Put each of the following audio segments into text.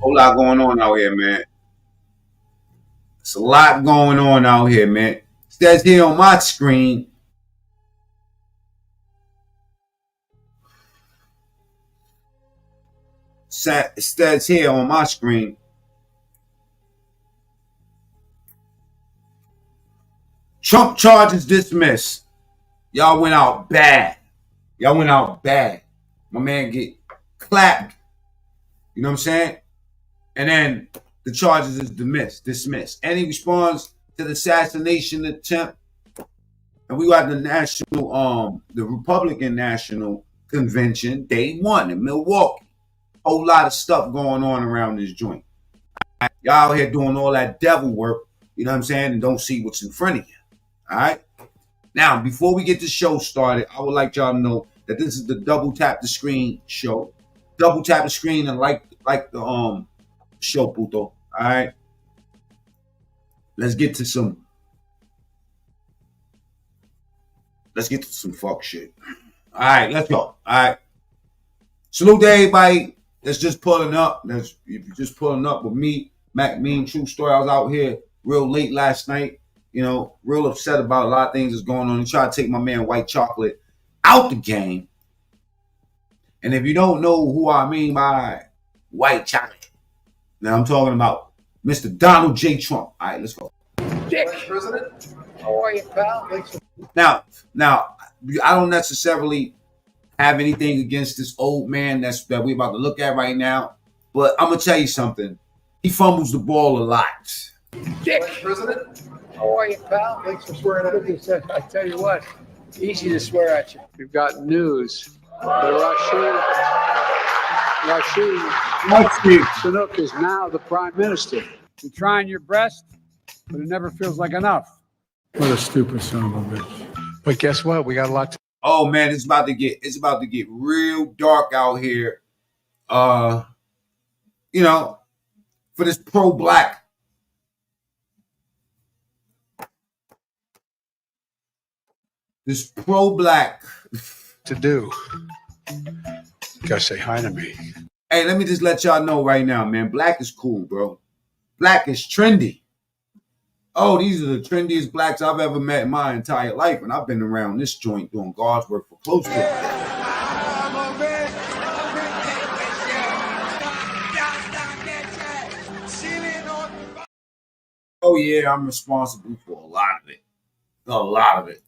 Whole lot going on out here, man. It's a lot going on out here, man. It says here on my screen. It says here on my screen. Trump charges dismissed. Y'all went out bad. Y'all went out bad. My man get clapped. You know what I'm saying? And then the charges is dismissed. And he responds to the assassination attempt. And we got the Republican National Convention, day one in Milwaukee. Whole lot of stuff going on around this joint. Y'all out here doing all that devil work, you know what I'm saying, and don't see what's in front of you. All right? Now, before we get the show started, I would like y'all to know that this is the Double Tap the Screen show. Double tap the screen and like the show, puto. All right? Let's get to some fuck shit. All right, let's go. All right. Salute to everybody that's just pulling up. If you're just pulling up with me, Mac Mean, true story. I was out here real late last night. You know, real upset about a lot of things that's going on. He tried to take my man White Chocolate out the game. And if you don't know who I mean by White Chocolate, now I'm talking about Mr. Donald J. Trump. All right, let's go. Dick. President, how are you, pal? Now, I don't necessarily have anything against this old man that we're about to look at right now, but I'm gonna tell you something. He fumbles the ball a lot. Dick. President, how are you, pal? Thanks for swearing at me. I tell you what, easy to swear at you. We've got news. Rashid Sunak is now the prime minister. You're trying your best, but it never feels like enough. What a stupid son of a bitch. But guess what? We got a lot to. Oh man, it's about to get real dark out here. You know, for this pro-black. This pro-black To do. You gotta say hi to me. Hey, let me just let y'all know right now, man. Black is cool, bro. Black is trendy. Oh, these are the trendiest blacks I've ever met in my entire life. And I've been around this joint doing God's work for close to it. Oh, yeah, I'm responsible for a lot of it. A lot of it.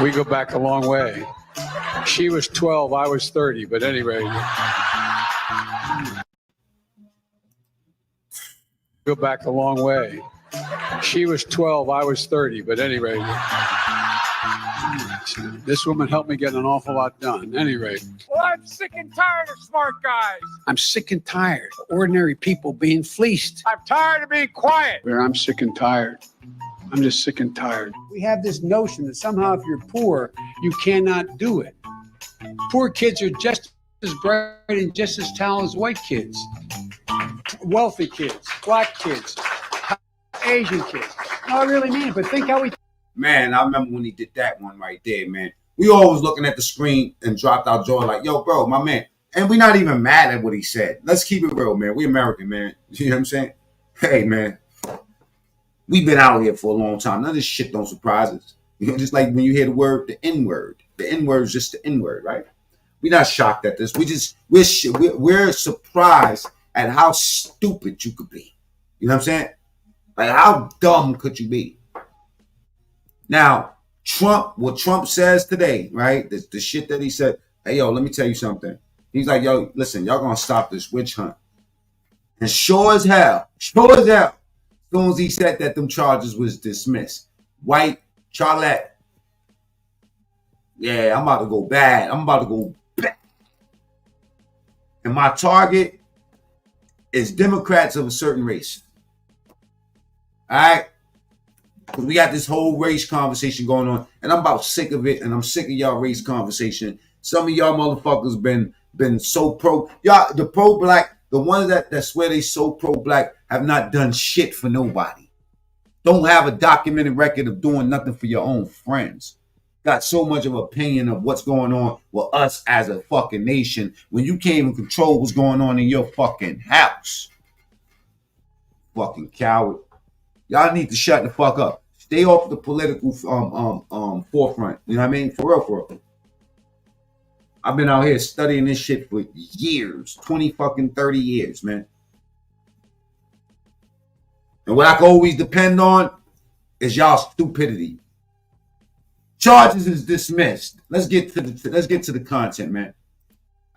We go back a long way. She was 12, I was 30, but anyway. Go back a long way. She was 12, I was 30, but anyway. This woman helped me get an awful lot done. Anyway. Well, I'm sick and tired of smart guys. I'm sick and tired of ordinary people being fleeced. I'm tired of being quiet. Where I'm sick and tired. I'm just sick and tired. We have this notion that somehow if you're poor, you cannot do it. Poor kids are just as bright and just as talented as white kids. Wealthy kids, black kids, Asian kids. No, I really mean it, but think how we... Man, I remember when he did that one right there, man. We always looking at the screen and dropped our jaw like, yo, bro, my man. And we're not even mad at what he said. Let's keep it real, man. We American, man. You know what I'm saying? Hey, man. We've been out here for a long time. None of this shit don't surprise us. You know, just like when you hear the word, the N-word. The N-word is just the N-word, right? We're not shocked at this. We're surprised at how stupid you could be. You know what I'm saying? Like, how dumb could you be? Now, what Trump says today, right? The shit that he said. Hey, yo, let me tell you something. He's like, yo, listen, y'all gonna stop this witch hunt. And sure as hell, as soon as he said that them charges was dismissed. White Charlotte. Yeah, I'm about to go bad. And my target is Democrats of a certain race. All right? Because we got this whole race conversation going on, and I'm about sick of it, and I'm sick of y'all race conversation. Some of y'all motherfuckers been so pro. Y'all, the pro-black, the ones that swear they so pro-black have not done shit for nobody. Don't have a documented record of doing nothing for your own friends. got so much of an opinion of what's going on with us as a fucking nation when you can't even control what's going on in your fucking house. Fucking coward. Y'all need to shut the fuck up. Stay off the political forefront. You know what I mean? For real, for real. I've been out here studying this shit for years. 20 fucking 30 years, man. And what I can always depend on is y'all stupidity. Charges is dismissed. Let's get to the content, man.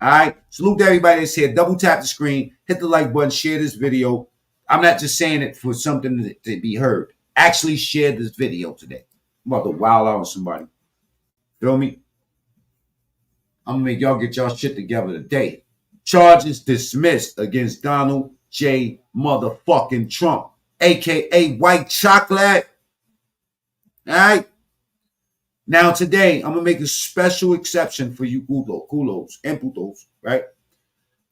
All right. Salute to everybody that's here. Double tap the screen, hit the like button, share this video. I'm not just saying it for something to be heard. Actually share this video today. I'm about to wild out on somebody. Feel me? I'm gonna make y'all get y'all shit together today. Charges dismissed against Donald J. motherfucking Trump, aka White Chocolate. All right. Now today, I'm gonna make a special exception for you culos and putos, right?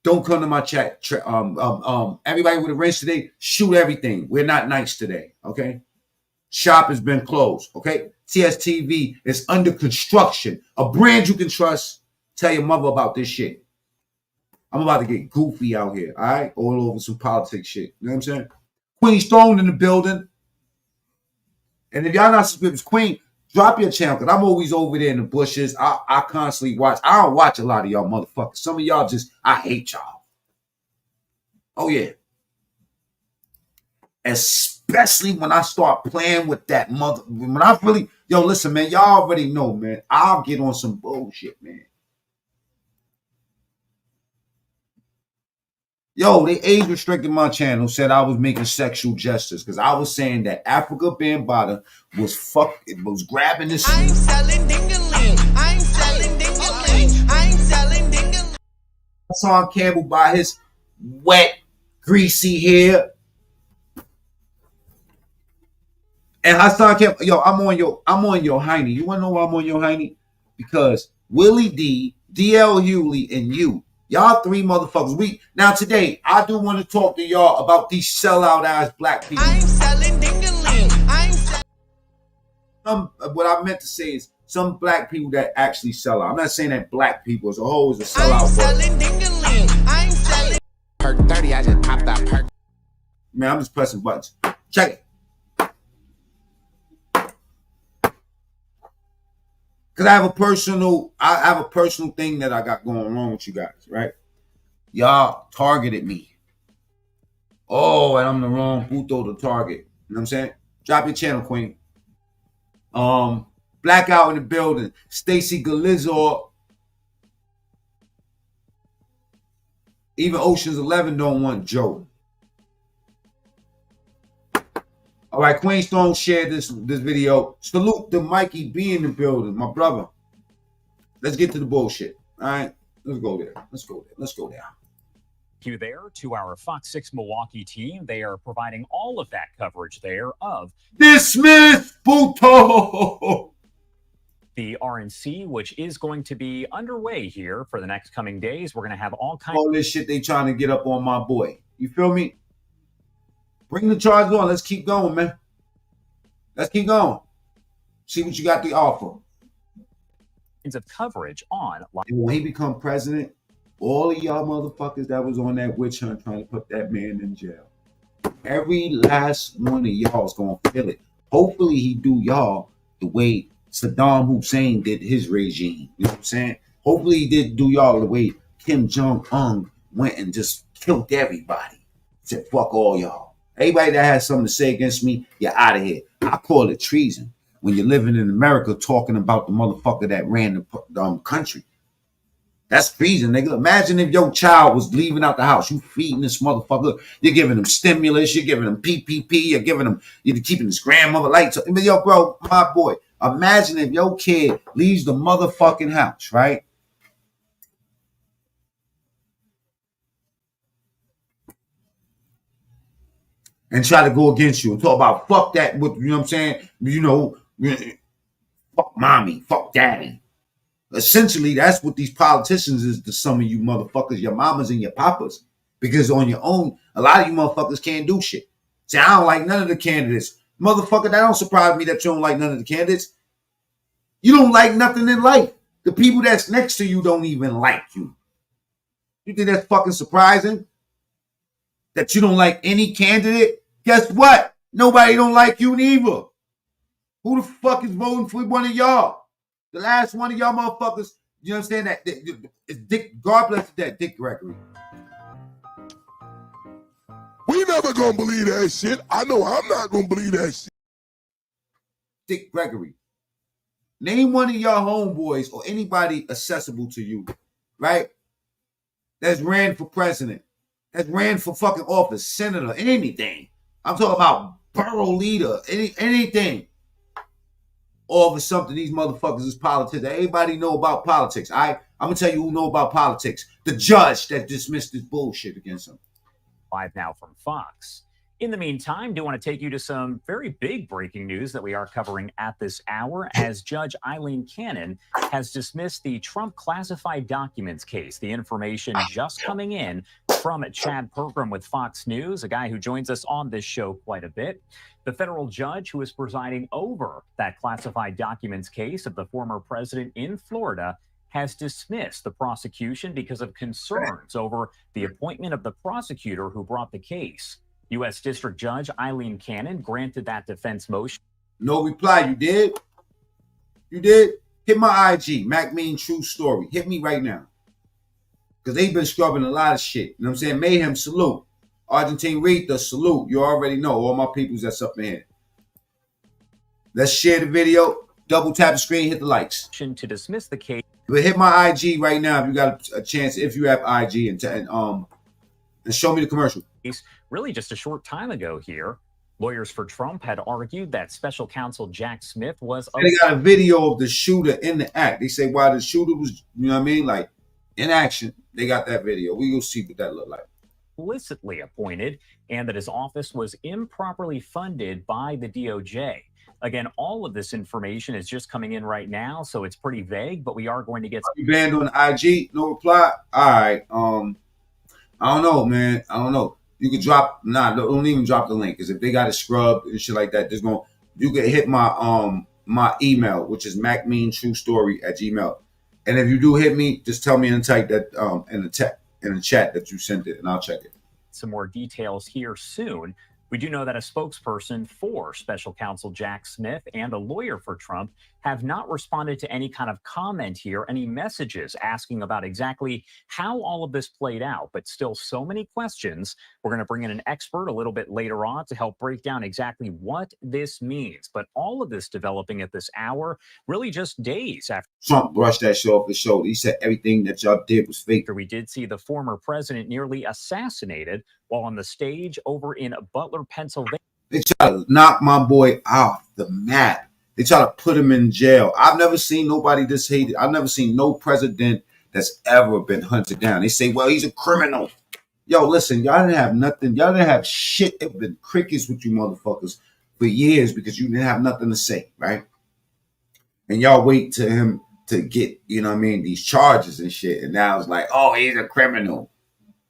Don't come to my chat. Everybody with a wrench today, shoot everything. We're not nice today, okay? Shop has been closed, okay? TSTV is under construction. A brand you can trust. Tell your mother about this shit. I'm about to get goofy out here, all right? All over some politics shit. You know what I'm saying? Queen Stone in the building. And if y'all not subscribed to Queen, drop your channel, because I'm always over there in the bushes. I constantly watch. I don't watch a lot of y'all motherfuckers. Some of y'all just, I hate y'all. Oh, yeah. Especially when I start playing with that mother. When I really, yo, listen, man, y'all already know, man. I'll get on some bullshit, man. Yo, they age restricted my channel, said I was making sexual gestures because I was saying that Africa Bambaataa was grabbing this. I'm selling ding-a-ling. I'm selling ding-a-ling. I'm selling ding-a-ling. Hassan Campbell by his wet, greasy hair. And Hassan Campbell, yo, I'm on your hiney. You wanna know why I'm on your hiney? Because Willie D, DL Hewley, and you. Y'all three motherfuckers. Now today, I do want to talk to y'all about these sellout ass black people. I'm selling ding-a-ling. What I meant to say is some black people that actually sell out. I'm not saying that black people as a whole is a sellout. I'm selling ding-a-ling. I'm selling perk 30. I just popped that perk. Man, I'm just pressing buttons. Check it. Because I have a personal thing that I got going wrong with you guys, right? Y'all targeted me. Oh, and I'm the wrong puto to target. You know what I'm saying? Drop your channel, Queen. Blackout in the building. Stacy Galizor. Even Ocean's 11 don't want Joe. All right, Queen Stone shared this video. Salute to Mikey B in the building, my brother. Let's get to the bullshit. All right, let's go there. Let's go there. You there to our Fox 6 Milwaukee team. They are providing all of that coverage there of Dismiss Puto. The RNC, which is going to be underway here for the next coming days. We're going to have all this shit they trying to get up on my boy. You feel me? Bring the charge on. Let's keep going, man. Let's keep going. See what you got to offer. Of coverage on. And when he become president, all of y'all motherfuckers that was on that witch hunt trying to put that man in jail, every last one of y'all is gonna feel it. Hopefully he do y'all the way Saddam Hussein did his regime. You know what I'm saying? Hopefully he did do y'all the way Kim Jong-un went and just killed everybody. Said fuck all y'all. Anybody that has something to say against me, you're out of here. I call it treason. When you're living in America talking about the motherfucker that ran the country. That's treason, nigga. Imagine if your child was leaving out the house. You feeding this motherfucker. You're giving him stimulus. You're giving him PPP. You're keeping his grandmother lights. Yo, bro, my boy. Imagine if your kid leaves the motherfucking house, right? And try to go against you and talk about fuck that. You know what I'm saying? You know, fuck mommy, fuck daddy. Essentially, that's what these politicians is to some of you motherfuckers, your mamas and your papas. Because on your own, a lot of you motherfuckers can't do shit. See, I don't like none of the candidates. Motherfucker, that don't surprise me that you don't like none of the candidates. You don't like nothing in life. The people that's next to you don't even like you. You think that's fucking surprising? That you don't like any candidate? Guess what? Nobody don't like you neither. Who the fuck is voting for one of y'all? The last one of y'all motherfuckers, you understand that? It's Dick, God bless that Dick Gregory. We never gonna believe that shit. I know I'm not gonna believe that shit. Dick Gregory. Name one of y'all homeboys or anybody accessible to you, right? That's ran for president. That's ran for fucking office, senator, anything. I'm talking about borough leader, anything. All of a sudden, these motherfuckers is politics. Everybody know about politics. I'm gonna tell you who know about politics. The judge that dismissed this bullshit against him. Live now from Fox. In the meantime, do want to take you to some very big breaking news that we are covering at this hour, as Judge Eileen Cannon has dismissed the Trump classified documents case. The information just coming in from Chad Pergram with Fox News, a guy who joins us on this show quite a bit. The federal judge who is presiding over that classified documents case of the former president in Florida has dismissed the prosecution because of concerns over the appointment of the prosecutor who brought the case. U.S. District Judge Eileen Cannon granted that defense motion. No reply. You did? You did? Hit my IG, Mac Mean True Story. Hit me right now. Because they've been scrubbing a lot of shit. You know what I'm saying? Mayhem, salute. Argentine Rita, salute. You already know. All my peoples that's up in here. Let's share the video. Double tap the screen, hit the likes. To dismiss the case. But hit my IG right now if you got a chance, if you have IG, and show me the commercial. Really just a short time ago here, lawyers for Trump had argued that special counsel Jack Smith was... They got a video of the shooter in the act. They say while the shooter was, you know what I mean, like in action, they got that video. We will see what that looked like. Explicitly appointed, and that his office was improperly funded by the DOJ. Again, all of this information is just coming in right now, so it's pretty vague, but we are going to get... You banned on IG, no reply? All right. I don't know, man. I don't know. You could drop, don't even drop the link, because if they got it scrubbed and shit like that, you can hit my my email, which is macmeantruestory@gmail. And if you do hit me, just tell me and type that in the chat that you sent it, and I'll check it. Some more details here soon. We do know that a spokesperson for special counsel Jack Smith and a lawyer for Trump have not responded to any kind of comment here, any messages asking about exactly how all of this played out, but still so many questions. We're going to bring in an expert a little bit later on to help break down exactly what this means. But all of this developing at this hour, really just days after Trump brushed that shit off his shoulder. He said everything that y'all did was fake. We did see the former president nearly assassinated while on the stage over in Butler, Pennsylvania. They try to knock my boy off the map. They try to put him in jail. I've never seen nobody this hated. I've never seen no president that's ever been hunted down. They say, well, he's a criminal. Yo, listen, y'all didn't have nothing. Y'all didn't have shit. It's been crickets with you motherfuckers for years because you didn't have nothing to say, right? And y'all wait to him to get, you know what I mean, these charges and shit. And now it's like, oh, he's a criminal.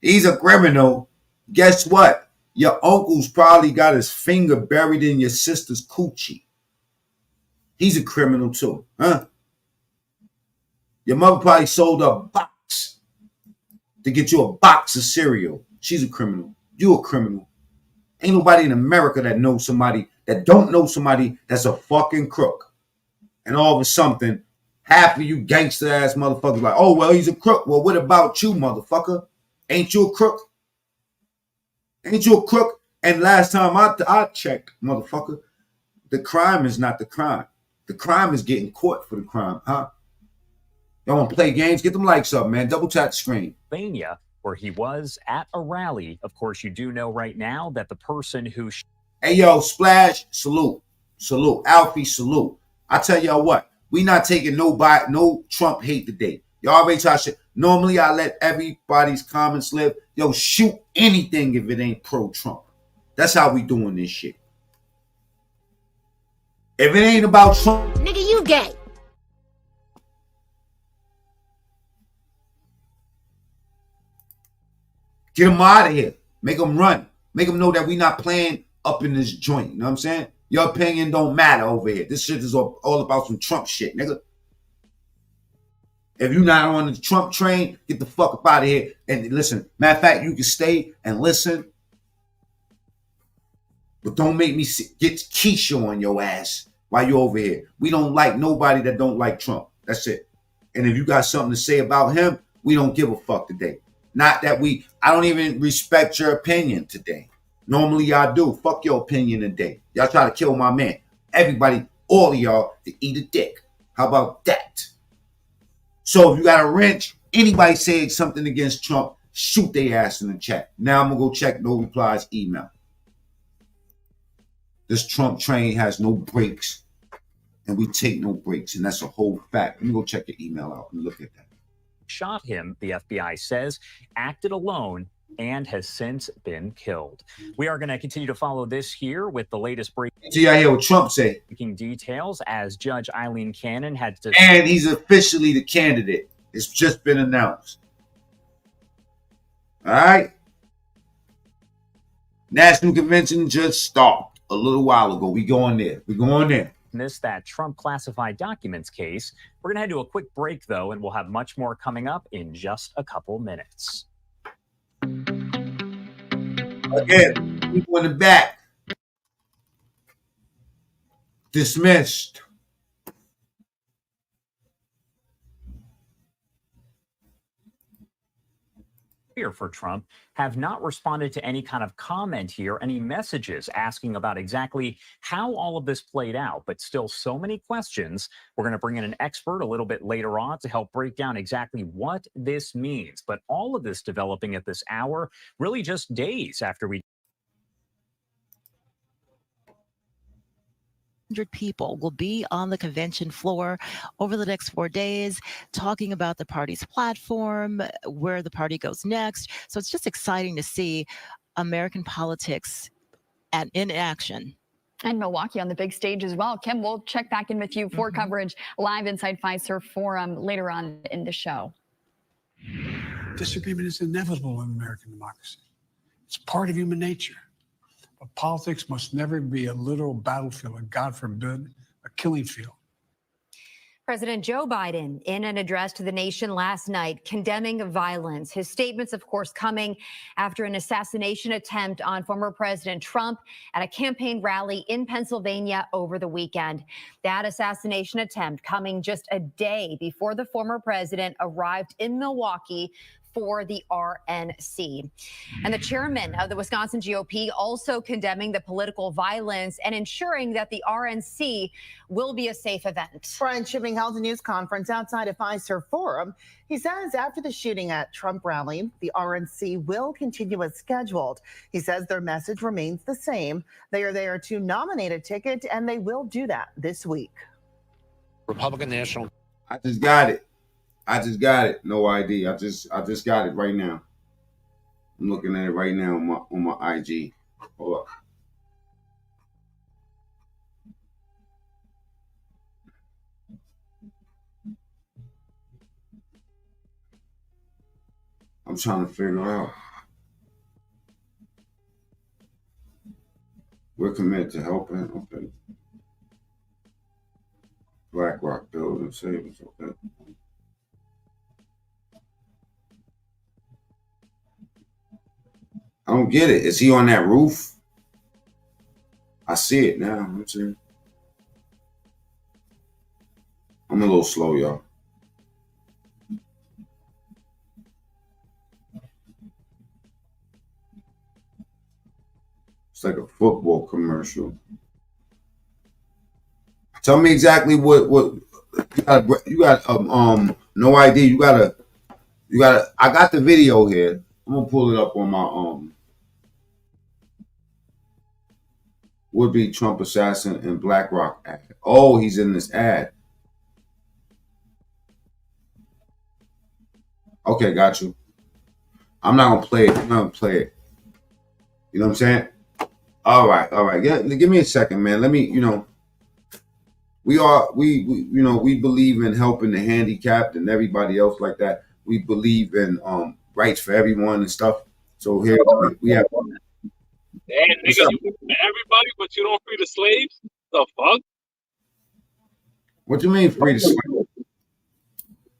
He's a criminal. Guess what? Your uncle's probably got his finger buried in your sister's coochie. He's a criminal too, huh? Your mother probably sold a box to get you a box of cereal. She's a criminal. You a criminal. Ain't nobody in America that knows somebody that don't know somebody that's a fucking crook. And all of a sudden, half of you gangster ass motherfuckers like, oh, well, he's a crook. Well, what about you, motherfucker? Ain't you a crook? Ain't you a crook? And last time I checked, motherfucker, the crime is not the crime. The crime is getting caught for the crime, huh? Y'all want to play games? Get them likes up, man. Double tap the screen. Pennsylvania, where he was at a rally. Of course, you do know right now that the person who... Hey, yo, Splash, salute. Salute. Alfie, salute. I tell y'all what, we not taking no Trump hate today. Y'all already try shit. Normally, I let everybody's comments live. Yo, shoot anything if it ain't pro-Trump. That's how we doing this shit. If it ain't about Trump... Nigga, you gay. Get them out of here. Make them run. Make them know that we not playing up in this joint. You know what I'm saying? Your opinion don't matter over here. This shit is all about some Trump shit, nigga. If you're not on the Trump train, get the fuck up out of here. And listen, matter of fact, you can stay and listen. But don't make me get Keisha on your ass while you're over here. We don't like nobody that don't like Trump. That's it. And if you got something to say about him, we don't give a fuck today. Not that I don't even respect your opinion today. Normally I do. Fuck your opinion today. Y'all try to kill my man. Everybody, all of y'all, to eat a dick. How about that? So if you got a wrench, anybody saying something against Trump, shoot their ass in the chat. Now I'm going to go check no replies email. This Trump train has no brakes, and we take no breaks, and that's a whole fact. Let me go check your email out and look at that. Shot him, the FBI says, acted alone, and has since been killed. We are going to continue to follow this here with the latest breaking. So y'all hear what Trump said. Details as Judge Eileen Cannon had to. And he's officially the candidate. It's just been announced. All right. National Convention just stopped a little while ago. We going there. We going there. Missed that Trump classified documents case. We're going to head to a quick break, though, and we'll have much more coming up in just a couple minutes. Again, people in the back. Dismissed. For Trump have not responded to any kind of comment here, any messages asking about exactly how all of this played out, but still so many questions. We're going to bring in an expert a little bit later on to help break down exactly what this means. But all of this developing at this hour, really just days after we. People will be on the convention floor over the next 4 days, talking about the party's platform, where the party goes next. So it's just exciting to see American politics in action. And Milwaukee on the big stage as well. Kim, we'll check back in with you for coverage live inside Pfizer Forum later on in the show. Disagreement is inevitable in American democracy. It's part of human nature. But politics must never be a literal battlefield, and God forbid, a killing field. President Joe Biden, in an address to the nation last night, condemning violence. His statements, of course, coming after an assassination attempt on former President Trump at a campaign rally in Pennsylvania over the weekend. That assassination attempt coming just a day before the former president arrived in Milwaukee for the RNC. And the chairman of the Wisconsin GOP also condemning the political violence and ensuring that the RNC will be a safe event. Brian Shipping held a news conference outside of Pfizer Forum. He says after the shooting at Trump rally, the RNC will continue as scheduled. He says their message remains the same. They are there to nominate a ticket, and they will do that this week. Republican National. I just got it. No ID. I just got it right now. I'm looking at it right now on my IG. Hold up. I'm trying to figure out. We're committed to helping. Okay. BlackRock Building Savings. Okay. I don't get it. Is he on that roof? I see it now. I'm a little slow, y'all. It's like a football commercial. Tell me exactly what you got. No idea. You gotta. I got the video here. I'm gonna pull it up on my would-be Trump assassin and BlackRock ad. Oh, he's in this ad. Okay, got you. I'm not gonna play it. I'm not gonna play it. You know what I'm saying? All right. Yeah, give me a second, man. Let me, we believe in helping the handicapped and everybody else like that. We believe in rights for everyone and stuff. So here we have. Damn, nigga, you free everybody, but you don't free the slaves? The fuck? What you mean free to slave?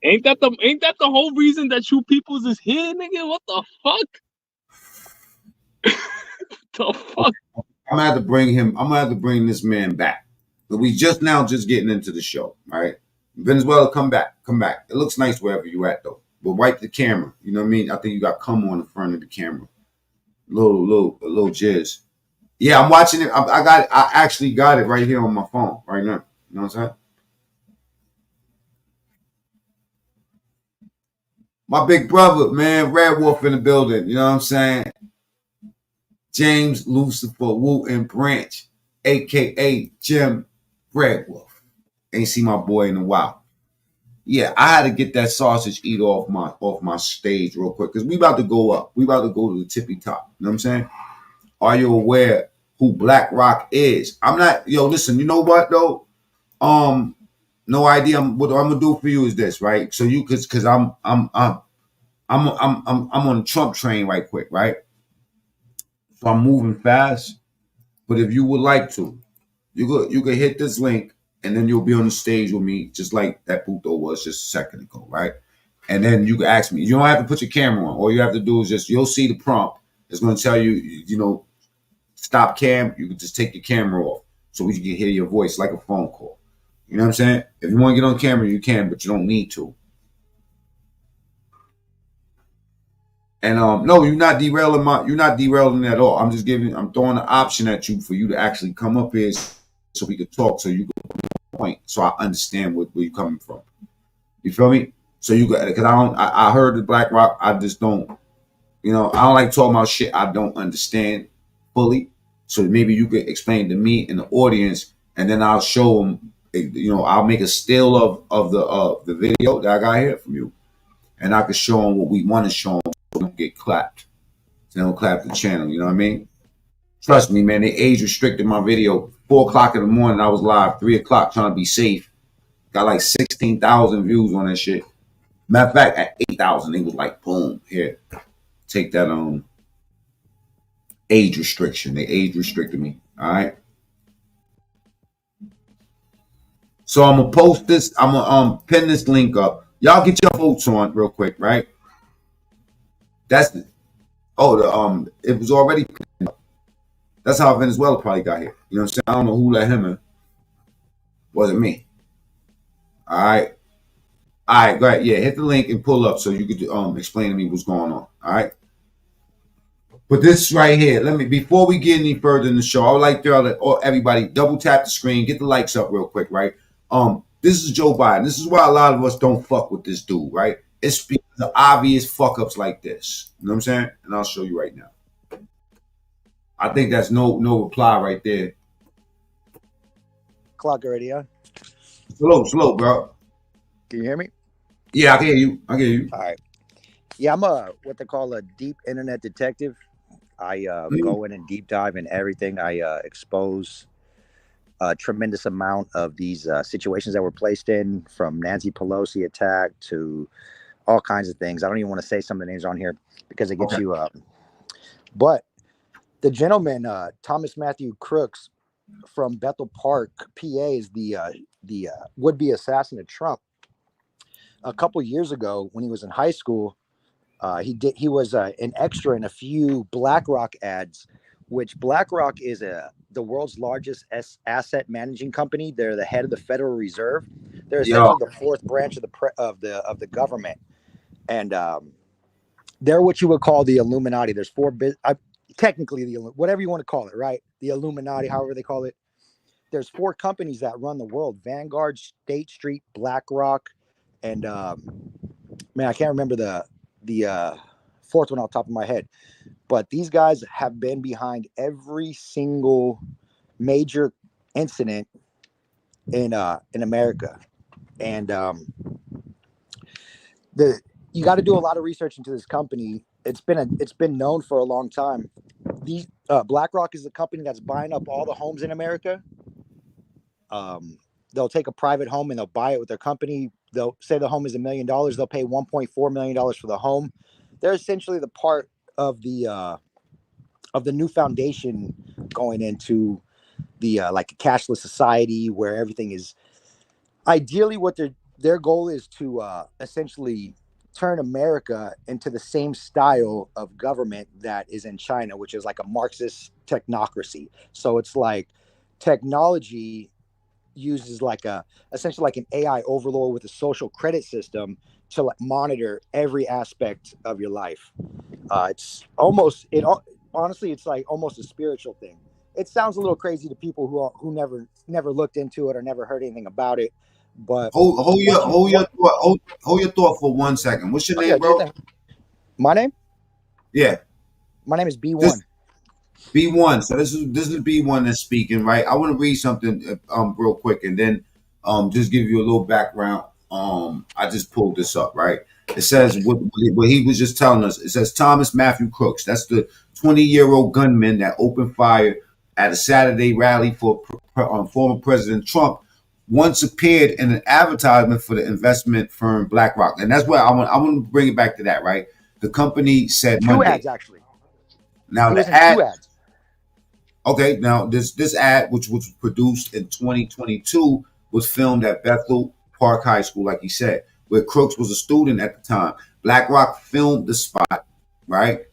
Ain't that the whole reason that you peoples is here, nigga? What the fuck? The fuck? I'm gonna have to bring him. I'm gonna have to bring this man back. But we just getting into the show, all right? Venezuela, come back. It looks nice wherever you at though. But wipe the camera. You know what I mean? I think you got cum on the front of the camera. A little jizz. Yeah, I'm watching it. I actually got it right here on my phone right now. You know what I'm saying? My big brother, man, Red Wolf in the building. You know what I'm saying? James Lucifer Wooten Branch, aka Jim Red Wolf. Ain't seen my boy in a while. Yeah, I had to get that sausage eat off my stage real quick because we about to go up. We about to go to the tippy top. You know what I'm saying? Are you aware who Black Rock is? I'm not. Yo, listen. You know what though? No idea. What I'm gonna do for you is this, right? So you, because I'm on the Trump train right quick, right? So I'm moving fast. But if you would like to, you could hit this link, and then you'll be on the stage with me, just like that Puto was just a second ago, right? And then you can ask me. You don't have to put your camera on. All you have to do is just, you'll see the prompt. It's going to tell you, you know, stop cam. You can just take your camera off so we can hear your voice like a phone call. You know what I'm saying? If you want to get on camera, you can, but you don't need to. And no, you're not derailing at all. I'm throwing an option at you for you to actually come up here so we could talk, so you can point, so I understand where you're coming from. You feel me? So you got, because I heard the Black Rock. I just don't, I don't like talking about shit I don't understand fully. So maybe you could explain to me and the audience, and then I'll show them. I'll make a still of the video that I got here from you, and I can show them what we want to show them. So they don't get clapped. So they don't clap the channel. You know what I mean? Trust me, man. They age restricted my video. 4 o'clock in the morning, I was live. 3 o'clock, trying to be safe. Got like 16,000 views on that shit. Matter of fact, at 8,000, it was like, boom, here, take that age restriction. They age restricted me. All right. So I'm gonna post this. I'm gonna pin this link up. Y'all get your votes on real quick, right? That's it. Oh, it was already pinned up. That's how Venezuela probably got here. You know what I'm saying? I don't know who let him in. Wasn't me. All right. All right, go ahead. Yeah, hit the link and pull up so you could explain to me what's going on. All right. But this right here, before we get any further in the show, I would like to everybody double tap the screen, get the likes up real quick, right? This is Joe Biden. This is why a lot of us don't fuck with this dude, right? It's because of obvious fuck ups like this. You know what I'm saying? And I'll show you right now. I think that's no reply right there. Clock already on. Slow, bro. Can you hear me? Yeah, I can hear you. All right. Yeah, I'm what they call a deep internet detective. I go in and deep dive in everything. I expose a tremendous amount of these situations that were placed in, from Nancy Pelosi attack to all kinds of things. I don't even want to say some of the names on here because it gets you up. But the gentleman, Thomas Matthew Crooks from Bethel Park, PA, is the would-be assassin of Trump. A couple years ago, when he was in high school, he was an extra in a few BlackRock ads, which BlackRock is the world's largest asset managing company. They're the head of the Federal Reserve. They're essentially the fourth branch of the government, and they're what you would call the Illuminati. There's technically whatever you want to call it, right? The Illuminati, however they call it. There's 4 companies that run the world: Vanguard, State Street, BlackRock, and man, I can't remember the fourth one off the top of my head. But these guys have been behind every single major incident in America, and you got to do a lot of research into this company. It's been known for a long time. These BlackRock is the company that's buying up all the homes in America. They'll take a private home and they'll buy it with their company. They'll say the home is $1 million. They'll pay $1.4 million for the home. They're essentially the part of the the new foundation going into the like a cashless society where everything is ideally what their goal is to essentially turn America into the same style of government that is in China, which is like a Marxist technocracy. So it's like technology uses like essentially like an AI overlord with a social credit system to like monitor every aspect of your life. It's honestly, it's like almost a spiritual thing. It sounds a little crazy to people who never looked into it or never heard anything about it. But hold your thought for 1 second. What's your name, bro? My name? Yeah. My name is B1. B1. So this is B1 that's speaking, right? I want to read something real quick and then just give you a little background. I just pulled this up, right? It says what he was just telling us. It says Thomas Matthew Crooks. That's the 20-year-old gunman that opened fire at a Saturday rally for former President Trump. Once appeared in an advertisement for the investment firm BlackRock, and that's where I want to bring it back to that, right? The company said two ads actually. Now the ad. 2 ads. Okay, now this ad, which was produced in 2022, was filmed at Bethel Park High School, like he said, where Crooks was a student at the time. BlackRock filmed the spot, right?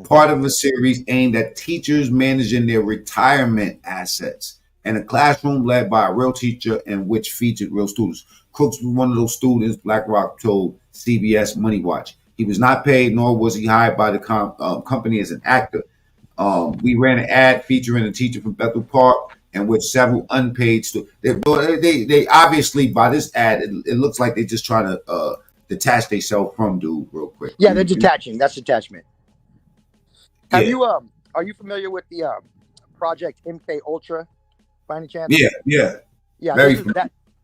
Part of a series aimed at teachers managing their retirement assets, and a classroom led by a real teacher in which featured real students. Crooks was one of those students, BlackRock told CBS Money Watch. He was not paid, nor was he hired by the company as an actor. We ran an ad featuring a teacher from Bethel Park, in which several unpaid students. They obviously, by this ad, it looks like they're just trying to detach themselves from dude real quick. Yeah, they're detaching. That's detachment. Have you are you familiar with the project MK Ultra by any chance? Yeah.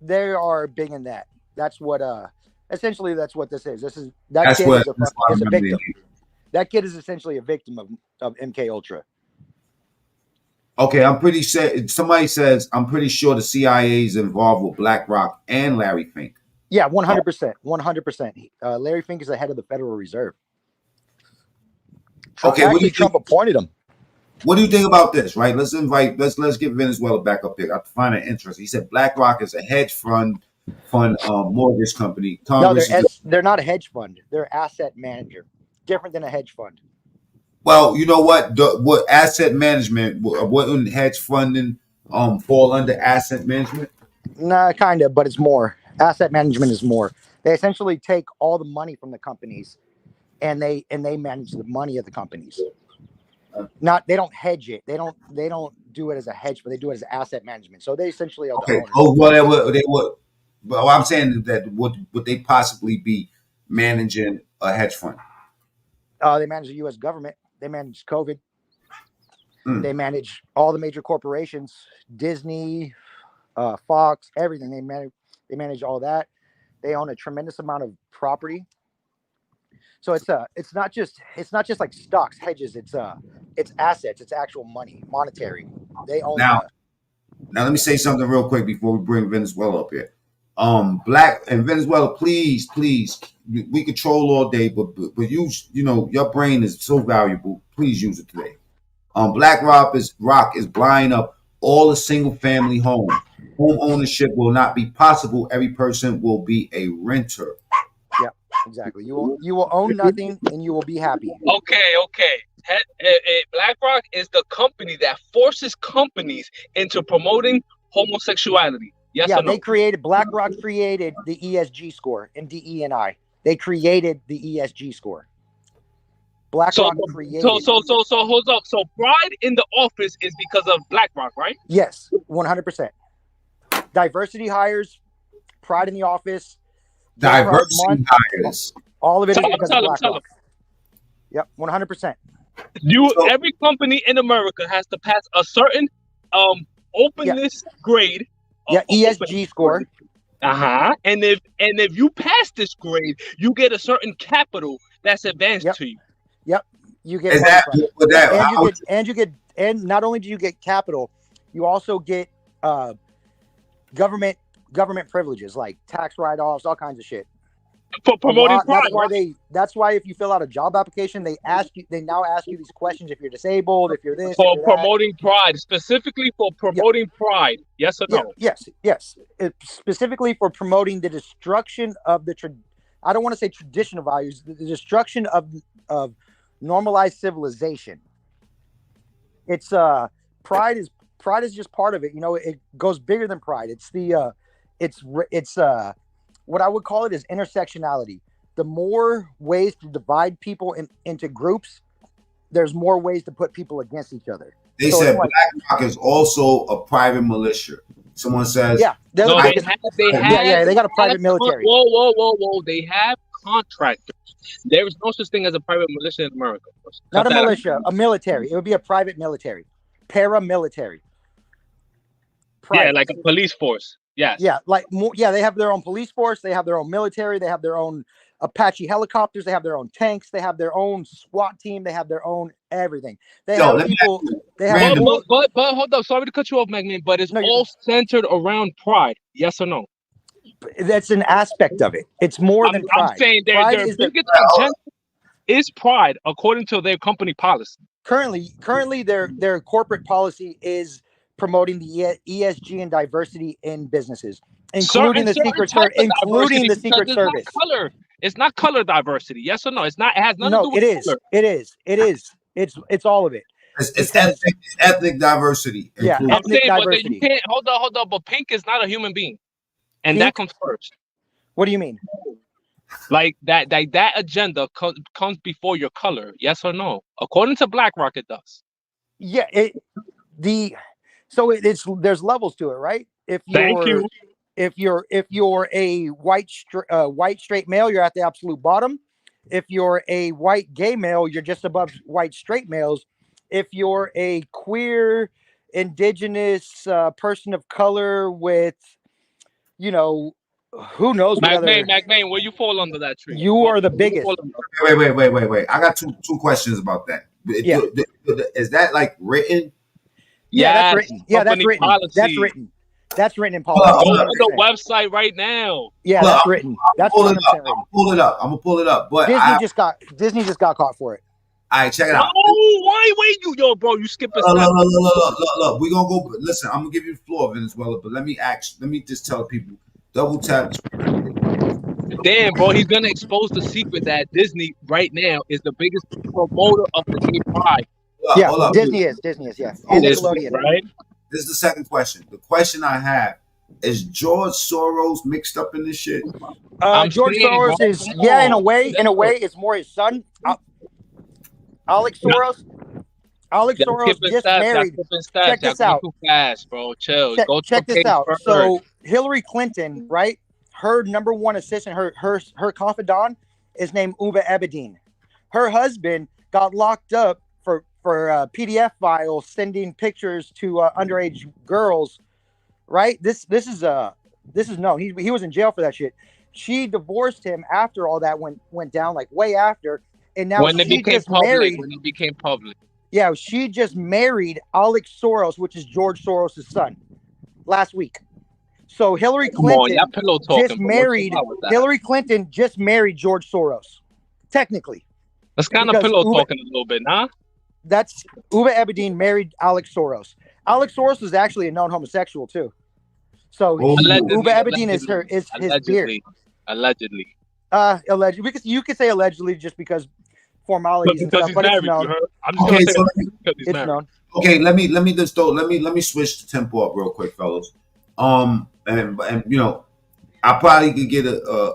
They are big in that. That's what essentially that's what this is. This is that kid is a victim. That kid is essentially a victim of MK Ultra. Okay, I'm pretty sure somebody says I'm pretty sure the CIA is involved with BlackRock and Larry Fink. Yeah, 100%. 100%. Larry Fink is the head of the Federal Reserve. Trump appointed him. What do you think about this? Right, let's get Venezuela back up here. I find it interesting. He said BlackRock is a hedge fund mortgage company. They're not a hedge fund. They're an asset manager. Different than a hedge fund. Well, you know what? What asset management? Wouldn't hedge funding fall under asset management? Nah, kind of, but it's more. Asset management is more. They essentially take all the money from the companies, and they manage the money of the companies. They don't hedge it. They don't do it as a hedge, but they do it as asset management. So they essentially are the owners. Oh, whatever they would. But I'm saying that would they possibly be managing a hedge fund? They manage the U.S. government. They manage COVID. They manage all the major corporations, Disney, Fox, everything. They manage all that. They own a tremendous amount of property. So it's not just like stocks, hedges. It's assets. It's actual money, monetary. They own. Now let me say something real quick before we bring Venezuela up here. Black and Venezuela, please, we control all day, but use, your brain is so valuable. Please use it today. BlackRock is buying up all the single family homes. Home ownership will not be possible. Every person will be a renter. Yeah, exactly. You will own nothing and you will be happy. Okay. BlackRock is the company that forces companies into promoting homosexuality. Yes or no? BlackRock created the ESG score and DE&I. They created the ESG score. BlackRock created. So hold up. So pride in the office is because of BlackRock, right? Yes, 100%. Diversity hires, pride in the office. Diversity hires. All of it is because of BlackRock. Yep, 100%. Every company in America has to pass a certain openness grade. ESG score. And if you pass this grade, you get a certain capital that's advanced to you. Yep. You get and not only do you get capital, you also get government privileges like tax write-offs, all kinds of shit. For promoting pride. That's why if you fill out a job application, they now ask you these questions: if you're disabled, if you're this, For if you're promoting pride, specifically for promoting pride. Yes or no? Yes. Specifically for promoting the destruction of I don't want to say traditional values, the destruction of normalized civilization. It's pride is just part of it. You know, it goes bigger than pride. It's what I would call it is intersectionality. The more ways to divide people into groups, there's more ways to put people against each other. They said BlackRock is also a private militia. Someone says, they got a private military. Whoa! They have contractors. There is no such thing as a private militia in America. Not a militia, a military. It would be a private military, paramilitary. Yeah, like a police force. Yes. Yeah, they have their own police force. They have their own military. They have their own Apache helicopters. They have their own tanks. They have their own SWAT team. They have their own everything. They have people. They have. But hold up. Sorry to cut you off, Magman. But it's all centered around pride. Yes or no? That's an aspect of it. It's more than pride. I'm saying their biggest agenda is pride, according to their company policy. Currently, their corporate policy is promoting the ESG and diversity in businesses, including the Secret Service. It's not color diversity. Yes or no? It's not. It has nothing to do with color. It is. It's all of it. It's ethnic diversity. Yeah, I'm saying, but you can't hold on. But pink is not a human being, and that comes first. What do you mean? Like that agenda comes before your color. Yes or no? According to BlackRock, it does. Yeah. There's levels to it, right? If you're a white straight male, you're at the absolute bottom. If you're a white gay male, you're just above white straight males. If you're a queer, indigenous person of color with, who knows? McMahon, where you fall under that tree? You are the biggest. Wait. I got two questions about that. Yeah. Is that like written? Yeah, that's written. Yeah, that's written. Policy. That's written. That's written in policy. Go to the website right now. Yeah, that's written. That's I'm gonna pull it up. But Disney just got caught for it. All right, check it out. Oh, why you skip a step. Look. We're gonna go. Listen, I'm gonna give you the floor, Venezuela. But let me just tell people. Double tap. Damn, bro, he's gonna expose the secret that Disney right now is the biggest promoter of the gay pride. Hold up. Disney is, yeah. And Nickelodeon. Right? This is the second question. The question I have is George Soros mixed up in this shit? George Soros is, in a way, it's more his son. Alex Soros. Alex Soros just married. Check this out. Too fast, bro. Chill. Check this out. So Hillary Clinton, right? Her number one assistant, her confidant, is named Uba Ebedin. Her husband got locked up for PDF files sending pictures to underage girls, right? This is known. He was in jail for that shit. She divorced him after all that went down, like way after, and now when it became public. Yeah, she just married Alex Soros, which is George Soros' son, last week. So Hillary Clinton just married George Soros, technically. That's kind of pillow talking a little bit, nah? That's Uba Ebedin married Alex Soros. Alex Soros is actually a known homosexual too. So Uba Ebedin is his beard. Allegedly. Allegedly, because you could say allegedly just because formalities and stuff, but it's known. It's known. Okay, let me switch the tempo up real quick, fellas. And I probably could get a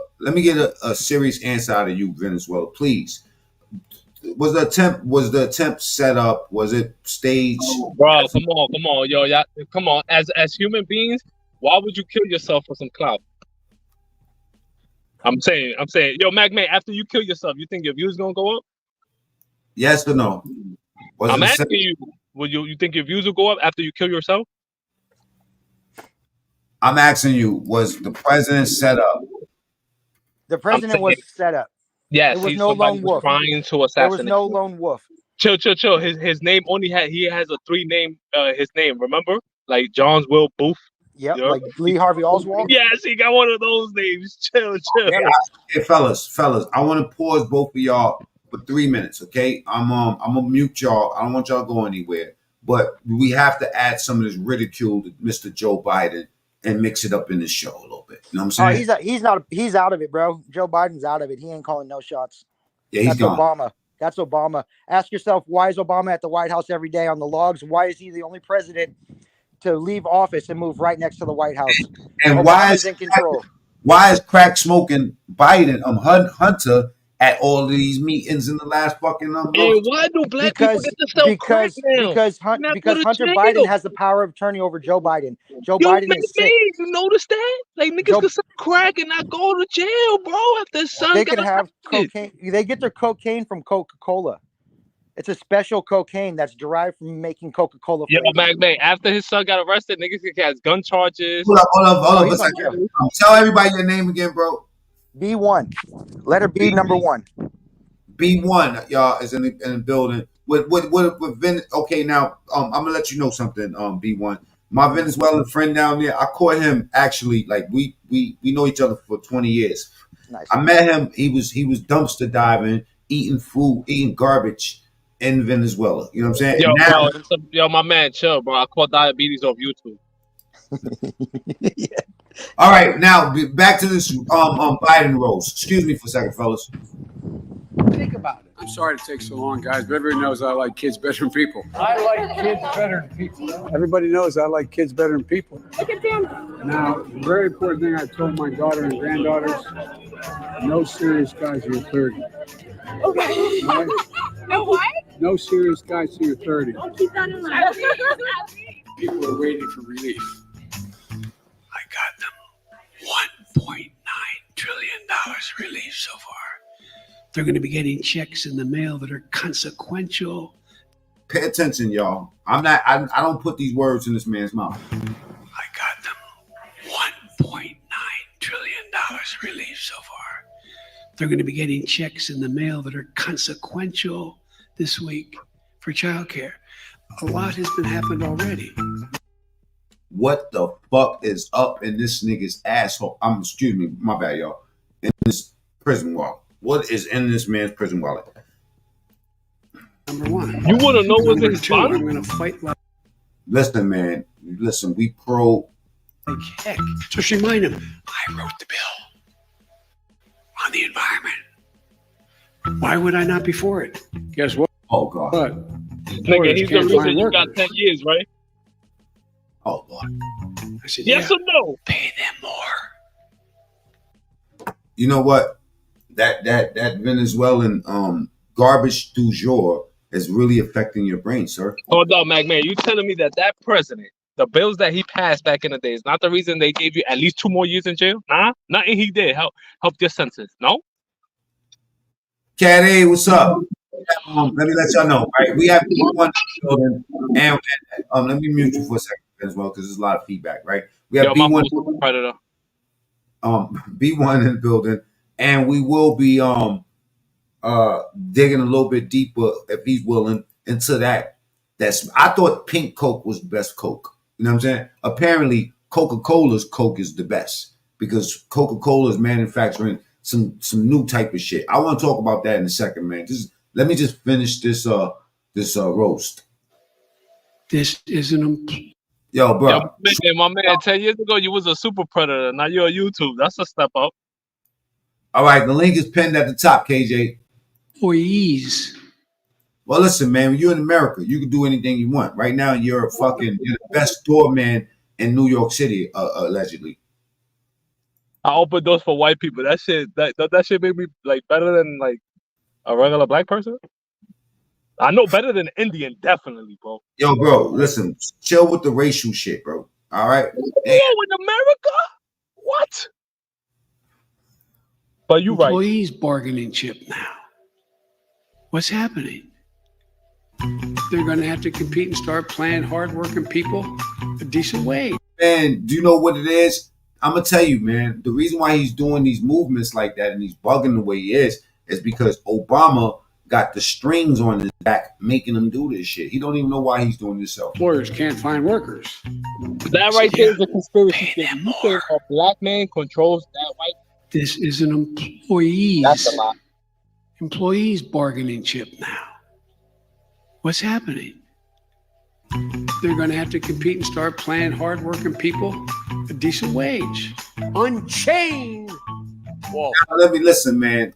serious answer out of you, Venezuela, please. Was the attempt set up? Was it staged? Bro, come on, yo, yeah, come on. As human beings, why would you kill yourself for some clout? I'm saying, yo, Magman, after you kill yourself, you think your views gonna go up? Yes or no? I'm asking you, you think your views will go up after you kill yourself? I'm asking you, was the president set up? The president was set up. Yes, there was no lone wolf. Trying to assassinate. There was no lone wolf. Chill. His name only he has a 3 name. His name, remember, like John's Will Booth. Yep, Yep. like Lee Harvey Oswald. Yes, he got one of those names. Chill. Hey, fellas, I want to pause both of y'all for 3 minutes, okay? I'm gonna mute y'all. I don't want y'all to go anywhere, but we have to add some of this ridicule to Mr. Joe Biden and mix it up in the show a little bit. You know what I'm saying? He's out of it, bro. Joe Biden's out of it. He ain't calling no shots. Yeah, he's gone. Obama. That's Obama. Ask yourself, why is Obama at the White House every day on the logs? Why is he the only president to leave office and move right next to the White House? And Obama's in control. Why is crack smoking Biden, Hunter, at all of these meetings in the last fucking Hey, why do black people get to sell crack now? Because Hunter Biden has the power of attorney over Joe Biden. Joe Biden is sick. You notice that? Like niggas can sell crack and not go to jail, bro. If their son they can have cocaine. They get their cocaine from Coca-Cola. It's a special cocaine that's derived from making Coca-Cola. Yo, Mag, after his son got arrested, niggas has gun charges. Hold up. Tell everybody your name again, bro. B1. Letter B, number 1. B1, y'all, is in the building. With okay, now I'm gonna let you know something, B1. My Venezuelan friend down there, I caught him actually, like we know each other for 20 years. Nice. I met him, he was dumpster diving, eating garbage in Venezuela. You know what I'm saying? Yo, my man, chill, bro. I caught diabetes off YouTube. Yeah. All right, now back to this Biden rose. Excuse me for a second, fellas. Think about it. I'm sorry to take so long, guys, but everybody knows I like kids better than people. I like kids better than people. Everybody knows I like kids better than people. Look at them. Now, the very important thing I told my daughter and granddaughters, no serious guys till you're 30. Okay. Right? No what? No serious guys till you're 30. I'll keep that in mind. People are waiting for relief. I got them $1.9 trillion relief so far. They're going to be getting checks in the mail that are consequential. Pay attention, y'all. I don't put these words in this man's mouth. I got them $1.9 trillion relief so far. They're going to be getting checks in the mail that are consequential this week for childcare. A lot has been happened already. What the fuck is up in this nigga's asshole? Excuse me, my bad, y'all. In this prison wallet. What is in this man's prison wallet? Number 1. You want to know what's in his two, body? I'm going to fight like Listen, man. Listen, we pro. heck. Just remind him, I wrote the bill on the environment. Why would I not be for it? Guess what? Oh, God. What? Nigga, he's the reason you got 10 years, right? Oh, Lord. I said, Yes or no? Pay them more. You know what? That Venezuelan garbage du jour is really affecting your brain, sir. Hold on, man. You telling me that president, the bills that he passed back in the day, is not the reason they gave you at least 2 more years in jail? Nah, nothing he did help your senses. No. Cat A, what's up? Let me let y'all know. Right, we have B1 building, and let me mute you for a second as well because there's a lot of feedback. Right, we have B1 B1 in the building. And we will be digging a little bit deeper, if he's willing, into that. I thought pink Coke was the best Coke. You know what I'm saying? Apparently, Coca-Cola's Coke is the best because Coca-Cola is manufacturing some new type of shit. I want to talk about that in a second, man. Let me just finish this roast. This isn't Yo, bro. Yo, my man, 10 years ago you was a super predator. Now you're on YouTube. That's a step up. All right, the link is pinned at the top, KJ. Please. Well, listen, man, when you're in America, you can do anything you want. Right now, you're the best doorman in New York City, allegedly. I open doors for white people. That shit made me like better than like a regular black person. I know better than Indian, definitely, bro. Yo, bro, listen, chill with the racial shit, bro. All right. In America? What? But you right. Employees bargaining chip now. What's happening? They're going to have to compete and start paying hardworking people a decent wage. Man, do you know what it is? I'm going to tell you, man, the reason why he's doing these movements like that and he's bugging the way he is because Obama got the strings on his back making him do this shit. He don't even know why he's doing this self. Employers can't find workers. That right there is a conspiracy theory. You think a black man controls that white? This is an employee's That's a lot. Employees bargaining chip now. What's happening? They're going to have to compete and start paying hardworking people a decent wage. Unchained. Whoa. Now, let me listen, man.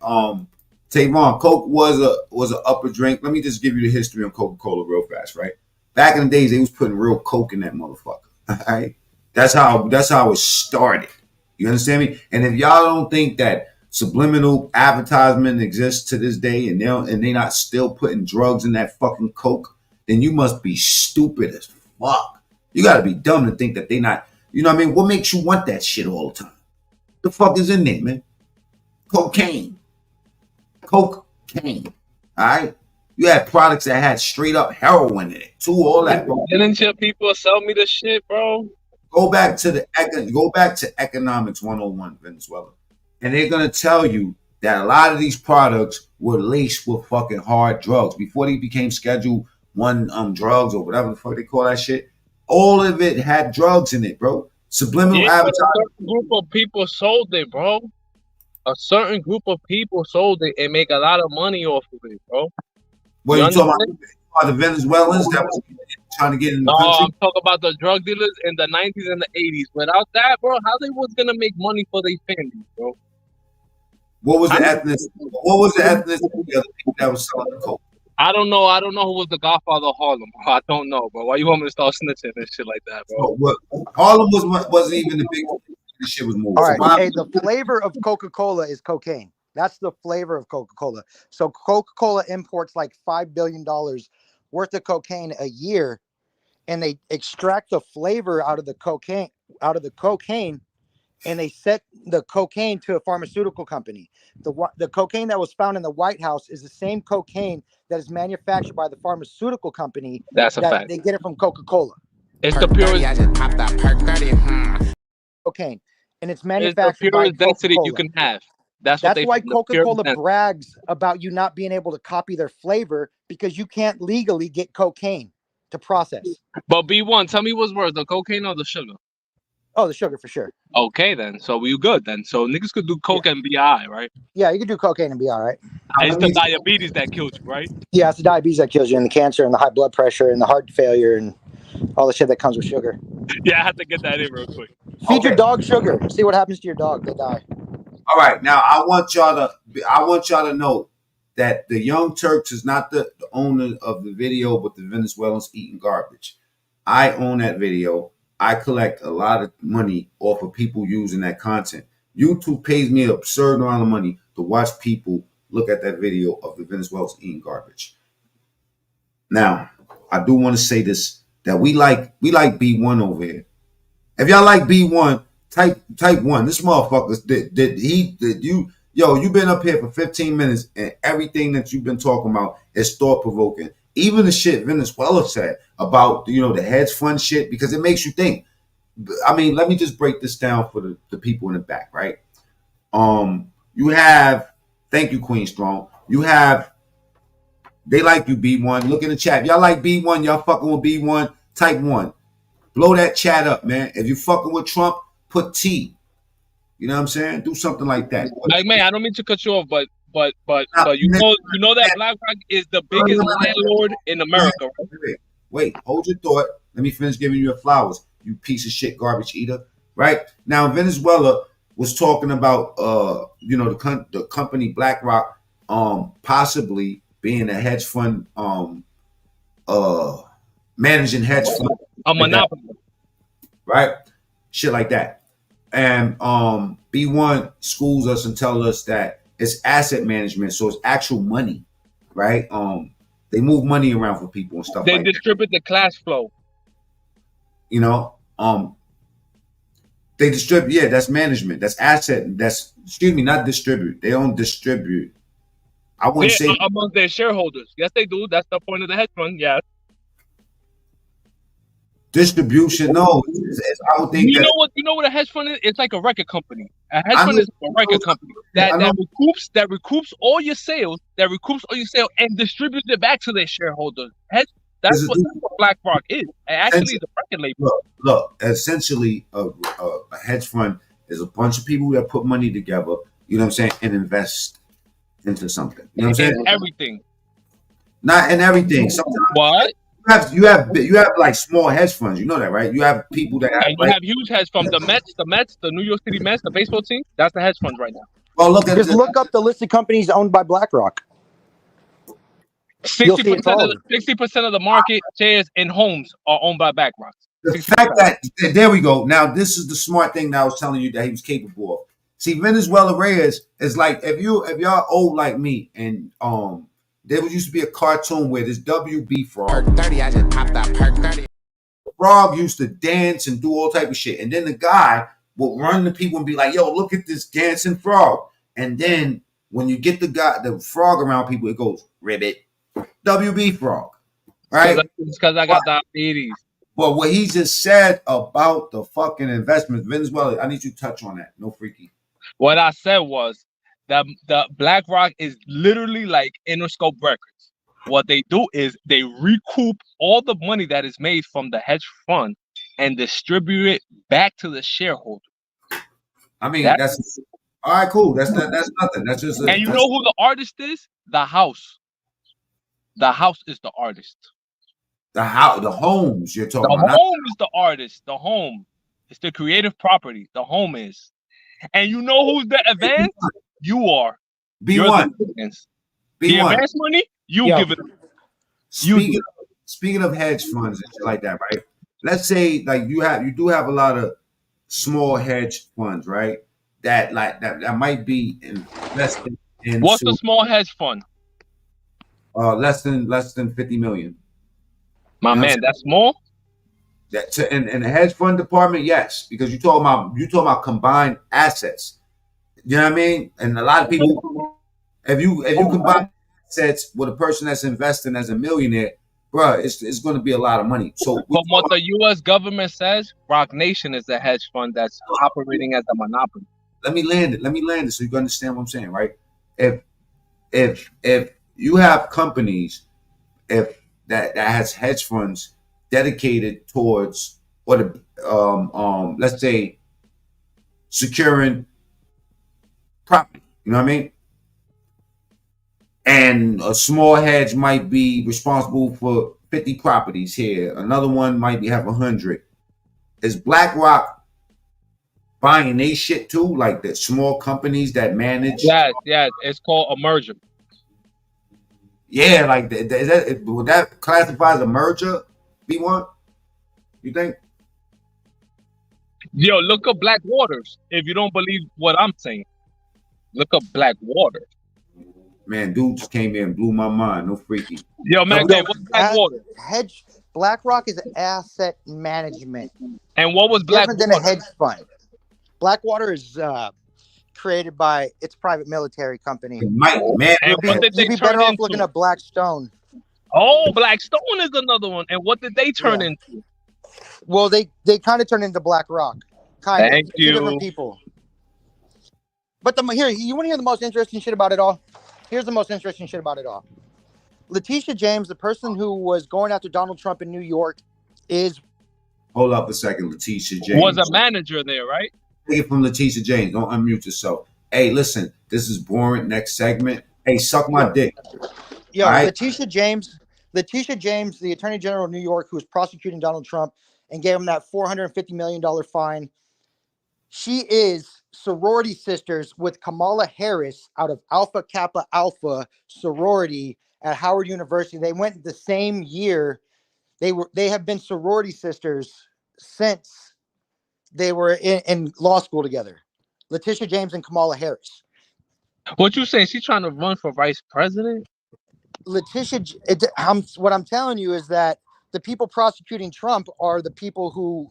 Tavon, Coke was an upper drink. Let me just give you the history on Coca-Cola real fast, right? Back in the days, they was putting real Coke in that motherfucker. All right? That's how it started. You understand me? And if y'all don't think that subliminal advertisement exists to this day and they not still putting drugs in that fucking Coke, then you must be stupid as fuck. You got to be dumb to think that they not, you know what I mean? What makes you want that shit all the time? The fuck is in there, man? Cocaine. Cocaine. All right? You had products that had straight up heroin in it, too, all that. Bro. Didn't your people sell me the shit, bro? Go back to Economics 101, Venezuela. And they're going to tell you that a lot of these products were laced with fucking hard drugs. Before they became Schedule 1 drugs or whatever the fuck they call that shit, all of it had drugs in it, bro. Subliminal advertising. A certain group of people sold it, bro. A certain group of people sold it and make a lot of money off of it, bro. What you talking about the Venezuelans that was trying to get in the country? I'm talking about the drug dealers in the 90s and the 80s. Without that, bro, how they was gonna make money for their families, bro? What was the ethnicity of the people that was selling the coke? I don't know. I don't know who was the godfather of Harlem, bro. I don't know, bro. Why you want me to start snitching and shit like that, bro? Harlem wasn't even the big. This shit was moving. All right. Hey, the flavor of Coca-Cola is cocaine. That's the flavor of Coca-Cola. So Coca-Cola imports like $5 billion worth of cocaine a year, and they extract the flavor out of the cocaine, and they set the cocaine to a pharmaceutical company. The cocaine that was found in the White House is the same cocaine that is manufactured by the pharmaceutical company. That's a fact. They get it from Coca-Cola. It's the purest. Cocaine, and it's manufactured by purest density you can have. That's why Coca-Cola brags about you not being able to copy their flavor, because you can't legally get cocaine to process. But B1, tell me what's worse, the cocaine or the sugar? Oh, the sugar for sure. Okay, then. So we good then. So niggas could do coke and be all right, right? Yeah, you could do cocaine and be all right. It's the diabetes that kills you, right? Yeah, it's the diabetes that kills you, and the cancer, and the high blood pressure, and the heart failure, and all the shit that comes with sugar. Yeah, I have to get that in real quick. Feed your dog sugar. See what happens to your dog. They die. All right, now I want y'all to know that the Young Turks is not the owner of the video, but the Venezuelans eating garbage. I own that video. I collect a lot of money off of people using that content. YouTube pays me an absurd amount of money to watch people look at that video of the Venezuelans eating garbage. Now, I do want to say this, that we like B1 over here. If y'all like B1, type 1. This motherfucker you've been up here for 15 minutes and everything that you've been talking about is thought provoking. Even the shit Venezuela said about the hedge fund shit, because it makes you think. I mean, let me just break this down for the people in the back, right? You have, thank you, Queen Strong. You have, they like you, B1. Look in the chat. If y'all like B1, y'all fucking with B1, type 1. Blow that chat up, man. If you fucking with Trump, put T. You know what I'm saying? Do something like that. Like, man, I don't mean to cut you off, but you know that BlackRock is the biggest landlord in America. Right? Wait, hold your thought. Let me finish giving you your flowers, you piece of shit garbage eater. Right now, Venezuela was talking about the company BlackRock possibly being a hedge fund managing hedge fund, a monopoly, right? Shit like that. And B1 schools us and tell us that it's asset management, so it's actual money, right? They move money around for people and stuff. They distribute the cash flow. They distribute. Yeah, that's management. That's asset. That's not distribute. They don't distribute. I wouldn't say among their shareholders. Yes, they do. That's the point of the hedge fund. Yes. Distribution. No, I would think. You know what a hedge fund is? It's like a record company. A hedge fund is a record company that recoups all your sales, and distributes it back to their shareholders. That's what BlackRock is. Actually, the record label. Look. Essentially, a hedge fund is a bunch of people that put money together. You know what I'm saying, and invest into something. You know what I'm saying? Everything. Not in everything. Sometimes what? You have like small hedge funds. You know that, right? You have people that have huge hedge funds. The Mets, the New York City Mets, the baseball team. That's the hedge funds right now. Well, look up the list of companies owned by BlackRock. 60% of the market shares in homes are owned by BlackRock. The fact that there we go. Now this is the smart thing that I was telling you that he was capable of. See, Venezuela Reyes is like if y'all old like me, and there used to be a cartoon where this WB frog. 30, I just popped out perk 30. Frog used to dance and do all type of shit, and then the guy would run to people and be like, "Yo, look at this dancing frog." And then when you get the frog around people, it goes ribbit. WB frog, right? It's because I got diabetes. But what he just said about the fucking investment, Venezuela, I need you to touch on that. No freaky. What I said was that the BlackRock is literally like Interscope Records. What they do is they recoup all the money that is made from the hedge fund and distribute it back to the shareholder. I mean, that's all right. Cool. That's nothing. That's just. And you know who the artist is? The house. The house is the artist. The homes you're talking about. The home is the artist. The home. It's the creative property. The home is. And you know who's the advance? You are. B1. The advance money, you give it. Speaking of hedge funds and shit like that, right? Let's say like you do have a lot of small hedge funds, right? That might be invested in. What's the small hedge fund? Less than 50 million. My man, that's small. That in the hedge fund department, yes, because you talking about combined assets. You know what I mean? And a lot of people, if you combine assets with a person that's investing as a millionaire, bruh, it's going to be a lot of money. So, but what the U.S. government says, Rock Nation is a hedge fund that's operating as a monopoly. Let me land it so you can understand what I'm saying, right? If you have companies, that has hedge funds dedicated towards let's say securing property, you know what I mean? And a small hedge might be responsible for 50 properties here. Another one might have 100. Is BlackRock buying they shit too? Like the small companies that manage? Yes, it's called a merger. Yeah, like would that classify as a merger? B1? You think? Yo, look up Black Waters. If you don't believe what I'm saying, look up Black Waters. Man, dude just came in and blew my mind. No freaky. Yo, man, what's Black Waters? BlackRock is asset management. And what was Blackwater? Different than a hedge fund. Blackwater is created by its private military company. You'd be better off looking at Blackstone. Oh, Blackstone is another one. And what did they turn into? Well, they kind of turned into BlackRock. Thank you. Two different people. But here, you want to hear the most interesting shit about it all? Here's the most interesting shit about it all. Letitia James, the person who was going after Donald Trump in New York, is... Hold up a second, Letitia James. Was a manager there, right? Take it from Letitia James. Don't unmute yourself. Hey, listen, this is boring. Next segment. Hey, suck my dick. Yo, right? Letitia James, the Attorney General of New York, who was prosecuting Donald Trump and gave him that $450 million fine. She is sorority sisters with Kamala Harris out of Alpha Kappa Alpha sorority at Howard University. They went the same year. They have been sorority sisters since they were in law school together. Letitia James and Kamala Harris. What you saying? She's trying to run for vice president? What I'm telling you is that the people prosecuting Trump are the people who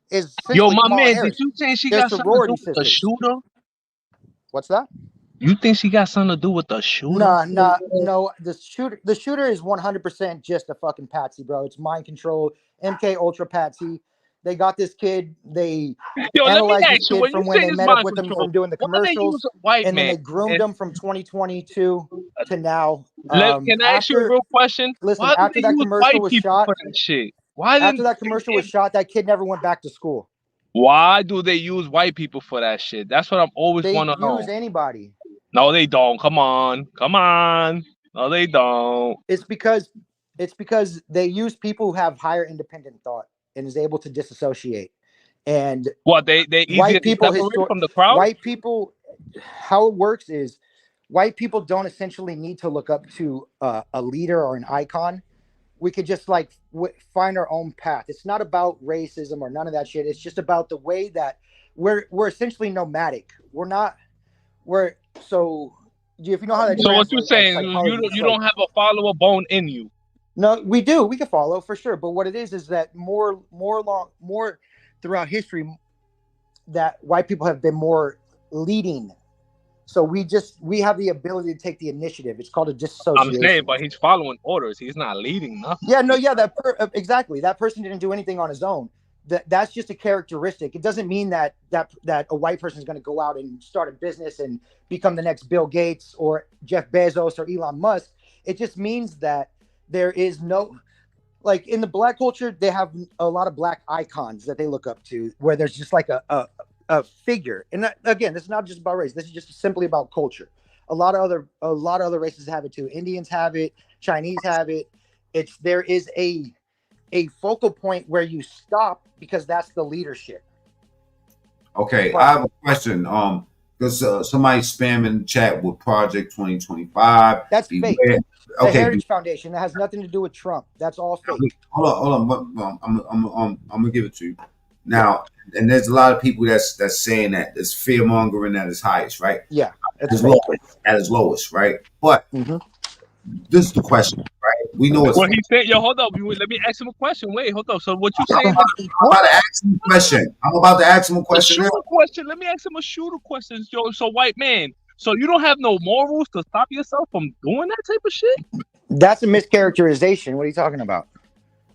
is. Yo, my Kamala man, Harris. Did you think she got something to do with the shooter? What's that? You think she got something to do with the shooter? No. The shooter is 100% just a fucking patsy, bro. It's mind control, MK Ultra patsy. They got this kid. They Yo, let me analyzed this ask you, kid when you from when say they it's met up mind with him control, from doing the why do they use commercials, a white and then man? they groomed And him from 2022 to now. can I ask you a After real question? listen, Why do after they that use commercial white was people shot, for that shit? Why after didn't that commercial was shot, that kid never went back to school. why do they use white people for that shit? That's what I'm always They want to use know. anybody. No, they don't. Come on. No, they don't. It's because they use people who have higher independent thought and is able to disassociate. And What they easier white to people separate from the crowd? white people, how it works is white people don't essentially need to look up to a leader or an icon. We could just like find our own path. It's not about racism or none of that shit. It's just about the way that we're essentially nomadic. So if you know how that So what you're translates, like saying, psychology, you like, don't have a follower bone in you. no, we do. We can follow for sure. But what it is that more throughout history, that white people have been more leading. So we have the ability to take the initiative. It's called a I'm dissociation. saying, but he's following orders. He's not leading nothing. Yeah, no, yeah, exactly. That person didn't do anything on his own. That's just a characteristic. It doesn't mean that a white person is going to go out and start a business and become the next Bill Gates or Jeff Bezos or Elon Musk. It just means that there is no, like in the black culture, they have a lot of black icons that they look up to, where there's just like a figure. And again, this is not just about race. This is just simply about culture. A lot of other races have it too. Indians have it. Chinese have it. There is a focal point where you stop because that's the leadership. Okay, I have a question. Because somebody spamming chat with Project 2025. That's fake. Okay, the Heritage Foundation, that has nothing to do with Trump. That's all fake. Hold on. I'm gonna give it to you now. And there's a lot of people that's saying that there's fear mongering at its highest, right? Yeah, at its lowest, right? But this is the question, right? We know it's. Well, he said, "Yo, hold up. Let me ask him a question. Wait, hold up. So what you saying? I'm about to ask him a question. I'm about to ask him a question. Let me ask him a shooter question. Yo, so white man. So you don't have no morals to stop yourself from doing that type of shit? That's a mischaracterization. What are you talking about?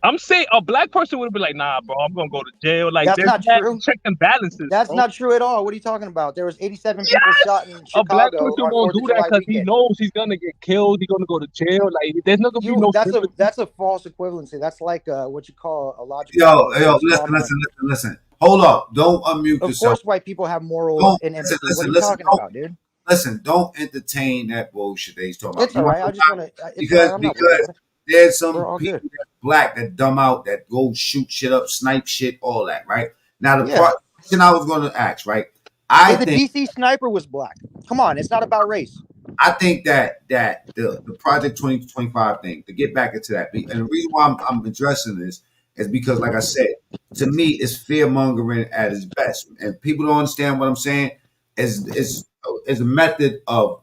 I'm saying a black person would be like, nah, bro, I'm gonna go to jail. Like that's not true. Check and balances. That's not true at all. What are you talking about? There was 87 people shot in Chicago. A black person won't do that because he knows he's gonna get killed. He's gonna go to jail. Like there's not gonna be no. That's a false equivalency. That's like what you call a logical. Yo, listen. Hold up. Don't unmute yourself. Of course, white people have morals and empathy. What are you talking about, dude? Listen, don't entertain that bullshit that he's talking about. It's all right. I just want to because there's some people that's black that dumb out, that go shoot shit up, snipe shit, all that, right? Now the question I was going to ask, right? I think the DC sniper was black. Come on, it's not about race. I think that the Project 2025 thing, to get back into that, and the reason why I'm addressing this is because, like I said, to me, it's fear mongering at its best, and people don't understand what I'm saying. Is a method of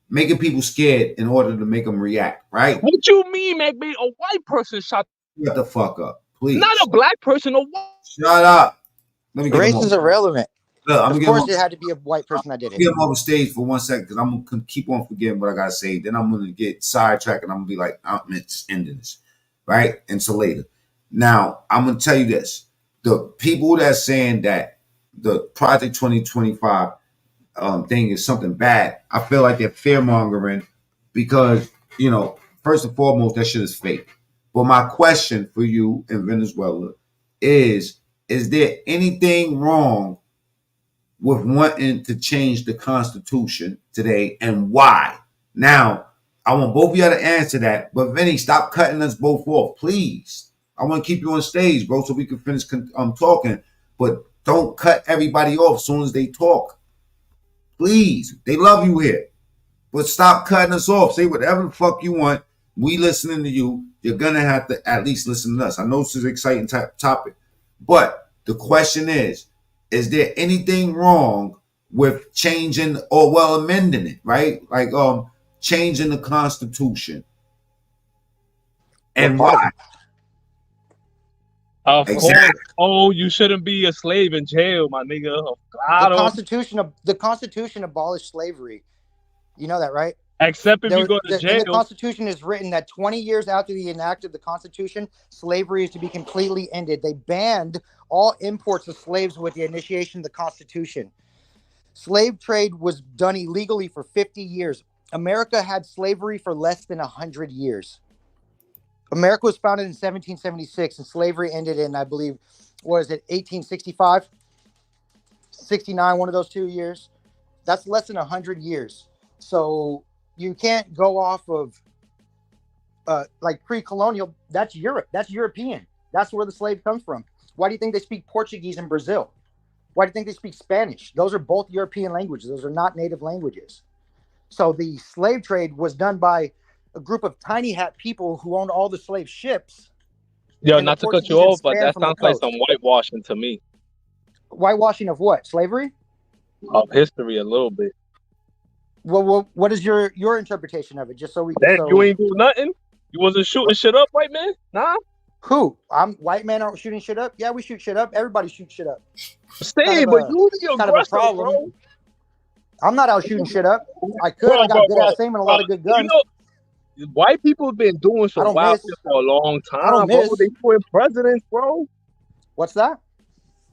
making people scared in order to make them react, right? What you mean, maybe a white person shot? Shut the fuck up, please. Not a black person, a white. Shut up. Let me race is irrelevant. Look, of course, it had to be a white person that did it. Get him off the stage for 1 second because I'm gonna keep on forgetting what I gotta say. Then I'm gonna get sidetracked and I'm gonna be like, I'm just ending this, right? And so later. Now I'm gonna tell you this: the people that's saying that the Project 2025 thing is something bad, I feel like they're fear mongering because, first and foremost, that shit is fake. But my question for you in Venezuela is there anything wrong with wanting to change the Constitution today, and why? Now, I want both of y'all to answer that, but Vinny, stop cutting us both off, please. I want to keep you on stage, bro, so we can finish talking, but don't cut everybody off as soon as they talk. Please, they love you here, but stop cutting us off. Say whatever the fuck you want. We listening to you. You're gonna have to at least listen to us. I know this is an exciting topic, but the question is there anything wrong with changing or amending it, right? Like changing the Constitution, and why? Of course. Oh, you shouldn't be a slave in jail, my nigga. The Constitution abolished slavery. You know that, right? Except if you go to in the jail. Constitution is written that 20 years after the enactment of the Constitution, slavery is to be completely ended. They banned all imports of slaves with the initiation of the Constitution. Slave trade was done illegally for 50 years. America had slavery for less than 100 years. America was founded in 1776, and slavery ended in, I believe, what is it, 1865? 69, one of those 2 years. That's less than 100 years. So you can't go off of like pre-colonial. That's Europe. That's European. That's where the slave comes from. Why do you think they speak Portuguese in Brazil? Why do you think they speak Spanish? Those are both European languages. Those are not native languages. So the slave trade was done by a group of tiny hat people who owned all the slave ships. Yo, not to cut you off, but that sounds like some whitewashing to me. Whitewashing of what? Slavery? Of history a little bit. Well, what is your interpretation of it? Just so we can. So, you ain't do nothing? You wasn't shooting shit up, white man? Nah? Who? White men aren't shooting shit up? Yeah, we shoot shit up. Everybody shoots shit up. Stay, but you the aggressor, bro. I'm not out shooting shit up. I could. I got good ass aim and a lot of good guns. You know, white people have been doing some wild shit for a long time, bro. They shooting presidents, bro. What's that?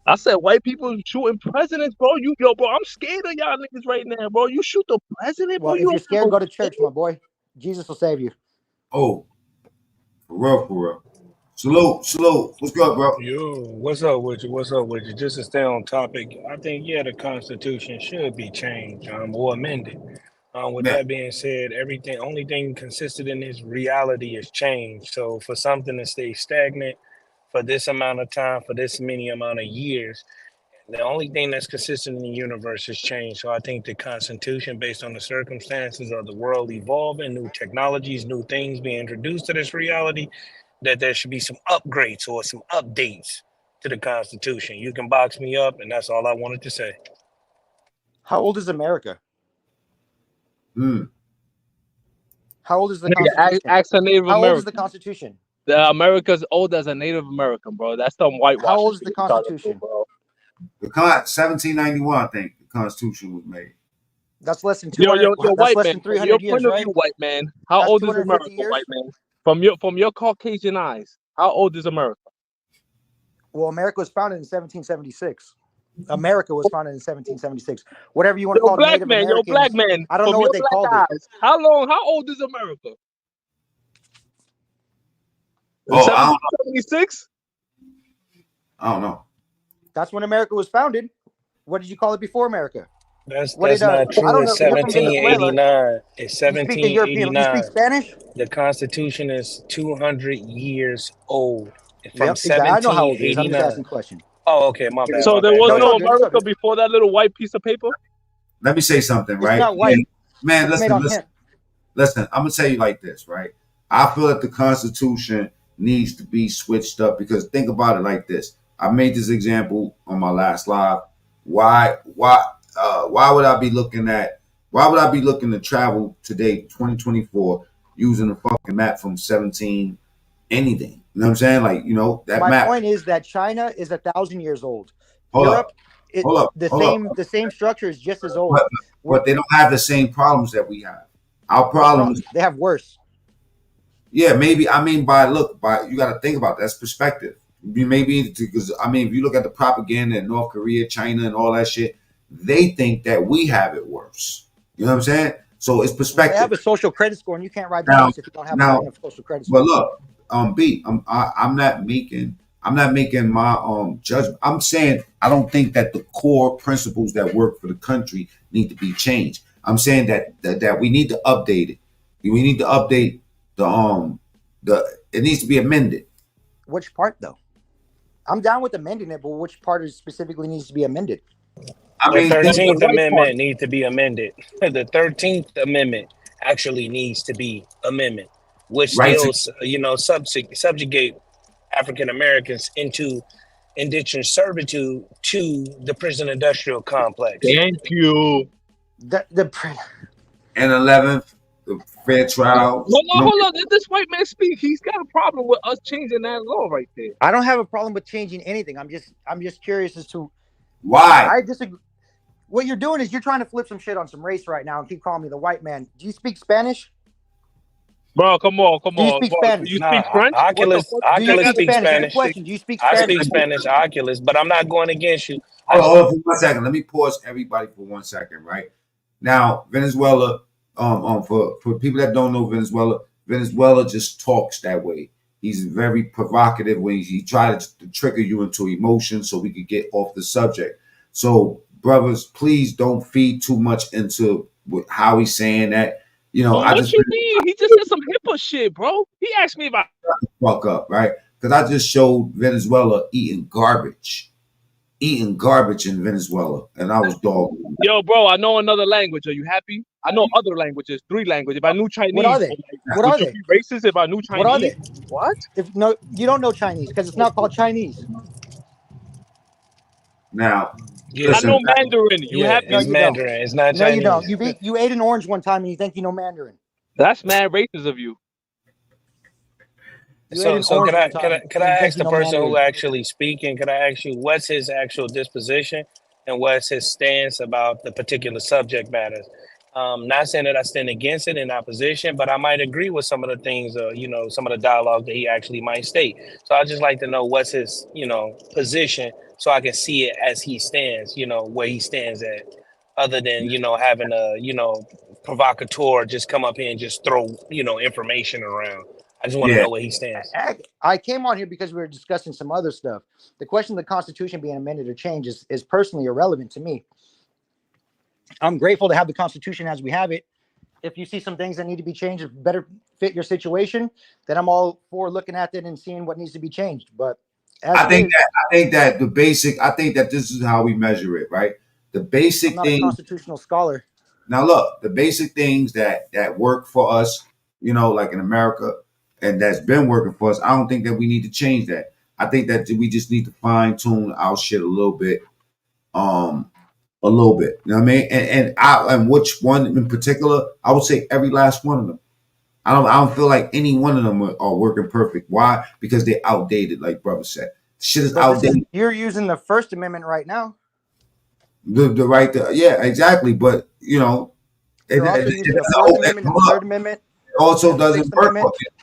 I said white people shooting presidents, bro. Bro, I'm scared of y'all niggas right now, bro. You shoot the president, bro. Well, if you're scared, go to church, my boy. Jesus will save you. Oh, for real. Salute. What's good, bro? Yo, what's up with you? Just to stay on topic, I think, the Constitution should be changed or amended. With that being said, only thing consistent in this reality is change. So for something to stay stagnant for this amount of time, for this many amount of years, the only thing that's consistent in the universe is change. So I think the Constitution, based on the circumstances of the world evolving, new technologies, new things being introduced to this reality, that there should be some upgrades or some updates to the Constitution. You can box me up, and that's all I wanted to say. How old is America? How old is the Constitution? Ask a Native American. How old is the Constitution? The America's old as a Native American, bro. That's some whitewash. How old is the Constitution? The 1791, I think, the Constitution was made. That's less than 200. Yo, that's white less man. than 300 years, right? White man. How old is America, white man? From your Caucasian eyes, how old is America? Well, America was founded in 1776. America was founded in 1776. Whatever you want to call black Native man, Americans. Black man. I don't know what they called it. How old is America? Oh, 1776? I don't know. That's when America was founded. What did you call it before America? That's not true. It's 1789. It's 1789. You speak Spanish? The Constitution is 200 years old. From exactly. I know how old it is. I'm just asking a question. Oh, okay, my bad. So there was no America before that little white piece of paper? Let me say something, right? It's not white. Man, listen. I'm gonna tell you like this, right? I feel that the Constitution needs to be switched up because think about it like this. I made this example on my last live. Why would I be looking to travel today, 2024, using a fucking map from 17 anything? You know what I'm saying? Like, that My map. point is that China is 1,000 years old. Hold Europe, up. the same structure is just as old. But they don't have the same problems that we have. Our problems. They have worse. Yeah, maybe. I mean, you got to think about that. That's perspective. Maybe because if you look at the propaganda in North Korea, China, and all that shit, they think that we have it worse. You know what I'm saying? So it's perspective. They have a social credit score, and you can't ride the bus if you don't have a social credit score. But look, I'm not making my judgment. I'm saying I don't think that the core principles that work for the country need to be changed. I'm saying that we need to update it. We need to update it needs to be amended. Which part though? I'm down with amending it, but which part specifically needs to be amended? The 13th Amendment needs to be amended. The 13th Amendment actually needs to be amended, which still, subjugate African Americans into indentured servitude to the prison industrial complex. Thank you. And 11th, the fair trial. Hold on. Let this white man speak. He's got a problem with us changing that law right there. I don't have a problem with changing anything. I'm just curious as to why. I disagree. what you're doing is you're trying to flip some shit on some race right now and keep calling me the white man. Do you speak Spanish? Bro, come on. Do you speak Bro, Spanish? do you Nah, speak French? What the Oculus, fuck? Do you Oculus speak speaks Spanish? Good Spanish. question. Do you speak I Spanish? speak Spanish, Oculus, but I'm not going against you. Hold on for 1 second. Let me pause everybody for 1 second, right? Now, Venezuela, for people that don't know Venezuela just talks that way. He's very provocative when he tries to trigger you into emotion so we could get off the subject. So, brothers, please don't feed too much into how he's saying that. You know, I What just you mean? He just said some hipper shit, bro. He asked me about. fuck up, right? Because I just showed Venezuela eating garbage in Venezuela, and I was dog. Yo, bro, I know another language. Are you happy? I know other languages, 3 languages. If I knew Chinese, What are they? What are would you they? be racist if I knew Chinese? What are they? What? If no, you don't know Chinese because it's not called Chinese. Now, Yeah, I know listen, Mandarin. You yeah, happy? No, it's you don't. Mandarin. It's not No, you don't. Chinese. You ate an orange one time and you think you know Mandarin. That's mad racist of you. You ate an So orange could I one time could I and you think ask you the know person who Mandarin. actually speaking? Could I ask you what's his actual disposition and what's his stance about the particular subject matters? Not saying that I stand against it in opposition, but I might agree with some of the things, some of the dialogue that he actually might state. So I just like to know what's his, position, so I can see it as he stands, where he stands at, other than having a provocateur just come up here and just throw information around. I just want to yeah, know where he stands. I came on here because we were discussing some other stuff. The question of the Constitution being amended or changed is personally irrelevant to me. I'm grateful to have the Constitution as we have it. If you see some things that need to be changed that better fit your situation, then I'm all for looking at it and seeing what needs to be changed. But I think that this is how we measure it, right? The I'm basic not a thing. constitutional scholar. Now, look, the basic things that work for us, like in America, and that's been working for us. I don't think that we need to change that. I think that we just need to fine tune our shit a little bit, a little bit. You know what I mean? And which one in particular? I would say every last one of them. I don't feel like any one of them are working perfect. Why? Because they're outdated, like brother said. Shit is outdated. You're using the First Amendment right now. The right to, yeah, exactly. But You're also using the Fourth Amendment and the Third Amendment. It also doesn't work.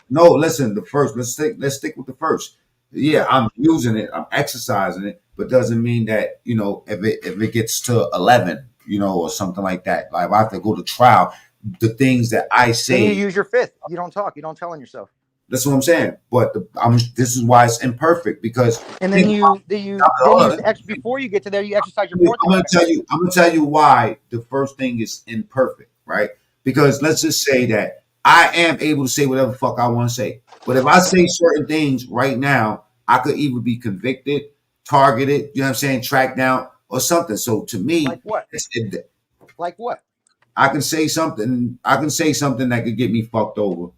No, listen, the first. Let's stick with the first. Yeah, I'm using it. I'm exercising it, but doesn't mean that if it gets to 11, or something like that. Like if I have to go to trial, the things that I say. Then you use your fifth. You don't talk. You don't tell on yourself. That's what I'm saying. But this is why it's imperfect, because. And then before you get to there, you exercise your fourth. I'm gonna tell you why the first thing is imperfect, right? Because let's just say that I am able to say whatever the fuck I want to say. But if I say certain things right now, I could either be convicted, targeted, tracked down, or something. So to me, like what? Like what? I can say something. I can say something that could get me fucked over.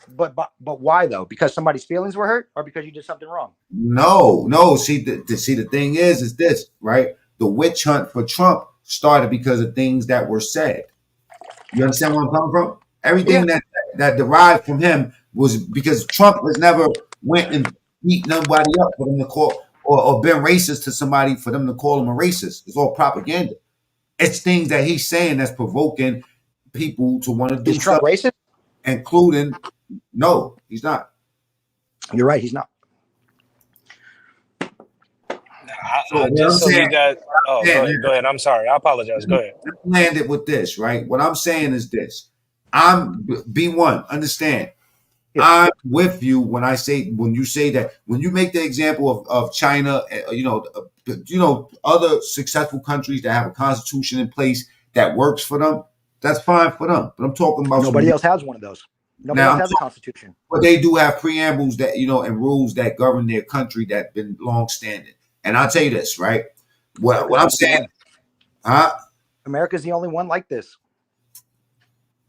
But why though? Because somebody's feelings were hurt, or because you did something wrong? No. See, the thing is this, right? The witch hunt for Trump started because of things that were said. You understand where I'm coming from? Everything that derived from him was because Trump has never went and beat nobody up for them to call or been racist to somebody for them to call him a racist. It's all propaganda. It's things that he's saying that's provoking people to want to do stuff. Racist? Including, no, he's not. You're right, he's not. Go ahead. I'm sorry. I apologize. Go ahead. Landed with this, right? What I'm saying is this. I'm B1. Understand? Yeah. I'm with you when you say that, when you make the example of China, other successful countries that have a constitution in place that works for them. That's fine for them. But I'm talking about nobody else has one of those. Nobody else has a constitution. But they do have preambles that and rules that govern their country that been long standing. And I'll tell you this, right? What I'm saying, America's the only one like this.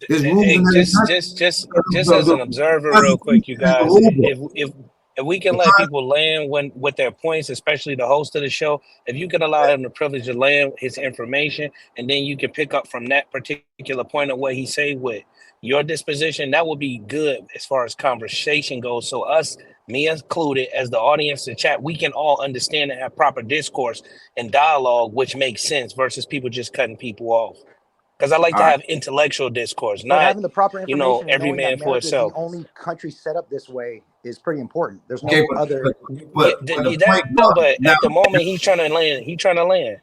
Just as an observer, real quick, you guys. If we can let people land with their points, especially the host of the show, if you can allow him the privilege to land his information, and then you can pick up from that particular point of what he say with your disposition, that would be good as far as conversation goes. So us me included, as the audience, the chat, we can all understand and have proper discourse and dialogue, which makes sense versus people just cutting people off. Because I like to have intellectual discourse, But not, having the proper you know, information and every knowing that man for America is the itself. only country set up this way is pretty important. There's no Okay, other. but At the moment he's trying to land. He's trying to land.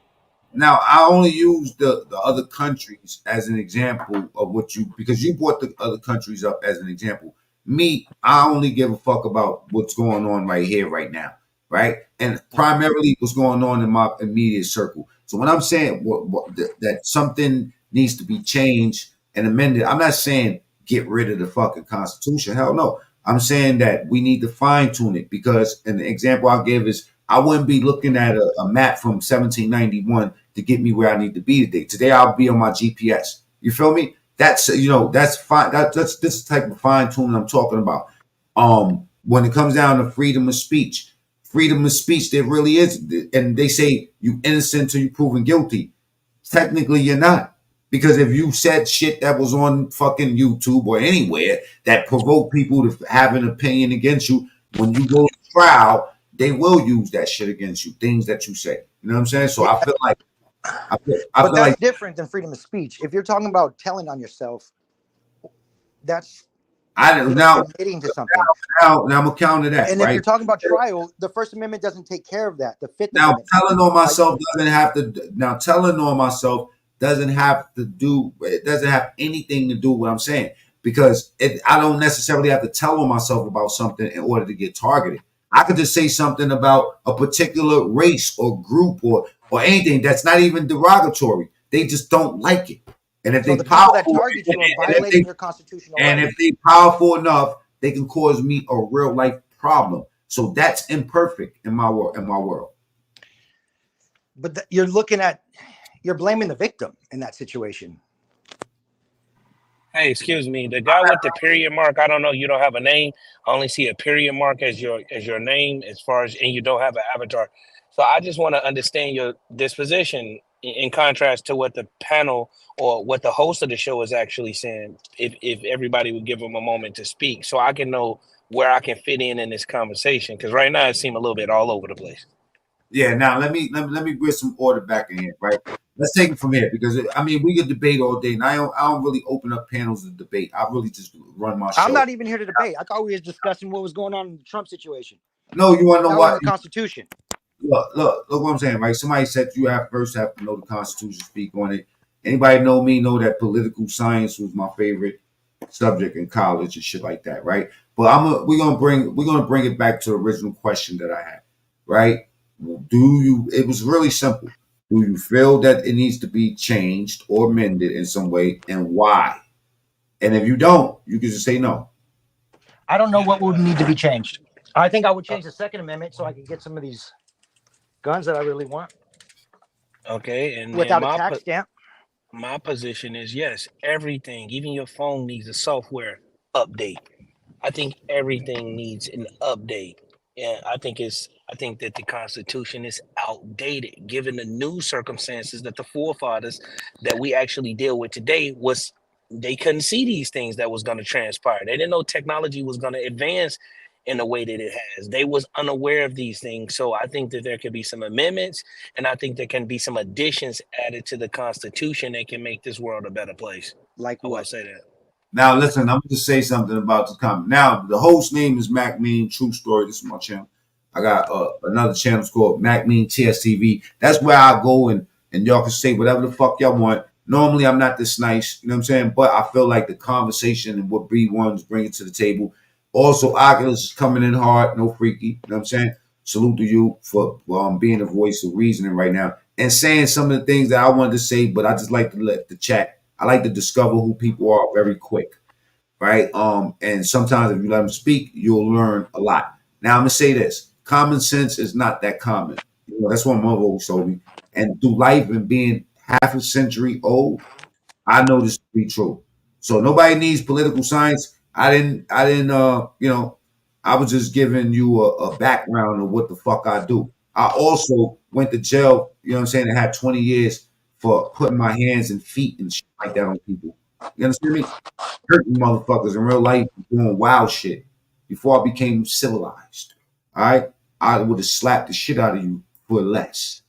Now, I only use the other countries as an example of what you, because you brought the other countries up as an example. Me, I only give a fuck about what's going on right here, right now, right? And primarily what's going on in my immediate circle. So when I'm saying that something needs to be changed and amended, I'm not saying get rid of the fucking Constitution. Hell no. I'm saying that we need to fine tune it, because an example I'll give is I wouldn't be looking at a map from 1791 to get me where I need to be today. Today I'll be on my GPS. You feel me? That's that's fine. That's this type of fine tuning I'm talking about. When it comes down to freedom of speech, there really is, and they say you innocent until you proven guilty. Technically, you're not. Because if you said shit that was on fucking YouTube or anywhere that provoked people to have an opinion against you, when you go to trial, they will use that shit against you. Things that you say. You know what I'm saying? So I feel like But that's different than freedom of speech. If you're talking about telling on yourself, that's admitting to something. Now I'm gonna counter that. And right? if you're talking about trial, the First Amendment doesn't take care of that. The Fifth Now Amendment. telling on myself doesn't have to. Now telling on myself doesn't have to do. It doesn't have anything to do with what I'm saying, because I don't necessarily have to tell on myself about something in order to get targeted. I could just say something about a particular race or group or anything that's not even derogatory. They just don't like it. And if So they the people that target you are violating your constitutional and rights. if they powerful enough, they can cause me a real life problem. So that's imperfect in my world. But you're blaming the victim in that situation. Hey, excuse me, the guy with the period mark. I don't know. You don't have a name. I only see a period mark as your name, as far as, and you don't have an avatar. So I just want to understand your disposition in contrast to what the panel or what the host of the show is actually saying. If everybody would give them a moment to speak, so I can know where I can fit in this conversation, because right now it seems a little bit all over the place. Yeah. Now let me bring some order back in here, right? Let's take it from here, because I mean we could debate all day, and I don't really open up panels to debate. I really just run my show. I'm not even here to debate. I thought we were discussing what was going on in the Trump situation. No, you want to know what? The Constitution. Look what I'm saying, right? Somebody said you first have to know the Constitution, speak on it. Anybody know me know that political science was my favorite subject in college and shit like that, right? But we're gonna bring it back to the original question that I had, right? It was really simple. Do you feel that it needs to be changed or amended in some way, and why? And if you don't, you can just say no. I don't know what would need to be changed. I think I would change the Second Amendment so I could get some of these guns that I really want. Okay, and without a tax stamp. My position is yes, everything, even your phone, needs a software update. I think everything needs an update. And I think that the Constitution is outdated, given the new circumstances that the forefathers that we actually deal with today they couldn't see these things that was going to transpire. They didn't know technology was going to advance in the way that it has. They was unaware of these things. So I think that there could be some amendments, and I think there can be some additions added to the Constitution that can make this world a better place. Like what? I will say that. Now, listen, I'm going to say something about the comment. Now, the host name is Mac Mean True Story. This is my channel. I got another channel called Mac Mean TSTV. That's where I go and y'all can say whatever the fuck y'all want. Normally, I'm not this nice, you know what I'm saying? But I feel like the conversation and what B1's bringing to the table. Also, Oculus is coming in hard, no freaky, you know what I'm saying? Salute to you for being the voice of reasoning right now and saying some of the things that I wanted to say, but I just like to let the chat. I like to discover who people are very quick, right? And sometimes if you let them speak, you'll learn a lot. Now I'm gonna say this: common sense is not that common. You know, that's what my mother always told me. And through life and being half a century old, I know this to be true. So nobody needs political science. I didn't. You know, I was just giving you a background of what the fuck I do. I also went to jail. You know what I'm saying? I had 20 years for putting my hands and feet and shit like that on people. You understand me? Hurting motherfuckers in real life, doing wild shit. before I became civilized. All right, I would have slapped the shit out of you for less.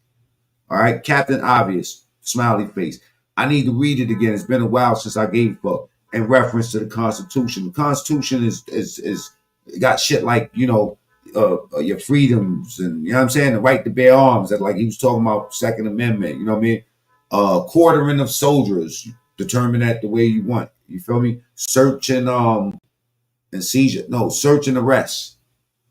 All right, Captain Obvious, smiley face. I need to read it again. It's been a while since I gave a fuck. In reference to the Constitution, the Constitution is got shit like, you know, your freedoms, and you know what I'm saying, the right to bear arms. That, like he was talking about Second Amendment. You know what I mean? Quartering of soldiers, determine that the way you want. You feel me? Search and seizure. No, search and arrest.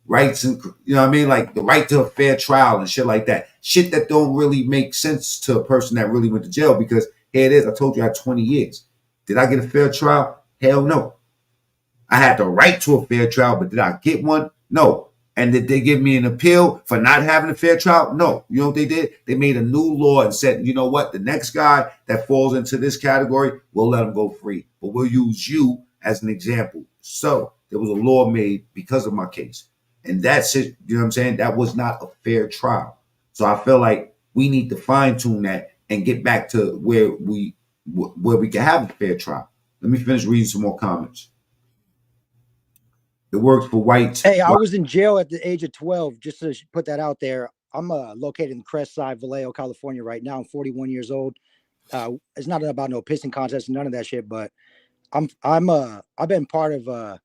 Rights and, you know what I mean, like the right to a fair trial and shit like that. Shit that don't really make sense to a person that really went to jail, because here it is. I told you I had 20 years. Did I get a fair trial? Hell no. I had the right to a fair trial, but did I get one? No. And did they give me an appeal for not having a fair trial? No. You know what they did? They made a new law and said, you know what? The next guy that falls into this category, we'll let him go free. But we'll use you as an example. So there was a law made because of my case. And that's it. You know what I'm saying? That was not a fair trial. So I feel like we need to fine tune that and get back to where we can have a fair trial. Let me finish reading some more comments. It works for whites. Hey, I was in jail at the age of 12, just to put that out there. I'm located in Crest Side, Vallejo, California right now. I'm 41 years old. It's not about no pissing contest, none of that shit, but I've been part of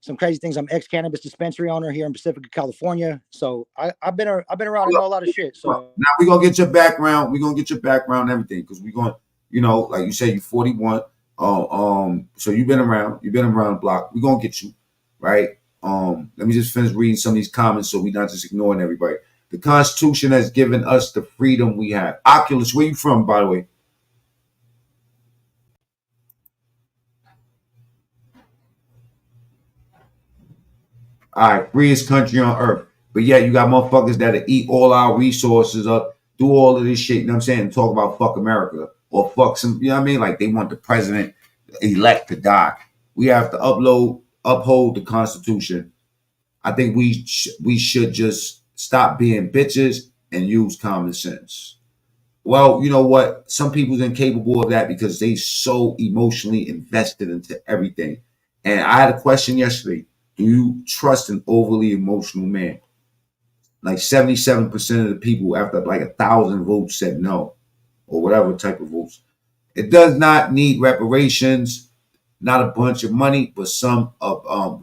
some crazy things. I'm ex-cannabis dispensary owner here in Pacifica, California. So I've been around and know a lot of shit. So now we're gonna get your background. We're gonna get your background and everything, because we're gonna, you know, like you said, you're 41. So you've been around the block. We're gonna get you, right? Let me just finish reading some of these comments so we're not just ignoring everybody. The Constitution has given us the freedom we have. Oculus, where you from, by the way? All right, freest country on earth. But yeah, you got motherfuckers that'll eat all our resources up, do all of this shit, you know what I'm saying, and talk about fuck America or fuck some, you know what I mean? Like they want the president elect to die. We have to uphold the Constitution. I think we should just stop being bitches and use common sense. Well, you know what? Some people's incapable of that because they so emotionally invested into everything. And I had a question yesterday. Do you trust an overly emotional man? Like 77% of the people, after like 1,000 votes, said no, or whatever type of votes. It does not need reparations, not a bunch of money, but something a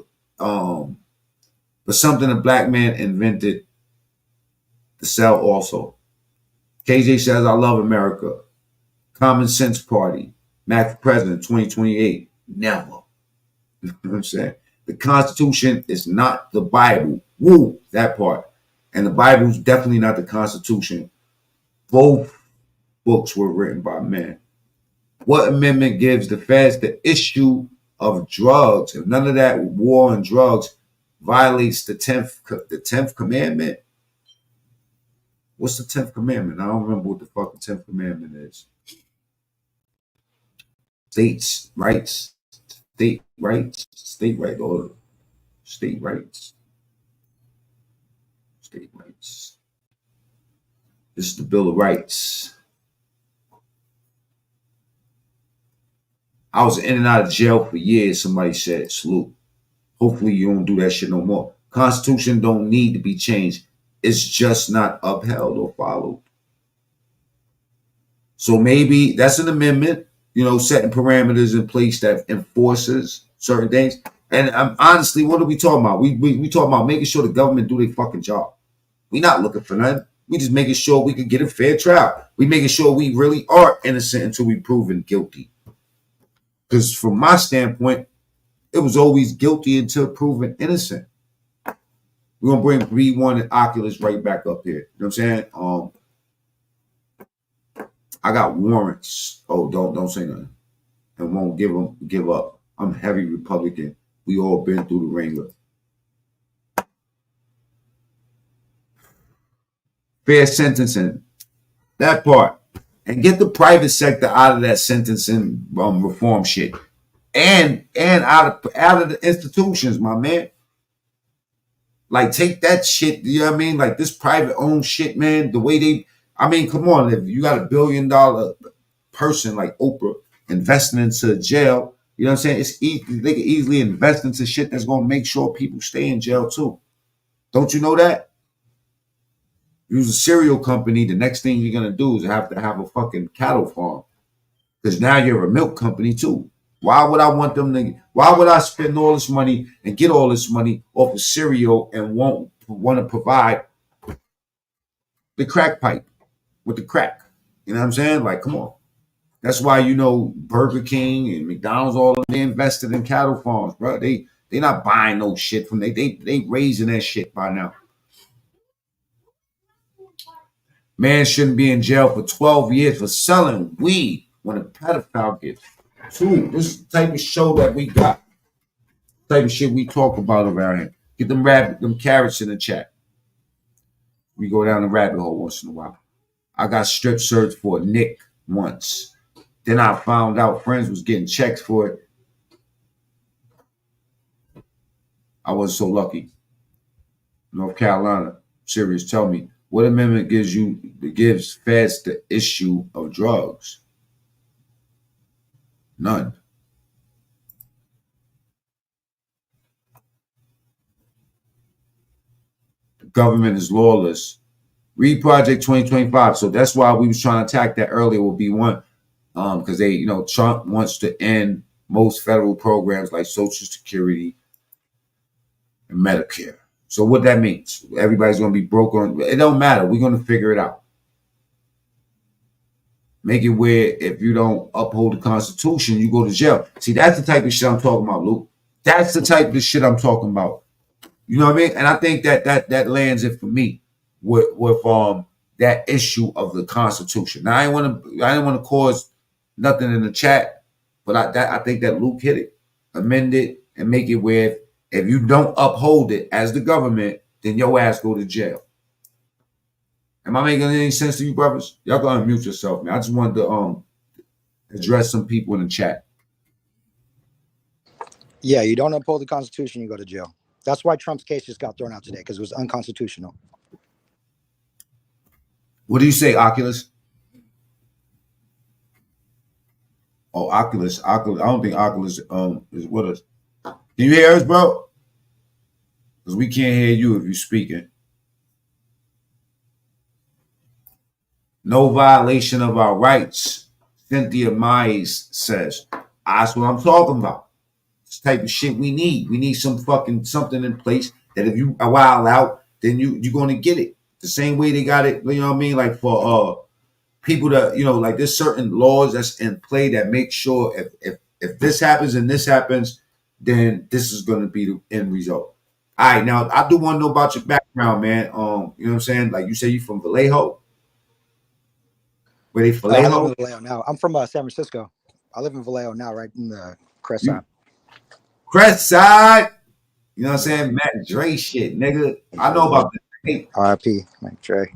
black man invented to sell also. KJ says, I love America. Common Sense Party. Mac for President 2028. Never. You know what I'm saying? The Constitution is not the Bible. Woo, that part. And the Bible's definitely not the Constitution. Both books were written by men. What amendment gives the feds the issue of drugs? If none of that war on drugs violates the 10th commandment. What's the 10th commandment? I don't remember what the fuck the 10th commandment is. State rights, or state rights. This is the Bill of Rights. I was in and out of jail for years. Somebody said, salute. Hopefully you don't do that shit no more. Constitution don't need to be changed. It's just not upheld or followed. So maybe that's an amendment, you know, setting parameters in place that enforces certain things. And honestly, what are we talking about? We talking about making sure the government do their fucking job. We not looking for nothing. We just making sure we can get a fair trial. We making sure we really are innocent until we proven guilty. Because from my standpoint, it was always guilty until proven innocent. We're gonna bring V1 and Oculus right back up here. You know what I'm saying? I got warrants. Oh, don't say nothing. And won't give up. I'm heavy Republican. We all been through the ringer. Fair sentencing. That part. And get the private sector out of that sentencing reform shit. And out of the institutions, my man. Like, take that shit, you know what I mean? Like, this private owned shit, man, the way they, I mean, come on, if you got $1 billion person like Oprah investing into jail, You know what I'm saying? It's easy. They can easily invest into shit that's gonna make sure people stay in jail too. Don't you know that? Use a cereal company. The next thing you're gonna do is have to have a fucking cattle farm, because now you're a milk company too. Why would I want them to? Why would I spend all this money and get all this money off of cereal and won't want to provide the crack pipe with the crack? You know what I'm saying? Like, come on. That's why, you know, Burger King and McDonald's, all of them, they invested in cattle farms, bro. They not buying no shit from they raising that shit by now. Man shouldn't be in jail for 12 years for selling weed when a pedophile gets sued. This is the type of show that we got. Type of shit we talk about around here. Get them carrots in the chat. We go down the rabbit hole once in a while. I got strip searched for a nick once. Then I found out friends was getting checks for it. I wasn't so lucky. North Carolina, serious, tell me, what amendment gives feds the issue of drugs? None. The government is lawless. Read Project 2025. So that's why we was trying to attack that earlier. Will be one, because they, you know, Trump wants to end most federal programs like Social Security and Medicare. So what that means? Everybody's going to be broke on. It don't matter. We're going to figure it out. Make it where if you don't uphold the Constitution, you go to jail. See, that's the type of shit I'm talking about, Luke. That's the type of shit I'm talking about. You know what I mean? And I think that lands it for me with that issue of the Constitution. Now I didn't want to cause nothing in the chat, but I think that Luke hit it. Amend it and make it where if you don't uphold it as the government, then your ass go to jail. Am I making any sense to you, brothers? Y'all gotta unmute yourself, man. I just wanted to address some people in the chat. Yeah, you don't uphold the Constitution, you go to jail. That's why Trump's case just got thrown out today, because it was unconstitutional. What do you say, Oculus? Oh, Oculus. I don't think Oculus is with us. Can you hear us, bro? Because we can't hear you if you're speaking. No violation of our rights. Cynthia Mize says. That's what I'm talking about. This type of shit we need. We need something in place that if you wild out, then you're going to get it. The same way they got it, you know what I mean? Like for people that, you know, like there's certain laws that's in play that make sure if this happens and this happens, then this is going to be the end result. All right, now I do want to know about your background, man. You know what I'm saying? Like you say you from Vallejo? Where they Vallejo? I live in Vallejo now. I'm from San Francisco. I live in Vallejo now, right in the Crest Side. Crest Side? You know what I'm saying? Mac Dre shit, nigga. I know about this. R.I.P. Mac Dre.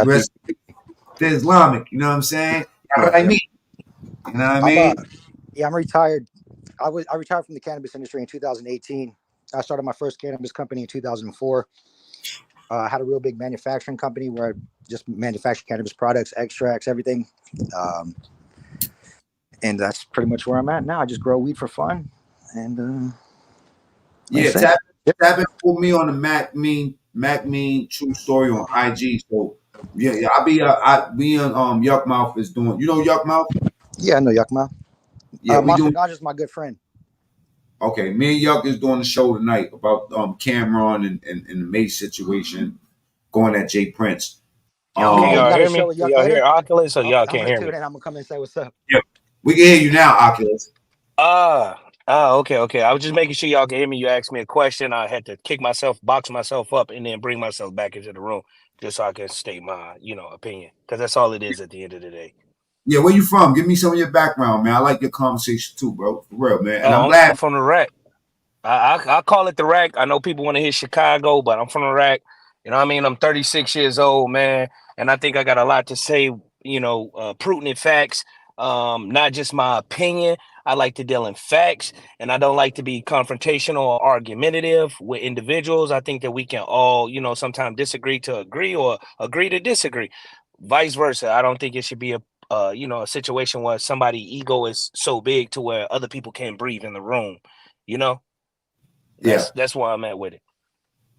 Rest the Islamic, you know what I'm saying? That's what I mean. You know what I mean? I'm retired. I retired from the cannabis industry in 2018. I started my first cannabis company in 2004. I had a real big manufacturing company where I just manufactured cannabis products, extracts, everything. And that's pretty much where I'm at now. I just grow weed for fun. And yeah, tap in for me on the Mac Mean True Story on IG. So yeah, I'll be on Yuck Mouth is doing. You know Yuck Mouth? Yeah, I know Yuck Mouth. Yeah, Monster Ganja is my good friend. Okay, me and Yuck is doing a show tonight about Cameron and the Mace situation, going at Jay Prince. Can y'all hear me? Can y'all hear Oculus or y'all can't hear me? I'm gonna come and say what's up. Yeah, we can hear you now, Oculus. Okay. I was just making sure y'all can hear me. You asked me a question. I had to box myself up, and then bring myself back into the room just so I can state my, opinion. Because that's all it is at the end of the day. Yeah, where you from? Give me some of your background, man. I like your conversation too, bro. For real, man. And I'm glad. I'm from the rack. I call it the rack. I know people want to hear Chicago, but I'm from the rack. You know what I mean? I'm 36 years old, man. And I think I got a lot to say, pertinent facts, not just my opinion. I like to deal in facts, and I don't like to be confrontational or argumentative with individuals. I think that we can all, sometimes disagree to agree or agree to disagree. Vice versa. I don't think it should be you know, a situation where somebody's ego is so big to where other people can't breathe in the room. You know, that's where I'm at with it.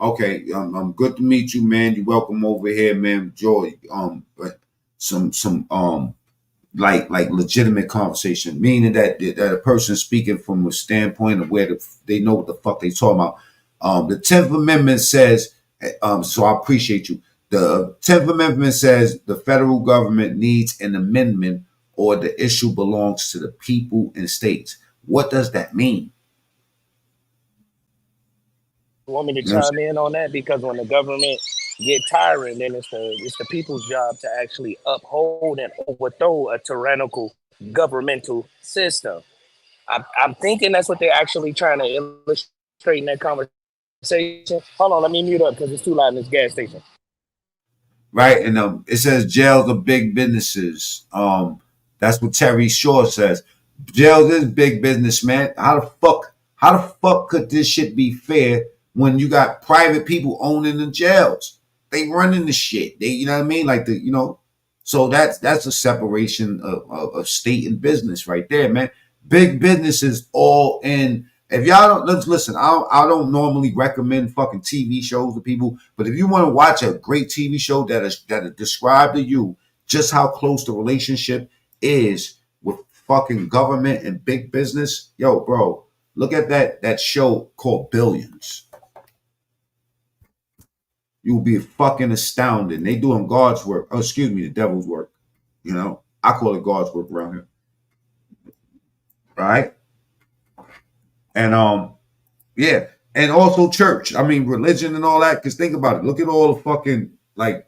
Okay, good to meet you, man. You're welcome over here, man. Joy, some like legitimate conversation, meaning that a person speaking from a standpoint of where they know what the fuck they talking about. The 10th Amendment says, so I appreciate you. The 10th Amendment says the federal government needs an amendment or the issue belongs to the people and states. What does that mean? You want me to chime in on that? Because when the government get tiring, then it's the people's job to actually uphold and overthrow a tyrannical governmental system. I'm thinking that's what they're actually trying to illustrate in that conversation. Hold on, let me mute up because it's too loud in this gas station. Right, and it says jails are big businesses. That's what Terry Shaw says. Jails is big business, man. How the fuck could this shit be fair when you got private people owning the jails? They running the shit. They, you know what I mean? Like so that's a separation of state and business right there, man. Big business is all in. If y'all don't listen, I don't normally recommend fucking TV shows to people, but if you want to watch a great TV show that describe to you just how close the relationship is with fucking government and big business, yo, bro, look at that show called Billions. You will be fucking astounded. They doing God's work. Oh, excuse me, the devil's work. You know, I call it God's work around here. Right? And yeah, and also church. I mean, religion and all that. Because think about it. Look at all the fucking like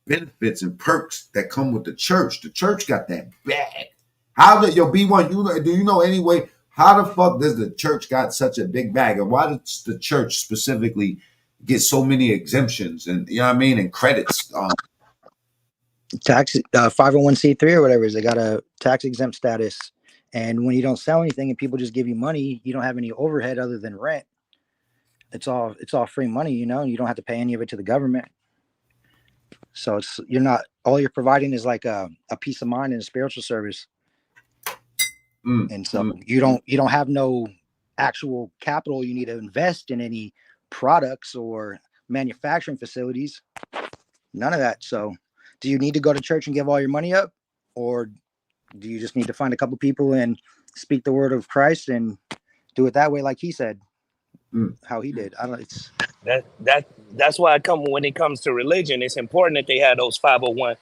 benefits and perks that come with the church. The church got that bag. How did your B1? Do you know anyway? How the fuck does the church got such a big bag, and why does the church specifically get so many exemptions and you know what I mean and credits? Tax 501c3 or whatever. They got a tax exempt status. And when you don't sell anything and people just give you money, you don't have any overhead other than rent. It's all free money, you know, and you don't have to pay any of it to the government. So you're not, all you're providing is like a peace of mind and a spiritual service. And so you don't have no actual capital you need to invest in any products or manufacturing facilities. None of that. So do you need to go to church and give all your money up, or do you just need to find a couple people and speak the word of Christ and do it that way, like he said, how he did? I don't. It's that's why when it comes to religion, it's important that they have those 501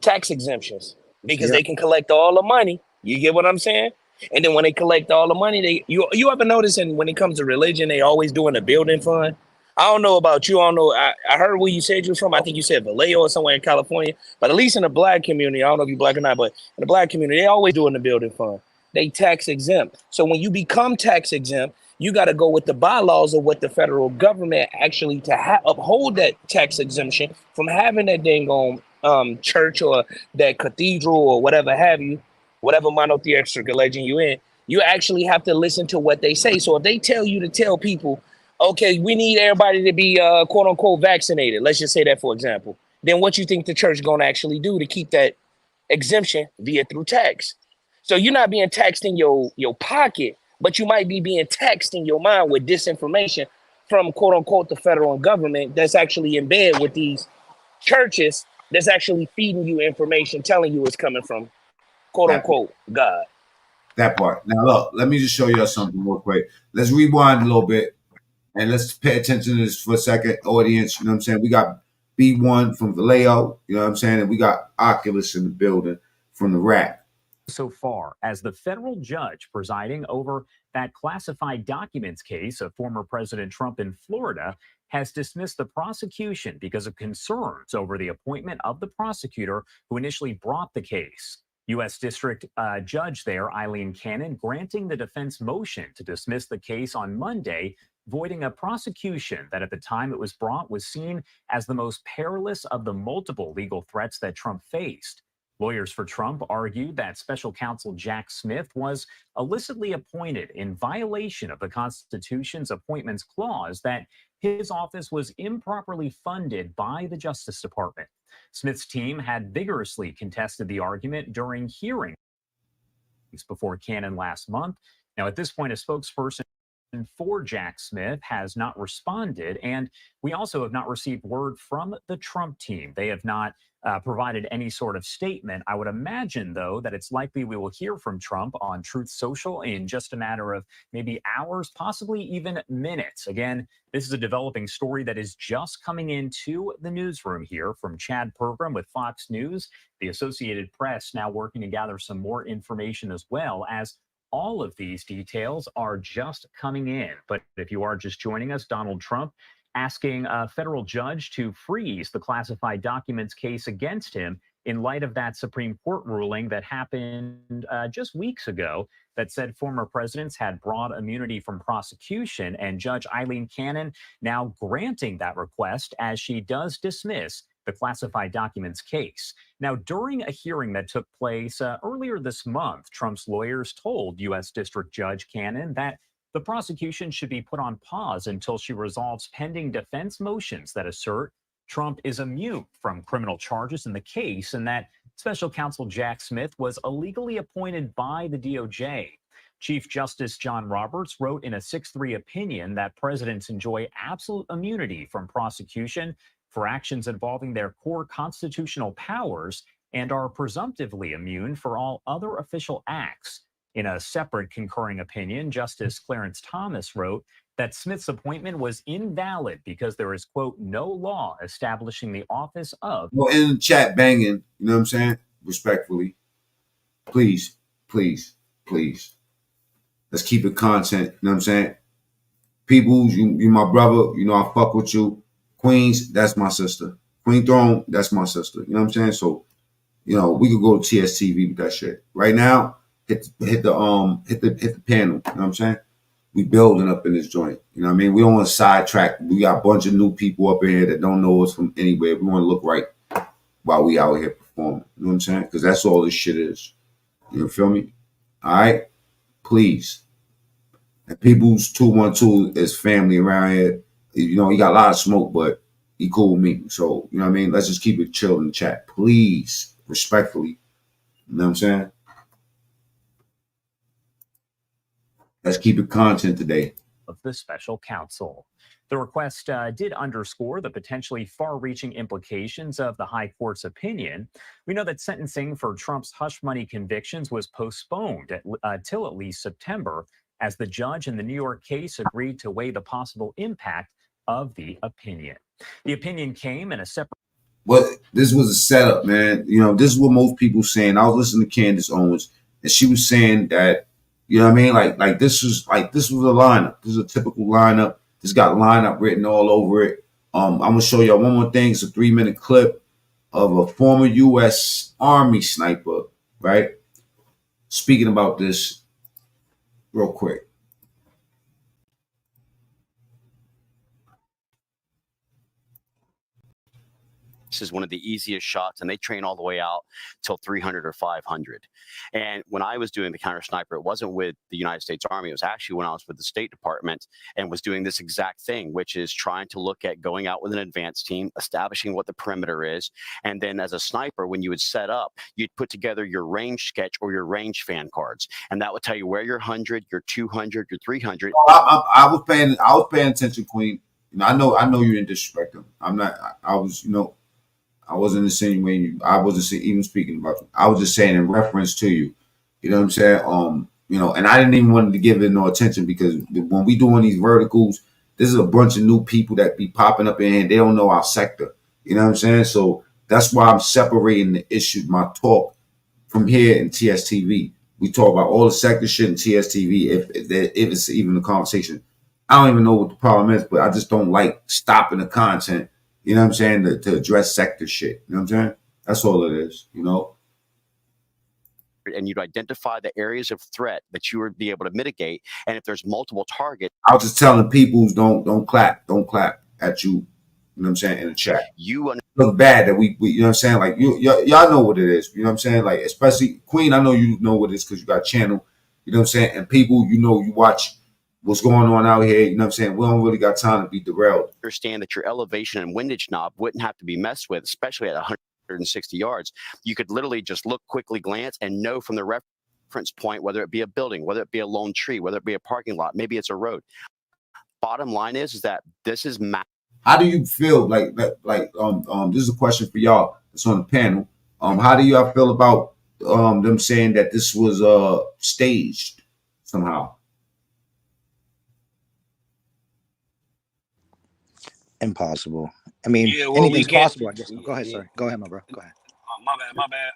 tax exemptions because they can collect all the money. You get what I'm saying? And then when they collect all the money, you ever notice? And when it comes to religion, they always doing a building fund. I don't know about you. I don't know. I heard where you said you're from. I think you said Vallejo or somewhere in California. But at least in the black community, I don't know if you're black or not, but in the black community, they always doing the building fund. They tax exempt. So when you become tax exempt, you got to go with the bylaws of what the federal government actually to uphold that tax exemption from having that dang on church or that cathedral or whatever have you, whatever monotheistic religion you in. You actually have to listen to what they say. So if they tell you to tell people, okay, we need everybody to be quote unquote vaccinated. Let's just say that, for example. Then what you think the church going to actually do to keep that exemption via through tax? So you're not being taxed in your pocket, but you might be being taxed in your mind with disinformation from quote unquote the federal government that's actually in bed with these churches that's actually feeding you information, telling you it's coming from quote unquote God. That part. Now look, let me just show you something real quick. Let's rewind a little bit. And let's pay attention to this for a second, audience. You know what I'm saying? We got B1 from Vallejo, you know what I'm saying? And we got Oculus in the building from the rack. So far as the federal judge presiding over that classified documents case of former President Trump in Florida has dismissed the prosecution because of concerns over the appointment of the prosecutor who initially brought the case. U.S. District Judge there, Eileen Cannon, granting the defense motion to dismiss the case on Monday, voiding a prosecution that at the time it was brought was seen as the most perilous of the multiple legal threats that Trump faced. Lawyers for Trump argued that special counsel Jack Smith was illicitly appointed in violation of the Constitution's appointments clause, that his office was improperly funded by the Justice Department. Smith's team had vigorously contested the argument during hearings before Cannon last month. Now, at this point, a spokesperson for Jack Smith has not responded, and we also have not received word from the Trump team. They have not provided any sort of statement. I would imagine, though, that it's likely we will hear from Trump on Truth Social in just a matter of maybe hours, possibly even minutes. Again, this is a developing story that is just coming into the newsroom here from Chad Pergram with Fox News, the Associated Press now working to gather some more information as well, as all of these details are just coming in. But if you are just joining us, Donald Trump asking a federal judge to freeze the classified documents case against him in light of that Supreme Court ruling that happened just weeks ago that said former presidents had broad immunity from prosecution, and Judge Eileen Cannon now granting that request as she does dismiss the classified documents case. Now, during a hearing that took place earlier this month, Trump's lawyers told U.S. District Judge Cannon that the prosecution should be put on pause until she resolves pending defense motions that assert Trump is immune from criminal charges in the case, and that special counsel Jack Smith was illegally appointed by the DOJ. Chief Justice John Roberts wrote in a 6-3 opinion that presidents enjoy absolute immunity from prosecution for actions involving their core constitutional powers and are presumptively immune for all other official acts. In a separate concurring opinion, Justice Clarence Thomas wrote that Smith's appointment was invalid because there is, quote, no law establishing the office of... Well, in the chat banging, you know what I'm saying? Respectfully. Please, please, please. Let's keep it content, you know what I'm saying? Peoples, you my brother, you know I fuck with you. Queens, that's my sister. Queen Throne, that's my sister. You know what I'm saying? So, you know, we could go to TSTV with that shit. Right now, hit the panel. You know what I'm saying? We building up in this joint. You know what I mean? We don't want to sidetrack. We got a bunch of new people up in here that don't know us from anywhere. We want to look right while we out here performing. You know what I'm saying? Because that's all this shit is. You feel me? All right? Please. And People's 212 is family around here. You know, he got a lot of smoke, but he cool with me. So, you know what I mean? Let's just keep it chill in the chat. Please. Respectfully. You know what I'm saying? Let's keep it content today. Of the special counsel. The request did underscore the potentially far-reaching implications of the High Court's opinion. We know that sentencing for Trump's hush money convictions was postponed till at least September, as the judge in the New York case agreed to weigh the possible impact of the opinion. The opinion came in a separate... But this was a setup, man. You know, this is what most people saying. I was listening to Candace Owens, and she was saying that, you know what I mean? Like this was a lineup. This is a typical lineup. This got lineup written all over it. I'm gonna show y'all one more thing. It's a 3-minute clip of a former U.S. Army sniper, right? Speaking about this real quick. This is one of the easiest shots, and they train all the way out till 300 or 500. And when I was doing the counter sniper, it wasn't with the United States Army. It was actually when I was with the State Department and was doing this exact thing, which is trying to look at going out with an advanced team, establishing what the perimeter is. And then as a sniper, when you would set up, you'd put together your range sketch or your range fan cards. And that would tell you where your 100, your 200, your 300. I was paying attention, Queen. You know, I know you didn't disrespect him. I was, you know, I wasn't insinuating you. I wasn't even speaking about you. I was just saying in reference to you. You know what I'm saying? You know, and I didn't even want to give it no attention because when we doing these verticals, this is a bunch of new people that be popping up in here and they don't know our sector. You know what I'm saying? So that's why I'm separating the issue, my talk from here in TSTV. We talk about all the sector shit in TSTV if it's even a conversation. I don't even know what the problem is, but I just don't like stopping the content. You know what I'm saying? To address sector shit. You know what I'm saying? That's all it is, you know? And you'd identify the areas of threat that you would be able to mitigate. And if there's multiple targets. I was just telling people don't clap at you. You know what I'm saying? In the chat. look bad that we you know what I'm saying? Like y'all know what it is. You know what I'm saying? Like especially Queen, I know you know what it is because you got channel. You know what I'm saying? And people, you know, you watch what's going on out here. You know what I'm saying? We don't really got time to be derailed. Understand that your elevation and windage knob wouldn't have to be messed with, especially at 160 yards. You could literally just look, quickly glance, and know from the reference point whether it be a building, whether it be a lone tree, whether it be a parking lot, maybe it's a road. Bottom line is that this is How do you feel like this is a question for y'all that's on the panel. How do y'all feel about them saying that this was staged somehow? Impossible. I mean, Yeah, well, we anything's can't. possible, I guess. Go ahead, sorry. Go ahead, my bro. Go ahead. My bad.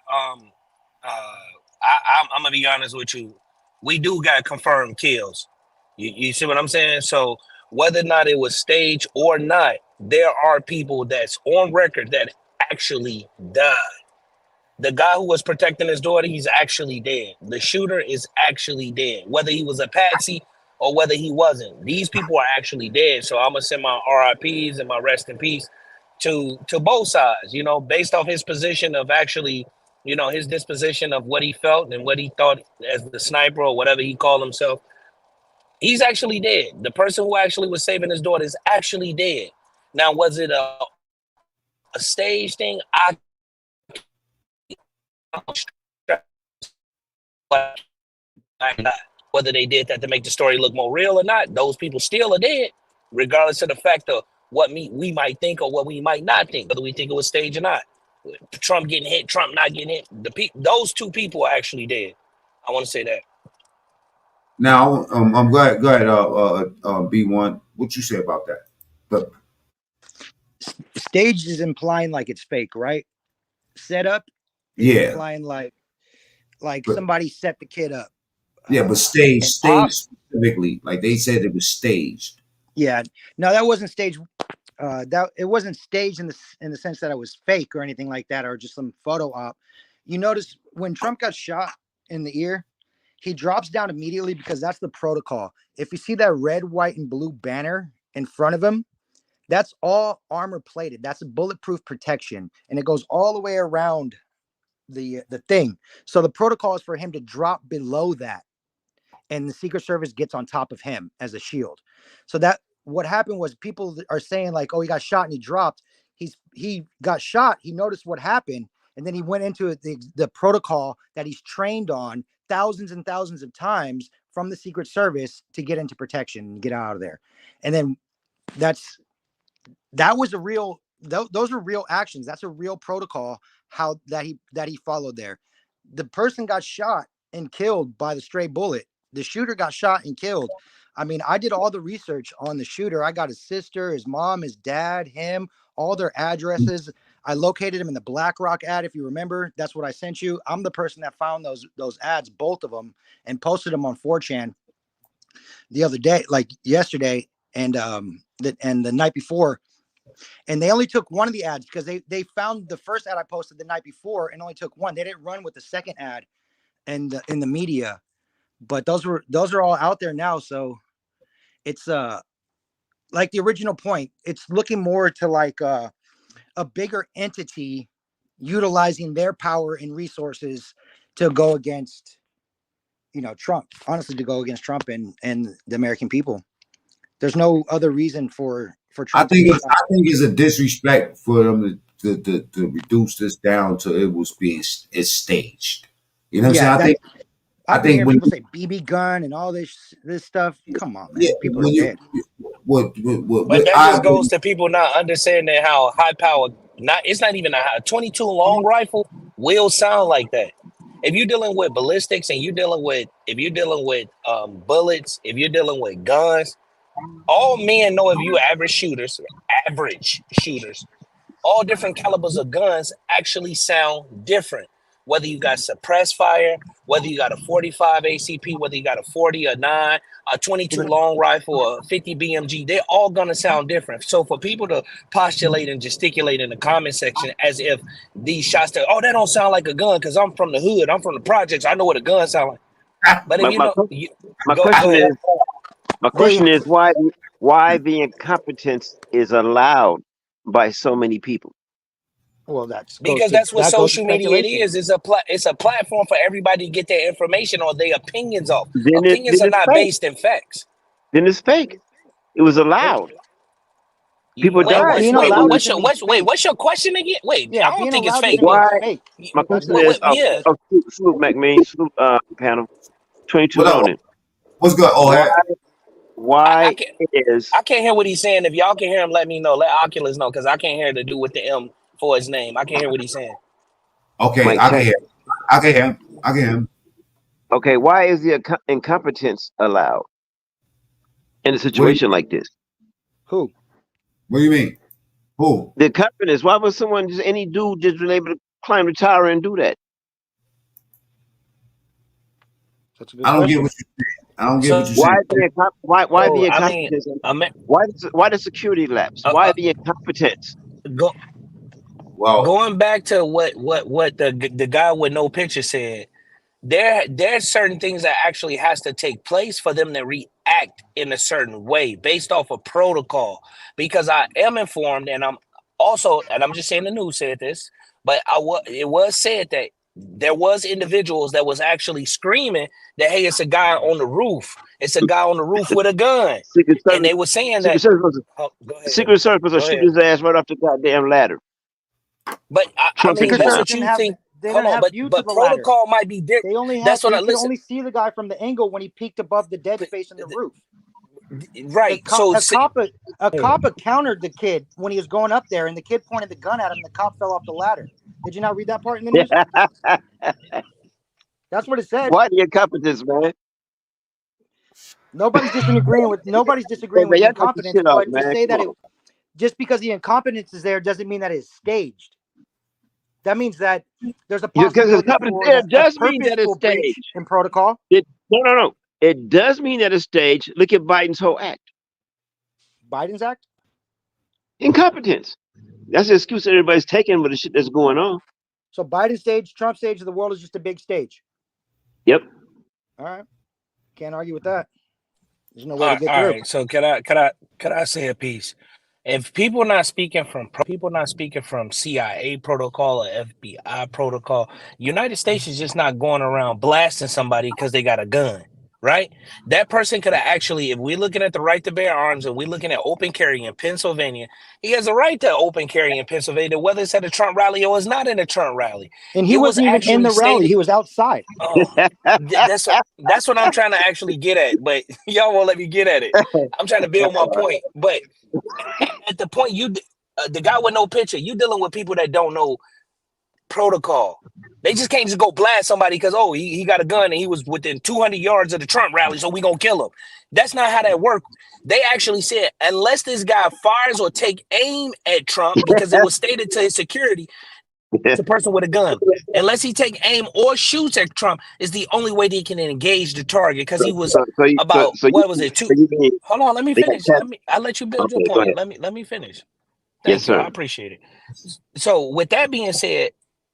I'm gonna be honest with you. We do got confirmed kills. You see what I'm saying? So whether or not it was staged or not, there are people that's on record that actually died. The guy who was protecting his daughter, he's actually dead. The shooter is actually dead. Whether he was a patsy or whether he wasn't, these people are actually dead. So I'm gonna send my RIPs and my rest in peace to both sides. You know, based off his position of actually, you know, his disposition of what he felt and what he thought as the sniper or whatever he called himself. He's actually dead. The person who actually was saving his daughter is actually dead. Now, was it a stage thing? Whether they did that to make the story look more real or not, those people still are dead, regardless of the fact of what we might think or what we might not think, whether we think it was staged or not. Trump getting hit, Trump not getting hit. Those two people are actually dead. I want to say that. Now, I'm glad. Go ahead, B1. What you say about that? But staged is implying like it's fake, right? Set up is implying like somebody set the kid up. Yeah, but staged specifically, like they said it was staged. Yeah, no, that wasn't staged. That it wasn't staged in the sense that it was fake or anything like that, or just some photo op. You notice when Trump got shot in the ear, he drops down immediately because that's the protocol. If you see that red, white, and blue banner in front of him, that's all armor plated. That's a bulletproof protection, and it goes all the way around the thing. So the protocol is for him to drop below that, and the Secret Service gets on top of him as a shield. So that what happened was people are saying like, oh, he got shot and he dropped. He got shot. He noticed what happened, and then he went into the protocol that he's trained on thousands and thousands of times from the Secret Service to get into protection and get out of there. And then that was a real. Those are real actions. That's a real protocol. How that he followed there. The person got shot and killed by the stray bullet. The shooter got shot and killed. I mean, I did all the research on the shooter. I got his sister, his mom, his dad, him, all their addresses. I located him in the BlackRock ad. If you remember, that's what I sent you. I'm the person that found those ads, both of them, and posted them on 4chan the other day, like yesterday, and the night before. And they only took one of the ads because they found the first ad I posted the night before and only took one. They didn't run with the second ad in the media, but those are all out there now. So it's like the original point. It's looking more to like a bigger entity utilizing their power and resources to go against, Trump. Honestly, to go against Trump and the American people. There's no other reason for Trump. I think it's a disrespect for them to reduce this down to it's staged. You know what I'm saying? I think when people say BB gun and all this stuff, come on, man. People are dead. But that just goes to people not understanding how high power. It's not even a 22 long rifle will sound like that. If you're dealing with ballistics and if you're dealing with bullets, if you're dealing with guns, all men know if you average shooters, all different calibers of guns actually sound different. Whether you got suppressed fire, whether you got a 45 ACP, whether you got a 40 or 9, a 22 long rifle, or 50 BMG, they're all going to sound different. So for people to postulate and gesticulate in the comment section as if these shots, that don't sound like a gun because I'm from the hood, I'm from the projects, I know what a gun sound like. But if my question is why the incompetence is allowed by so many people? Well, that's because that's what social media is. It's a platform for everybody to get their information or their opinions off. Opinions are it's not fake. based in facts. Then it's fake. It was allowed. People Wait, died. what's your question again? Wait, Yeah, I don't being think it's allowed fake. doesn't mean Why? it's fake. My question is, salute McMahon, salute panel, 22 What up? on it. What's good? Oh, hey. Why I can't hear what he's saying. If y'all can hear him, let me know. Let Oculus know, because I can't hear the dude with the M for his name. I can't hear what he's saying. Okay, Mike, I can hear. I can hear him. I can hear him. Okay, why is the incompetence allowed in a situation like this? Who? What do you mean? Who? The incompetence. Why would someone, just any dude, just be able to climb the tower and do that? I don't get what you saying. I don't get what you're saying. Why the incompetence? Why the security lapse? Why the incompetence? Going back to what the guy with no picture said, there's certain things that actually has to take place for them to react in a certain way based off of protocol. Because I am informed, and I'm just saying the news said this, but it was said that there was individuals that was actually screaming that, hey, it's a guy on the roof. It's a guy on the roof with a gun. And they were saying that Secret Service will shoot his ass right off the goddamn ladder. But I mean, that's what you think. They Hold don't on, have view to but the ladder. protocol might be different. They only That's what I could listen. only see the guy from the angle when he peeked above the dead space in the roof. Right. A cop countered the kid when he was going up there, and the kid pointed the gun at him. The cop fell off the ladder. Did you not read that part in the news? That's what it said. Why the incompetence, man? Nobody's disagreeing with the incompetence, but to say that just because the incompetence is there doesn't mean that it's staged. That means that there's a possibility for it does mean that it's staged in protocol. No. It does mean that it's staged. Look at Biden's whole act. Biden's act? Incompetence. That's the excuse that everybody's taking with the shit that's going on. So Biden stage, Trump stage, the world is just a big stage. Yep. All right. Can't argue with that. There's no way to get through. All right. So could I say a piece? If people not speaking from CIA protocol or FBI protocol, United States is just not going around blasting somebody because they got a gun, right? That person could have actually, if we're looking at the right to bear arms and we're looking at open carry in Pennsylvania, he has a right to open carry in Pennsylvania, whether it's at a Trump rally or it's not in a Trump rally. And he wasn't even in the rally; he was outside. That's what I'm trying to actually get at, but y'all won't let me get at it. I'm trying to build my point, but at the point the guy with no picture, you dealing with people that don't know protocol. They just can't just go blast somebody because he got a gun and he was within 200 yards of the Trump rally, so we gonna kill him. That's not how that works. They actually said unless this guy fires or take aim at Trump, because it was stated to his security, it's a person with a gun. Unless he take aim or shoots at Trump, is the only way they can engage the target, because he was what was it? Hold on, let me finish. I'll let you build your point. Let me finish. Thank you. I appreciate it. So with that being said,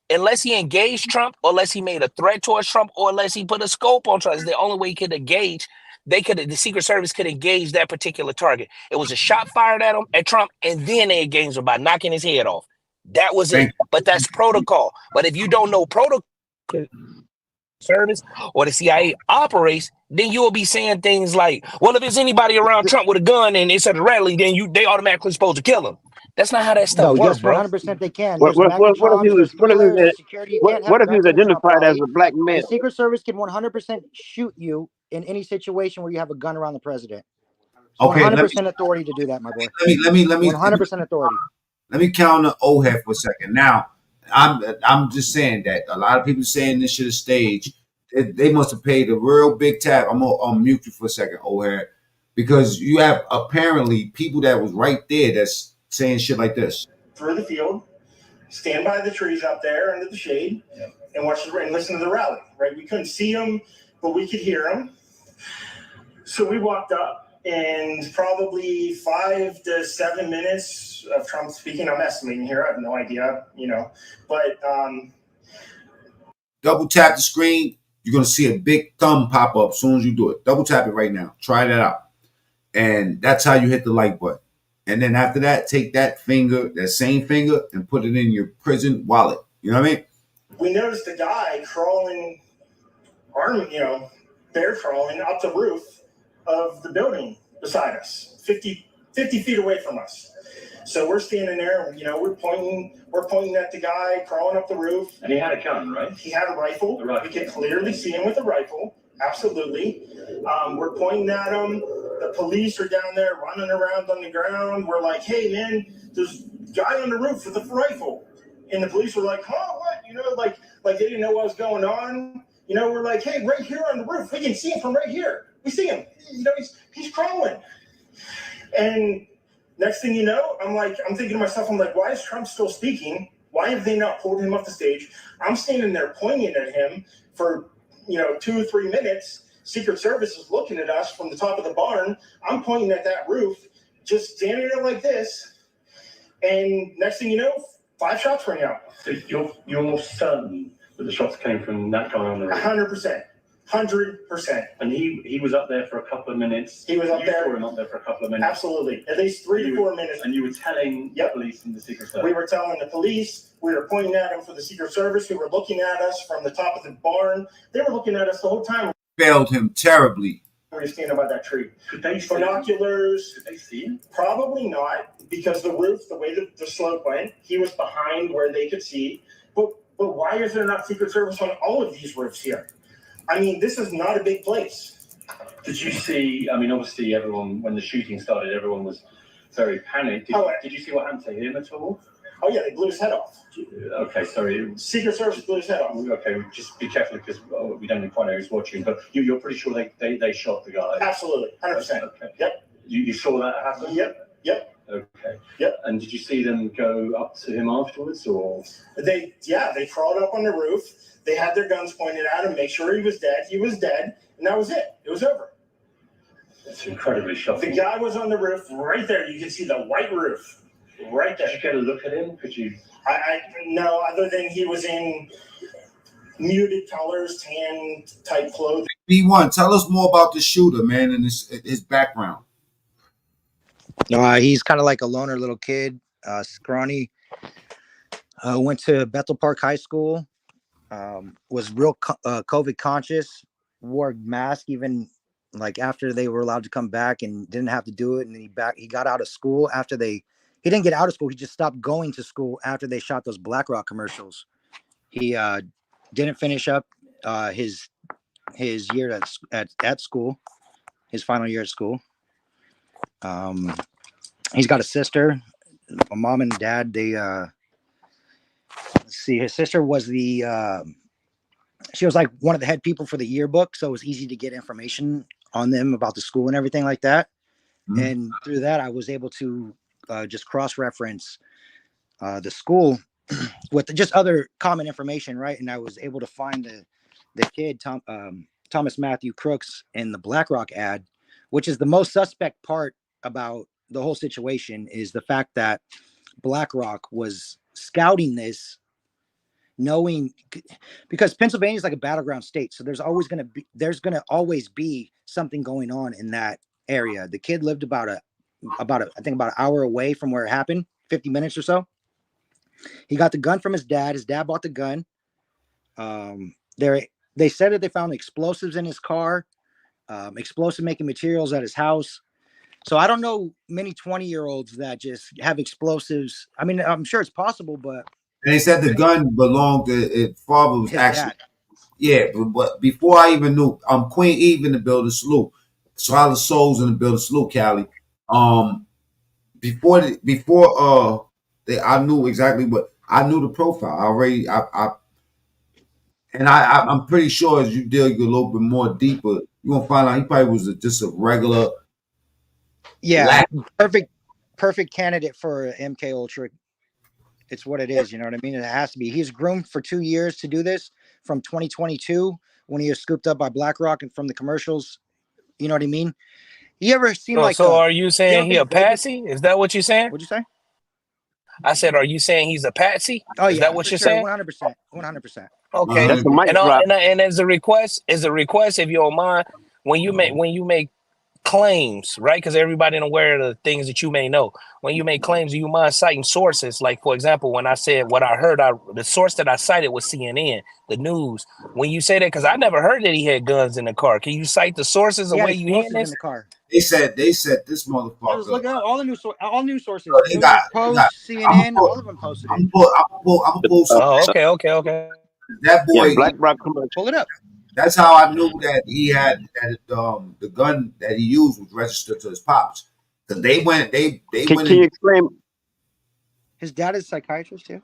unless he engaged Trump, or unless he made a threat towards Trump, or unless he put a scope on Trump, is the only way he could engage. The Secret Service could engage that particular target. It was a shot fired at him, at Trump, and then they engaged him by knocking his head off. That was it. But that's protocol. But if you don't know protocol service or the CIA operates, then you will be saying things like, well, if there's anybody around Trump with a gun and it's at a rally, then they automatically supposed to kill him. That's not how that stuff works, bro. 100% they can. What if he was identified as a black man? The Secret Service can 100% shoot you in any situation where you have a gun around the president. Okay, 100% authority to do that, my boy. Let me 100% authority. Let me counter old head for a second. Now, I'm just saying that a lot of people saying this shit is staged. They must have paid a real big tab. I'm gonna mute you for a second, old head, because you have apparently people that was right there that's saying shit like this. Through the field, stand by the trees out there under the shade, and watch and listen to the rally. Right, we couldn't see them, but we could hear them. So we walked up, and probably 5 to 7 minutes of Trump speaking. I'm estimating here. I have no idea, but double tap the screen. You're gonna see a big thumb pop up as soon as you do it. Double tap it right now. Try that out, and that's how you hit the like button. And then after that, take that same finger, and put it in your prison wallet. You know what I mean? We noticed a guy crawling, bear crawling up the roof of the building beside us, 50 feet away from us. So we're standing there, and we're pointing at the guy crawling up the roof. And he had a gun, right? He had a rifle. We could clearly see him with a rifle. Absolutely. We're pointing at him. The police are down there running around on the ground. We're like, hey man, there's a guy on the roof with a rifle. And the police were like, huh, what? Like they didn't know what was going on. We're like, hey, right here on the roof, we can see him from right here. We see him. He's crawling. And next thing you know, I'm thinking to myself, why is Trump still speaking? Why have they not pulled him off the stage? I'm standing there pointing at him for 2 or 3 minutes. Secret Service is looking at us from the top of the barn. I'm pointing at that roof, just standing there like this. And next thing you know, 5 shots rang out. So you're certain that the shots came from that guy on the roof? 100%. And he was up there for a couple of minutes. He was up there. You saw him up there for a couple of minutes. Absolutely. At least 3 to 4 minutes. And you were telling the police and the Secret Service? We were telling the police. We were pointing at him for the Secret Service, who were looking at us from the top of the barn. They were looking at us the whole time. Failed him terribly. We were standing by that tree. Could they see binoculars? Could they see him? Probably not, because the roof, the way the slope went, he was behind where they could see. But why is there not Secret Service on all of these roofs here? This is not a big place. Did you see, obviously everyone, when the shooting started, everyone was very panicked. Did you see what happened to him at all? Oh yeah, they blew his head off. Okay, sorry. Secret Service blew his head off. Okay, just be careful because we don't quite know who's watching, but you're pretty sure they shot the guy? Absolutely, 100%. Okay. Yep. You saw that happen? Yep. Okay. Yep. And did you see them go up to him afterwards, or? They crawled up on the roof. They had their guns pointed at him, make sure he was dead. He was dead, and that was it. It was over. It's incredibly shocking. The guy was on the roof right there. You can see the white roof right there. Did you get a look at him? Could you? No, other than he was in muted colors, tan type clothing. B1, tell us more about the shooter, man, and his background. He's kind of like a loner little kid, scrawny. Went to Bethel Park High School. Was real COVID conscious. Wore a mask even like after they were allowed to come back, and didn't have to do it. And then he got out of school after he didn't get out of school. He just stopped going to school after they shot those BlackRock commercials. He didn't finish up his year at school, his final year at school. He's got a sister, a mom and dad. They let's see, his sister was she was like one of the head people for the yearbook, so it was easy to get information on them about the school and everything like that. Mm-hmm. And through that, I was able to just cross-reference the school with just other common information, right? And I was able to find the kid, Thomas Matthew Crooks, in the BlackRock ad, which is the most suspect part about the whole situation, is the fact that BlackRock was scouting this, knowing, because Pennsylvania is like a battleground state, so there's going to always be something going on in that area. The kid lived about an hour away from where it happened, 50 minutes or so. He got the gun from his dad. His dad bought the gun. They said that they found explosives in his car, explosive making materials at his house. So I don't know many 20-year-olds that just have explosives. I mean, I'm sure it's possible, but. And they said the gun belonged to his father. Was actually, dad. Yeah, but before I even knew, Queen Eve in the building, salute. Solid Souls in the building, salute, Cali. Before I knew exactly I knew the profile I'm pretty sure as you dig a little bit more deeper, you're gonna find out he probably was just a regular. Yeah, perfect candidate for MK Ultra. It's what it is, you know what I mean? It has to be. He's groomed for 2 years to do this, from 2022 when he was scooped up by BlackRock and from the commercials. You know what I mean? You ever seen So are you saying he a patsy? Is that what you're saying? What'd you say? I said, are you saying he's a patsy? Oh, is yeah, that what you're saying? 100%. 100%. Okay. And as a request, if you don't mind, when you make claims, right? Because everybody aware of the things that you may know. When you make claims, do you mind citing sources? Like, for example, when I said what I heard, the source that I cited was CNN, the news. When you say that, because I never heard that he had guns in the car. Can you cite the sources the He had way you hear explosives in this? the car. They said this Just motherfucker. look at all the news sources. They New got, York Post, CNN, all of them posted it. I'm gonna pull some. Oh, okay. That Yeah, boy, Black Rock commercial. Pull it up. that's how I knew that he had that the gun that he used was registered to his pops. Because they went Can went you and explain? His dad is a psychiatrist too.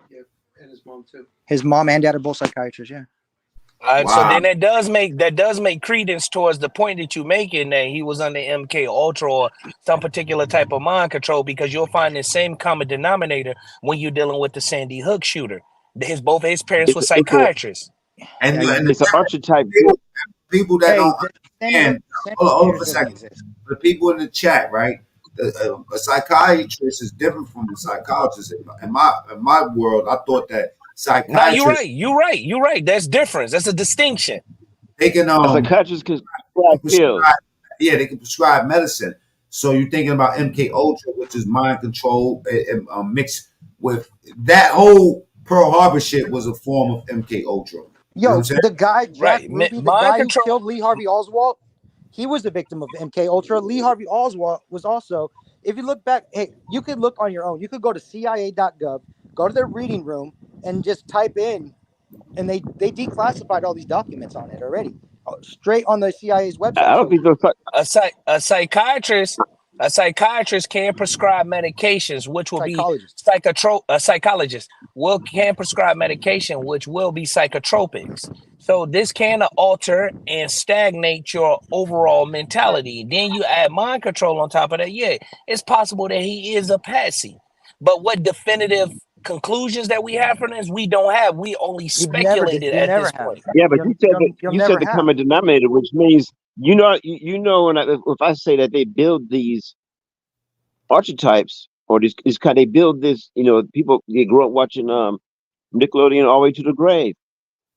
Yeah, and his mom too. His mom and dad are both psychiatrists. Yeah. So then that does make credence towards the point that you're making that he was under MK Ultra or some particular type of mind control, because you'll find the same common denominator when you're dealing with the Sandy Hook shooter. Both of his parents were psychiatrists. and It's an archetype. people that don't understand. Sandy Hold on for a doesn't second. exist. The people in the chat, right? A psychiatrist is different from a psychologist. In my world, I thought that No, psychiatrists you're right. That's difference. That's a distinction. they can A psychiatrist can prescribe pills. yeah, they can prescribe medicine. So you're thinking about MK Ultra, which is mind control, mixed with that whole Pearl Harbor shit was a form of MK Ultra. You know what Yo, I'm saying? the guy Jack Ruby, the Mind guy control. who killed Lee Harvey Oswald, he was the victim of MK Ultra. Lee Harvey Oswald was also. If you look back, hey, you could look on your own. You could go to CIA.gov, go to their reading room, and just type in, and they declassified all these documents on it already, straight on the CIA's website. I don't think those. A psychiatrist can prescribe medications, which will be a psychologist can prescribe medication, which will be psychotropics. So this can alter and stagnate your overall mentality. Then you add mind control on top of that. Yeah, it's possible that he is a patsy, but what definitive conclusions that we have from this, we don't have. We only speculated at this point. Yeah, but you said the common denominator, which means when if I say that they build these archetypes or this kind, they build this. People they grew up watching Nickelodeon all the way to the grave.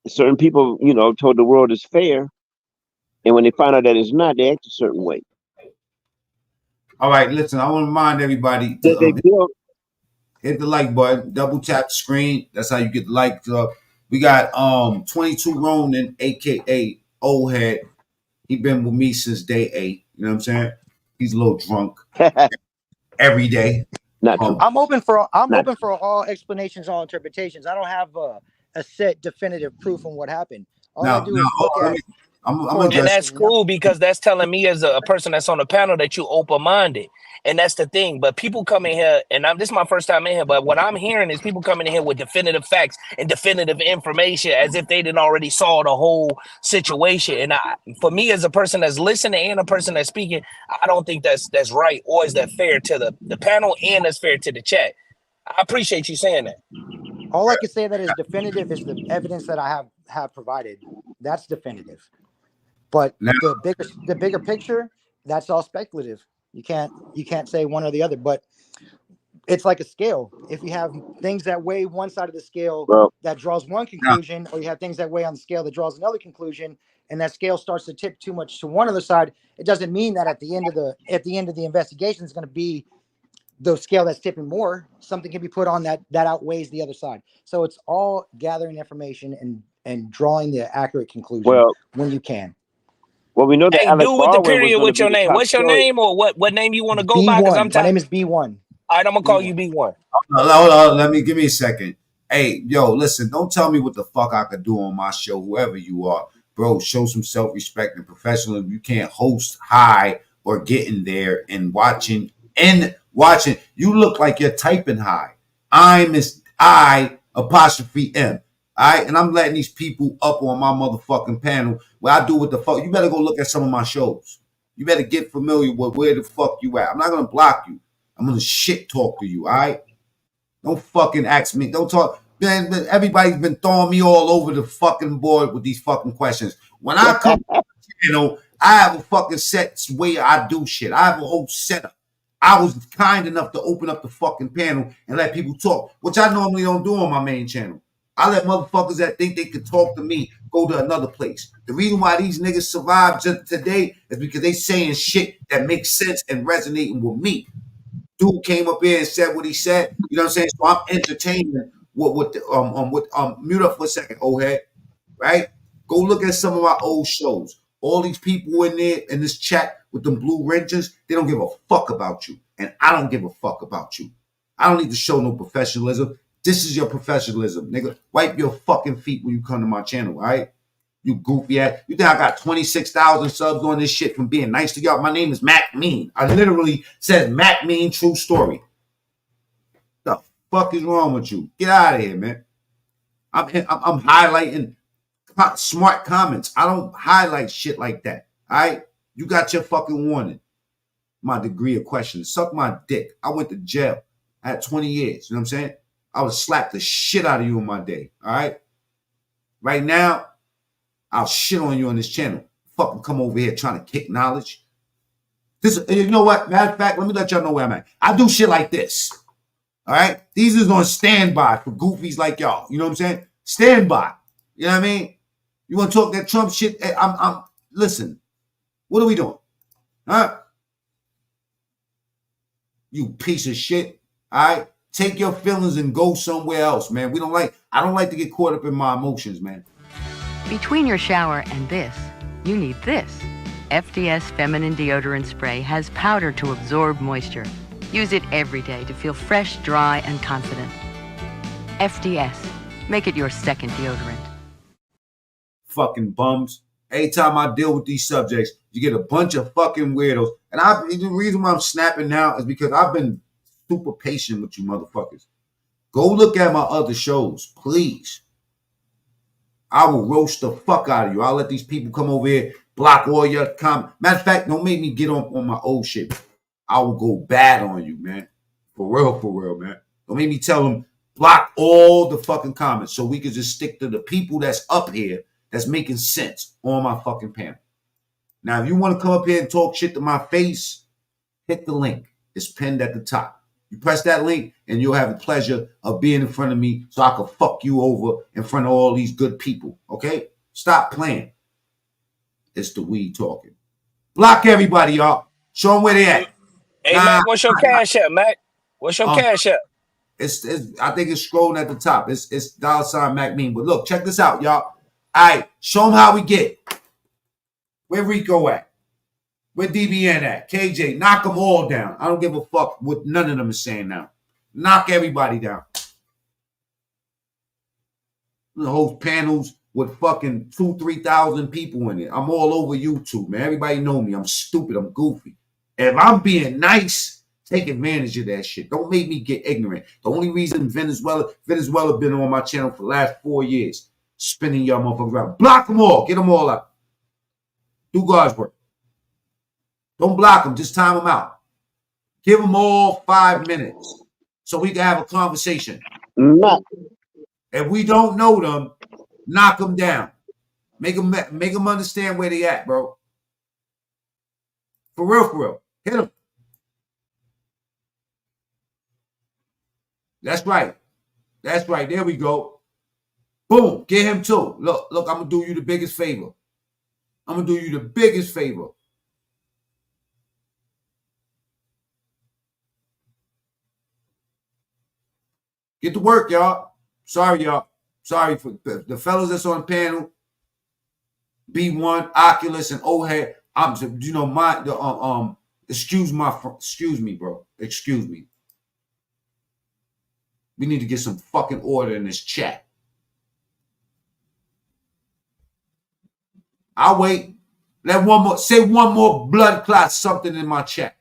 Certain people, told the world is fair, and when they find out that it's not, they act a certain way. All right, listen, I want to remind everybody to hit the like button, double tap the screen. That's how you get the likes up. We got 22 Ronan, aka Old Head. He been with me since day 8. You know what I'm saying? He's a little drunk every day. I'm open for all explanations, all interpretations. I don't have a set definitive proof on what happened. All I do is look at. And that's cool, because that's telling me as a person that's on the panel that you open-minded. And that's the thing. But people come in here, and this is my first time in here, but what I'm hearing is people coming in here with definitive facts and definitive information as if they didn't already saw the whole situation. And for me, as a person that's listening and a person that's speaking, I don't think that's right, or is that fair to the panel, and that's fair to the chat. I appreciate you saying that. All I can say that is definitive is the evidence that I have provided. That's definitive. But the bigger picture, that's all speculative. You can't say one or the other, but it's like a scale. If you have things that weigh one side of the scale that draws one conclusion, or you have things that weigh on the scale that draws another conclusion, and that scale starts to tip too much to one other side, it doesn't mean that at the end of the investigation is going to be the scale that's tipping more. Something can be put on that outweighs the other side. So it's all gathering information and drawing the accurate conclusion when you can. Well, we know that. Hey, do with the period with your name. What's your name, or what name you want to go by? My name is B1. All right, I'm gonna call you B1. Hold on, give me a second. Hey, yo, listen, don't tell me what the fuck I could do on my show, whoever you are. Bro, show some self-respect and professionalism. You can't host high or get in there and watching. You look like you're typing high. I'm I apostrophe M. All right, and I'm letting these people up on my motherfucking panel where I do what the fuck. You better go look at some of my shows. You better get familiar with where the fuck you at. I'm not gonna block you. I'm gonna shit talk to you. All right, don't fucking ask me. Don't talk. Man, everybody's been throwing me all over the fucking board with these fucking questions. When I come to the channel, I have a fucking set way I do shit. I have a whole setup. I was kind enough to open up the fucking panel and let people talk, which I normally don't do on my main channel. I let motherfuckers that think they could talk to me go to another place. The reason why these niggas survive today is because they saying shit that makes sense and resonating with me. Dude came up here and said what he said. You know what I'm saying? So I'm entertaining mute up for a second, old head. Right? Go look at some of my old shows. All these people in there in this chat with them blue wrenches, they don't give a fuck about you. And I don't give a fuck about you. I don't need to show no professionalism. This is your professionalism, nigga. Wipe your fucking feet when you come to my channel, all right? You goofy ass. You think I got 26,000 subs on this shit from being nice to y'all? My name is Mac Mean. I literally said Mac Mean, true story. The fuck is wrong with you? Get out of here, man. I'm highlighting smart comments. I don't highlight shit like that, all right? You got your fucking warning. My degree of questions. Suck my dick. I went to jail. I had 20 years. You know what I'm saying? I would slap the shit out of you in my day. All right? Right now, I'll shit on you on this channel. Fucking come over here trying to kick knowledge. This, you know what? Matter of fact, let me let y'all know where I'm at. I do shit like this. All right? These is on standby for goofies like y'all. You know what I'm saying? Standby. You know what I mean? You want to talk that Trump shit? Listen. What are we doing? Huh? You piece of shit. All right? Take your feelings and go somewhere else, man. I don't like to get caught up in my emotions, man. Between your shower and this, you need this. FDS Feminine Deodorant Spray has powder to absorb moisture. Use it every day to feel fresh, dry, and confident. FDS. Make it your second deodorant. Fucking bums. Every time I deal with these subjects, you get a bunch of fucking weirdos. And the reason why I'm snapping now is because I've been super patient with you motherfuckers. Go look at my other shows, please. I will roast the fuck out of you. I'll let these people come over here, block all your comments. Matter of fact, don't make me get on my old shit. I will go bad on you, man. For real, man. Don't make me tell them, block all the fucking comments so we can just stick to the people that's up here that's making sense on my fucking panel. Now, if you want to come up here and talk shit to my face, hit the link. It's pinned at the top. You press that link and you'll have the pleasure of being in front of me so I can fuck you over in front of all these good people, okay? Stop playing. It's the weed talking. Block everybody, y'all. Show them where they at. Hey, Mac, what's your cash app, Mac? What's your cash app? It's I think it's scrolling at the top. It's $ Mac Mean. But look, check this out, y'all. All right, show them how we get. Where Rico at? Where DBN at? KJ, knock them all down. I don't give a fuck what none of them is saying now. Knock everybody down. The whole panels with fucking 2,000-3,000 people in it. I'm all over YouTube, man. Everybody know me. I'm stupid. I'm goofy. If I'm being nice, take advantage of that shit. Don't make me get ignorant. The only reason Venezuela been on my channel for the last 4 years, spinning y'all motherfuckers around. Block them all. Get them all out. Do God's work. Don't block them. Just time them out. Give them all 5 minutes so we can have a conversation. If we don't know them, knock them down. Make them understand where they at, bro. For real. Hit them. That's right. There we go. Boom. Get him too. Look, I'm going to do you the biggest favor. Get to work, y'all. Sorry, y'all. Sorry for the fellas that's on the panel. B1, Oculus, and O-Head. Excuse me, bro. Excuse me. We need to get some fucking order in this chat. I'll wait. Say one more blood clot something in my chat.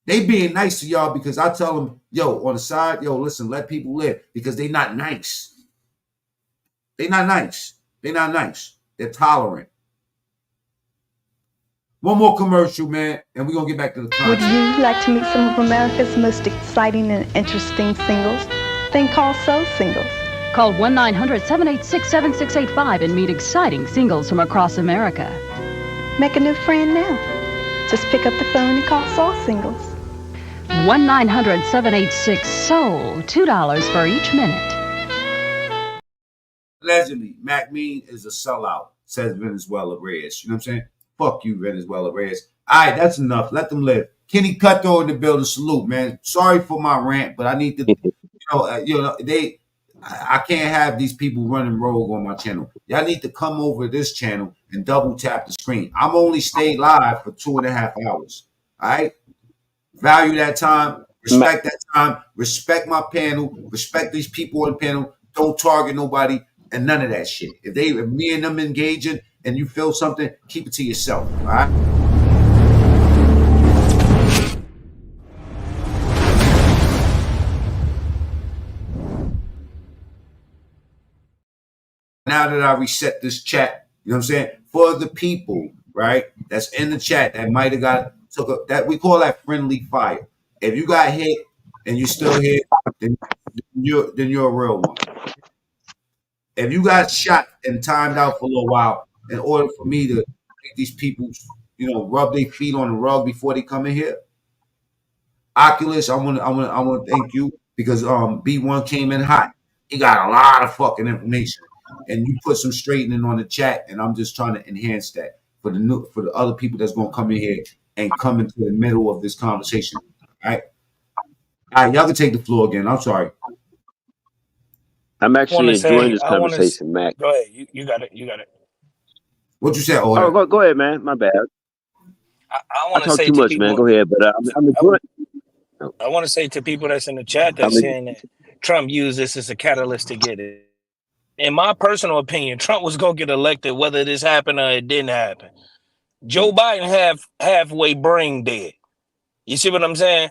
They being nice to y'all because I tell them, yo, on the side, yo, listen, let people live because they not nice. They're tolerant. One more commercial, man, and we're going to get back to the content. Would you like to meet some of America's most exciting and interesting singles? Then call Soul Singles. Call 1-900-786-7685 and meet exciting singles from across America. Make a new friend now. Just pick up the phone and call Soul Singles. 1-900-786-SOUL, $2 for each minute. Allegedly, Mac Mean is a sellout, says Venezuela Reyes. You know what I'm saying? Fuck you, Venezuela Reyes. All right, that's enough. Let them live. Kenny Cutthroat in the building. Salute, man. Sorry for my rant, but I need to, I can't have these people running rogue on my channel. Y'all need to come over this channel and double tap the screen. I'm only stayed live for 2.5 hours. All right? Value that time. Respect that time. Respect my panel. Respect these people on the panel. Don't target nobody and none of that shit. If me and them engaging and you feel something, keep it to yourself. All right? Now that I reset this chat, you know what I'm saying? For the people, right, that's in the chat that might have that we call that friendly fire. If you got hit and you're still here, then you're a real one. If you got shot and timed out for a little while in order for me to make these people, rub their feet on the rug before they come in here, Oculus, I want to thank you because B1 came in hot. He got a lot of fucking information, and you put some straightening on the chat, and I'm just trying to enhance that for the other people that's gonna come in here and come into the middle of this conversation. All right, y'all can take the floor again. I'm sorry. I'm actually enjoying this conversation, Mac. Go ahead. You got it. You got it. What you said? Oh, go ahead, man. My bad. I want to talk say too much, man. Go ahead, but I'm enjoying. I want to say to people that's in the chat that's saying that Trump used this as a catalyst to get it. In my personal opinion, Trump was going to get elected whether this happened or it didn't happen. Joe Biden halfway brain dead. You see what I'm saying?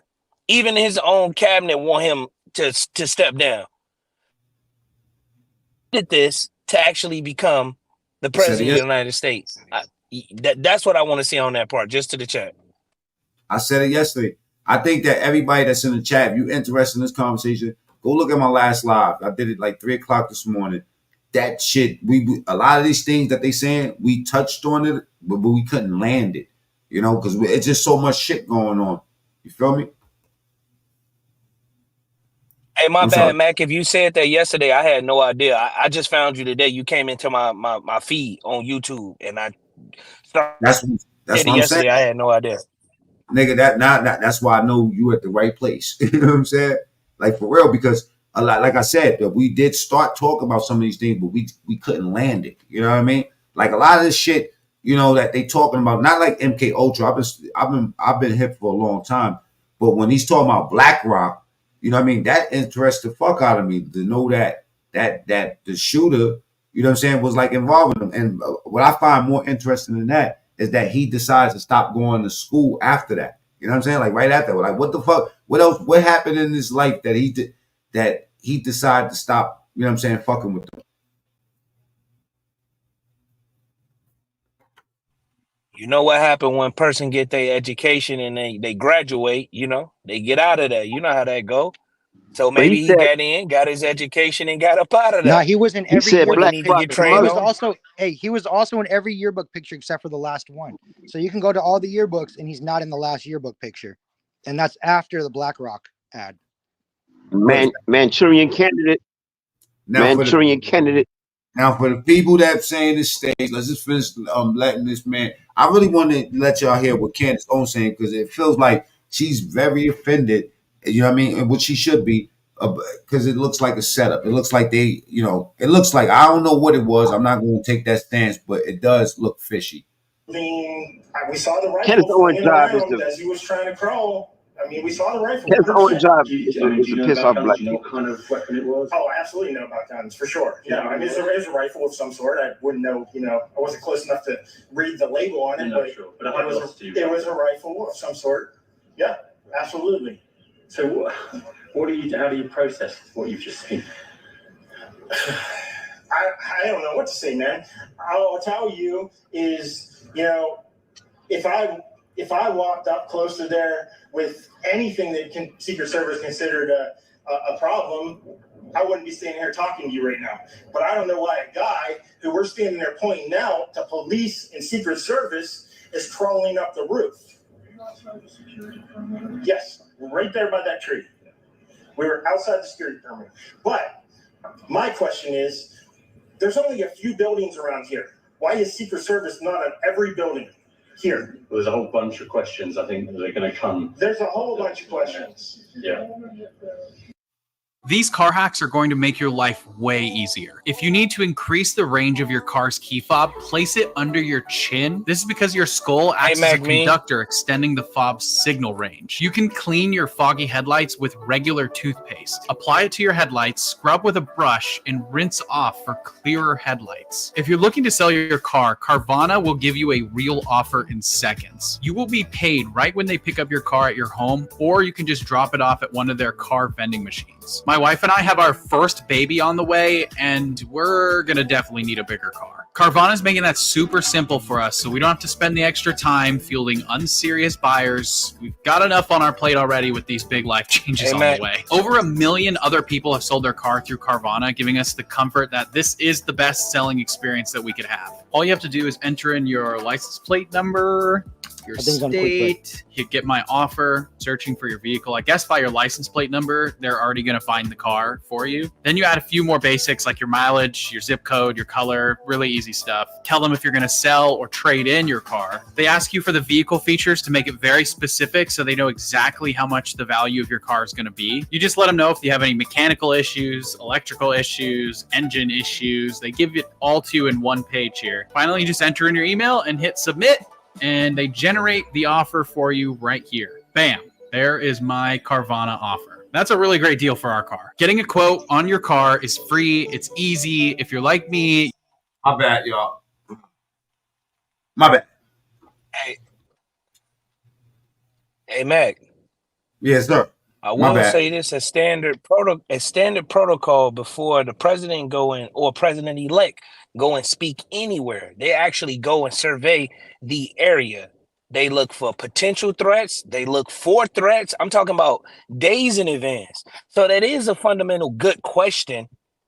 Even his own cabinet want him to step down. Did this to actually become the president of the United States. That's what I want to see on that part, just to the chat. I said it yesterday. I think that everybody that's in the chat, if you're interested in this conversation, go look at my last live. I did it like 3:00 this morning. That shit, a lot of these things that they saying, we touched on it, but we couldn't land it, because it's just so much shit going on. You feel me? Hey, my bad, Mac. If you said that yesterday, I had no idea. I just found you today. You came into my feed on YouTube, and I started. That's what I'm yesterday. saying. I had no idea. Nigga, that's why I know you at the right place. You know what I'm saying? Like, for real, because a lot, like I said, that we did start talking about some of these things, but we couldn't land it. You know what I mean? Like a lot of this shit, that they talking about, not like MK Ultra. I've been hip for a long time, but when he's talking about BlackRock, you know what I mean? That interests the fuck out of me to know that the shooter, you know what I'm saying, was like involved in them. And what I find more interesting than that is that he decides to stop going to school after that. You know what I'm saying? Like right after, like what the fuck? What else? What happened in his life that he did that he decided to stop? You know what I'm saying? Fucking with them. You know what happened when a person get their education and they graduate? They get out of there. You know how that go. So maybe he got his education and got up out of there. No, he was in every yearbook. He need to get trained on. He was also in every yearbook picture except for the last one. So you can go to all the yearbooks and he's not in the last yearbook picture. And that's after the BlackRock ad. Manchurian candidate. Candidate. Now, for the people that saying this stage, let's just finish letting this man. I really want to let y'all hear what Candace Owens saying because it feels like she's very offended. You know what I mean? And what she should be, because it looks like a setup. It looks like it looks like, I don't know what it was. I'm not going to take that stance, but it does look fishy. I mean, we saw the rifle flying around as he was trying to crawl. I mean, we saw the rifle. His only job is to piss off black people. Do you know what kind of weapon it was? Oh, I absolutely know about guns, for sure. I mean, it's a rifle of some sort. I wouldn't know, I wasn't close enough to read the label on it, but sure. But it was a rifle of some sort. Yeah, absolutely. So how do you process what you've just seen? I don't know what to say, man. I'll tell you is, if I walked up close to there with anything that Secret Service considered a problem, I wouldn't be standing here talking to you right now. But I don't know why a guy who we're standing there pointing out to police and Secret Service is crawling up the roof. Yes, right there by that tree. We were outside the security perimeter. But my question is, There's only a few buildings around here. Why is Secret Service not on every building here? There's a whole bunch of questions I think that are going to come. There's a whole bunch of questions. Yeah. These car hacks are going to make your life way easier. If you need to increase the range of your car's key fob, place it under your chin. This is because your skull acts as a conductor, extending the fob's signal range. You can clean your foggy headlights with regular toothpaste. Apply it to your headlights, scrub with a brush, and rinse off for clearer headlights. If you're looking to sell your car, Carvana will give you a real offer in seconds. You will be paid right when they pick up your car at your home, or you can just drop it off at one of their car vending machines. My wife and I have our first baby on the way, and we're gonna definitely need a bigger car. Carvana's making that super simple for us, so we don't have to spend the extra time fielding unserious buyers. We've got enough on our plate already with these big life changes on the way. Over 1 million other people have sold their car through Carvana, giving us the comfort that this is the best selling experience that we could have. All you have to do is enter in your license plate number, your state, hit get my offer, searching for your vehicle. I guess by your license plate number, they're already going to find the car for you. Then you add a few more basics like your mileage, your zip code, your color, really easy stuff. Tell them if you're going to sell or trade in your car. They ask you for the vehicle features to make it very specific so they know exactly how much the value of your car is going to be. You just let them know if you have any mechanical issues, electrical issues, engine issues. They give it all to you in one page here. Finally, you just enter in your email and hit submit, and they generate the offer for you right here. Bam, there is my Carvana offer. That's a really great deal for our car. Getting a quote on your car is free. It's easy. If you're like me. My bad, y'all. My bad. Hey, Mac. Yes, sir. I will say this: a standard protocol before the president go in or president-elect go and speak anywhere. They actually go and survey the area. They look for potential threats. They look for threats. I'm talking about days in advance. So that is a fundamental good question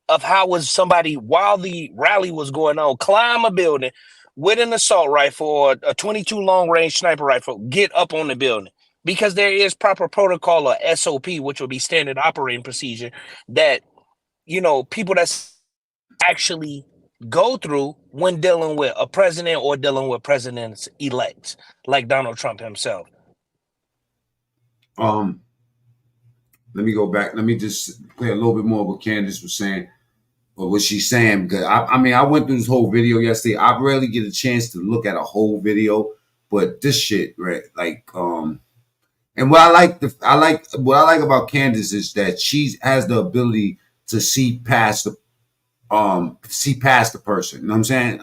of how was somebody, while the rally was going on, climb a building with an assault rifle or a 22 long-range sniper rifle, get up on the building. Because there is proper protocol or SOP, which would be standard operating procedure, that, you know, people that's actually go through when dealing with a president or dealing with presidents elects like Donald Trump himself. Let me go back. Let me just play a little bit more of what Candace was saying, or what she's saying, because I mean, I went through this whole video yesterday. I rarely get a chance to look at a whole video, but this shit, right? Like, and what I like about Candace is that she has the ability to see past the person. You know what I'm saying?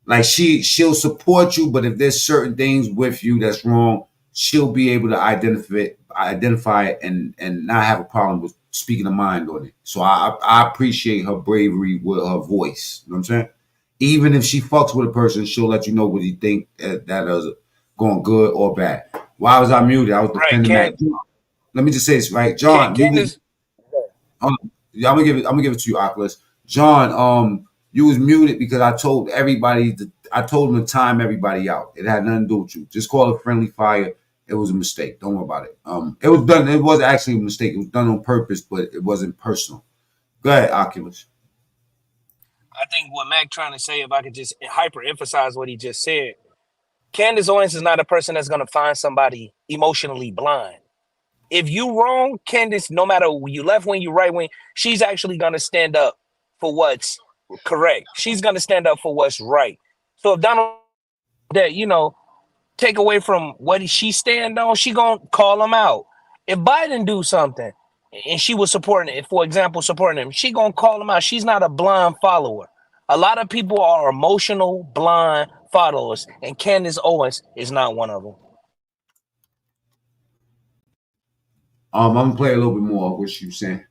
Like she'll support you, but if there's certain things with you that's wrong, she'll be able to identify it and not have a problem with speaking her mind on it. So I appreciate her bravery with her voice. You know what I'm saying? Even if she fucks with a person, she'll let you know what you think that is going good or bad. Why was I muted? I was defending that. Let me just say this, right? John, I'm gonna give it to you, Oculus. John, you was muted because I told everybody I told them to time everybody out. It had nothing to do with you. Just call it friendly fire. It was a mistake. Don't worry about it. It was done. It was actually a mistake. It was done on purpose, but it wasn't personal. Go ahead, Oculus. I think what Mac trying to say, if I could just hyper emphasize what he just said, Candace Owens is not a person that's going to find somebody emotionally blind. If you wrong, Candace, no matter you left wing, you right wing, she's actually going to stand up for what's correct. She's going to stand up for what's right. So if Donald, that, you know, take away from what she stand on, she going to call him out. If Biden do something and she was supporting it, for example, supporting him, she going to call him out. She's not a blind follower. A lot of people are emotional, blind followers, and Candace Owens is not one of them. I'm gonna play a little bit more of what she was saying.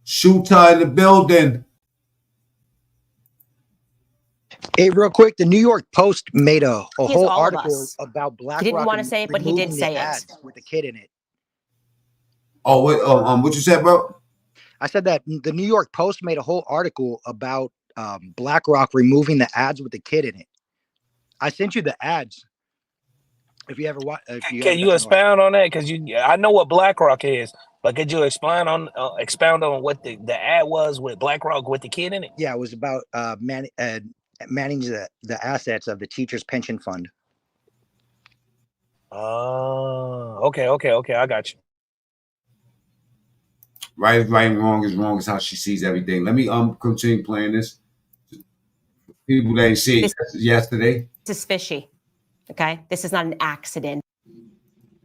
Shooter in the building. Hey, real quick, the New York Post made a whole article about BlackRock. He didn't want to say it, but he did say it. With the kid in it. Oh, what you said, bro? I said that the New York Post made a whole article about BlackRock removing the ads with the kid in it. I sent you the ads. If you ever watch, can you expound on that? Because I know what BlackRock is. But could you expound on what the ad was with BlackRock with the kid in it? Yeah, it was about managing the assets of the teachers' pension fund. Oh, okay, I got you. Right is right and wrong is wrong is how she sees everything. Let me continue playing this. People that ain't see it yesterday. This is fishy. Okay, this is not an accident.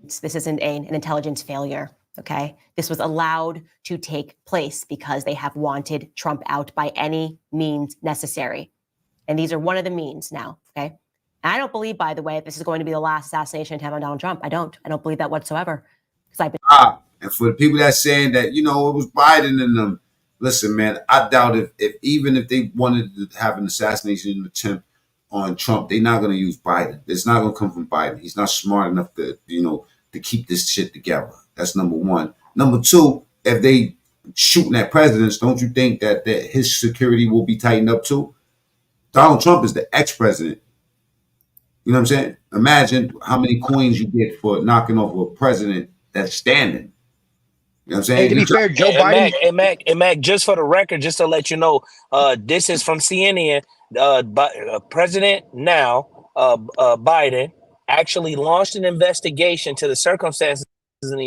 This isn't an intelligence failure. Okay, this was allowed to take place because they have wanted Trump out by any means necessary, and these are one of the means now. Okay, and I don't believe, by the way, this is going to be the last assassination attempt on Donald Trump. I don't believe that whatsoever. Because I've been. And for the people that's saying that, you know, it was Biden and them, listen, man, I doubt if even if they wanted to have an assassination attempt on Trump, they're not going to use Biden. It's not going to come from Biden. He's not smart enough to, you know, to keep this shit together. That's number one. Number two, if they shooting at presidents, don't you think that his security will be tightened up too? Donald Trump is the ex-president. You know what I'm saying? Imagine how many coins you get for knocking off a president that's standing. You know what I'm saying? Hey, to be fair, Joe Biden. And Mac, just for the record, just to let you know, this is from CNN. President now, Biden, actually launched an investigation to the circumstances in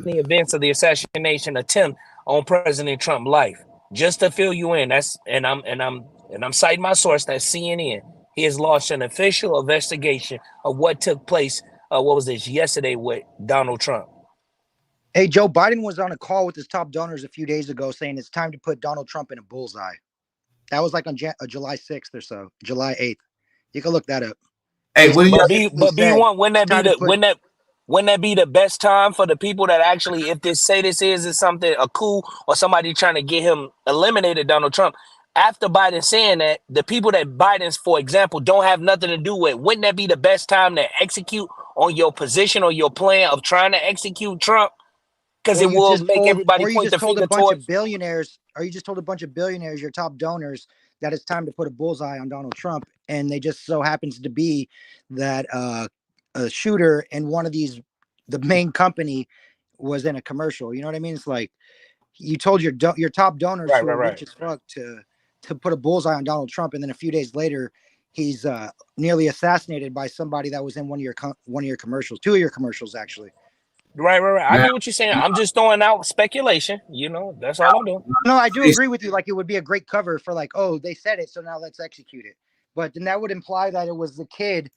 the events of the assassination attempt on President Trump's life. Just to fill you in, I'm citing my source. That's CNN. He has launched an official investigation of what took place. What was this yesterday with Donald Trump? Hey, Joe Biden was on a call with his top donors a few days ago saying it's time to put Donald Trump in a bullseye. That was like on July 6th or so, July 8th. You can look that up. Hey, wouldn't that be the best time for the people that actually, if this is something, a coup or somebody trying to get him eliminated, Donald Trump? After Biden saying that, the people that Biden's, for example, don't have nothing to do with, wouldn't that be the best time to execute on your position or your plan of trying to execute Trump? Because it will make everybody point the finger towards billionaires. Or you just told a bunch of billionaires, your top donors, that it's time to put a bullseye on Donald Trump, and they just so happens to be that a shooter in one of these, the main company, was in a commercial. You know what I mean? It's like you told your top donors who are rich as fuck to put a bullseye on Donald Trump, and then a few days later, he's nearly assassinated by somebody that was in one of your commercials, 2 of your commercials actually. Right. I get what you're saying. I'm just throwing out speculation. You know, that's all I'm doing. No, I do agree with you. Like, it would be a great cover for, like, oh, they said it, so now let's execute it. But then that would imply that it was the kid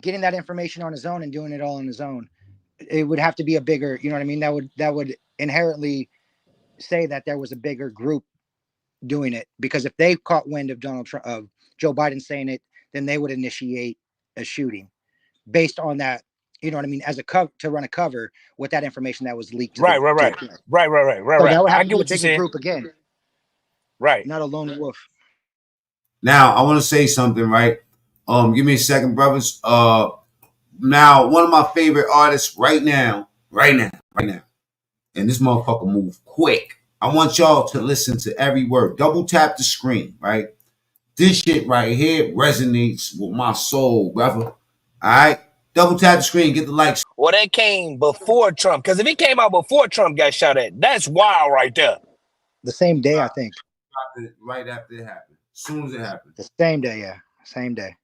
getting that information on his own and doing it all on his own. It would have to be a bigger, you know what I mean? That would inherently say that there was a bigger group doing it, because if they caught wind of Joe Biden saying it, then they would initiate a shooting based on that. You know what I mean? As a cover, to run a cover with that information that was leaked. Right. So that would have to be a bigger group again. Right. Not a lone wolf. Now I want to say something, right? Give me a second, brothers. Now one of my favorite artists right now, and this motherfucker move quick. I want y'all to listen to every word. Double tap the screen, right? This shit right here resonates with my soul, brother. All right? Double tap the screen, get the likes. Well, that came before Trump, because if it came out before Trump got shot at, that's wild right there. The same day, I think. Right after it happened. As soon as it happened. The same day, yeah. Same day.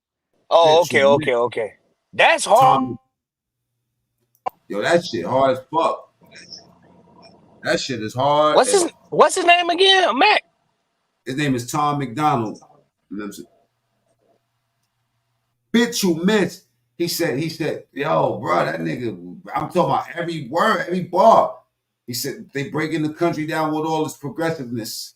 Oh, okay. That's hard. Yo, that shit hard as fuck. That shit is hard. What's his name again? Mac. His name is Tom McDonald. You know what I'm saying? Bitch, you missed. He said, yo, bro, that nigga, I'm talking about every word, every bar. He said, they breaking the country down with all this progressiveness.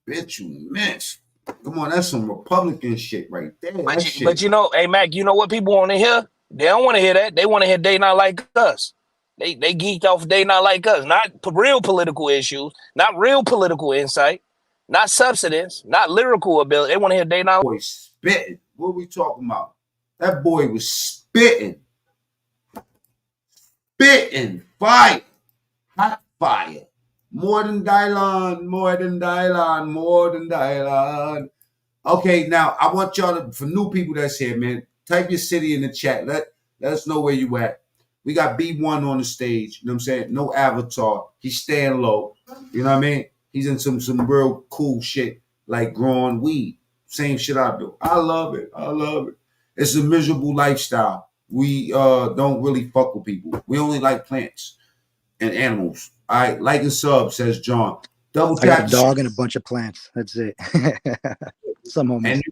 Bitch, you missed. Come on, that's some Republican shit right there. But you know, hey, Mac, you know what people want to hear? They don't want to hear that. They want to hear they not like us. They geeked off they not like us. Not real political issues, not real political insight, not substance, not lyrical ability. They want to hear they not. Boy, spitting. What are we talking about? That boy was spitting. Fire. Hot fire. More than Dylan. Okay, now I want y'all to, for new people that's here, man, type your city in the chat. Let us know where you at. We got B1 on the stage. You know what I'm saying? No avatar. He's staying low. You know what I mean? He's in some real cool shit like growing weed. Same shit I do. I love it. I love it. It's a miserable lifestyle. We don't really fuck with people. We only like plants and animals. All right, like and sub, says John. Double I got tap. a dog and a bunch of plants. That's it. Some homies. And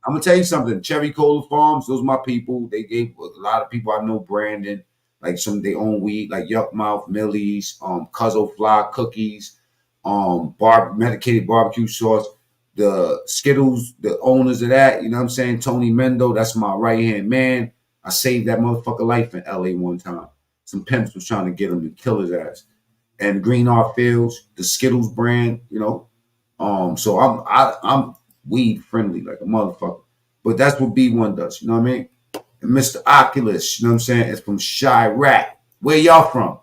I'm gonna tell you something. Cherry Cola Farms, those are my people. They gave a lot of people I know Brandon, like some of their own weed, like Yuck Mouth, Millie's, Cuzzo Fly cookies, medicated barbecue sauce. The Skittles, the owners of that, you know what I'm saying? Tony Mendo, that's my right-hand man. I saved that motherfucker life in LA one time. Some pimps was trying to get him to kill his ass. And Green Art Fields, the Skittles brand, you know. So I'm weed friendly like a motherfucker. But that's what B1 does, you know what I mean? And Mr. Oculus, you know what I'm saying? It's from Chirac. Where y'all from?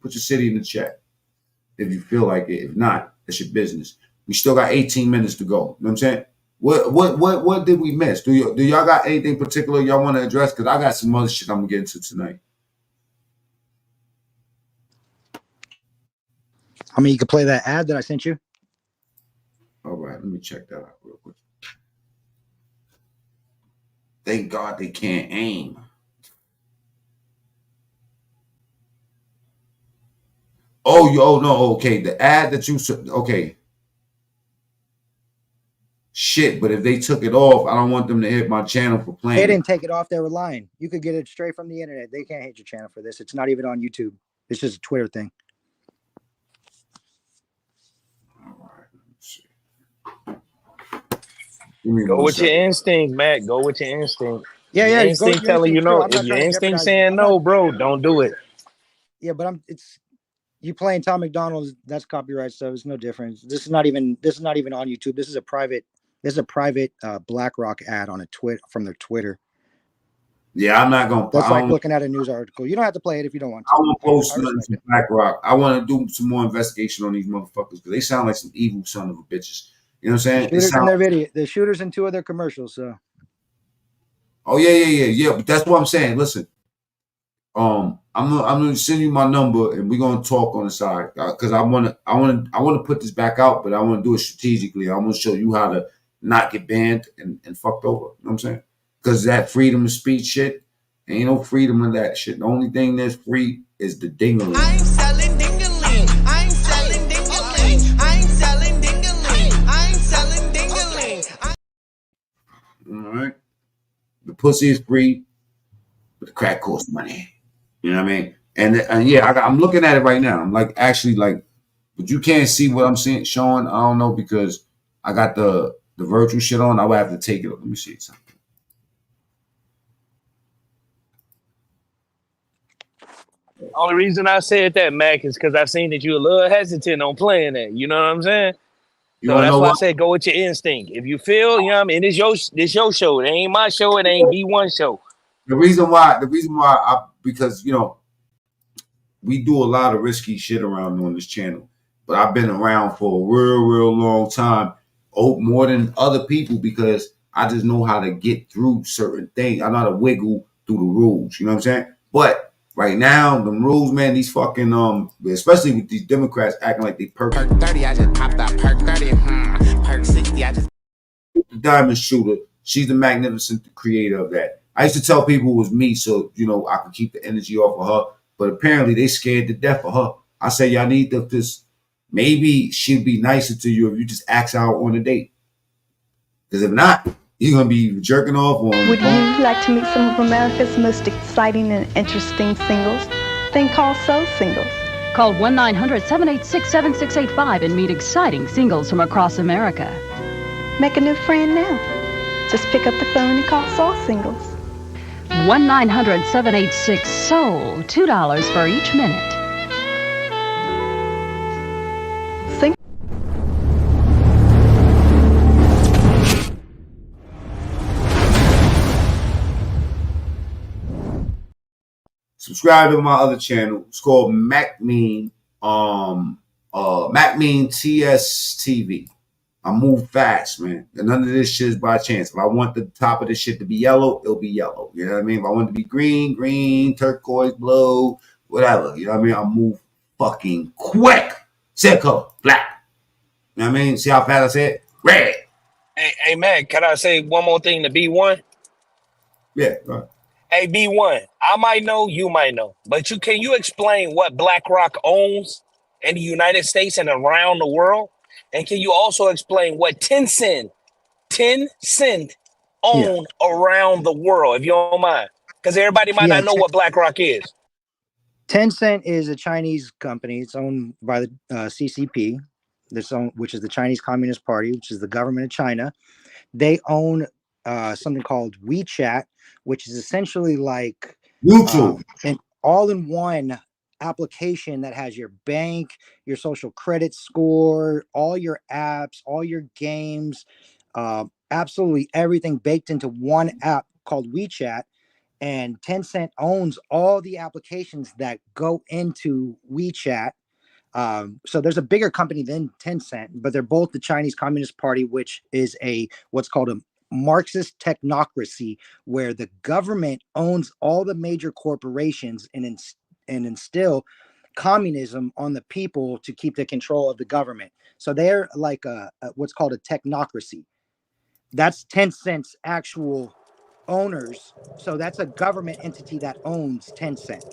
Put your city in the chat if you feel like it. If not, it's your business. We still got 18 minutes to go. You know what I'm saying? What did we miss? Do y'all got anything particular y'all want to address? Because I got some other shit I'm gonna get into tonight. I mean, you could play that ad that I sent you. All right, let me check that out real quick. Thank God they can't aim. Oh, no, okay. The ad that you, okay. Shit, but if they took it off, I don't want them to hit my channel for playing. They didn't take it off. They were lying. You could get it straight from the internet. They can't hit your channel for this. It's not even on YouTube. It's just a Twitter thing. Go with your instinct, Matt. Go with your instinct. Yeah, your yeah. instinct telling you no. If your instinct saying no, bro, don't do it. Yeah, but it's you playing Tom McDonald's. That's copyright stuff. It's no difference. This is not even on YouTube. This is a private. BlackRock ad on a from their Twitter. Yeah, I'm not gonna. That's like looking at a news article. You don't have to play it if you don't want to. I won't post nothing from BlackRock. I want to do some more investigation on these motherfuckers because they sound like some evil son of a bitches. You know what I'm saying? Shooters in their video. The shooters in 2 of their commercials. So. Oh yeah. But that's what I'm saying. Listen, I'm gonna send you my number and we're gonna talk on the side because I wanna put this back out, but I want to do it strategically. I want to show you how to not get banned and fucked over. You know what I'm saying? Because that freedom of speech shit, ain't no freedom of that shit. The only thing that's free is the ding-a-ling. I'm selling ding-a-ling. I'm selling ding-a-ling. I'm selling ding-a-ling. I'm selling ding-a-ling. All right. The pussy is free, but the crack costs money. You know what I mean? And yeah, I'm looking at it right now. I'm like actually like, but you can't see what I'm seeing, showing. I don't know because I got the virtual shit on. I would have to take it. Let me see something. Only reason I said that, Mac, is because I've seen that you're a little hesitant on playing that. You know what I'm saying? So that's why I said go with your instinct. If you feel, you know what I mean, it's your show. It ain't my show. It ain't B1 show. The reason why, because, you know, we do a lot of risky shit around on this channel, but I've been around for a real long time, more than other people because I just know how to get through certain things. I know how to wiggle through the rules. You know what I'm saying? But right now, the rules, man, these fucking, especially with these Democrats acting like they perk 30, I just popped out perk 30, perk 60, I just. The Diamond Shooter, she's the magnificent creator of that. I used to tell people it was me so, you know, I could keep the energy off of her, but apparently they scared to death of her. I say, y'all need to just, maybe she'd be nicer to you if you just ask out on a date. Because if not, you're going to be jerking off on. Would you like to meet some of America's most exciting and interesting singles? Then call Soul Singles. Call 1-900-786-7685 and meet exciting singles from across America. Make a new friend now. Just pick up the phone and call Soul Singles. 1-900-786-SOUL. $2 for each minute. Sing. Subscribe to my other channel. It's called MacMean TS TV. I move fast, man. And none of this shit is by chance. If I want the top of this shit to be yellow, it'll be yellow. You know what I mean? If I want it to be green, green, turquoise, blue, whatever. You know what I mean? I move fucking quick. Say color, black. You know what I mean? See how fast I said? Red. Hey, man, can I say one more thing to B1? Yeah, right. Hey, B1, I might know, you might know, but can you explain what BlackRock owns in the United States and around the world? And can you also explain what Tencent own around the world, if you don't mind? Because everybody might not know what BlackRock is. Tencent is a Chinese company. It's owned by the CCP, which is the Chinese Communist Party, which is the government of China. They own something called WeChat, which is essentially like an all-in-one application that has your bank, your social credit score, all your apps, all your games, absolutely everything baked into one app called WeChat. And Tencent owns all the applications that go into WeChat. So there's a bigger company than Tencent, but they're both the Chinese Communist Party, which is what's called a Marxist technocracy, where the government owns all the major corporations and instill communism on the people to keep the control of the government. So they're like what's called a technocracy. That's Tencent's actual owners. So that's a government entity that owns Tencent.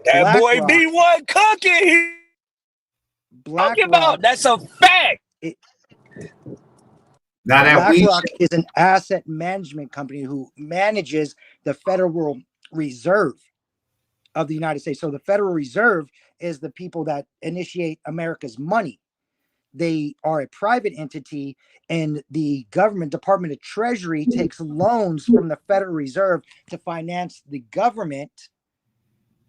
That boy B1 cooking. BlackRock, that's a fact. BlackRock is an asset management company who manages the Federal Reserve of the United States. So the Federal Reserve is the people that initiate America's money. They are a private entity, and the government Department of Treasury takes loans from the Federal Reserve to finance the government,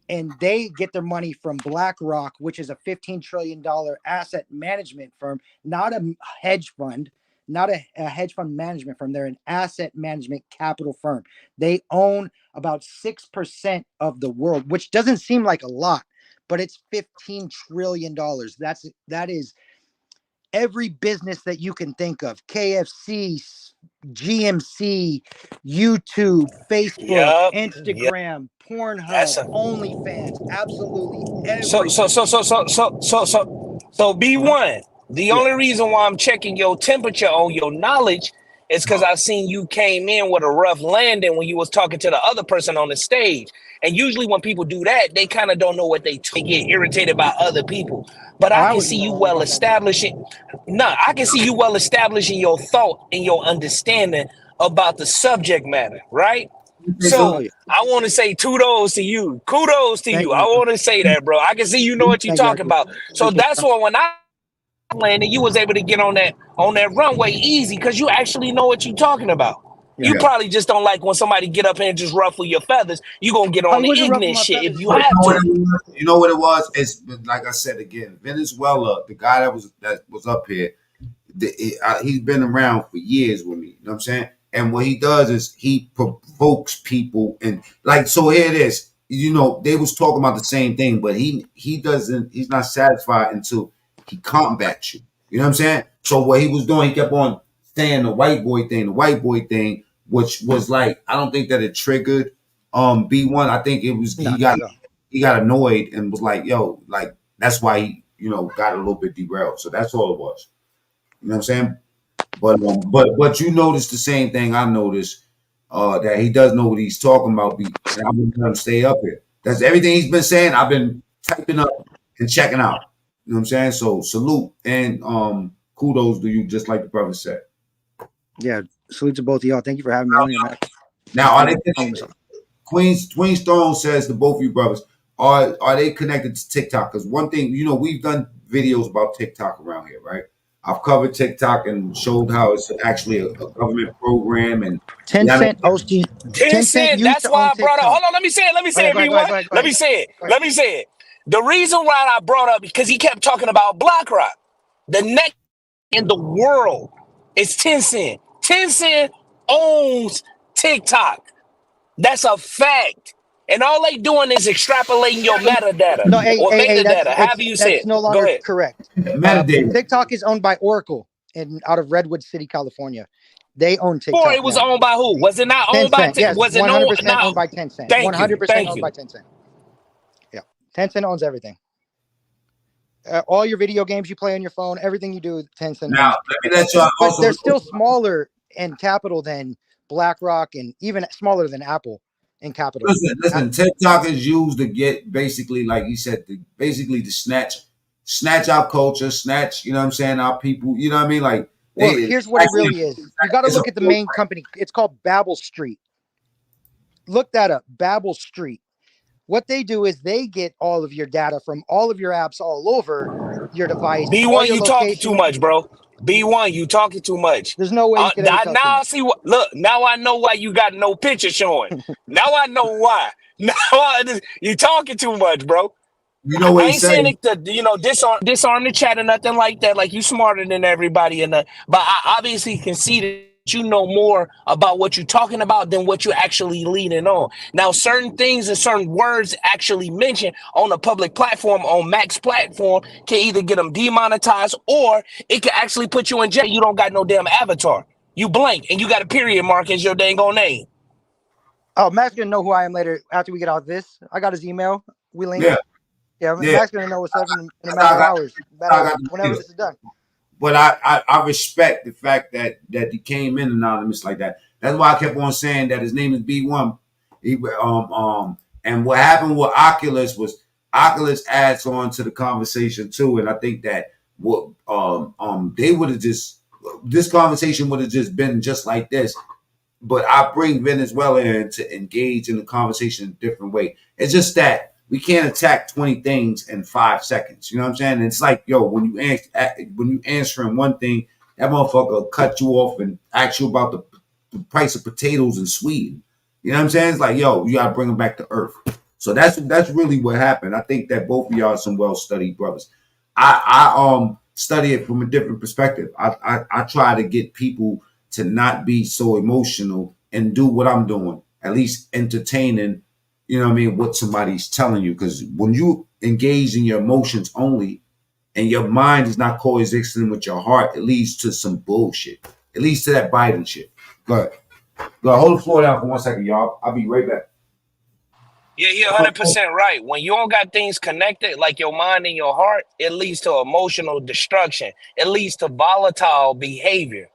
and they get their money from BlackRock, which is a $15 trillion asset management firm, not a hedge fund, not a hedge fund management firm. They're an asset management capital firm. They own about 6% of the world, which doesn't seem like a lot, but it's $15 trillion. That is every business that you can think of: KFC, GMC, YouTube, Facebook, Instagram, Pornhub, OnlyFans, absolutely everything. So B1, the only reason why I'm checking your temperature on your knowledge is because I seen you came in with a rough landing when you was talking to the other person on the stage. And usually when people do that, they kind of don't know what they get irritated by other people. But I can see you well establishing. I can see you well establishing your thought and your understanding about the subject matter, right? So I want to say kudos to you. Kudos to you. I want to say that, bro. I can see you know what you're talking about. So that's why when I landed, you was able to get on that runway easy because you actually know what you're talking about. You probably just don't like when somebody get up here and just ruffle your feathers. You gonna get on the ignorant shit if you have to. You know what it was? It's like I said again, Venezuela, the guy that was up here, he's been around for years with me. You know what I'm saying? And what he does is he provokes people, and like, so here it is. You know, they was talking about the same thing, but he's not satisfied until he combats you. You know what I'm saying? So what he was doing, he kept on saying the white boy thing, which was like, I don't think that it triggered B1. I think it was he got annoyed and was like, yo, like that's why he, got a little bit derailed. So that's all it was. You know what I'm saying? But you noticed the same thing I noticed, that he does know what he's talking about. And I'm gonna let him stay up here. That's everything he's been saying. I've been typing up and checking out. You know what I'm saying? So salute and kudos to you, just like the brother said. Yeah, salute to both of y'all. Thank you for having me on here, man. Now, are they connected? Queen Stone says to both of you brothers, are they connected to TikTok? Because one thing, we've done videos about TikTok around here, right? I've covered TikTok and showed how it's actually a government program, and Tencent hosting. Tencent. That's why I brought up. Hold on, let me say it. Let me say it. The reason why I brought up, because he kept talking about BlackRock. The next in the world is Tencent. Tencent owns TikTok. That's a fact. And all they doing is extrapolating your metadata or metadata, however you say it. That's no longer correct. Metadata. TikTok is owned by Oracle. out of Redwood City, California. They own TikTok. Before it was owned by who? Was it not owned by? Yes, was it 100% owned by Tencent. Thank you. 100% owned by Tencent. Yeah, Tencent owns everything. All your video games you play on your phone, everything you do, Tencent. Now, let me let you but they're still smaller in capital than BlackRock and even smaller than Apple in capital. Listen, TikTok is used to get basically, like you said, basically to snatch our culture, snatch, you know what I'm saying, our people, you know what I mean? Like, well, here's what it really is. You got to look at the main company. It's called Babel Street. Look that up, Babel Street. What they do is they get all of your data from all of your apps all over your device. B1, you talking too much, bro. B1, you talking too much. There's no way you could ever talk now I see what. Look, now I know why you got no picture showing. Now I know why. Now you talking too much, bro. You know what I he's ain't saying saying? it to disarm the chat or nothing like that. Like you smarter than everybody, but I obviously can see that you know more about what you're talking about than what you're actually leading on. Now, certain things and certain words actually mentioned on a public platform, on Mac's platform, can either get them demonetized or it can actually put you in jail. You don't got no damn avatar. You blank and you got a period mark as your dang old name. Oh, Mac's gonna know who I am later after we get out of this. I got his email. We link. Yeah, Mac's gonna know what's up in a matter of hours. Whenever this is done. But I respect the fact that he came in anonymous like that. That's why I kept on saying that his name is B1. And what happened with Oculus was Oculus adds on to the conversation too. And I think that what they would have this conversation would have just been just like this. But I bring Venezuela in to engage in the conversation in a different way. It's just that we can't attack 20 things in 5 seconds. You know what I'm saying? And it's like, yo, when you answering one thing, that motherfucker will cut you off and ask you about the price of potatoes in Sweden. You know what I'm saying? It's like, yo, you gotta bring them back to earth. So that's really what happened. I think that both of y'all are some well-studied brothers. I study it from a different perspective. I try to get people to not be so emotional and do what I'm doing, at least entertaining. You know what I mean? What somebody's telling you. Because when you engage in your emotions only and your mind is not coexisting with your heart, it leads to some bullshit. It leads to that Biden shit. Go ahead. Hold the floor down for 1 second, y'all. I'll be right back. Yeah, you're 100% right. When you don't got things connected, like your mind and your heart, it leads to emotional destruction. It leads to volatile behavior.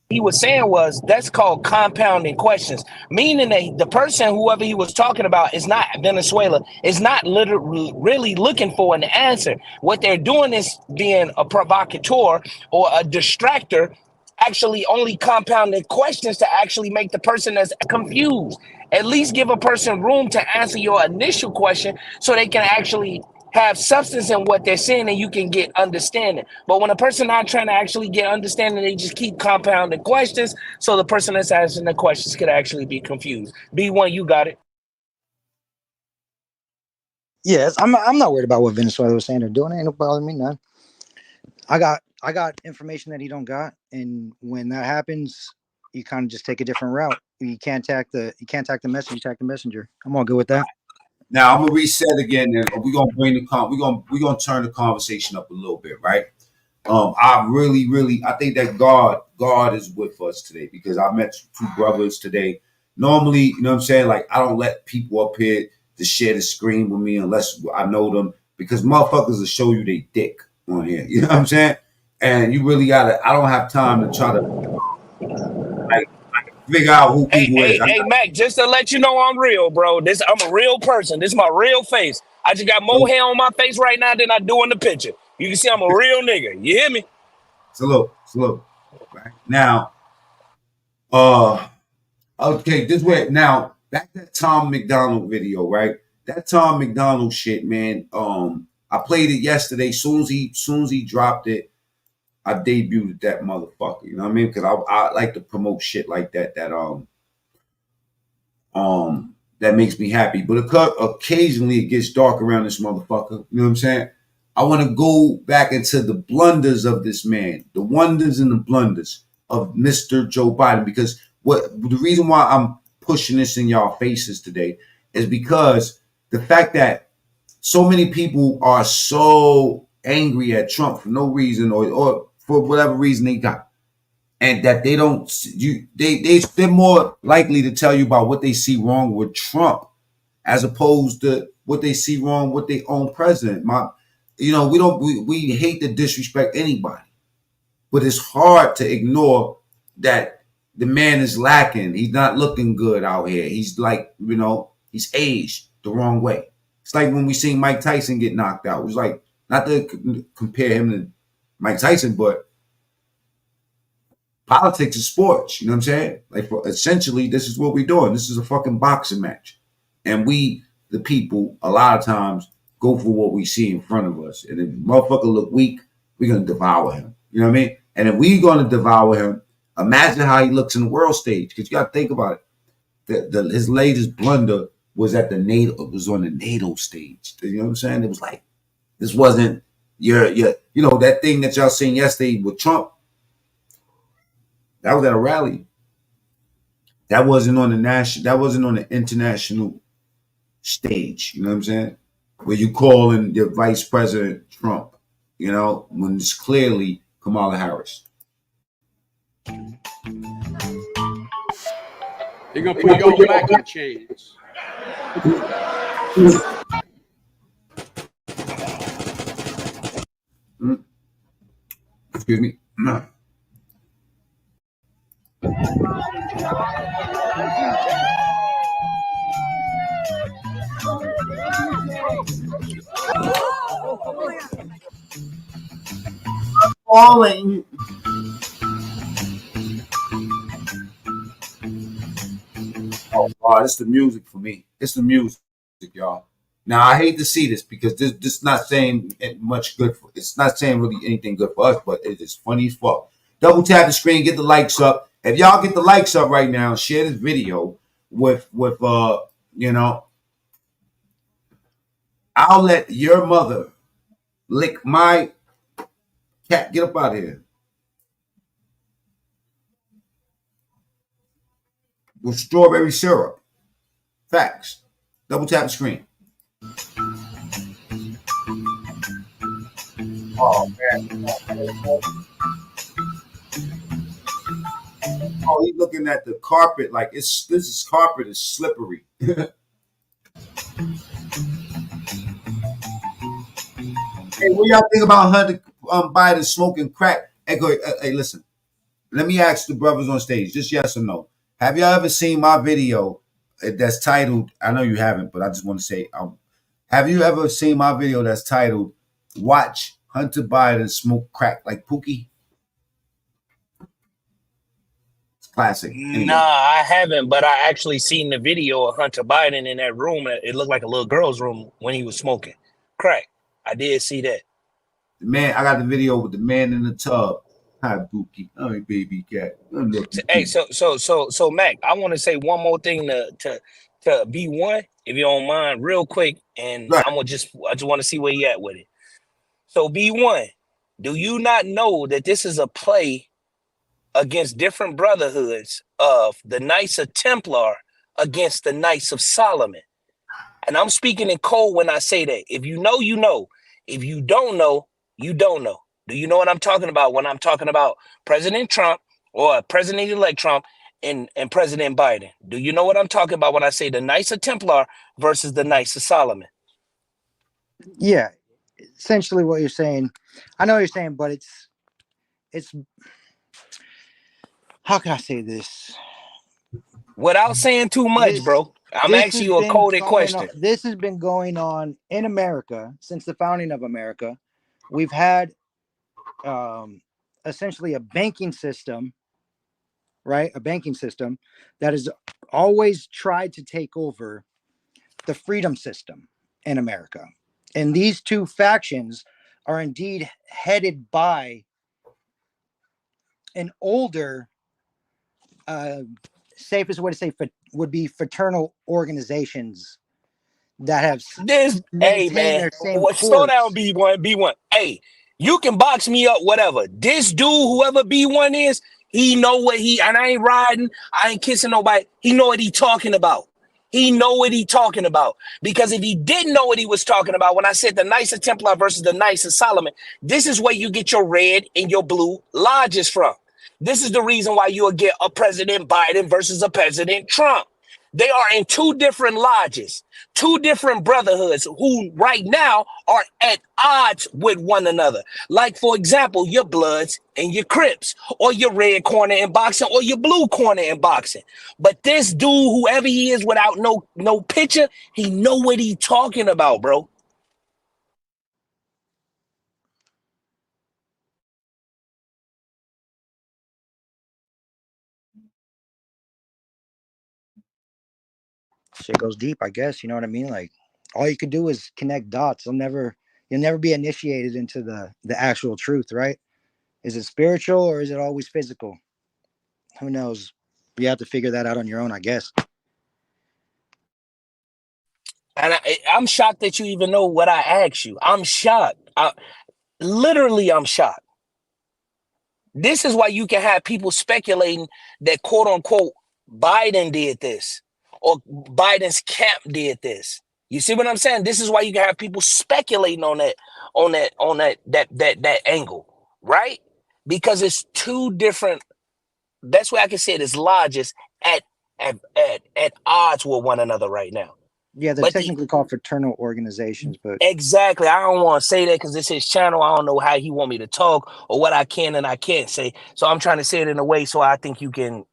He was saying was that's called compounding questions, meaning that the person, whoever he was talking about, is not Venezuela, is not literally really looking for an answer. What they're doing is being a provocateur or a distractor, actually only compounding questions to actually make the person that's confused. At least give a person room to answer your initial question so they can actually have substance in what they're saying and you can get understanding. But when a person not trying to actually get understanding, they just keep compounding questions so the person that's asking the questions could actually be confused. B1, you got it. Yes, I'm not worried about what Venezuela was saying or doing. It ain't no bothering me none. I got information that he don't got, and when that happens, you kind of just take a different route. You can't attack the message, you attack the messenger. I'm all good with that. Now I'm gonna reset again, and we're gonna bring we're gonna turn the conversation up a little bit, right? I really I think that God is with us today because I met two brothers today. Normally, you know what I'm saying? Like I don't let people up here to share the screen with me unless I know them because motherfuckers will show you they dick on here. You know what I'm saying? And you really gotta. I don't have time to try to like figure out who people is. Hey, Mac, just to let you know I'm real, bro. I'm a real person. This is my real face. I just got more hair on my face right now than I do in the picture. You can see I'm a real nigga. You hear me? Salute. Right now, okay, this way. Now, back to that Tom McDonald video, right? That Tom McDonald shit, man. I played it yesterday. Soon as he dropped it, I debuted that motherfucker. You know what I mean? Because I like to promote shit like that. That makes me happy. But occasionally it gets dark around this motherfucker. You know what I'm saying? I want to go back into the blunders of this man, the wonders and the blunders of Mr. Joe Biden. Because the reason why I'm pushing this in y'all faces today is because the fact that so many people are so angry at Trump for no reason, or for whatever reason they got. And that they don't, they're more likely to tell you about what they see wrong with Trump as opposed to what they see wrong with their own president. We hate to disrespect anybody, but it's hard to ignore that the man is lacking. He's not looking good out here. He's like, he's aged the wrong way. It's like when we seen Mike Tyson get knocked out. It was like, not to compare him to Mike Tyson, but politics is sports. You know what I'm saying? Like, essentially, this is what we're doing. This is a fucking boxing match. And we, the people, a lot of times go for what we see in front of us. And if motherfucker look weak, we're going to devour him. You know what I mean? And if we're going to devour him, imagine how he looks in the world stage. Because you got to think about it. His latest blunder was at on the NATO stage. You know what I'm saying? It was like, this wasn't that thing that y'all seen yesterday with Trump. That was at a rally. That wasn't on the international stage. You know what I'm saying? Where you calling your vice president Trump, when it's clearly Kamala Harris. They're gonna put you back in chains. Excuse me. No. Falling. Oh God, it's the music for me. It's the music, y'all. Now I hate to see this because this not saying much good for. It's not saying really anything good for us, but it is funny as fuck. Double tap the screen, get the likes up. If y'all get the likes up right now, share this video with I'll let your mother lick my cat. Get up out of here. With strawberry syrup. Facts. Double tap the screen. Oh man. Oh, he's looking at the carpet like this carpet is slippery. Hey, what y'all think about Hunter Biden smoking crack? Hey, listen. Let me ask the brothers on stage, just yes or no. Have y'all ever seen my video that's titled, I know you haven't, but I just want to say, have you ever seen my video that's titled, Watch Hunter Biden Smoke Crack Like Pookie? It's classic. Anyway. Nah, I haven't, but I actually seen the video of Hunter Biden in that room. It looked like a little girl's room when he was smoking crack. I did see that. The man, I got the video with the man in the tub. Hi, Pookie. Oh, baby cat. Hey, so Mac, I want to say one more thing to B1, if you don't mind, real quick, and right. I just want to see where you at with it. So B1, do you not know that this is a play against different brotherhoods of the Knights of Templar against the Knights of Solomon? And I'm speaking in code when I say that. If you know, you know. If you don't know, you don't know. Do you know what I'm talking about when I'm talking about President Trump or President-elect Trump and President Biden? Do you know what I'm talking about when I say the Knights of Templar versus the Knights of Solomon? Yeah, essentially what you're saying. I know what you're saying, but it's how can I say this? Without saying too much, bro. I'm asking you a coded question. This has been going on in America since the founding of America. We've had essentially a banking system, right? A banking system that has always tried to take over the freedom system in America. And these two factions are indeed headed by an older, safest way to say would be fraternal organizations that have maintained their same course. Slow down, B1. Hey, you can box me up, whatever. This dude, whoever B1 is, he know what and I ain't riding, I ain't kissing nobody. He know what he talking about. He know what he talking about. Because if he didn't know what he was talking about, when I said the Knights of Templar versus the Knights of Solomon, this is where you get your red and your blue lodges from. This is the reason why you'll get a President Biden versus a President Trump. They are in two different lodges, two different brotherhoods who right now are at odds with one another. Like, for example, your Bloods and your Crips, or your red corner in boxing, or your blue corner in boxing. But this dude, whoever he is without no picture, he know what he talking about, bro. Shit goes deep, I guess. You know what I mean? Like, all you can do is connect dots. You'll never be initiated into the actual truth, right? Is it spiritual or is it always physical? Who knows? You have to figure that out on your own, I guess. And I'm shocked that you even know what I asked you. I'm shocked. Literally, I'm shocked. This is why you can have people speculating that, quote unquote, Biden did this or Biden's camp did this. You see what I'm saying? This is why you can have people speculating on that angle, right? Because it's two different. Best way I can say it is lodges at odds with one another right now. Yeah, they're technically called fraternal organizations, but exactly. I don't want to say that because this is his channel. I don't know how he want me to talk or what I can and I can't say. So I'm trying to say it in a way so I think you can,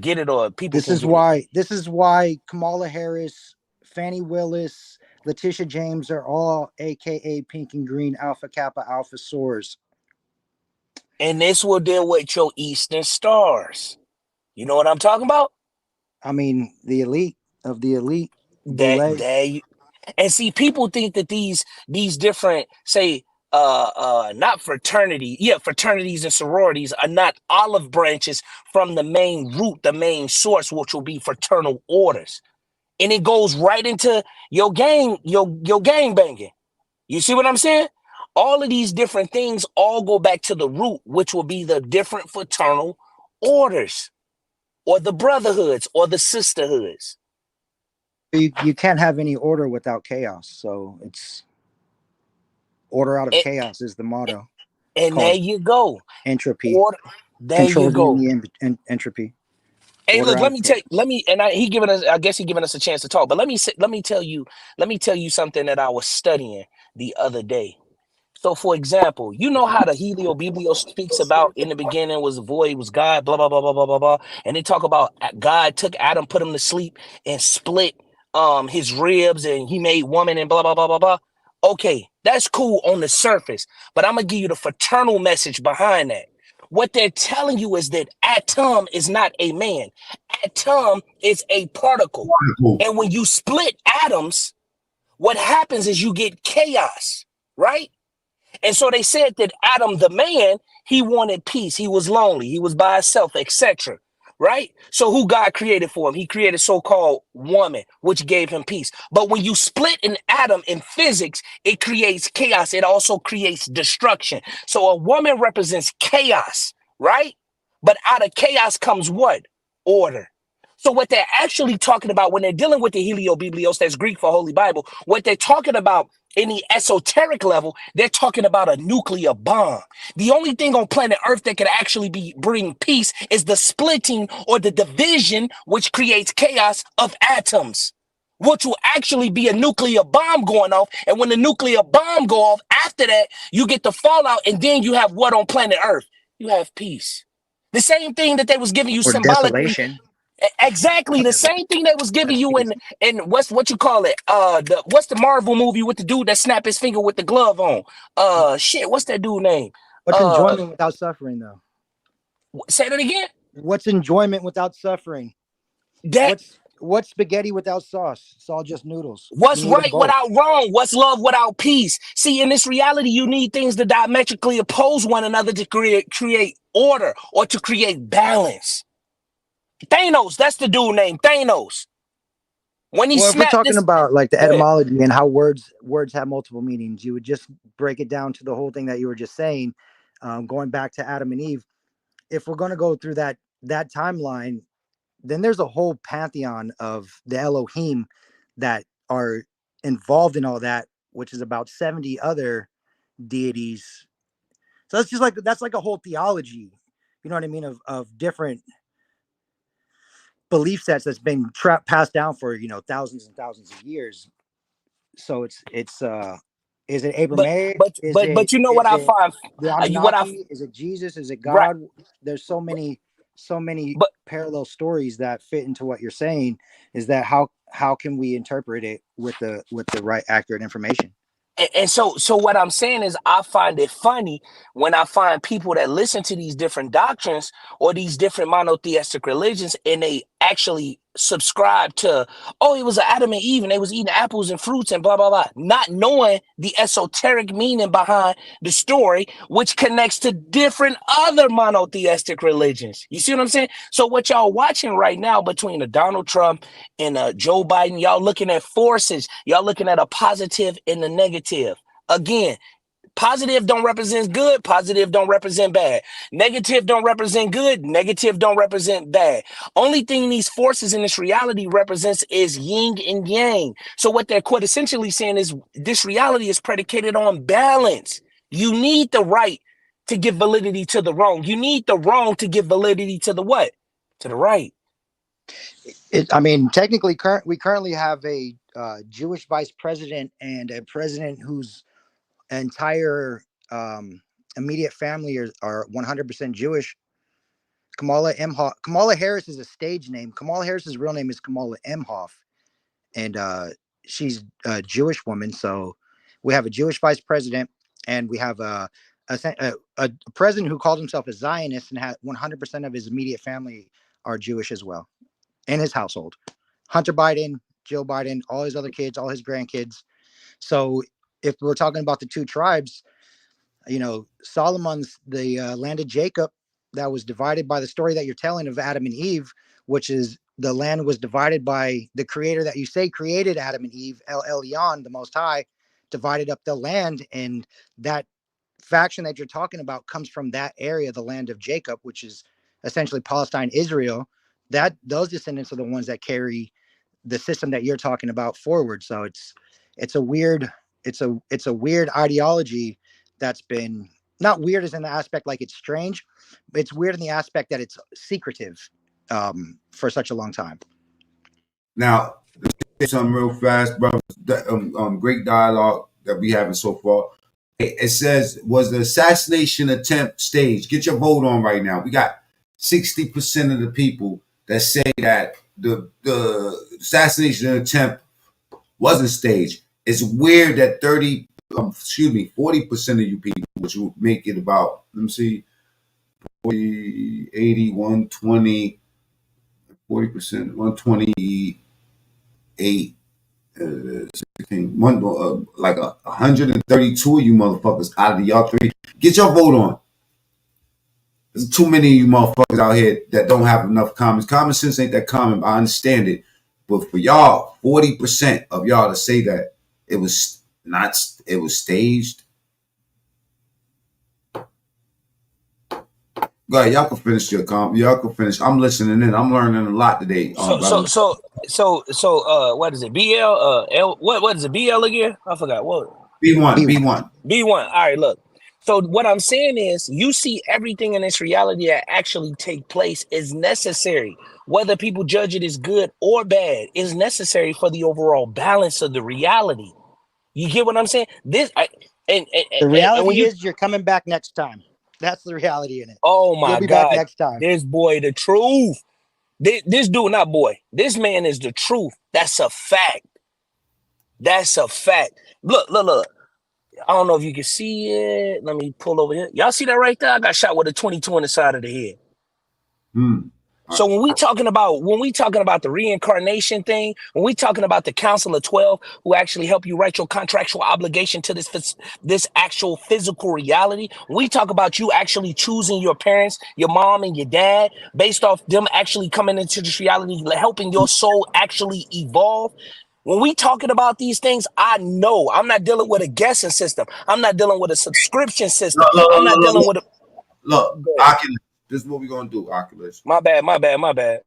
get it, or people. This is why Kamala Harris, Fannie Willis, Letitia James are all AKA Pink and Green Alpha Kappa Alpha Soars. And this will deal with your Eastern Stars. You know what I'm talking about? I mean, the elite of the elite. And see, people think that these different, say, not fraternities and sororities are not olive branches from the main root, the main source, which will be fraternal orders. And it goes right into your gang banging. You see what I'm saying? All of these different things all go back to the root, which will be the different fraternal orders, or the brotherhoods, or the sisterhoods. You can't have any order without chaos. So it's order out of chaos is the motto. And there you go. Entropy. Order. There you go. Entropy. Hey, look, I guess he giving us a chance to talk, but let me tell you something that I was studying the other day. So, for example, you know how the Heliobiblio speaks about in the beginning was the void, was God, blah, blah, blah, blah, blah, blah, blah. And they talk about God took Adam, put him to sleep, and split his ribs, and he made woman, and blah, blah, blah, blah, blah. Okay, that's cool on the surface, but I'm going to give you the fraternal message behind that. What they're telling you is that atom is not a man. Atom is a particle. And when you split atoms, what happens is you get chaos, right? And so they said that Adam, the man, he wanted peace. He was lonely. He was by himself, etc. Right? So who God created for him? He created so-called woman, which gave him peace. But when you split an atom in physics, it creates chaos. It also creates destruction. So a woman represents chaos, right? But out of chaos comes what? Order. So what they're actually talking about when they're dealing with the Heliobiblios, that's Greek for Holy Bible, what they're talking about in the esoteric level, they're talking about a nuclear bomb. The only thing on planet Earth that could actually bring peace is the splitting or the division, which creates chaos, of atoms, which will actually be a nuclear bomb going off. And when the nuclear bomb go off, after that, you get the fallout, and then you have what on planet Earth? You have peace. The same thing that they was giving you symbolically. Desolation. Exactly the same thing they was giving you in what you call it? What's the Marvel movie with the dude that snapped his finger with the glove on? What's that dude name? What's enjoyment without suffering, though? Say that again. What's enjoyment without suffering? What's spaghetti without sauce? It's all just noodles. What's right without wrong? What's love without peace? See, in this reality, you need things to diametrically oppose one another to create order or to create balance. Thanos, that's the dude named Thanos. When he if we're talking about like the etymology and how words have multiple meanings, you would just break it down to the whole thing that you were just saying, going back to Adam and Eve. If we're going to go through that timeline, then there's a whole pantheon of the Elohim that are involved in all that, which is about 70 other deities. So that's just like, that's like a whole theology, you know what I mean, of different belief sets that's been passed down for, you know, thousands and thousands of years. So it's is it Abrahamic? But you know what I find? The Anunnaki? Is it Jesus? Is it God? Right. There's so many parallel stories that fit into what you're saying. Is that how can we interpret it with the right accurate information? And so what I'm saying is, I find it funny when I find people that listen to these different doctrines or these different monotheistic religions, and they actually subscribe to, oh, it was Adam and Eve and they was eating apples and fruits and blah, blah, blah, not knowing the esoteric meaning behind the story, which connects to different other monotheistic religions. You see what I'm saying? So what y'all watching right now between a Donald Trump and a Joe Biden, y'all looking at forces, y'all looking at a positive and a negative. Again, positive don't represent good, positive don't represent bad. Negative don't represent good, negative don't represent bad. Only thing these forces in this reality represents is yin and yang. So what they're quintessentially saying is this reality is predicated on balance. You need the right to give validity to the wrong. You need the wrong to give validity to the what? To the right. I mean, technically, we currently have a Jewish vice president and a president whose entire immediate family are 100% Jewish. Kamala Harris is a stage name. Kamala Harris's real name is Kamala Emhoff, and she's a Jewish woman. So we have a Jewish vice president, and we have a president who called himself a Zionist and had 100% of his immediate family are Jewish as well in his household. Hunter Biden, Joe Biden, all his other kids, all his grandkids. So if we're talking about the two tribes, you know, Solomon's the land of Jacob that was divided by the story that you're telling of Adam and Eve, which is the land was divided by the creator that you say created Adam and Eve, El Elyon, the Most High, divided up the land. And that faction that you're talking about comes from that area, the land of Jacob, which is essentially Palestine, Israel. That those descendants are the ones that carry the system that you're talking about forward. So it's a weird ideology that's been not weird as in the aspect like it's strange, but it's weird in the aspect that it's secretive for such a long time. Now, something real fast, brothers. Great dialogue that we having so far. It says, was the assassination attempt staged? Get your vote on right now. We got 60% of the people that say that the assassination attempt wasn't staged. It's weird that 40% of you people, which would make it about, let me see, 40, 80, 120, 40%, 128, 16, like 132 of you motherfuckers out of y'all three. Get your vote on. There's too many of you motherfuckers out here that don't have enough common sense. Ain't that common? I understand it, but for y'all, 40% of y'all to say that it was staged. Go ahead, y'all can finish your comment. Y'all can finish. I'm listening in. I'm learning a lot today. So what is it? BL L what is it? BL again? I forgot what. B1. All right, look. So what I'm saying is, you see everything in this reality that actually take place is necessary. Whether people judge it as good or bad is necessary for the overall balance of the reality. You get what I'm saying? The reality is you're coming back next time. That's the reality in it. Oh my You'll be God! back next time. This boy, the truth. This dude, not boy. This man is the truth. That's a fact. That's a fact. Look. I don't know if you can see it. Let me pull over here. Y'all see that right there? I got shot with a 22 in the side of the head. So when we talking about the reincarnation thing, when we talking about the Council of 12 who actually help you write your contractual obligation to this actual physical reality, when we talk about you actually choosing your parents, your mom and your dad, based off them actually coming into this reality, helping your soul actually evolve. When we talking about these things, I know I'm not dealing with a guessing system. I'm not dealing with a subscription system. I'm not dealing with a... Look, This is what we're gonna do, Oculus. My bad. I'm gonna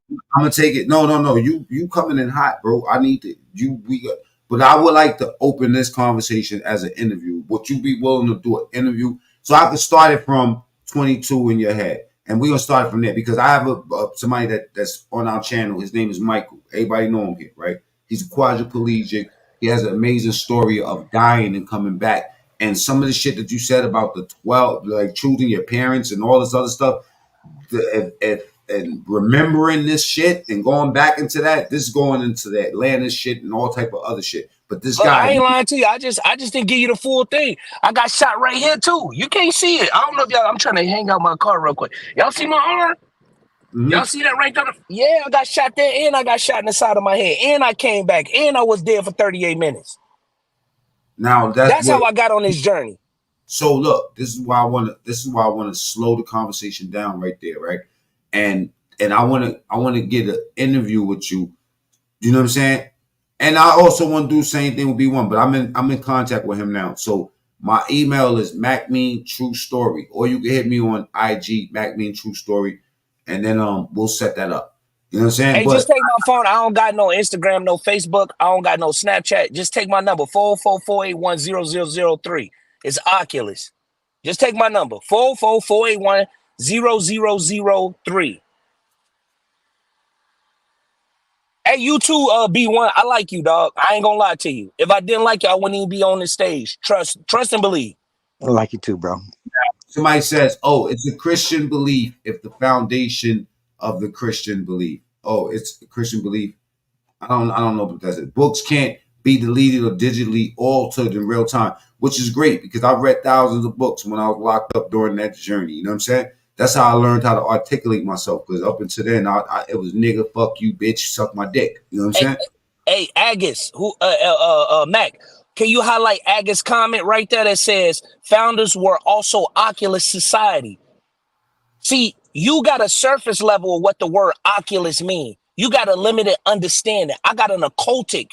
take it. No. You coming in hot, bro. I need to. But I would like to open this conversation as an interview. Would you be willing to do an interview so I can start it from 22 in your head, and we're gonna start from there because I have somebody that's on our channel. His name is Michael. Everybody know him here, right? He's a quadriplegic. He has an amazing story of dying and coming back. And some of the shit that you said about the 12, like choosing your parents and all this other stuff, and remembering this shit and going back into that, this is going into the Atlanta shit and all type of other shit. But this guy, I ain't lying to you. I just didn't give you the full thing. I got shot right here too. You can't see it. I don't know if y'all. I'm trying to hang out my car real quick. Y'all see my arm? Y'all see that right there? Yeah, I got shot there, and I got shot in the side of my head, and I came back, and I was dead for 38 minutes. Now that's how I got on this journey. So look, this is why I want to slow the conversation down right there, right? And I want to get an interview with you. You know what I'm saying? And I also want to do the same thing with B1, but I'm in contact with him now. So my email is MacMeanTrueStory, or you can hit me on IG MacMeanTrueStory, and then we'll set that up. You know what I'm saying? Hey, just take my phone. I don't got no Instagram, no Facebook. I don't got no Snapchat. Just take my number, 444-810-0003. It's Oculus. Just take my number, 444-810-0003. Hey, you too, B1. I like you, dog. I ain't gonna lie to you. If I didn't like you, I wouldn't even be on this stage. Trust and believe. I like you too, bro. Somebody says, "Oh, it's a Christian belief if the foundation of the Christian belief." Oh, it's a Christian belief. I don't know what that's it. Books can't be deleted or digitally altered in real time, which is great because I've read thousands of books when I was locked up during that journey. You know what I'm saying? That's how I learned how to articulate myself, because up until then, it was nigga, fuck you, bitch, suck my dick. You know what I'm saying? Hey, Agus, Mac, can you highlight Agus' comment right there that says founders were also Oculus Society? See, you got a surface level of what the word Oculus means. You got a limited understanding. I got an occultic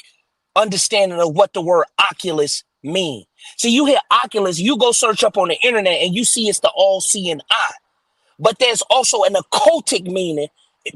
understanding of what the word Oculus mean. So you hear Oculus, you go search up on the internet and you see it's the all-seeing eye. But there's also an occultic meaning.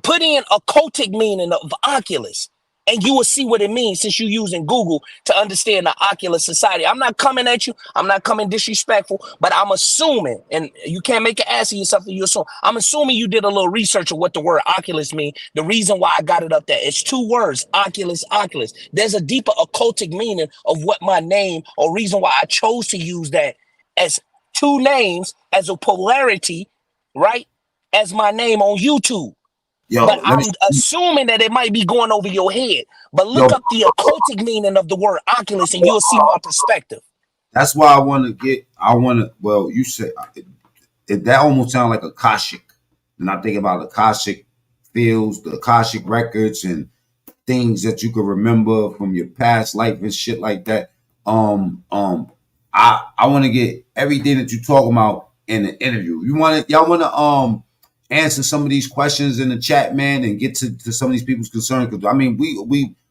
Put in occultic meaning of Oculus, and you will see what it means since you're using Google to understand the Oculus Society. I'm not coming at you. I'm not coming disrespectful, but I'm assuming, and you can't make an ass of yourself if you assume. I'm assuming you did a little research of what the word Oculus means. The reason why I got it up there, it's two words, Oculus, Oculus. There's a deeper occultic meaning of what my name, or reason why I chose to use that as two names as a polarity, right? As my name on YouTube. But I'm assuming that it might be going over your head. But look up the occultic meaning of the word Oculus and you'll see my perspective. That's why well, you said that almost sounds like Akashic. And I think about Akashic fields, the Akashic records, and things that you can remember from your past life and shit like that. I want to get everything that you talk about in the interview. Y'all want to answer some of these questions in the chat, man, and get to some of these people's concerns. Because I mean,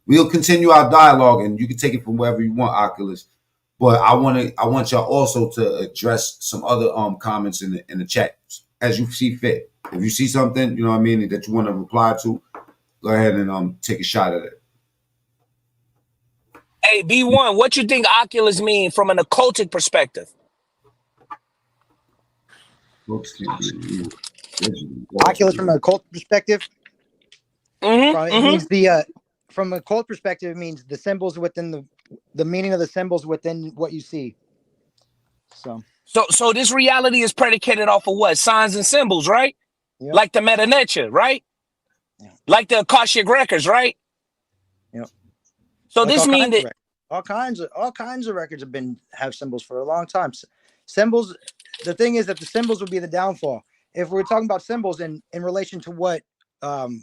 we'll continue our dialogue, and you can take it from wherever you want, Oculus. But I want y'all also to address some other comments in the chat as you see fit. If you see something, you know what I mean, that you want to reply to, go ahead and take a shot at it. Hey, B1, what you think Oculus mean from an occultic perspective? Oculus from an occult perspective. It means from a occult perspective, it means the symbols within the meaning of the symbols within what you see. So this reality is predicated off of what? Signs and symbols, right? Yep. Like the Metaphysical, right? Yeah. Like the Akashic records, right? Yep. So like this means that all kinds of records have symbols for a long time. Symbols. The thing is that the symbols would be the downfall. If we're talking about symbols in relation to what the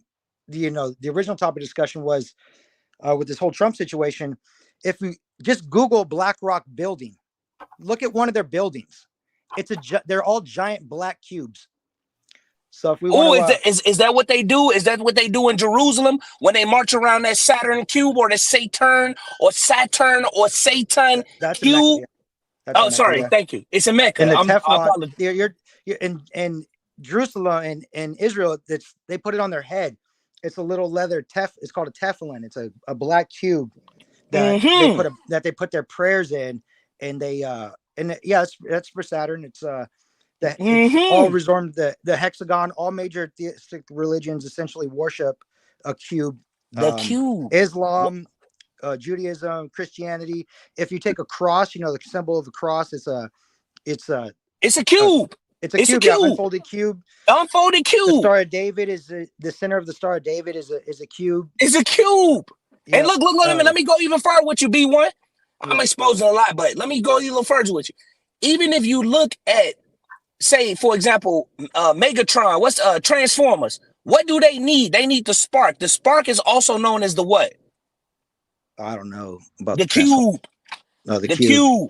original topic of discussion was with this whole Trump situation, if we just Google Black Rock building, look at one of their buildings. They're all giant black cubes. So if we is that what they do? Is that what they do in Jerusalem when they march around that Saturn cube or the Saturn or Satan cube? That's sorry. Yeah. Thank you. It's a Mecca. And the Teflon, you're Jerusalem and Israel, they put it on their head. It's a little leather it's called a tefillin. It's a black cube that they put their prayers in, and that's for Saturn. It's it's all resorted the hexagon. All major theistic religions essentially worship a cube. The cube. Islam, Judaism, Christianity. If you take a cross, the symbol of the cross is it's a cube. It's a cube. Yeah, unfolded cube. Unfolded cube. The Star of David is the center of the Star of David is a cube. It's a cube. Yep. And look, let me go even further with you, B1. I'm exposing a lot, but let me go even further with you. Even if you look at, say, for example, Megatron, what's Transformers? What do they need? They need the spark. The spark is also known as the what? I don't know about the cube. No, the cube.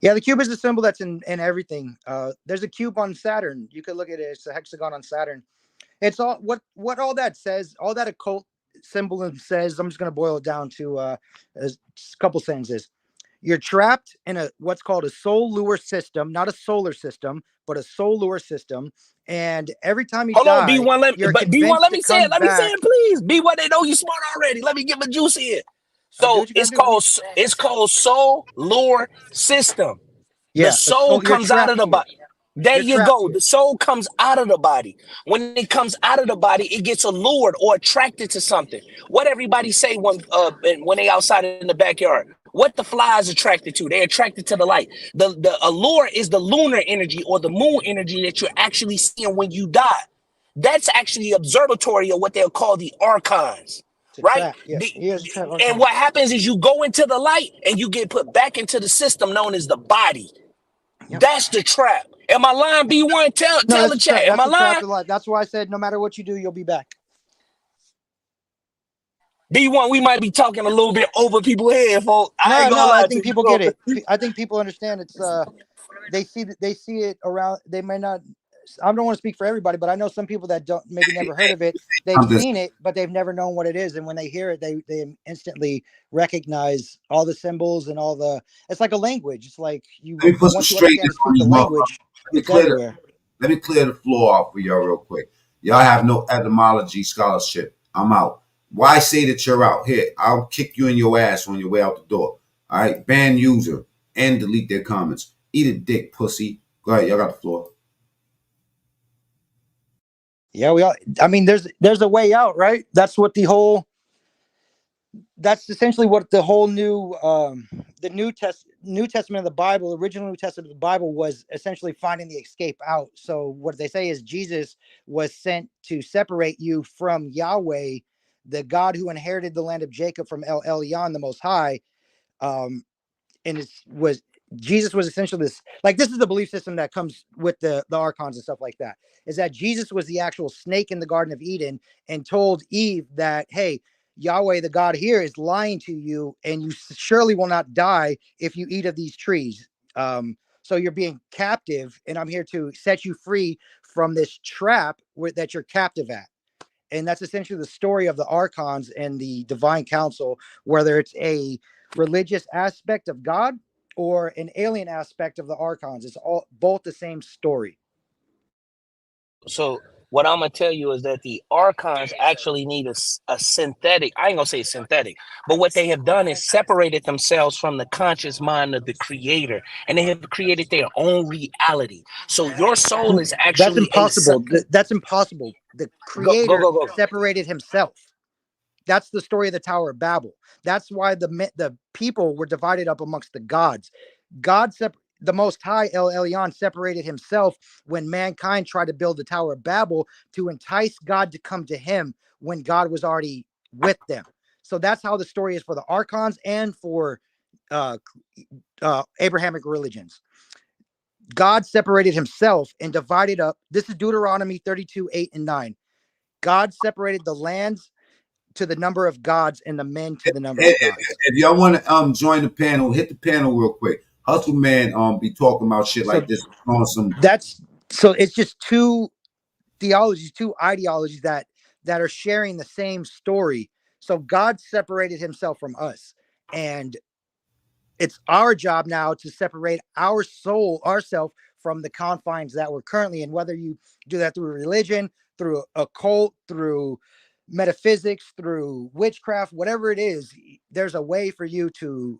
Yeah, the cube is a symbol that's in everything. There's a cube on Saturn. You could look at it. It's a hexagon on Saturn. It's all what all that says. All that occult symbolism says. I'm just going to boil it down to a couple sentences. You're trapped in what's called a soul lure system, not a solar system, but a soul lure system. And every time you Hold die, on, B1, let me say it. Let me say it, please. B1, they know you smart already. Let me give a juice here. So it's called soul lure system. Yeah, the soul comes out of the body. There you go. Here. The soul comes out of the body. When it comes out of the body, it gets allured or attracted to something. What everybody say when they outside in the backyard? What the flies attracted to? They're attracted to the light. The allure is the lunar energy or the moon energy that you're actually seeing when you die. That's actually observatory of what they'll call the archons. Right? And what happens is you go into the light and you get put back into the system known as the body. Yep. That's the trap. Am I lying, B1? Tell the chat. Am I lying? That's why I said no matter what you do, you'll be back. B1, we might be talking a little bit over people's head, folks. I think people get it. I think people understand. It's they see it around. They may not. I don't want to speak for everybody, but I know some people that don't maybe never heard of it. They've seen it, but they've never known what it is. And when they hear it, they instantly recognize all the symbols and all the. It's like a language. It's like you. Let me put some straight speak the language. Let me clear the floor off for y'all real quick. Y'all have no etymology scholarship. I'm out. Why say that you're out? Here, I'll kick you in your ass on your way out the door. All right, ban user and delete their comments. Eat a dick, pussy. Go ahead, y'all got the floor. Yeah, I mean, there's a way out, right? That's essentially what the whole the New Testament of the Bible, original New Testament of the Bible was essentially finding the escape out. So what they say is Jesus was sent to separate you from Yahweh, the God who inherited the land of Jacob from El Elyon, the Most High. Jesus was essentially this is the belief system that comes with the archons and stuff like that, is that Jesus was the actual snake in the Garden of Eden and told Eve that, hey, Yahweh, the God here, is lying to you, and you surely will not die if you eat of these trees. So you're being captive, and I'm here to set you free from this trap that you're captive at. And that's essentially the story of the archons and the divine council, whether it's a religious aspect of God or an alien aspect of the archons. It's all both the same story. So what I'm gonna tell you is that the archons actually need a synthetic. I ain't gonna say synthetic, but what they have done is separated themselves from the conscious mind of the creator, and they have created their own reality. So your soul is actually That's impossible. The creator separated himself. That's the story of the Tower of Babel. That's why the people were divided up amongst the gods. The Most High, El Elyon, separated himself when mankind tried to build the Tower of Babel to entice God to come to him when God was already with them. So that's how the story is for the archons and for Abrahamic religions. God separated himself and divided up. This is Deuteronomy 32:8-9. God separated the lands to the number of gods and the men to the number of gods. If y'all want to join the panel, hit the panel real quick. Hustle Man be talking about shit like this. So it's just two theologies, two ideologies that are sharing the same story. So God separated himself from us, and it's our job now to separate our soul, ourself, from the confines that we're currently in, whether you do that through religion, through a cult, through metaphysics, through witchcraft, whatever it is, there's a way for you to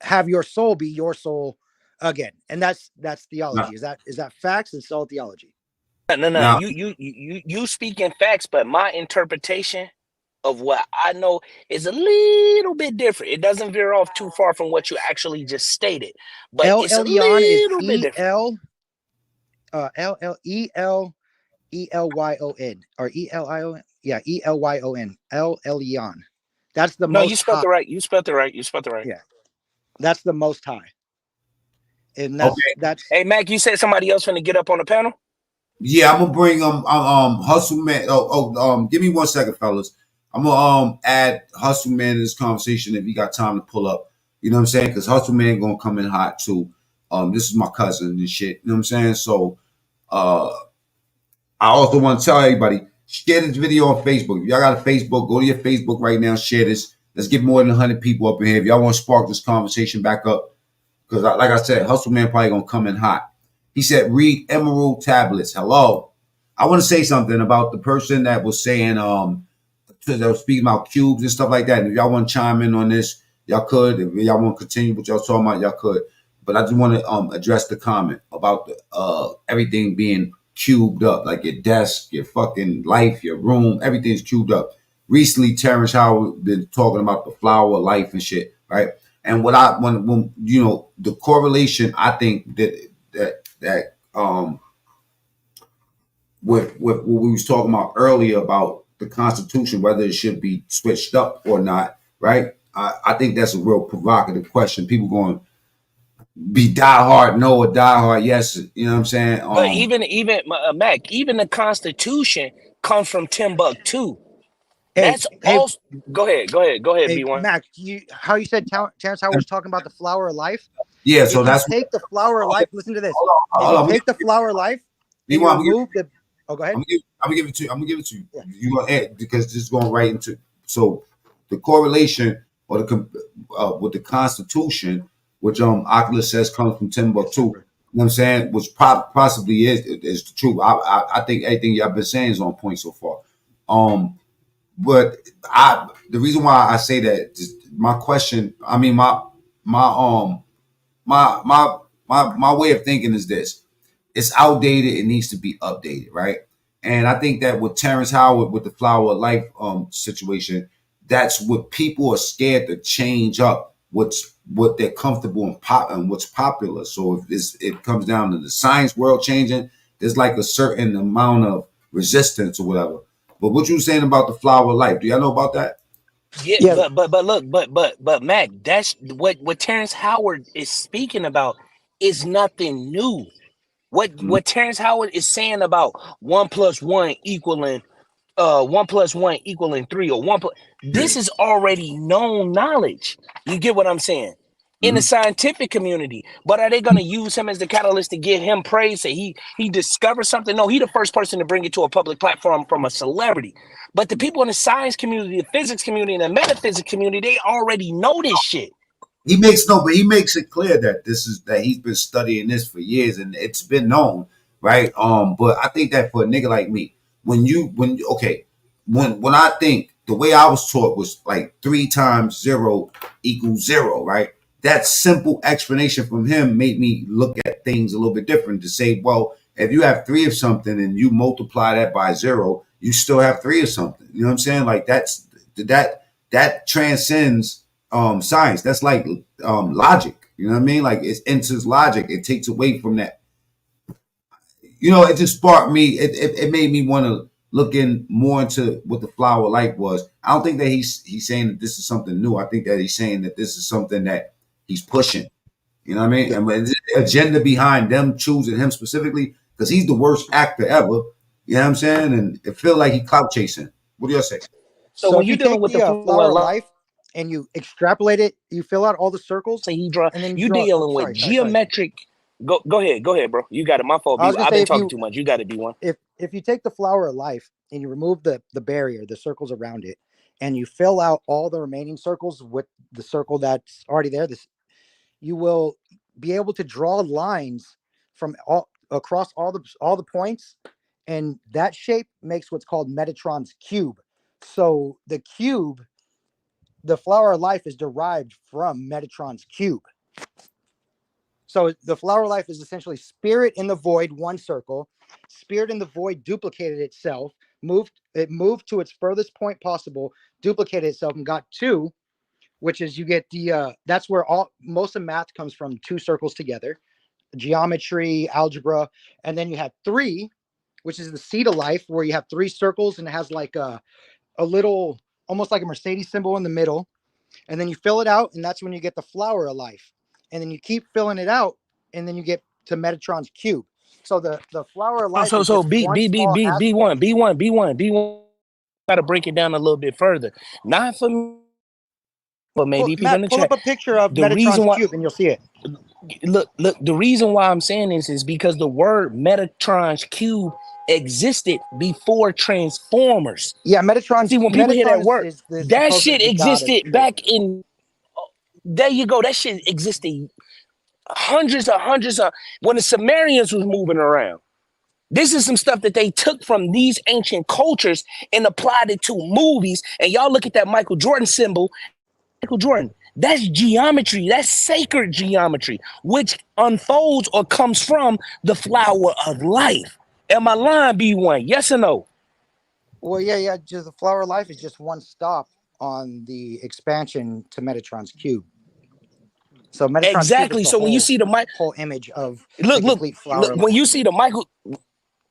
have your soul be your soul again. And that's theology. Is that facts? It's all theology. No. Now, You speaking facts, but my interpretation of what I know is a little bit different. It doesn't veer off too far from what you actually just stated, but it's a Elyon is little bit different. Elyon or Elion. Yeah, Elyon. Elyon. That's the No, most you spelled high. it right. You spelled it right. Yeah. That's the most high. And that's Hey Mac, you said somebody else finna get up on the panel? yeah, I'm gonna bring Hustle Man. Give me 1 second, fellas. I'm gonna add Hustle Man to this conversation if you got time to pull up. You know what I'm saying? Because Hustle Man gonna come in hot too. This is my cousin and shit. You know what I'm saying? So I also want to tell everybody, share this video on Facebook. If y'all got a Facebook, go to your Facebook right now, share this. Let's get more than 100 people up in here. If y'all want to spark this conversation back up, because like I said, Hustle Man probably gonna come in hot. He said, read Emerald Tablets. Hello. I want to say something about the person that was saying, that was speaking about cubes and stuff like that. And if y'all want to chime in on this, y'all could. If y'all want to continue what y'all talking about, y'all could. But I just want to address the comment about everything being cubed up, like your desk, your fucking life, your room, everything's cubed up. Recently, Terrence Howard been talking about the flower of life and shit, right? And when you know, the correlation, I think that with what we was talking about earlier about the Constitution, whether it should be switched up or not, right? I think that's a real provocative question. People going to be diehard no or diehard yes. You know what I'm saying? But even Mac, even the Constitution comes from Timbuktu. That's also. Go ahead, B1. Mac, how you said Terrence Howard was talking about the flower of life? Yeah, so that's take the flower of life. Listen to this. Hold on. Take the flower of life. You want remove the. Oh, go ahead. I'm gonna give it to you. Yeah. You gonna add because this is going right into the correlation or with the Constitution, which Oculus says comes from Timbuktu. You know what I'm saying? Which possibly is the truth. I think everything y'all been saying is on point so far. But the reason why I say that, my question, I mean my way of thinking is this: it's outdated. It needs to be updated, right? And I think that with Terrence Howard with the Flower of Life situation, that's what people are scared to change up. What they're comfortable and what's popular. So if it comes down to the science world changing, there's like a certain amount of resistance or whatever. But what you were saying about the Flower of Life, do y'all know about that? Yeah. But look, but Mac, that's what Terrence Howard is speaking about is nothing new. What Terrence Howard is saying about 1 + 1 equaling 1 + 1 equaling 3 or 1 plus, this is already known knowledge. You get what I'm saying? In the scientific community, but are they going to use him as the catalyst to give him praise? Say he discovered something? No, he the first person to bring it to a public platform from a celebrity. But the people in the science community, the physics community, and the metaphysics community, they already know this shit. He makes it clear that he's been studying this for years and it's been known, right? But I think that for a nigga like me, when I think the way I was taught was like 3 × 0 = 0, right? That simple explanation from him made me look at things a little bit different to say, well, if you have 3 of something and you multiply that by 0, you still have 3 of something. You know what I'm saying? Like that transcends science. That's like logic. You know what I mean? Like it enters logic. It takes away from that. You know, it just sparked me. It made me want to look in more into what the Flower of Life was. I don't think that he's saying that this is something new. I think that he's saying that this is something that he's pushing. You know what I mean? And there's an agenda behind them choosing him specifically because he's the worst actor ever. You know what I'm saying? And it feels like he clout chasing. What do y'all say? So when you're dealing with the Flower of Life and you extrapolate it, you fill out all the circles. So and then you're dealing with geometric. Go ahead, bro. You got it. My fault. I've been talking too much. You got it, B1. If you take the Flower of Life and you remove the barrier, the circles around it, and you fill out all the remaining circles with the circle that's already there, you will be able to draw lines from all across all the points, and that shape makes what's called Metatron's cube. So the cube, the flower of life, is derived from Metatron's cube. So the flower of life is essentially spirit in the void, one circle. Spirit in the void duplicated itself, moved to its furthest point possible, duplicated itself, and got 2, which is you get the that's where most of math comes from, 2 circles together, geometry, algebra, and then you have 3, which is the seed of life, where you have 3 circles and it has like a little, almost like a Mercedes symbol in the middle, and then you fill it out, and that's when you get the flower of life, and then you keep filling it out, and then you get to Metatron's cube. So the flower of life So is so just B one B B small B aspect. B1. Got to break it down a little bit further. Not for me, but maybe people in Matt, the pull up chat. a picture of The reason Metatron's why, cube, and you'll see it. look, the reason why I'm saying this is because the word Metatron's cube existed before Transformers. Yeah, Metatron. See, when people hear that word, is the that supposed shit the god of existed truth. back in. There you go. That shit existed hundreds of when the Sumerians was moving around. This is some stuff that they took from these ancient cultures and applied it to movies. And y'all look at that Michael Jordan symbol. Michael Jordan, that's geometry. That's sacred geometry, which unfolds or comes from the flower of life. Am I lying, B1? Yes or no? Well, yeah. Just the flower of life is just one stop on the expansion to Metatron's cube. So Metatron's cube is Exactly. the So when you see the whole image of look, the complete flower of when life. you see the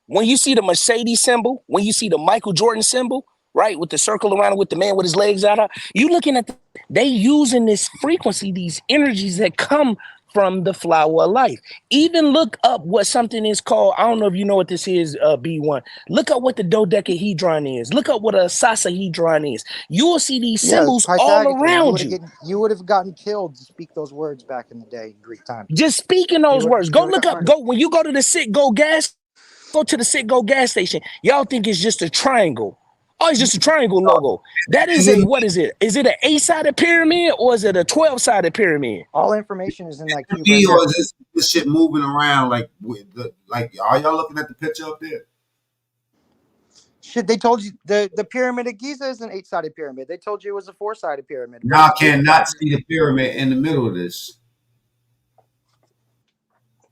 when you see the Mercedes symbol, when you see the Michael Jordan symbol, right, with the circle around it, with the man with his legs out, you looking at they using this frequency, these energies that come from the flower of life. Even look up what something is called. I don't know if you know what this is, B1. Look up what the dodecahedron is. Look up what a sasahedron is. You will see these symbols all around you. You would have gotten killed to speak those words back in the day in Greek times. Just speaking those words. Go look up. Go when you go to the Citgo gas. Go to the Citgo gas station. Y'all think it's just a triangle. Oh, it's just a triangle logo. That isn't, what is it? Is it an 8-sided pyramid or is it a 12-sided pyramid? All information is in that cube right Or there. is this shit moving around like are y'all looking at the picture up there? Shit, they told you the pyramid of Giza is an 8-sided pyramid. They told you it was a 4-sided pyramid. Now I cannot see the pyramid in the middle of this.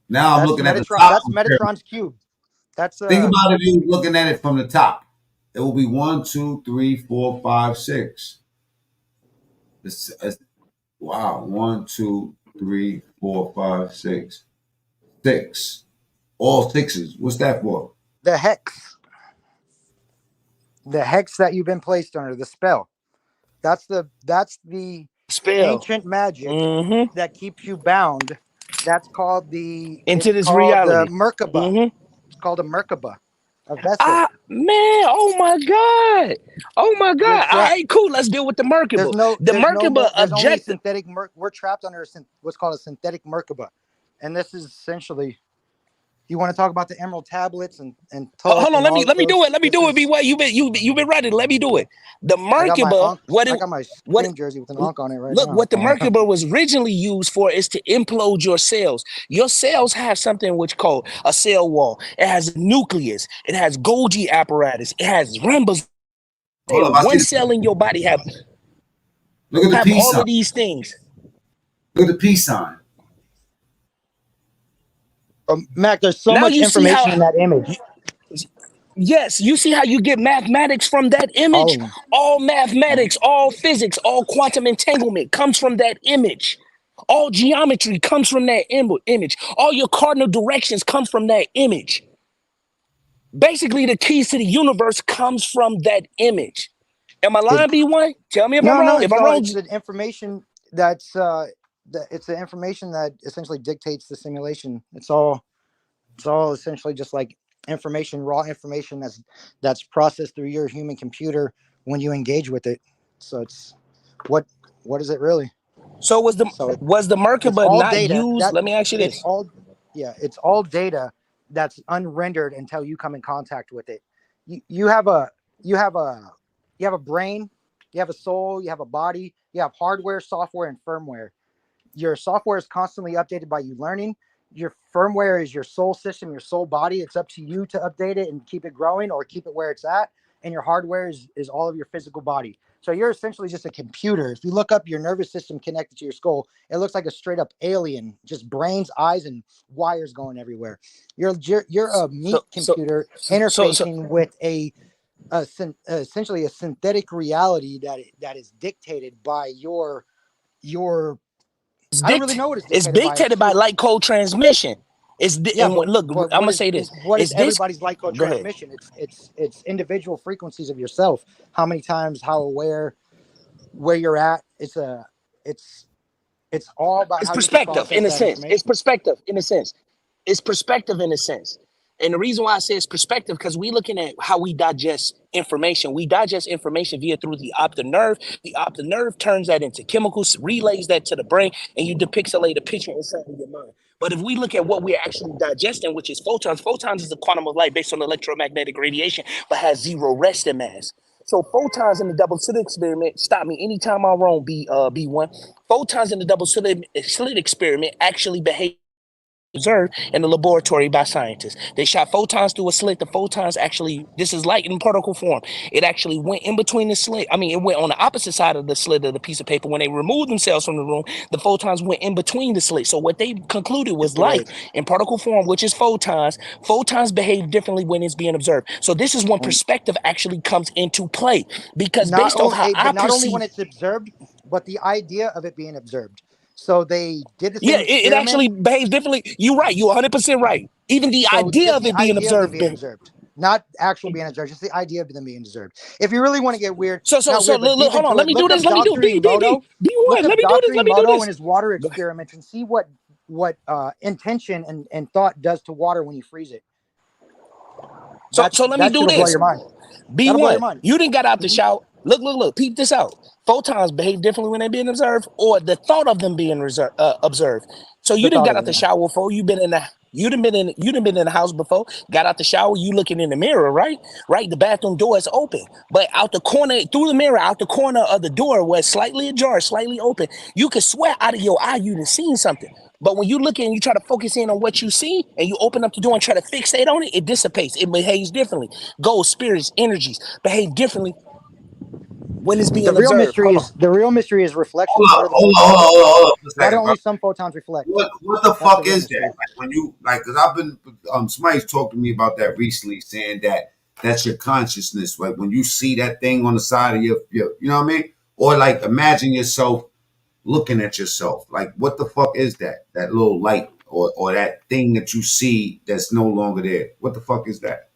Now I'm looking at the top. That's Metatron's cube. That's think about it. You looking at it from the top. It will be 1, 2, 3, 4, 5, 6. Wow, 1, 2, 3, 4, 5, 6. 6. All 6s. What's that for? The hex. The hex that you've been placed under, the spell. That's the spell. Ancient magic that keeps you bound. That's called into this reality. The Merkaba. It's called a Merkaba. A vessel. Man, oh my God. Oh my God. All right, cool. Let's deal with the Merkaba. There's only synthetic we're trapped under what's called a synthetic Merkaba. And this is essentially, you want to talk about the emerald tablets and hold on, let me do it. Let me do it. B-Way. You've been ready. Let me do it. The Merkaba, I got my screen jersey with an Ankh on it right now. Look, what the Merkaba was originally used for is to implode your cells. Your cells have something which called a cell wall. It has a nucleus. It has Golgi apparatus. It has rambus. One cell in your body have all of these things. Look at the peace sign. Mac, there's so much information in that image. Yes, you see how you get mathematics from that image? All mathematics, all physics, all quantum entanglement comes from that image. All geometry comes from that image. All your cardinal directions come from that image. Basically, the keys to the universe comes from that image. Am I lying, B1? Tell me if I'm wrong. If I'm wrong, it's the information that's it's the information that essentially dictates the simulation. It's all essentially just like information, raw information that's processed through your human computer when you engage with it. So it's what is it really? So was the Merkaba not used? Let me ask you this. It's all data that's unrendered until you come in contact with it. You have a brain, you have a soul, you have a body, you have hardware, software, and firmware. Your software is constantly updated by you learning. Your firmware is your soul system, your soul body. It's up to you to update it and keep it growing or keep it where it's at. And your hardware is all of your physical body. So you're essentially just a computer. If you look up your nervous system connected to your skull, it looks like a straight up alien, just brains, eyes, and wires going everywhere. You're a meat computer interfacing with essentially a synthetic reality that is dictated by your I don't really know what It's dictated by light code transmission. And look, I'm gonna say this. What is Is this? everybody's light code Go ahead. transmission? It's individual frequencies of yourself. How many times, how aware, where you're at. It's all about It's how perspective you can in a process that sense. information. It's perspective in a sense. It's perspective in a sense. And the reason why I say it's perspective, because we're looking at how we digest information. We digest information through the optic nerve. The optic nerve turns that into chemicals, relays that to the brain, and you depixelate a picture inside of your mind. But if we look at what we're actually digesting, which is photons, photons is the quantum of light based on electromagnetic radiation, but has zero resting mass. So photons in the double slit experiment, stop me anytime I'm wrong, B1. Photons in the double slit experiment actually behave observed in the laboratory by scientists. They shot photons through a slit. The photons actually, this is light in particle form. It actually went in between the slit. I mean, it went on the opposite side of the slit of the piece of paper. When they removed themselves from the room, the photons went in between the slits. So what they concluded was light in particle form, which is photons. Photons behave differently when it's being observed. So this is when perspective actually comes into play, because Not based on how I not only perceive. when it's observed, but the idea of it being observed. So they did the same Yeah, experiment. it actually behaves differently. You're right. You're 100% right. Even the idea of it being observed. Not actual being observed, just the idea of them being observed. If you really want to get weird, So look, hold on. Let me do this. Let me do B1. Look Let up me do Dr. this. Let me do Emoto this. and his water experiments and see what intention and thought does to water when you freeze it. So let me do Blow this. your mind. That'll blow your B1, mind. you didn't got out the shower. Look. Peep this out. Photons behave differently when they're being observed, or the thought of them being observed. So you didn't got out the shower before. You done been in the house before. Got out the shower. You looking in the mirror, right? Right. The bathroom door is open, but out the corner through the mirror, out the corner of the door was slightly ajar, slightly open. You could swear out of your eye you done seen something. But when you look and you try to focus in on what you see and you open up the door and try to fixate on it, it dissipates. It behaves differently. Ghosts, spirits, energies behave differently when it's being The real observed. mystery is reflection. Hold on. Why do only some photons reflect? What the fuck is that? Like when you because I've been somebody's talked to me about that recently, saying that that's your consciousness. Like when you see that thing on the side of your you know what I mean? Or like imagine yourself looking at yourself. Like what the fuck is that? That little light or that thing that you see that's no longer there. What the fuck is that?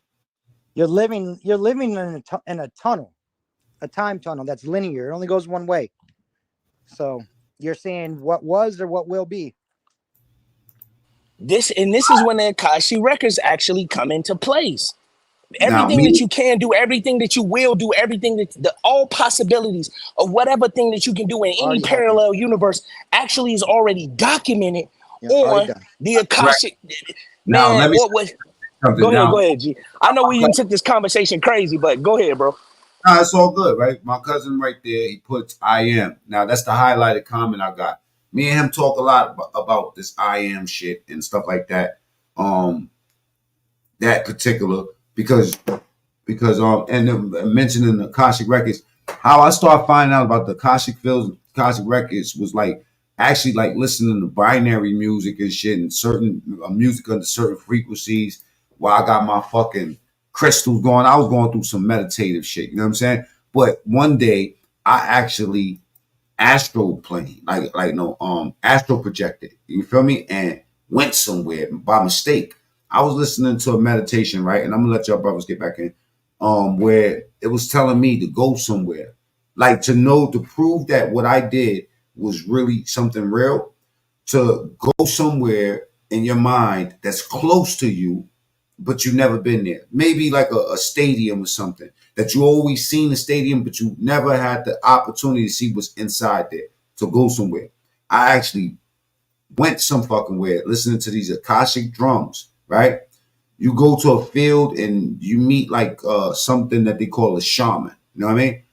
You're living in a tunnel, a time tunnel that's linear. It only goes one way. So you're seeing what was or what will be. This is when the Akashic records actually come into place. Everything that you can do, everything that you will do, everything that all possibilities of whatever thing that you can do in any parallel universe actually is already documented on the Akashic. Now, let me Go ahead, G. I know we took this conversation crazy, but go ahead, bro. Nah, it's all good, right? My cousin right there, he puts I am. Now, that's the highlighted comment I got. Me and him talk a lot about this I am shit and stuff like that. That particular because and mentioning the Akashic records, how I started finding out about the Akashic fields, Akashic records was like actually like listening to binary music and shit and certain music under certain frequencies while I got my fucking crystals going. I was going through some meditative shit, you know what I'm saying? But one day I actually astral plane, astral projected, you feel me? And went somewhere by mistake. I was listening to a meditation, right? And I'm gonna let y'all brothers get back in, where it was telling me to go somewhere, like to prove that what I did was really something real, to go somewhere in your mind that's close to you, but you've never been there. Maybe like a stadium or something that you always seen the stadium, but you never had the opportunity to see what's inside there. To go somewhere. I actually went some fucking where listening to these Akashic drums, right? You go to a field and you meet like something that they call a shaman. You know what I mean?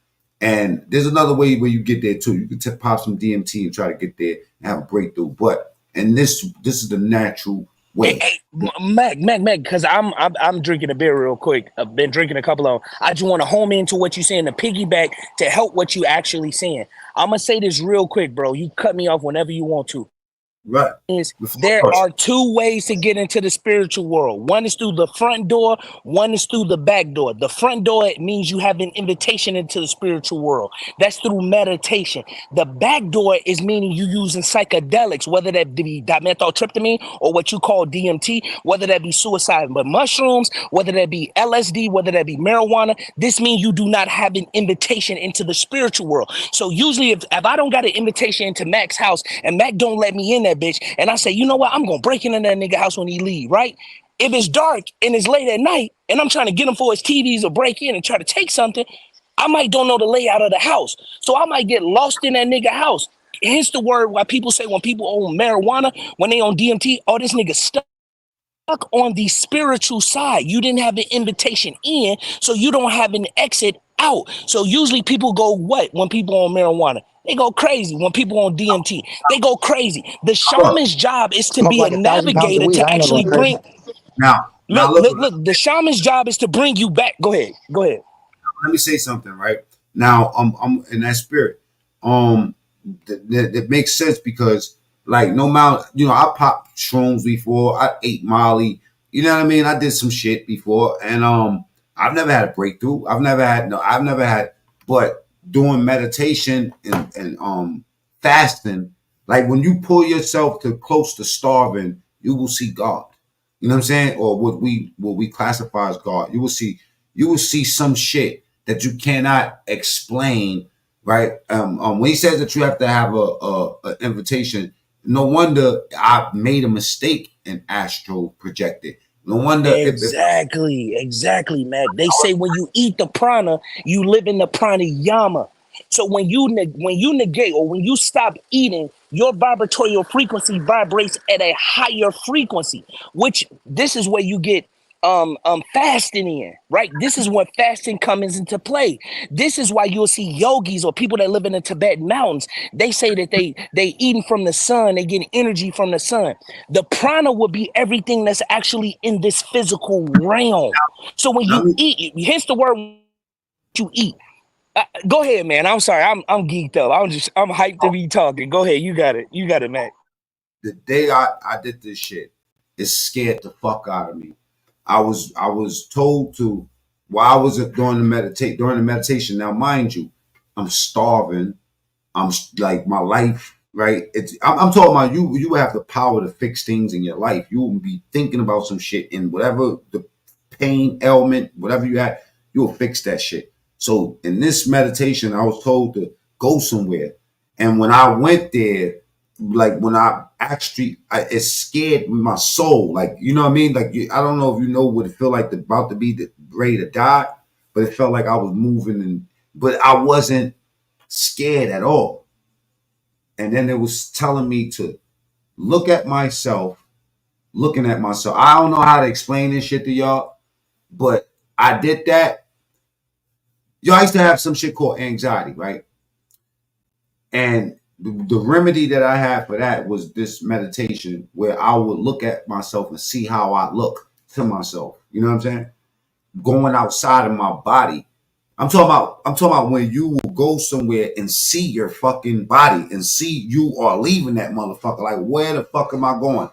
And there's another way where you get there too. You can pop some DMT and try to get there and have a breakthrough. But and this is the natural way. Hey, Mac, because I'm drinking a beer real quick. I've been drinking a couple of them. I just want to home into what you're saying, to piggyback to help what you actually saying. I'm gonna say this real quick, bro. You cut me off whenever you want to. Right. There are two ways to get into the spiritual world. One is through the front door, one is through the back door. The front door means you have an invitation into the spiritual world. That's through meditation. The back door is meaning you using psychedelics, whether that be dimethyltryptamine or what you call DMT, whether that be suicide but mushrooms, whether that be LSD, whether that be marijuana. This means you do not have an invitation into the spiritual world. So usually if I don't got an invitation into Mac's house and Mac don't let me in that bitch, and I say, you know what, I'm gonna break into that nigga house when he leave, right? If it's dark and it's late at night and I'm trying to get him for his TVs or break in and try to take something, I might don't know the layout of the house. So I might get lost in that nigga house. Hence the word why people say when people own marijuana, when they own DMT, oh, this nigga stuck on the spiritual side. You didn't have an invitation in, so you don't have an exit out. So usually people go what when people on marijuana? They go crazy. When people on DMT, they go crazy. The shaman's job is to be a navigator to actually bring. Now look. The shaman's job is to bring you back. Go ahead. Let me say something, right? Now, I'm in that spirit. That makes sense because, like, no matter, I popped shrooms before. I ate Molly. You know what I mean? I did some shit before, and I've never had a breakthrough. I've never had. But doing meditation and fasting, like when you pull yourself to close to starving, you will see God. You know what I'm saying? Or what we classify as God. You will see some shit that you cannot explain, right? When he says that you have to have a invitation, no wonder I made a mistake and astral projected. No wonder. Exactly, Mac. They say when you eat the prana, you live in the pranayama. So when you negate or when you stop eating, your vibratorial frequency vibrates at a higher frequency, which this is where you get fasting in, right? This is when fasting comes into play. This is why you'll see yogis or people that live in the Tibetan mountains. They say that they eating from the sun, they get energy from the sun. The prana will be everything that's actually in this physical realm. So when you eat, hence the word you eat. Go ahead, man. I'm sorry. I'm geeked up. I'm hyped to be talking. Go ahead. You got it, Mac. The day I did this shit, it scared the fuck out of me. I was told to while I was during the meditation. Now, mind you, I'm starving. I'm like my life, right? I'm talking about you have the power to fix things in your life. You will be thinking about some shit and whatever the pain, ailment, whatever you have, you'll fix that shit. So in this meditation, I was told to go somewhere. And when I went there, like when I actually, it scared my soul. Like, you know what I mean? Like, I don't know if you know what it felt like about to be ready to die, but it felt like I was moving, but I wasn't scared at all. And then it was telling me to look at myself, looking at myself. I don't know how to explain this shit to y'all, but I did that. Yo, I used to have some shit called anxiety, right? And the remedy that I had for that was this meditation where I would look at myself and see how I look to myself. You know what I'm saying? Going outside of my body. I'm talking about when you will go somewhere and see your fucking body and see you are leaving that motherfucker. Like, where the fuck am I going?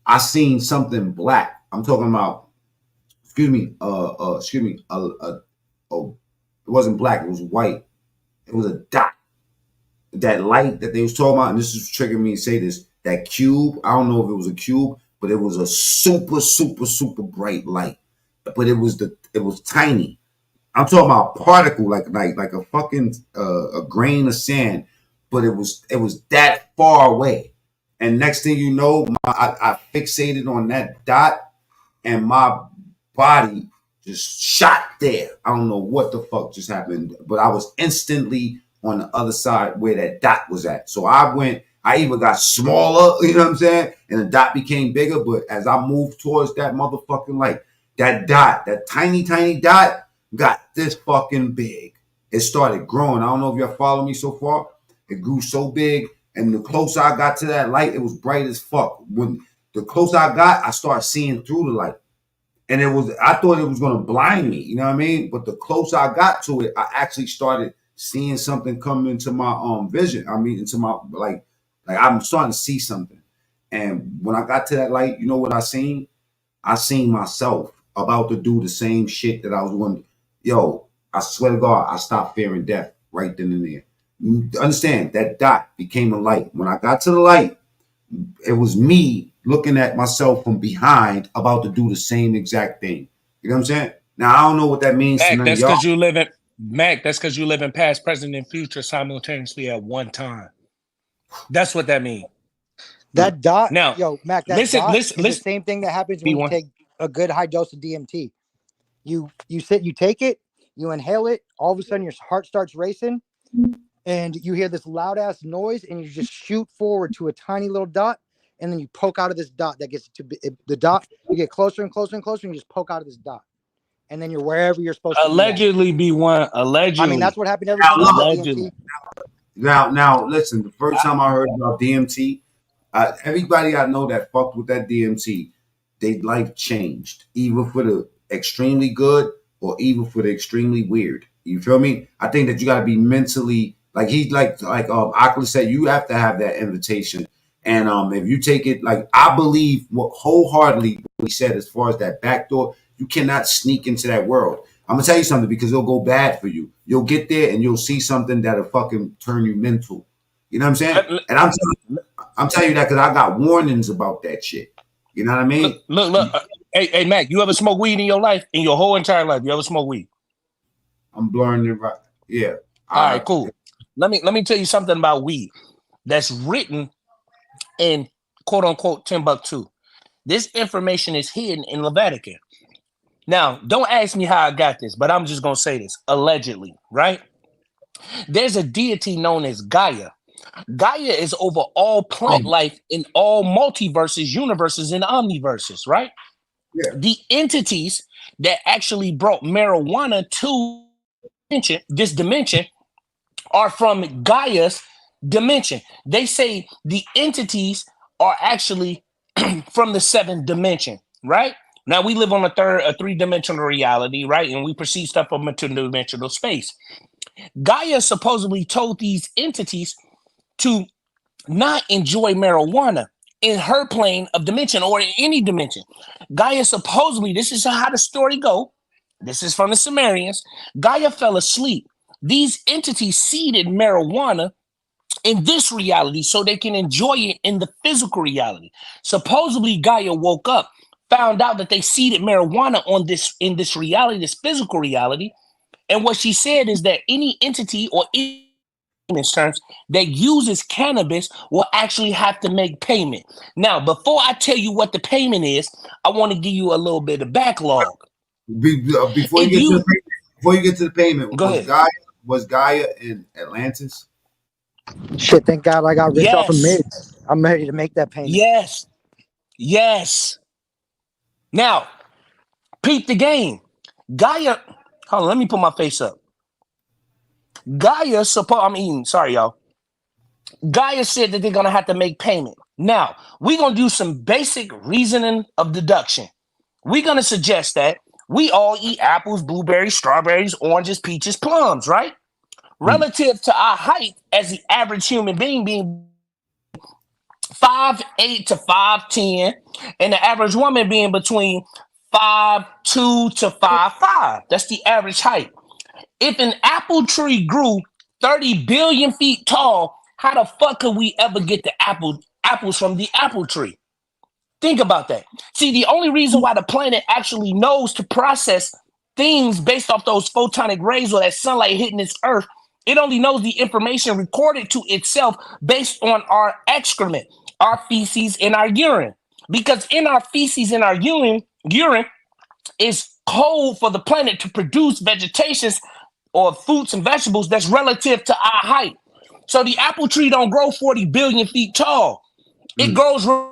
I seen something black. I'm talking about, it wasn't black, it was white. It was a dot. That light that they was talking about, and this is triggering me to say this, that cube, I don't know if it was a cube, but it was a super, super, super bright light. But it was tiny. I'm talking about particle, like a fucking a grain of sand, but it was that far away. And next thing you know, I fixated on that dot, and my body just shot there. I don't know what the fuck just happened, but I was instantly on the other side where that dot was at. So I even got smaller, you know what I'm saying? And the dot became bigger, but as I moved towards that motherfucking light, that dot, that tiny, tiny dot got this fucking big. it started growing. I don't know if y'all follow me so far. It grew so big, and the closer I got to that light, it was bright as fuck. When the closer I got, I started seeing through the light. And I thought it was gonna blind me, you know what I mean? But the closer I got to it, I actually started seeing something come into my vision. I mean, into my like I'm starting to see something. And when I got to that light, you know what I seen? I seen myself about to do the same shit that I was doing. Yo, I swear to God, I stopped fearing death right then and there. You understand, that dot became a light. When I got to the light, it was me looking at myself from behind about to do the same exact thing. You know what I'm saying? Now, I don't know what that means to Mac, none of that's y'all. because you live in Mac, that's because you live in past, present, and future simultaneously at one time. That's what that means. That dot, Now, yo, Mac, that listen, dot listen, is listen. the same thing that happens when you B1. take a good high dose of DMT. You take it, you inhale it, all of a sudden your heart starts racing, and you hear this loud ass noise, and you just shoot forward to a tiny little dot, and then you poke out of this dot that gets to be the dot. You get closer and closer and closer, and you just poke out of this dot, and then you're wherever you're supposed to be. Allegedly, B1. Allegedly. I mean, that's what happened every time I took Allegedly. DMT. Now, listen. The first time I heard about DMT, everybody I know that fucked with that DMT, their life changed, either for the extremely good or even for the extremely weird. You feel me? I think that you got to be mentally like Oculus said, you have to have that invitation. And if you take it, like I believe wholeheartedly what he said as far as that back door, you cannot sneak into that world. I'm gonna tell you something because it'll go bad for you. You'll get there and you'll see something that'll fucking turn you mental. You know what I'm saying? And I'm telling you that because I got warnings about that shit. You know what I mean? Look. Hey, Mac, you ever smoke weed in your life? In your whole entire life, you ever smoke weed? I'm blurring it right. Yeah. All right, cool. Let me tell you something about weed that's written in quote unquote Timbuktu. This information is hidden in the Vatican. Now, don't ask me how I got this, but I'm just gonna say this. Allegedly, right? There's a deity known as Gaia. Gaia is over all plant life in all multiverses, universes, and omniverses, right? Yeah. The entities that actually brought marijuana to this dimension are from Gaia's dimension. They say the entities are actually from the seventh dimension, right? Now we live on a three-dimensional reality, right? And we perceive stuff from a two-dimensional space. Gaia supposedly told these entities to not enjoy marijuana in her plane of dimension or in any dimension. Gaia supposedly, this is how the story go. This is from the Sumerians. Gaia fell asleep. These entities seeded marijuana in this reality so they can enjoy it in the physical reality. Supposedly Gaia woke up, found out that they seeded marijuana in this reality, this physical reality. And what she said is that any entity or terms that uses cannabis will actually have to make payment. Now, before I tell you what the payment is, I want to give you a little bit of backlog. Before you get to the payment, go ahead. Was Gaia in Atlantis? Shit, thank God I got rich off of Yes. mids. I'm ready to make that payment. Yes. Now, peep the game. Gaia, hold on, let me put my face up. Gaia sorry, y'all. Gaia said that they're gonna have to make payment. Now, we're gonna do some basic reasoning of deduction. We're gonna suggest that we all eat apples, blueberries, strawberries, oranges, peaches, plums, right? Relative to our height as the average human being 5'8" to 5'10", and the average woman being between 5'2" to 5'5". That's the average height. If an apple tree grew 30 billion feet tall, how the fuck could we ever get the apples from the apple tree? Think about that. See, the only reason why the planet actually knows to process things based off those photonic rays or that sunlight hitting its earth, it only knows the information recorded to itself based on our excrement, our feces, and our urine. Because in our feces and our urine is code for the planet to produce vegetations or fruits and vegetables that's relative to our height. So the apple tree don't grow 40 billion feet tall. It grows where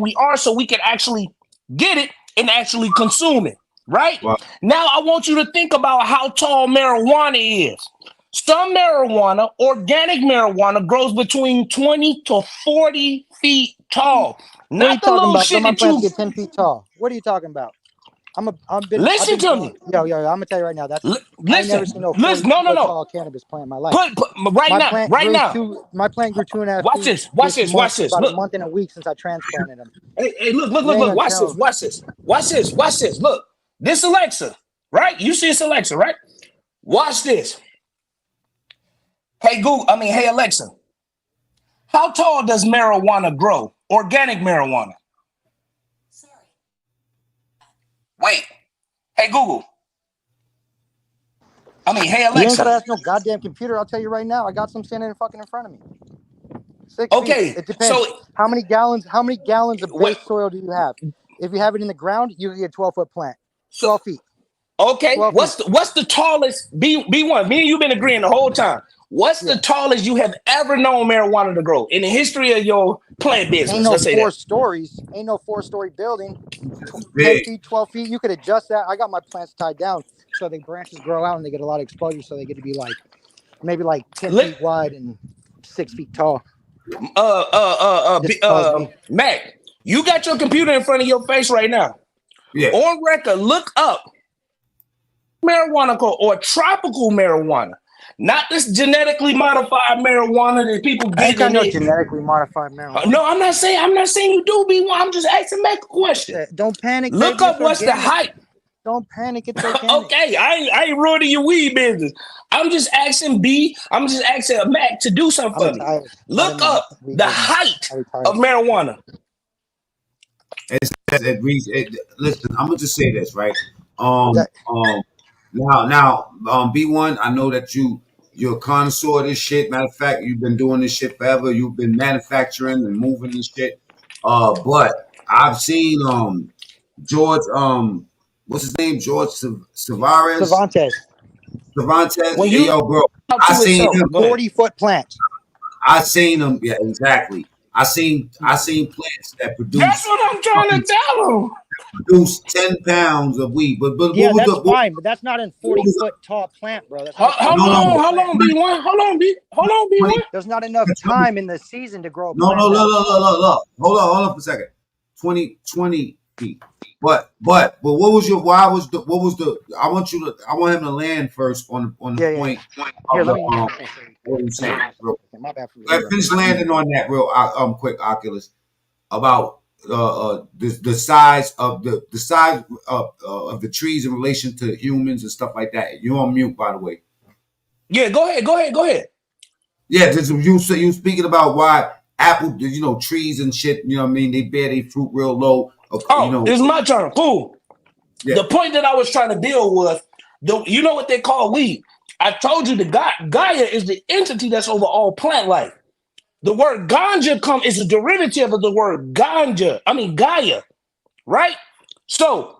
we are so we can actually get it and actually consume it. right? Wow. Now I want you to think about how tall marijuana is. Some marijuana, organic marijuana, grows between 20 to 40 feet tall. What are you Not the talking little about? Some shit of my that plants you get 10 feet tall. What are you talking about? I've listen been to growing. me. Yo, I'm gonna tell you right now. I ain't never Listen, seen no 40 listen. No. foot tall cannabis plant in my life. Put right My now, plant right grew now. My plant grew 2.5 Watch feet this. Watch this. month, Watch this. about a Look. month and a week since I transplanted them. Hey, look. You ain't gonna Watch this. tell. Watch this. Watch this. Watch this. Look. This Alexa, right? You see it's Alexa, right? Watch this. Hey Google. Hey Alexa. How tall does marijuana grow? Organic marijuana. Wait. Hey Google. Hey You ain't gotta Alexa. ask no goddamn computer. I'll tell you right now. I got some standing fucking in front of me. 6 feet. Okay. It depends. So How many gallons of wait. base soil do you have? If you have it in the ground, you can get a 12-foot plant. 12 feet. Okay. 12 What's the tallest B1? Me and you've been agreeing the whole time. What's the tallest you have ever known marijuana to grow in the history of your plant business? Ain't no Let's say 4 that. stories. Ain't no 4-story building. 10 Big. feet, 12 feet. You could adjust that. I got my plants tied down so the branches grow out and they get a lot of exposure. So they get to be maybe 10 feet wide and 6 feet tall. Mac, you got your computer in front of your face right now. Yeah. On record, look up marijuana or tropical marijuana. Not this genetically modified marijuana that people I ain't get got in no genetically modified marijuana. No, I'm not saying you do be one. I'm just asking Mac a question. Don't panic. Look Baby, up what's the height. Don't panic. It's organic. Okay, I ain't ruining your weed business. I'm just asking Mac to do something for me. Look up the height of marijuana. Listen, I'm gonna just say this, right? Now, B1, I know that you're a connoisseur of this shit. Matter of fact, you've been doing this shit forever. You've been manufacturing and moving this shit. But I've seen George, what's his name? George Cervantes. When Hey, yo, bro, I seen him 40-foot plant. I seen them. Yeah, exactly. I seen plants that produce. That's what I'm trying to tell them. Produce 10 pounds of weed, but Yeah, what was that's the fine, but that's not a 40-foot tall plant, bro. That's How long, B1? Hold on, B1. There's not enough time in the season to grow a No, plant. look. Hold on for a second. 20 feet. But what was your? What was the? I want him to land first on the point. Here, let Of me. what I'm saying. My bad. Finish landing on that real quick, Oculus, about the size of the size of the trees in relation to humans and stuff like that. You're on mute, by the way. Yeah, go ahead. Yeah, you speaking about why apple, trees and shit. You know what I mean? They bear their fruit real low. It's my turn. Cool. Yeah. The point that I was trying to build was, you know what they call weed? I told you the Gaia is the entity that's over all plant life. The word ganja is a derivative of the word Gaia, right? So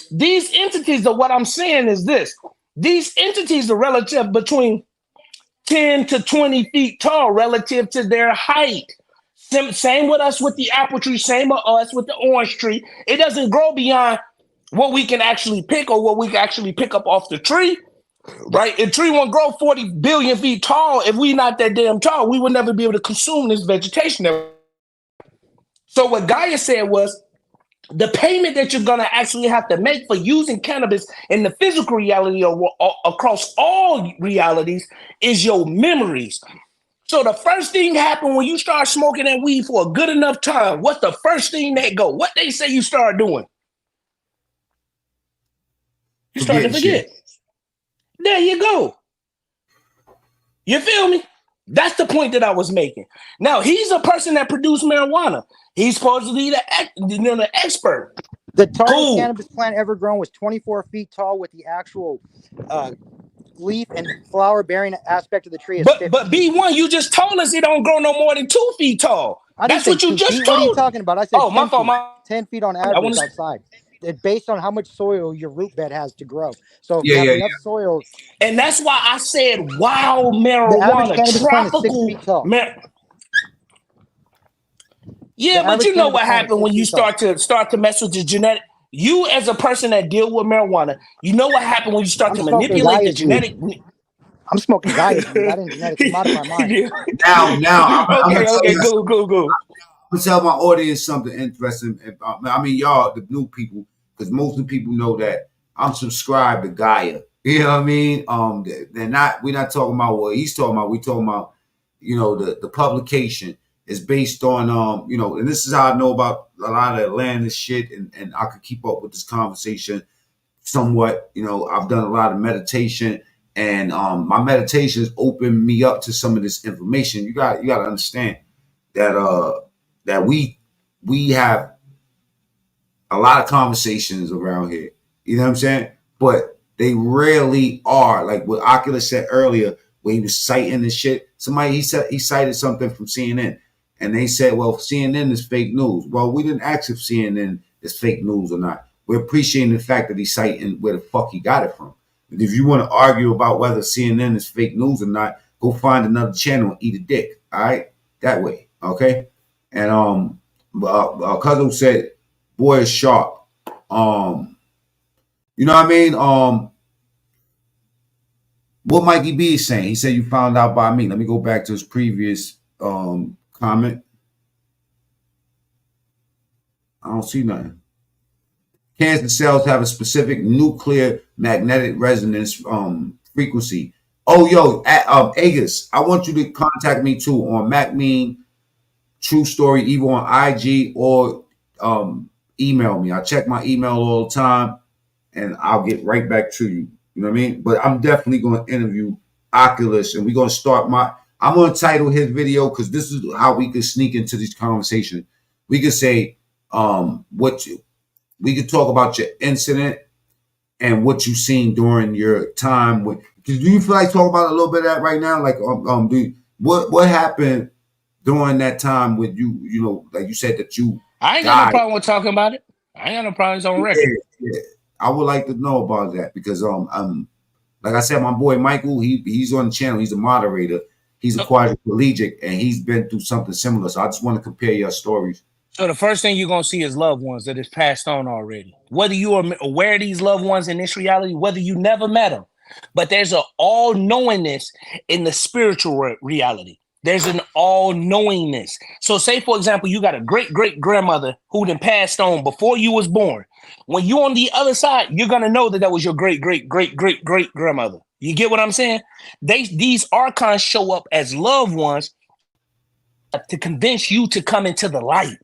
these entities of what I'm saying is this. These entities are relative between 10 to 20 feet tall relative to their height. Same with us with the apple tree, same with us with the orange tree. It doesn't grow beyond what we can actually pick or what we can actually pick up off the tree. Right? A tree won't grow 40 billion feet tall. If we're not that damn tall, we would never be able to consume this vegetation. So what Gaia said was, the payment that you're going to actually have to make for using cannabis in the physical reality or across all realities is your memories. So the first thing happen when you start smoking that weed for a good enough time, what's the first thing that go? What they say you start doing? You start to forget. Shit. There you go. You feel me? That's the point that I was making. Now, he's a person that produced marijuana. He's supposedly the expert. The tallest cannabis plant ever grown was 24 feet tall with the actual leaf and flower bearing aspect of the tree. But B1, you just told us it don't grow no more than 2 feet tall. That's what you just told. What are you talking about? I said 10 my feet. fault. 10 feet on average outside. It's based on how much soil your root bed has to grow. So if you have enough soil. And that's why I said wild marijuana, tropical. Yeah, but you know what happened when you start to mess with the genetic. You as a person that deal with marijuana, you know what happened when you start to manipulate the genetic. I'm smoking Gaia's weed. I didn't genetically modify mine. Now, I'm gonna tell okay, you, go. I'm gonna tell my audience something interesting. I mean, y'all, the new people, because most of the people know that I'm subscribed to Gaia. You know what I mean? We're not talking about what he's talking about. We're talking about, the publication is based on, and this is how I know about a lot of Atlantis shit, and I could keep up with this conversation somewhat. I've done a lot of meditation, and my meditations open me up to some of this information. You got to understand that we have a lot of conversations around here. You know what I'm saying? But they rarely are like what Oculus said earlier, where he was citing this shit. He cited something from CNN, and they said, "Well, CNN is fake news." Well, we didn't ask if CNN is fake news or not. We're appreciating the fact that he's citing where the fuck he got it from. And if you want to argue about whether CNN is fake news or not, go find another channel and eat a dick. All right, that way, okay. And Cuzzo said, "Boy is sharp." You know what I mean? What Mikey B is saying. He said you found out by me. Let me go back to his previous comment. I don't see nothing. Cancer cells have a specific nuclear magnetic resonance frequency. Oh, yo, Agus, I want you to contact me too on MacMean, True Story, either on IG or email me. I check my email all the time, and I'll get right back to you. You know what I mean? But I'm definitely going to interview Oculus, and we're going to start I'm going to title his video, because this is how we could sneak into these conversations. We could say, we could talk about your incident and what you've seen during your time. Do you feel like talking about a little bit of that right now? Like, what happened during that time with you? Like you said that you. I ain't got no problem with talking about it. I ain't got no problems on record. Yeah. I would like to know about that, because like I said, my boy Michael, he's on the channel. He's a moderator. He's a quadriplegic, and he's been through something similar. So I just want to compare your stories. So the first thing you're going to see is loved ones that is passed on already. Whether you are aware of these loved ones in this reality, whether you never met them, but there's an all-knowingness in the spiritual reality. There's an all-knowingness. So say, for example, you got a great-great-grandmother who then passed on before you was born. When you're on the other side, you're going to know that was your great-great-great-great-great-grandmother. You get what I'm saying? These archons show up as loved ones to convince you to come into the light.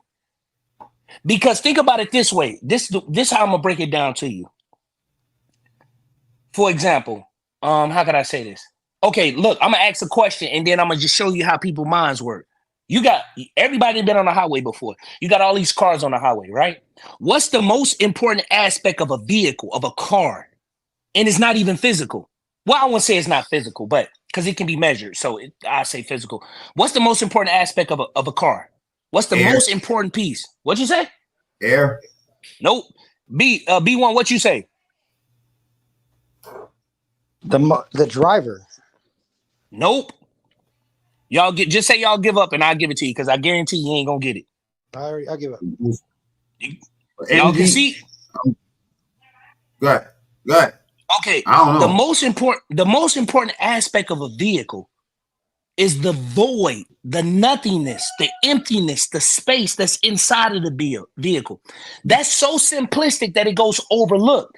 Because think about it this way. This how I'm going to break it down to you. For example, how can I say this? Okay, look, I'm going to ask a question, and then I'm going to just show you how people's minds work. You got everybody been on the highway before. You got all these cars on the highway, right? What's the most important aspect of a vehicle, of a car? And it's not even physical. Well, I won't say it's not physical, but because it can be measured. So I say physical. What's the most important aspect of a car? What's the most important piece? What'd you say? Air. Nope. B1, what you say? The driver. Nope. Y'all just say y'all give up, and I'll give it to you, because I guarantee you ain't gonna get it. I'll give up. Y'all can see. Go ahead. Okay. I don't know. The most important aspect of a vehicle is the void, the nothingness, the emptiness, the space that's inside of the vehicle. That's so simplistic that it goes overlooked.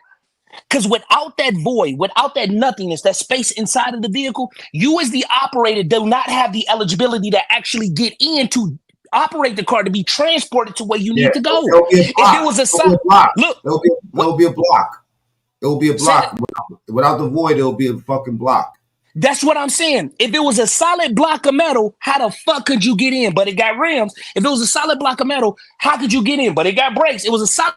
Because without that void, without that nothingness, that space inside of the vehicle, you as the operator do not have the eligibility to actually get in to operate the car, to be transported to where you need to go. If it was a block, look, it'll be a block. It'll be a block. Without the void, it'll be a fucking block. That's what I'm saying. If it was a solid block of metal, how the fuck could you get in? But it got rims. If it was a solid block of metal, how could you get in? But it got brakes. It was a solid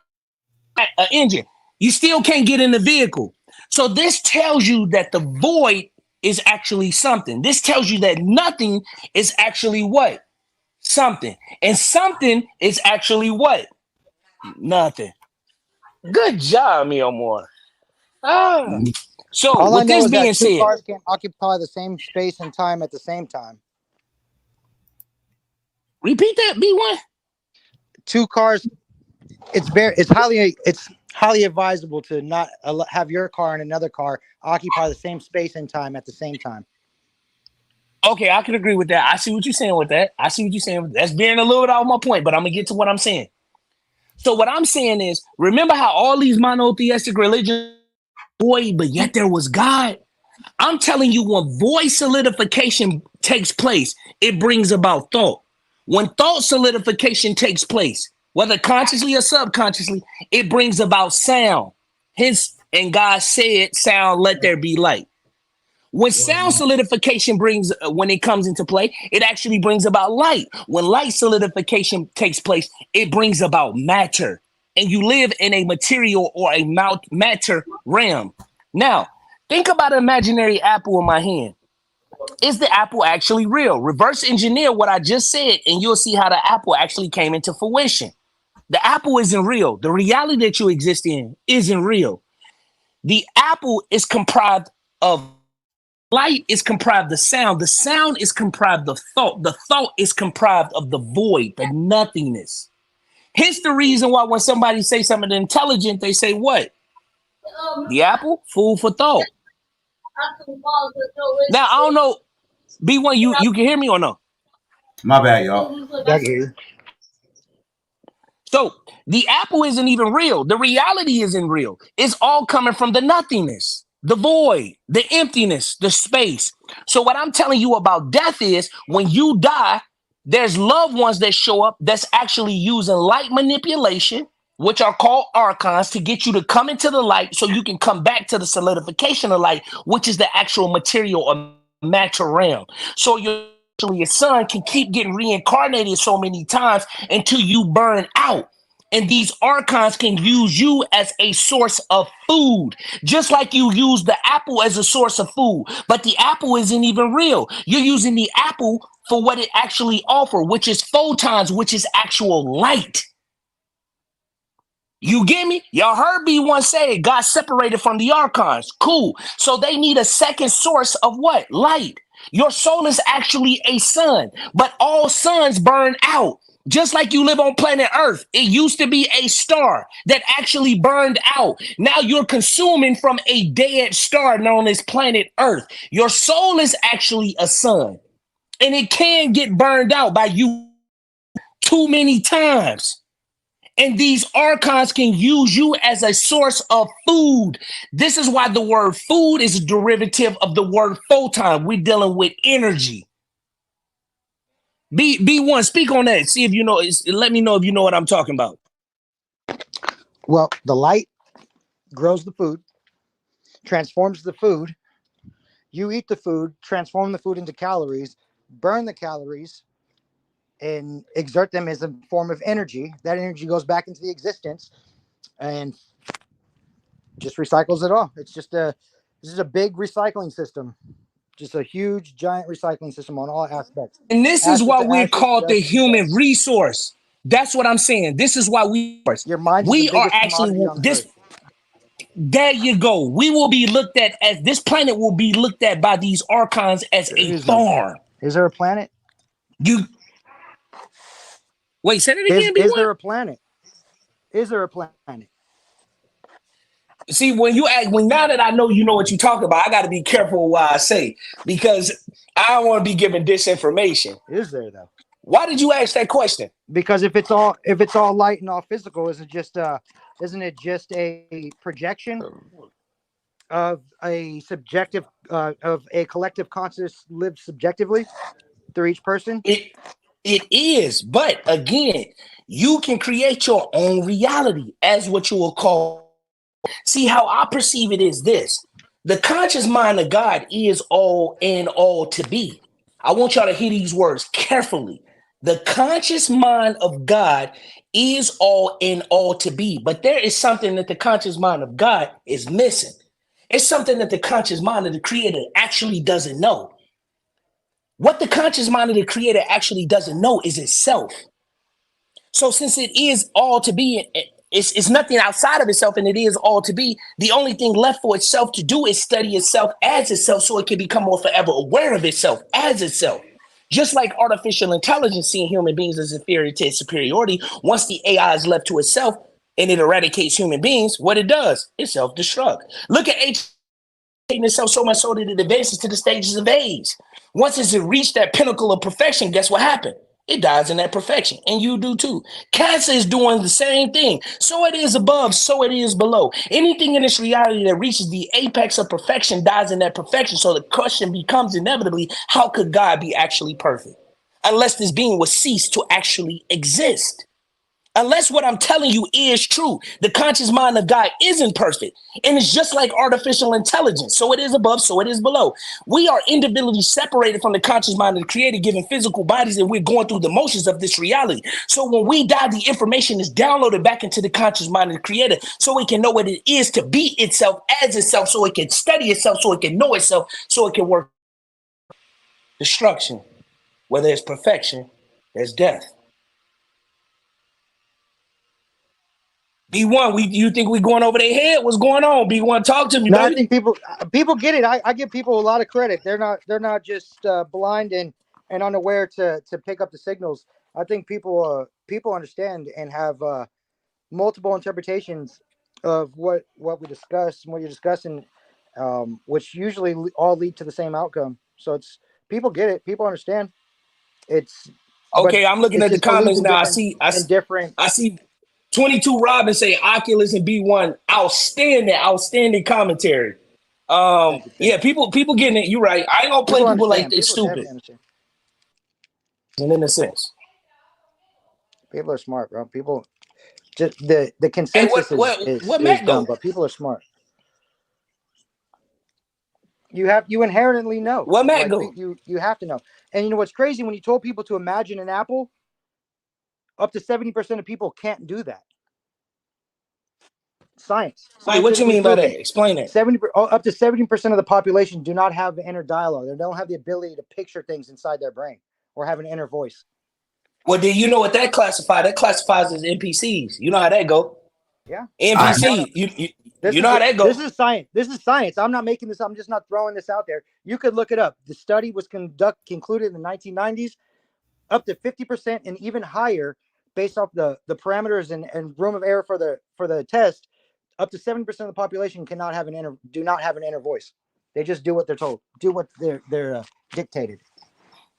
engine. You still can't get in the vehicle. So this tells you that the void is actually something. This tells you that nothing is actually what? Something. And something is actually what? Nothing. Good job, Mio Moore. So all with I know this is being that two said, cars can't occupy the same space and time at the same time. Repeat that, B1. Two cars. It's highly advisable to not have your car and another car occupy the same space and time at the same time. Okay, I can agree with that. I see what you're saying with that. I see what you're saying. That's bearing a little bit off my point, but I'm gonna get to what I'm saying. So what I'm saying is, remember how all these monotheistic religions, void, but yet there was God? I'm telling you, when void solidification takes place, it brings about thought. When thought solidification takes place, whether consciously or subconsciously, it brings about sound. Hence, and God said, sound, let there be light. When sound solidification brings, when it comes into play, it actually brings about light. When light solidification takes place, it brings about matter. And you live in a material or a matter realm. Now, think about an imaginary apple in my hand. Is the apple actually real? Reverse engineer what I just said, and you'll see how the apple actually came into fruition. The apple isn't real. The reality that you exist in isn't real. The apple is comprised of light, is comprised of sound. The sound is comprised of thought. The thought is comprised of the void, the nothingness. Hence the reason why when somebody say something intelligent, they say what? The apple, food for thought. Now, I don't know, B1, you can hear me or no? My bad, y'all. So the apple isn't even real. The reality isn't real. It's all coming from the nothingness, the void, the emptiness, the space. So what I'm telling you about death is when you die, there's loved ones that show up that's actually using light manipulation, which are called archons, to get you to come into the light so you can come back to the solidification of light, which is the actual material or matter realm. So your son can keep getting reincarnated so many times until you burn out. And these archons can use you as a source of food, just like you use the apple as a source of food. But the apple isn't even real. You're using the apple for what it actually offers, which is photons, which is actual light. You get me? Y'all heard B1 say it got separated from the archons. Cool. So they need a second source of what? Light. Your soul is actually a sun, but all suns burn out. Just like you live on planet Earth, it used to be a star that actually burned out. Now you're consuming from a dead star known as planet Earth. Your soul is actually a sun, and it can get burned out by you too many times. And these archons can use you as a source of food. This is why the word food is a derivative of the word photon. We're dealing with energy. B1, speak on that. See if you know. Let me know if you know what I'm talking about. Well, the light grows the food, transforms the food. You eat the food, transform the food into calories, burn the calories, and exert them as a form of energy. That energy goes back into the existence and just recycles it all. This is a big recycling system. Just a huge, giant recycling system on all aspects. And this is why we're called the human resource. That's what I'm saying. This is why your mind is we the biggest are actually commodity on this. Earth. There you go. We will be looked at as this planet will be looked at by these archons as a farm. Is there a planet? Wait, say that again. Is there a planet? Is there a planet? See, when now that I know you know what you're talking about, I got to be careful what I say because I don't want to be giving disinformation. Is there though? Why did you ask that question? Because if it's all light and all physical, isn't it just a projection of a subjective of a collective consciousness lived subjectively through each person? It is, but again, you can create your own reality as what you will call. See, how I perceive it is this: the conscious mind of God is all and all to be. I want y'all to hear these words carefully. The conscious mind of God is all and all to be, but there is something that the conscious mind of God is missing. It's something that the conscious mind of the Creator actually doesn't know. What the conscious mind of the Creator actually doesn't know is itself. So since it is all to be, it's nothing outside of itself, and it is all to be, the only thing left for itself to do is study itself as itself so it can become more forever aware of itself as itself. Just like artificial intelligence seeing human beings as inferior to its superiority, once the AI is left to itself, and it eradicates human beings, what it does, it self-destruct. Look at taking itself so much so that it advances to the stages of age. Once it's reached that pinnacle of perfection, guess what happened? It dies in that perfection, and you do too. Cancer is doing the same thing. So it is above, so it is below. Anything in this reality that reaches the apex of perfection dies in that perfection. So the question becomes inevitably, how could God be actually perfect? Unless this being would cease to actually exist. Unless what I'm telling you is true, the conscious mind of God isn't perfect. And it's just like artificial intelligence. So it is above, so it is below. We are individually separated from the conscious mind of the Creator, given physical bodies, and we're going through the motions of this reality. So when we die, the information is downloaded back into the conscious mind of the Creator so it can know what it is to be itself as itself, so it can study itself, so it can know itself, so it can work. Destruction, whether it's perfection, there's death. B1, you think we going over their head? What's going on? B1, talk to me, No, baby. I think people get it. I give people a lot of credit. They're not just blind and unaware to pick up the signals. I think people understand and have multiple interpretations of what we discuss and what you're discussing, which usually all lead to the same outcome. So it's people get it. People understand. It's okay. I'm looking at the comments now. I see 22 Robin say Oculus and B1 outstanding commentary. Yeah, people getting it. You're right. I ain't gonna play people like they stupid. And in a sense, people are smart, bro. People just the consensus is dumb, but people are smart. You inherently know. What Matt go? You have to know. And you know what's crazy? When you told people to imagine an apple, up to 70% of people can't do that. Science. Wait, what you mean by that? Explain that. Up to 70% of the population do not have the inner dialogue. They don't have the ability to picture things inside their brain or have an inner voice. Well, do you know what that classifies? That classifies as NPCs. You know how that go? Yeah. NPC. You know how that goes. This is science. This is science. I'm not making this. I'm just not throwing this out there. You could look it up. The study was concluded in the 1990s. Up to 50% and even higher, based off the parameters and room of error for the test. Up to 7% of the population do not have an inner voice. They just do what they're told, do what they're dictated.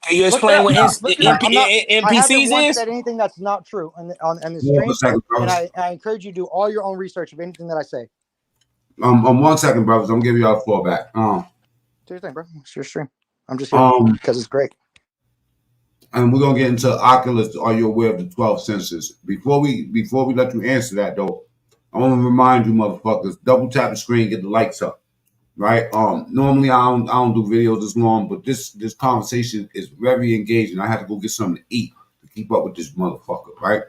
Can you explain what NPCs I haven't once is? said anything that's not true on the stream, and I encourage you to do all your own research of anything that I say. 1 second, brothers. I'm giving y'all the floor back. Do your thing, bro. It's your stream. I'm just here because it's great. And we're gonna get into Oculus. Are you aware of the 12 senses? Before we let you answer that though, I want to remind you, motherfuckers, double tap the screen, get the lights up, right? Normally I don't do videos this long, but this conversation is very engaging. I had to go get something to eat to keep up with this motherfucker, right?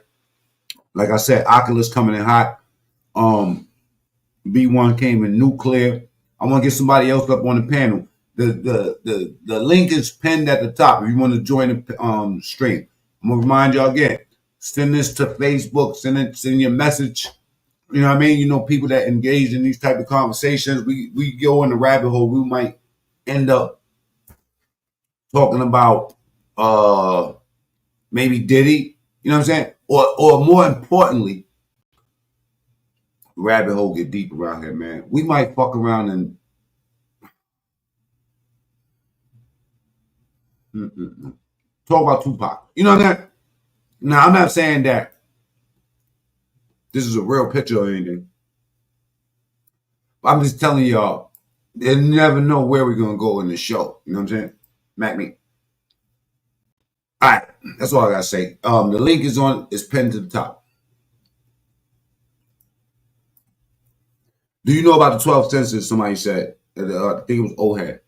Like I said, Oculus coming in hot. B1 came in nuclear. I want to get somebody else up on the panel. The link is pinned at the top if you want to join the stream. I'm gonna remind y'all again. Send this to Facebook. Send your message. You know what I mean? You know, people that engage in these type of conversations, we go in the rabbit hole. We might end up talking about maybe Diddy. You know what I'm saying? Or more importantly, rabbit hole get deep around here, man. We might fuck around and talk about Tupac. You know what I'm saying? Now, I'm not saying that this is a real picture or anything. I'm just telling y'all, you never know where we're going to go in the show. You know what I'm saying? Mac me. All right. That's all I got to say. The link is pinned to the top. Do you know about the 12 senses? Somebody said. I think it was Ohead.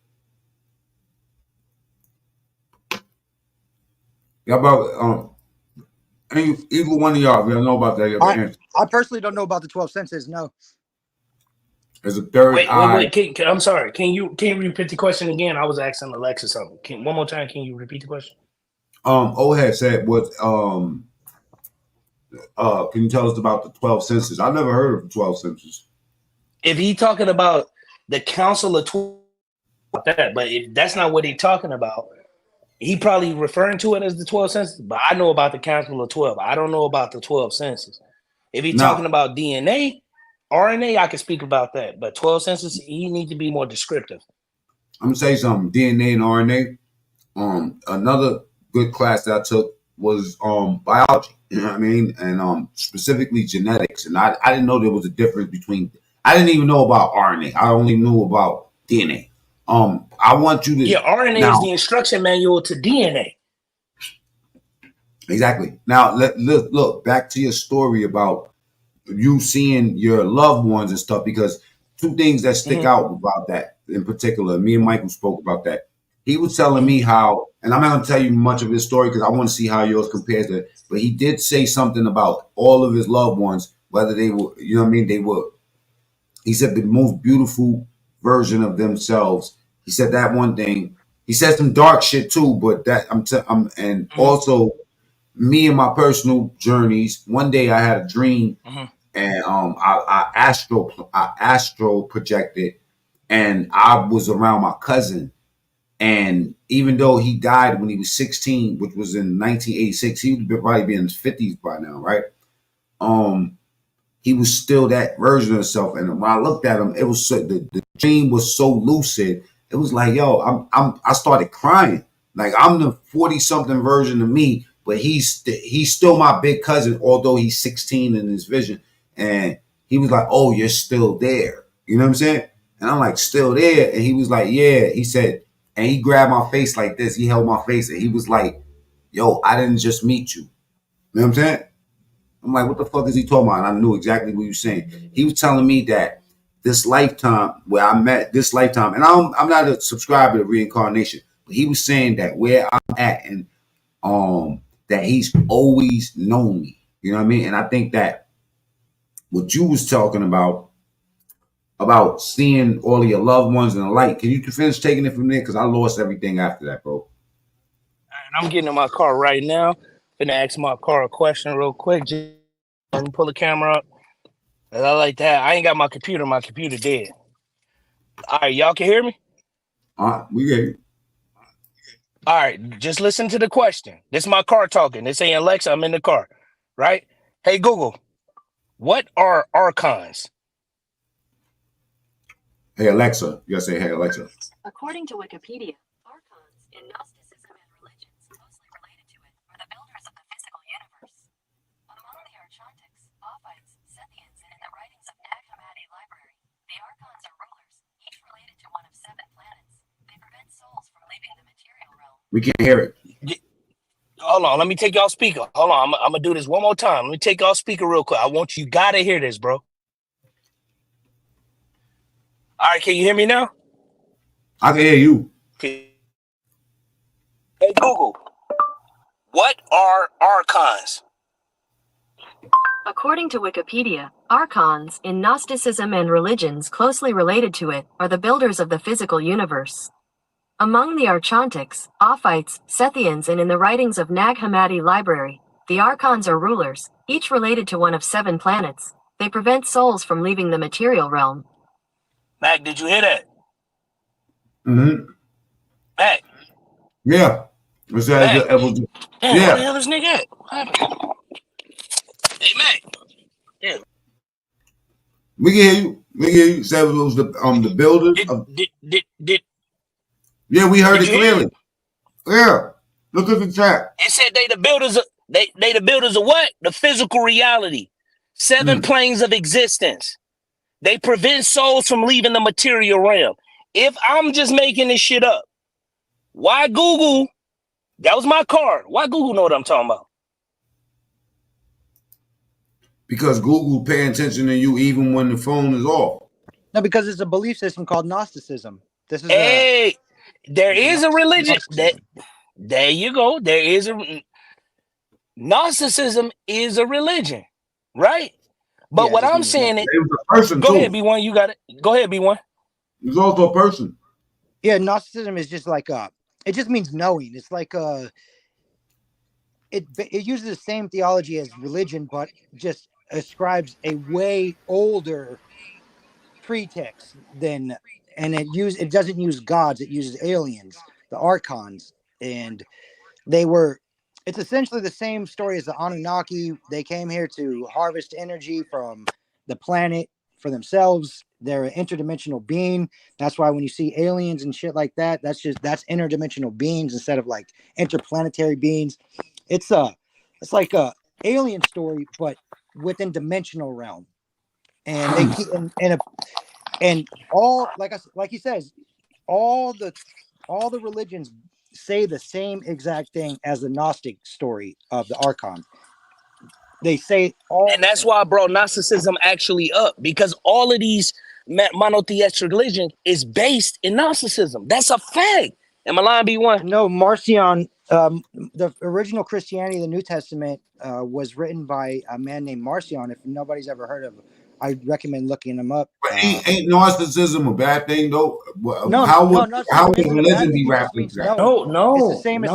Yeah, about either one of y'all, if y'all know about that, I personally don't know about the 12 senses. No. There's a third eye. Wait. I'm sorry. Can you repeat the question again? I was asking Alexa something. One more time. Can you repeat the question? Ohead said, "What? Can you tell us about the 12 senses? I've never heard of the 12 senses." If he talking about the Council of 12, that, but if that's not what he's talking about, he probably referring to it as the 12 senses. But I know about the Council of 12. I don't know about the 12 senses. If you're No. talking about DNA, RNA, I can speak about that. But 12 senses, he need to be more descriptive. I'm gonna say something. DNA and RNA. Another good class that I took was biology. You know what I mean? And specifically genetics. And I didn't know there was a difference between. I didn't even know about RNA. I only knew about DNA. I want you to. Yeah, RNA now, is the instruction manual to DNA. Exactly. Now look back to your story about you seeing your loved ones and stuff, because two things that stick out about that in particular, me and Michael spoke about that. He was telling me how, and I'm not going to tell you much of his story because I want to see how yours compares to it, but he did say something about all of his loved ones, whether they were, you know what I mean, they were, he said the most beautiful version of themselves. He said that one thing. He said some dark shit too, but that and also me and my personal journeys. One day I had a dream, and I astro projected, and I was around my cousin. And even though he died when he was 16, which was in 1986, he would probably be in his 50s by now, right? He was still that version of himself. And when I looked at him, it was so, the dream was so lucid. It was like, yo, I started crying. Like I'm the 40-something version of me, but he's still my big cousin, although he's 16 in his vision. And he was like, oh, you're still there. You know what I'm saying? And I'm like, still there. And he was like, yeah. He said, and he grabbed my face like this. He held my face and he was like, yo, I didn't just meet you. You know what I'm saying? I'm like, what the fuck is he talking about? And I knew exactly what he was saying. He was telling me that this lifetime where I met this lifetime, and I'm not a subscriber to reincarnation, but he was saying that where I'm at and that he's always known me. You know what I mean? And I think that what you was talking about seeing all of your loved ones and the light. Can you finish taking it from there? Because I lost everything after that, bro. And I'm getting in my car right now. Gonna ask my car a question real quick. Just pull the camera up. And I like that. I ain't got my computer. My computer dead. All right, y'all can hear me? We get you. All right, just listen to the question. This is my car talking. It's saying, Alexa, I'm in the car, right? Hey, Google, what are archons? Hey, Alexa. You gotta say, hey, Alexa. According to Wikipedia, archons in Gnosticism and religions closely related to it are the builders of the physical universe. Among the Archontics, Ophites, Sethians, and in the writings of Nag Hammadi library, the archons are rulers, each related to one of 7 planets. They prevent souls from leaving the material realm. We can't hear it. Hold on, let me take y'all speaker. Hold on, I'm gonna do this one more time. Let me take y'all speaker real quick. I want you gotta hear this, bro. All right, can you hear me now? I can hear you. Okay. Hey, Google, what are archons? According to Wikipedia, archons in Gnosticism and religions closely related to it are the builders of the physical universe. Among the Archontics, Ophites, Sethians, and in the writings of Nag Hammadi library, the archons are rulers, each related to one of 7 planets. They prevent souls from leaving the material realm. Mac, did you hear that? Mm-hmm. Mac. Yeah. Was that, Mac. Damn, yeah. where the hell is nigga at? What happened? Hey, Mac. Yeah. We can hear you. We can hear you. Say it was the builders. Yeah, we heard it clearly. Yeah. Look at the chat. It said they the builders of they the builders of what? The physical reality. 7 planes of existence. They prevent souls from leaving the material realm. If I'm just making this shit up, why Google? That was my card. Why Google know what I'm talking about? Because Google paying attention to you even when the phone is off. No, because it's a belief system called Gnosticism. This is there is a religion. There you go. There is a Gnosticism is a religion, right? But what I'm saying is, a person go too. ahead, B1. You got it. Go ahead, B1. It's also a person. Yeah, Gnosticism is just like it just means knowing. It's like it uses the same theology as religion, but just ascribes a way older pretext than, and it doesn't use gods, it uses aliens, the archons, and they were it's essentially the same story as the Anunnaki. They came here to harvest energy from the planet for themselves. They're an interdimensional being. That's why when you see aliens and shit like that, that's interdimensional beings instead of like interplanetary beings. It's like a alien story, but within dimensional realm. And they keep and all like he says, all the religions say the same exact thing as the Gnostic story of the Archon. They say all, and that's why I brought Gnosticism actually up, because all of these monotheistic religion is based in Gnosticism. That's a fact. Am I lying, B1? No, Marcion, the original Christianity, the New Testament, was written by a man named Marcion. If nobody's ever heard of him, I recommend looking him up. But ain't Gnosticism a bad thing though? No, how would Gnosticism religion be wrapped into that? No, it's the same as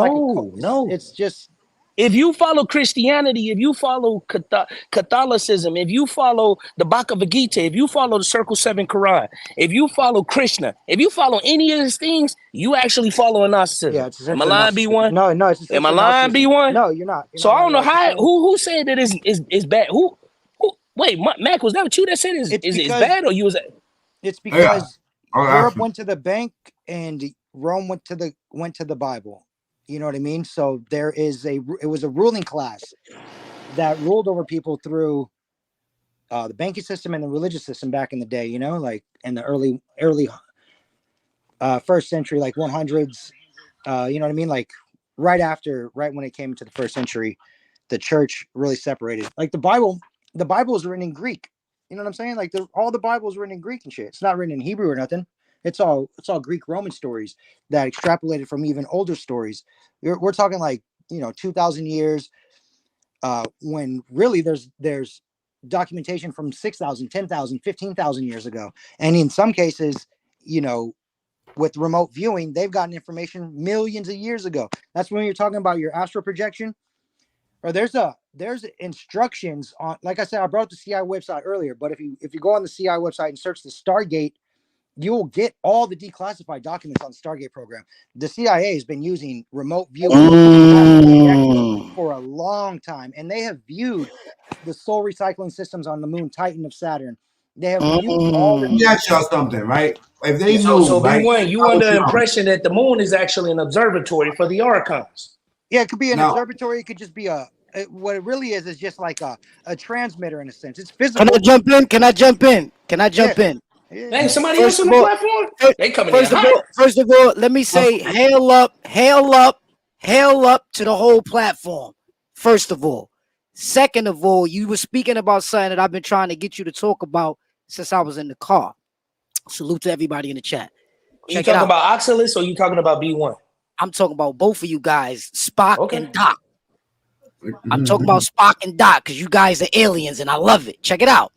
it's just. If you follow Christianity, if you follow Catholicism, if you follow the Bhagavad Gita, if you follow the Circle 7 Quran, if you follow Krishna, if you follow any of these things, you actually follow Gnosticism. Yeah, it's Am I lying, B1? No, it's Am I lying, B1? No, you're not. So I don't know how. Who said that is bad? Who? Wait, Mac, was that you that said it's bad, or you was? It's because Europe went to the bank and Rome went to the Bible. You know what I mean? So it was a ruling class that ruled over people through the banking system and the religious system back in the day, you know, like in the early first century, like 100s, you know what I mean? Like right when it came into the first century, the church really separated. Like the Bible is written in Greek. You know what I'm saying? Like all the Bible's written in Greek and shit. It's not written in Hebrew or nothing. It's all Greek Roman stories that extrapolated from even older stories. We're talking like, 2,000 years, when really there's documentation from 6,000, 10,000, 15,000 years ago. And in some cases, with remote viewing, they've gotten information millions of years ago. That's when you're talking about your astral projection. Or there's instructions on, like I said, I brought up the CI website earlier, but if you go on the CI website and search the Stargate, you will get all the declassified documents on the Stargate program. The CIA has been using remote viewing for a long time, and they have viewed the soul recycling systems on the moon Titan of Saturn. They have viewed all the. Let me ask y'all something, right? If they So right, B1, you under the impression that the moon is actually an observatory for the archons? Yeah, it could be an observatory. It could just be what it really is just like a transmitter in a sense. It's physical. Can I jump in? Hey, somebody else on the platform? They coming in hot. First of all, let me say hail up to the whole platform. First of all. Second of all, you were speaking about something that I've been trying to get you to talk about since I was in the car. Salute to everybody in the chat. You talking about Oxalis or you talking about B1? I'm talking about both of you guys, Spock and Doc. I'm talking about Spock and Doc because you guys are aliens and I love it. Check it out.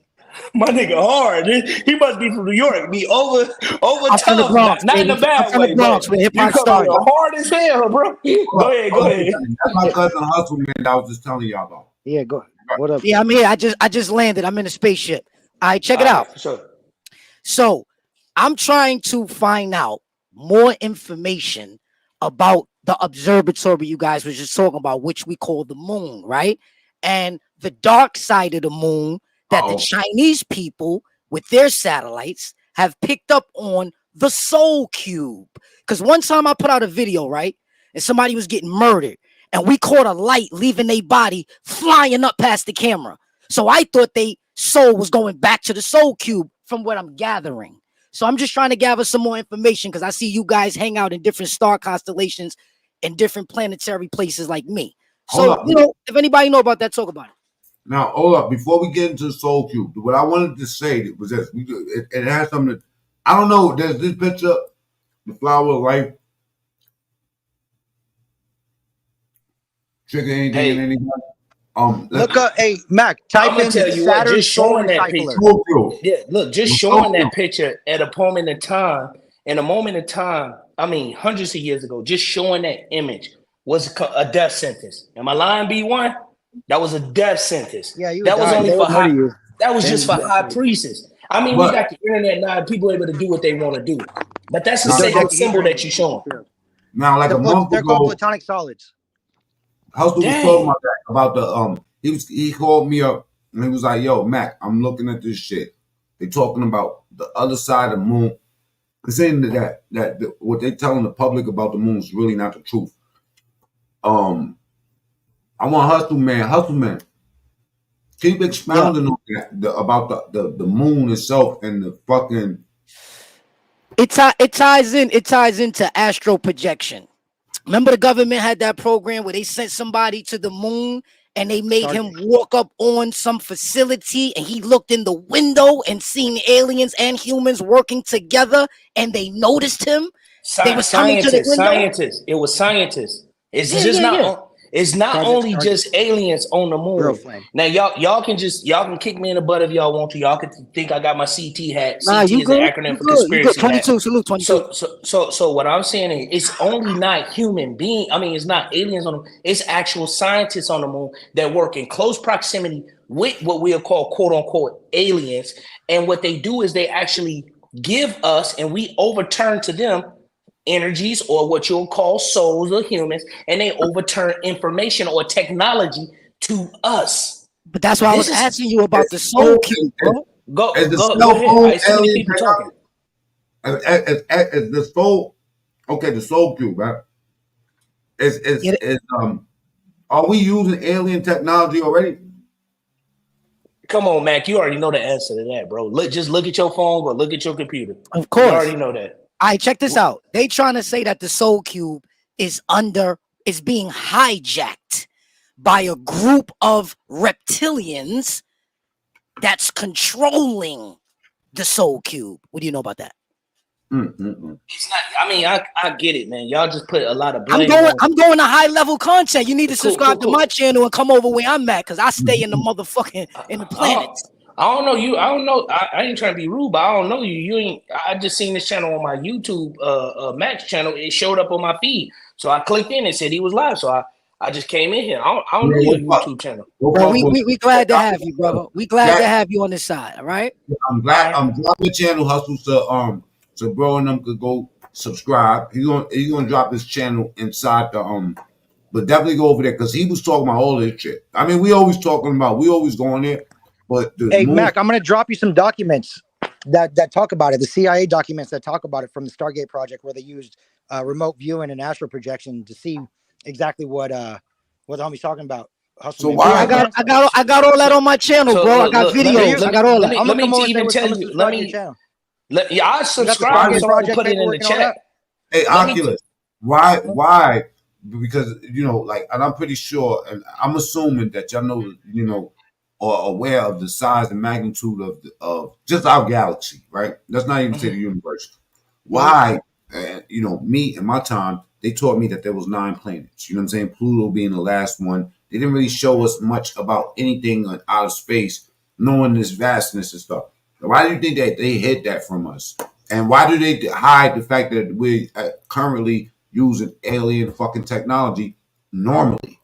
My nigga hard. He must be from New York. Be over I'm tough. from the Bronx, not in a bad I'm from way. the Bronx where hip hop started. Hard as hell, bro. Go ahead. That's my cousin Hustle, man. That I was just telling y'all about. Yeah, go ahead. What up? Yeah, I'm here. I just landed. I'm in a spaceship. All right, check it out. Sure. So I'm trying to find out more information about the observatory you guys were just talking about, which we call the moon, right? And the dark side of the moon that the Chinese people with their satellites have picked up on the Soul Cube. Because one time I put out a video, right? And somebody was getting murdered. And we caught a light leaving their body flying up past the camera. So I thought they soul was going back to the Soul Cube from what I'm gathering. So I'm just trying to gather some more information because I see you guys hang out in different star constellations and different planetary places like me. So, if anybody know about that, talk about it. Now, hold up. Before we get into the Soul Cube, what I wanted to say was this. It has something to, I don't know. There's this picture, the flower of life. Trigger anything in anybody? Look up, hey Mac, type in Saturn just showing that picture. Yeah, look, just showing that picture at a moment in time. In a moment in time, I mean, hundreds of years ago, just showing that image was a death sentence. Am I lying, B1? That was a death sentence. Yeah, that was only for high. That was just for high priests. I mean, we got the internet now. People able to do what they want to do. But that's the same symbol that you're showing. Now, like a month they're ago, called platonic solids. Hustle was talking about that, about the he called me up and he was like, yo, Mac, I'm looking at this shit. They talking about the other side of the moon. They're saying that what they telling the public about the moon is really not the truth. I want Hustle Man. Keep expounding on that, about the moon itself and the fucking. It ties into astral projection. Remember the government had that program where they sent somebody to the moon and they made him walk up on some facility and he looked in the window and seen aliens and humans working together and they noticed him. They was coming to the window. Scientists. It was scientists. It's not only just aliens on the moon. Now y'all can kick me in the butt if y'all want to. Y'all can think I got my CT hat. CT is an acronym for conspiracy. 22, salute 22. So what I'm saying is it's only not human being. I mean, it's not aliens on the moon. It's actual scientists on the moon that work in close proximity with what we'll call quote unquote aliens. And what they do is they actually give us and we overturn to them energies or what you'll call souls of humans, and they overturn information or technology to us. But that's why I was asking you about the soul cube, bro. Go ahead. I see many people talking. The soul, the soul cube, right? Are we using alien technology already? Come on, Mac. You already know the answer to that, bro. Just look at your phone or look at your computer. Of course. You already know that. All right, check this out. They trying to say that the soul cube is being hijacked by a group of reptilians that's controlling the soul cube. What do you know about that? It's not. I mean, I get it, man. Y'all just put a lot of blame. I'm going to high level content. You need to subscribe to my channel and come over where I'm at, because I stay in the motherfucking in the planets. I don't know you. I don't know. I ain't trying to be rude, but I don't know you. You ain't. I just seen this channel on my YouTube, Max channel. It showed up on my feed, so I clicked in and said he was live. So I just came in here. I don't know your YouTube channel. Bro, we glad to have you, brother. We glad to have you on this side. All right. I'm glad. I'm glad the channel hustles so bro and them could go subscribe. He's gonna drop his channel inside the but definitely go over there because he was talking about all this shit. I mean, we always going there. But hey, Mac, I'm going to drop you some documents that talk about it. The CIA documents that talk about it from the Stargate project, where they used remote viewing and astral projection to see exactly what the homie's talking about. So why I got all that on my channel, bro. I got videos. I got all that. Let me even tell you. I subscribe. So I put it in the chat. Hey, Oculus, why? Because and I'm pretty sure, and I'm assuming that y'all know, or aware of the size and magnitude of just our galaxy, right? Let's not even say the universe. Why? Me and my time, they taught me that there was 9 planets. You know what I'm saying? Pluto being the last one. They didn't really show us much about anything out of space, knowing this vastness and stuff. Why do you think that they hid that from us? And why do they hide the fact that we're currently using alien fucking technology normally?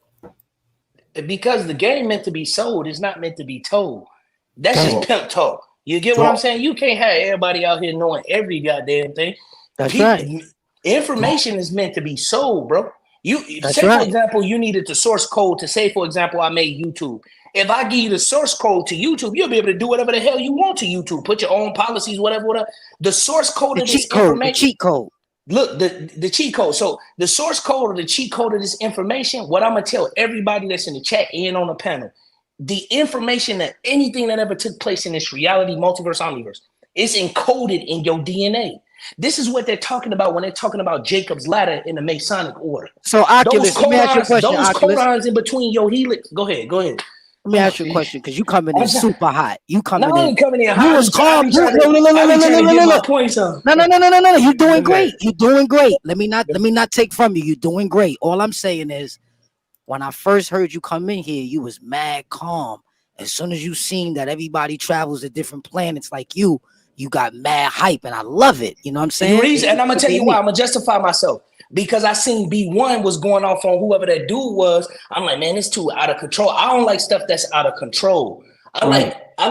Because the game meant to be sold, it's not meant to be told. That's just pimp talk. You get what I'm saying? You can't have everybody out here knowing every goddamn thing. That's right. Information is meant to be sold, bro. For example, you needed the source code to say, for example, I made YouTube. If I give you the source code to YouTube, you'll be able to do whatever the hell you want to YouTube. Put your own policies, whatever. The source code of this information. The cheat code. Look, the cheat code. So the source code or the cheat code of this information, what I'm going to tell everybody that's in the chat and on the panel, the information that anything that ever took place in this reality, multiverse, omniverse, is encoded in your DNA. This is what they're talking about when they're talking about Jacob's ladder in the Masonic order. So, Oculus, let me ask you a question. Those codons in between your helix. Go ahead. Let me ask you a question, because you coming in super hot. You coming in. I ain't coming in hot. You was calm. No. You're doing great. You're doing great. Let me not take from you. You're doing great. All I'm saying is, when I first heard you come in here, you was mad calm. As soon as you seen that everybody travels to different planets like you got mad hype, and I love it. You know what I'm saying? And I'm gonna tell you why. I'm gonna justify myself. Because I seen B1 was going off on whoever that dude was. I'm like, man, it's too out of control. I don't like stuff that's out of control. I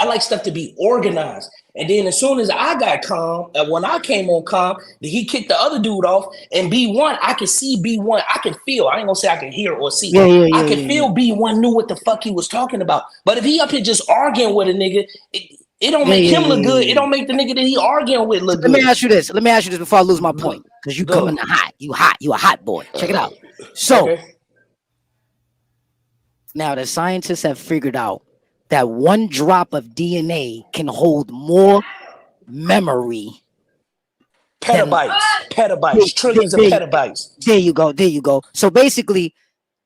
like stuff to be organized. And then as soon as I got calm, when I came on calm, he kicked the other dude off. And B1, I could see B1. I can feel. I ain't gonna say I can hear or see. I could feel B1 knew what the fuck he was talking about. But if he up here just arguing with a nigga, it don't make him look good. It don't make the nigga that he arguing with look good. Let me ask you this before I lose my point, because you coming hot. You a hot boy. Check it out. So now the scientists have figured out that one drop of DNA can hold more memory. Petabytes, trillions of petabytes. There you go. So basically,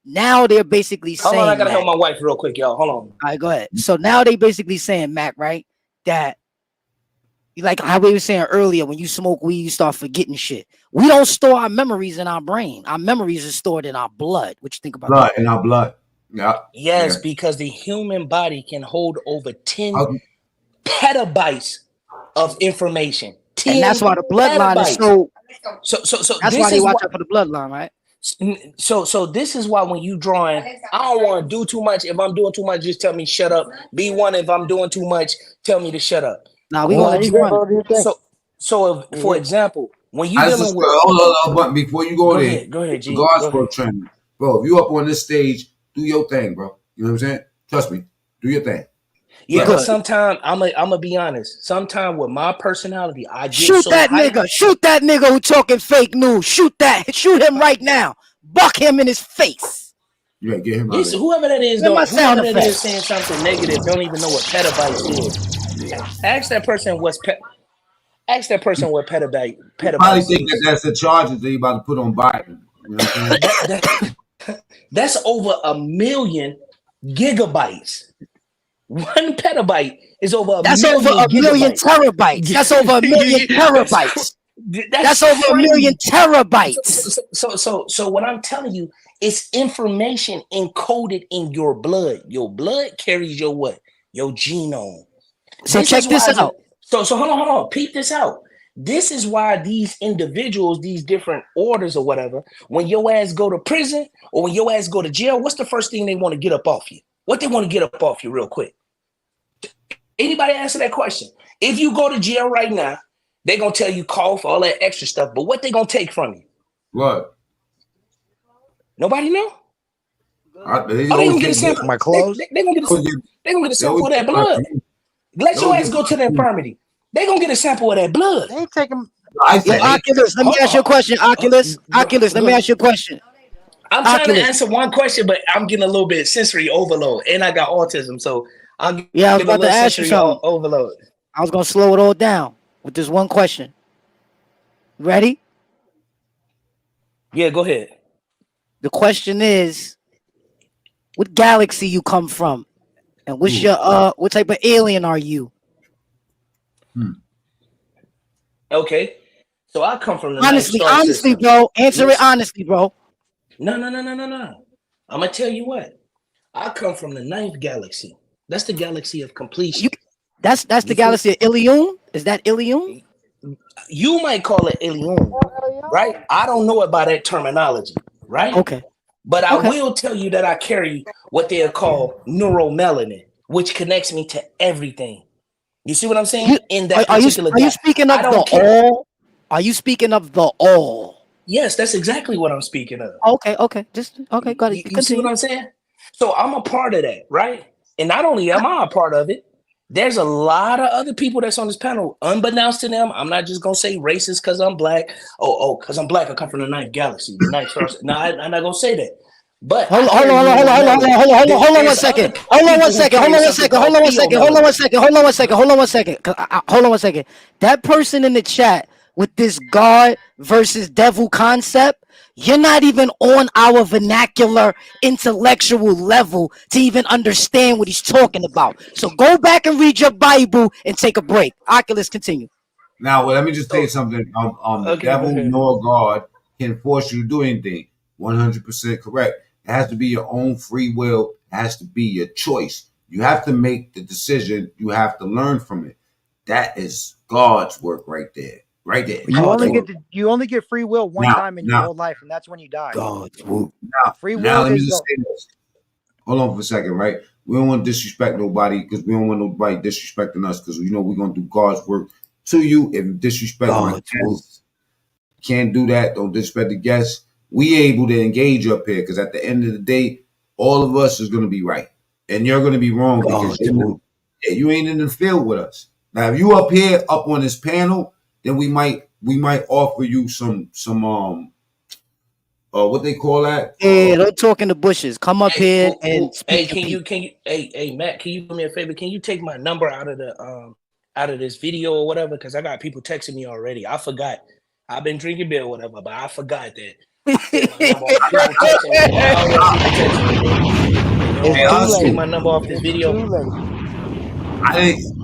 now they're basically saying. Hold on, I gotta help my wife real quick, y'all. Hold on. All right, go ahead. So now they basically saying, Mac, right, that like how we were saying earlier, when you smoke weed, you start forgetting shit. We don't store our memories in our brain. Our memories are stored in our blood. What you think about that? In our blood. Yeah. Yes, because the human body can hold over 10 petabytes of information. And that's why the bloodline is so that's why they watch out for the bloodline, right? So this is why when you drawing, I don't want to do too much. If I'm doing too much, just tell me shut up. B1, if I'm doing too much, tell me to shut up. Now we gonna let you run. So if, for example, when you dealing with but before you go there, go ahead, G. Regards for training, bro. If you up on this stage, do your thing, bro. You know what I'm saying? Trust me, do your thing. Yeah, but sometimes I'm gonna be honest. Sometimes with my personality, I get shoot that nigga who talking fake news. Shoot him right now. Buck him in his face. Yeah, get him out. Whoever that is, saying something negative, don't even know what petabytes is. Ask that person what petabyte. Probably think that's the charges that you about to put on Biden. You know what I'm saying? That's over 1 million gigabytes. 1 petabyte is over a That's million over a million terabytes. That's over a million terabytes. That's over a million terabytes. So what I'm telling you, it's information encoded in your blood. Your blood carries your what? Your genome. So check this out. So hold on. Peep this out. This is why these individuals, these different orders or whatever, when your ass go to prison or when your ass go to jail, what's the first thing they want to get up off you? What they want to get up off you real quick? Anybody answer that question? If you go to jail right now, they're going to tell you cough, all that extra stuff, but what they going to take from you? What? Nobody know? They going to get a sample. My clothes? They're going to get a sample of that blood. Let your ass go to the infirmary. They're going to get a sample of that blood. They take them. Oculus, let me ask you a question. Oculus, let me ask you a question. I'm trying to answer one question, but I'm getting a little bit sensory overload, and I got autism, so I'm I was about to ask you something. Overload. I was gonna slow it all down with this one question. Ready? Yeah, go ahead. The question is, what galaxy you come from, and what's your what type of alien are you? Okay, so I come from the honestly, bro. Answer it honestly, bro. No. I'm gonna tell you what. I come from the 9th galaxy. That's the galaxy of completion. That's the galaxy of Ilion? Is that Ilion? You might call it Ilion, right? I don't know about that terminology, right? Okay. But I will tell you that I carry what they call neuromelanin, which connects me to everything. You see what I'm saying? Are you speaking of the all? Are you speaking of the all? Yes, that's exactly what I'm speaking of. Okay. Got it. You see what I'm saying? So I'm a part of that, right? And not only am I a part of it, there's a lot of other people that's on this panel, unbeknownst to them. I'm not just gonna say racist because I'm black. Because I'm black, I come from the 9th galaxy, the 9th star. No, I'm not gonna say that. But hold on one second. That person in the chat with this God versus devil concept, you're not even on our vernacular intellectual level to even understand what he's talking about. So go back and read your Bible and take a break. Oculus, continue. Now, let me just say something. The devil nor God can force you to do anything. 100% correct. It has to be your own free will. It has to be your choice. You have to make the decision. You have to learn from it. That is God's work right there. Right there. You only get free will one time in your whole life, and that's when you die. God's work. Free will now let me is just say this. Hold on for a second, right? We don't want to disrespect nobody because we don't want nobody disrespecting us because you know we're gonna do God's work to you. If disrespect my guests, can't do that. Don't disrespect the guests. We able to engage up here because at the end of the day, all of us is gonna be right, and you're gonna be wrong because you ain't in the field with us. Now, if you up here up on this panel, then we might offer you some what they call that? Yeah, don't talk in the bushes. Come up here and Hey, speak. hey Matt, can you do me a favor? Can you take my number out of this video or whatever? Because I got people texting me already. I forgot. I've been drinking beer or whatever, but I forgot that. Take my number off this video.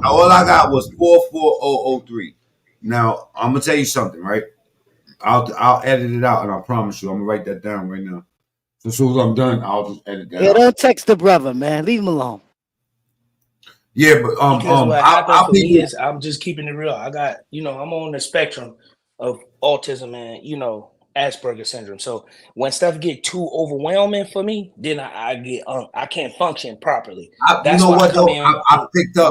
All I got was 44003. Now I'm gonna tell you something, right? I'll edit it out, and I promise you, I'm gonna write that down right now. So as soon as I'm done, I'll just edit that out. Don't text the brother, man. Leave him alone. Yeah, but because what happened for me is I'm just keeping it real. I got, I'm on the spectrum of autism and Asperger's syndrome. So when stuff get too overwhelming for me, then I get I can't function properly. That's why I come in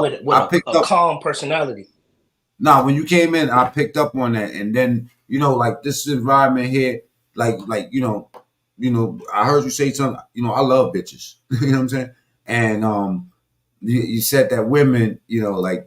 with a calm personality. Nah, when you came in, I picked up on that, and then like this environment here, like I heard you say something. I love bitches. You know what I'm saying? And you said that women, like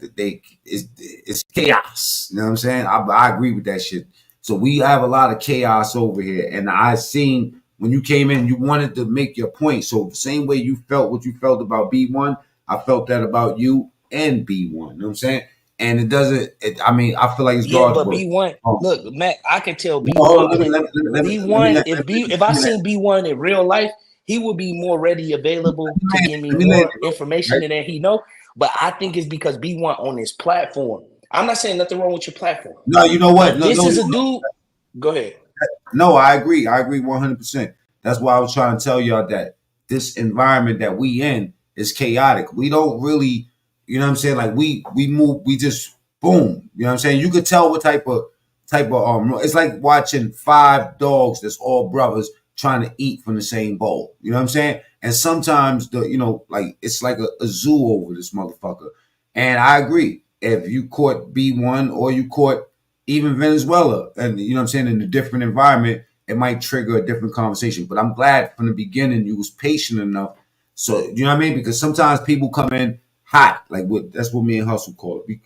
it's chaos. You know what I'm saying? I agree with that shit. So we have a lot of chaos over here, and I seen when you came in, you wanted to make your point. So the same way you felt what you felt about B1, I felt that about you and B1. You know what I'm saying? And it doesn't. I feel like it's God's but work. B1. Look, Matt, I can tell B1. If I seen B1 in real life, he would be more ready, available to give me more information than he know. But I think it's because B1 on his platform. I'm not saying nothing wrong with your platform. No, you know what? This is a dude. Go ahead. No, I agree. I agree 100%. That's why I was trying to tell y'all that this environment that we in is chaotic. We don't really. You know what I'm saying? Like we move, we just boom. You know what I'm saying? You could tell what type of it's like watching 5 dogs that's all brothers trying to eat from the same bowl. You know what I'm saying? And sometimes it's like a zoo over this motherfucker. And I agree. If you caught B1 or you caught even Venezuela, and you know what I'm saying, in a different environment, it might trigger a different conversation. But I'm glad from the beginning you was patient enough. So you know what I mean? Because sometimes people come in hot, that's what me and Hustle call it.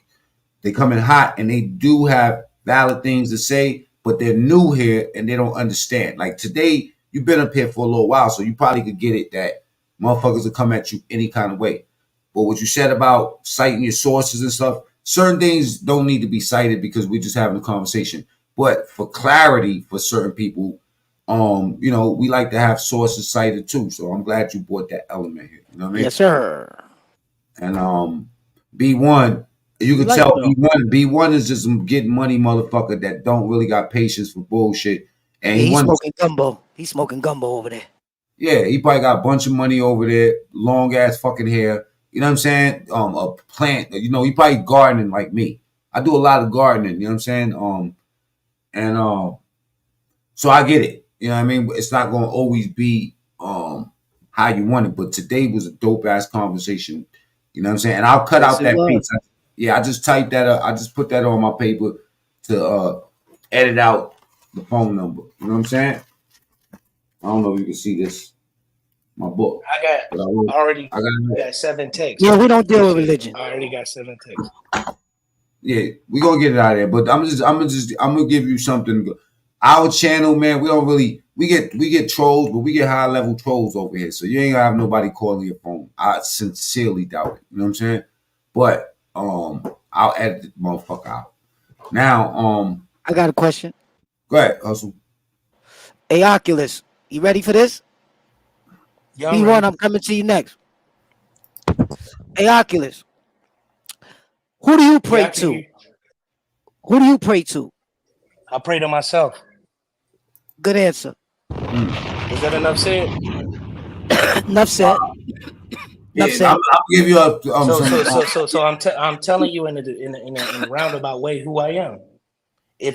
They come in hot and they do have valid things to say, but they're new here and they don't understand. Like today, you've been up here for a little while, so you probably could get it that motherfuckers will come at you any kind of way. But what you said about citing your sources and stuff, certain things don't need to be cited because we're just having a conversation. But for clarity, for certain people, we like to have sources cited too. So I'm glad you brought that element here. You know what I mean? Yes, sir. And B1, you can tell B1 is just some getting money motherfucker that don't really got patience for bullshit. And he's smoking gumbo. He's smoking gumbo over there. Yeah, he probably got a bunch of money over there, long ass fucking hair. You know what I'm saying? A plant. He probably gardening like me. I do a lot of gardening. You know what I'm saying? So I get it. You know what I mean? It's not going to always be how you want it. But today was a dope ass conversation. You know what I'm saying? And I'll cut out that piece. I just typed that up. I just put that on my paper to edit out the phone number. You know what I'm saying? I don't know if you can see this. My book. I got 7 texts. Yeah, we don't deal with religion. I already got 7 texts. Yeah, we gonna get it out of there. But I'm gonna give you something. Our channel, man, we get trolls, but we get high level trolls over here. So you ain't gonna have nobody calling your phone. I sincerely doubt it. You know what I'm saying? But I'll edit the motherfucker out. Now, I got a question. Go ahead, Hustle. Hey, Oculus, you ready for this? B1, I'm coming to you next. Hey, Oculus, who do you pray to? Who do you pray to? I pray to myself. Good answer. Is that enough said? Enough said. Enough said. I'll give you a. So I'm telling you in a roundabout way who I am.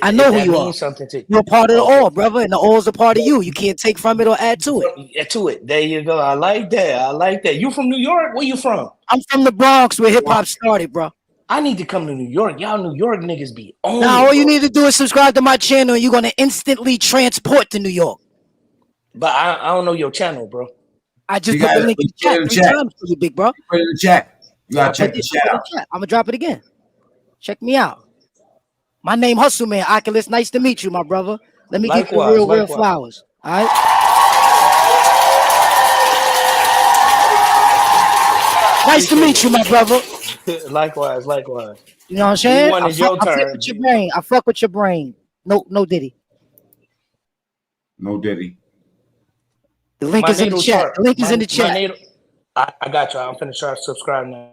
I know who that you are. means something to You're part of the okay. all, brother, and the all is a part of you. You can't take from it or add to it. Add to it. There you go. I like that. I like that. You from New York? Where you from? I'm from the Bronx, where hip hop started, bro. I need to come to New York. Y'all New York niggas be on Now it, all you bro. need to do is subscribe to my channel, and you're gonna instantly transport to New York. But I don't know your channel, bro. I just put the link in the chat 3 times for you, big bro. Put it in the chat. You gotta check the chat out. I'm gonna drop it again. Check me out. My name Hustle Man Oculus. Nice to meet you, my brother. Let me give you real flowers. All right. Nice to meet you, my brother. Likewise. You know what I'm saying? You wanted your I fuck turn. with your brain. I fuck with your brain. No Diddy. No Diddy. The link is in the chat. The link is in the chat. I got you. I'm finna start subscribing now.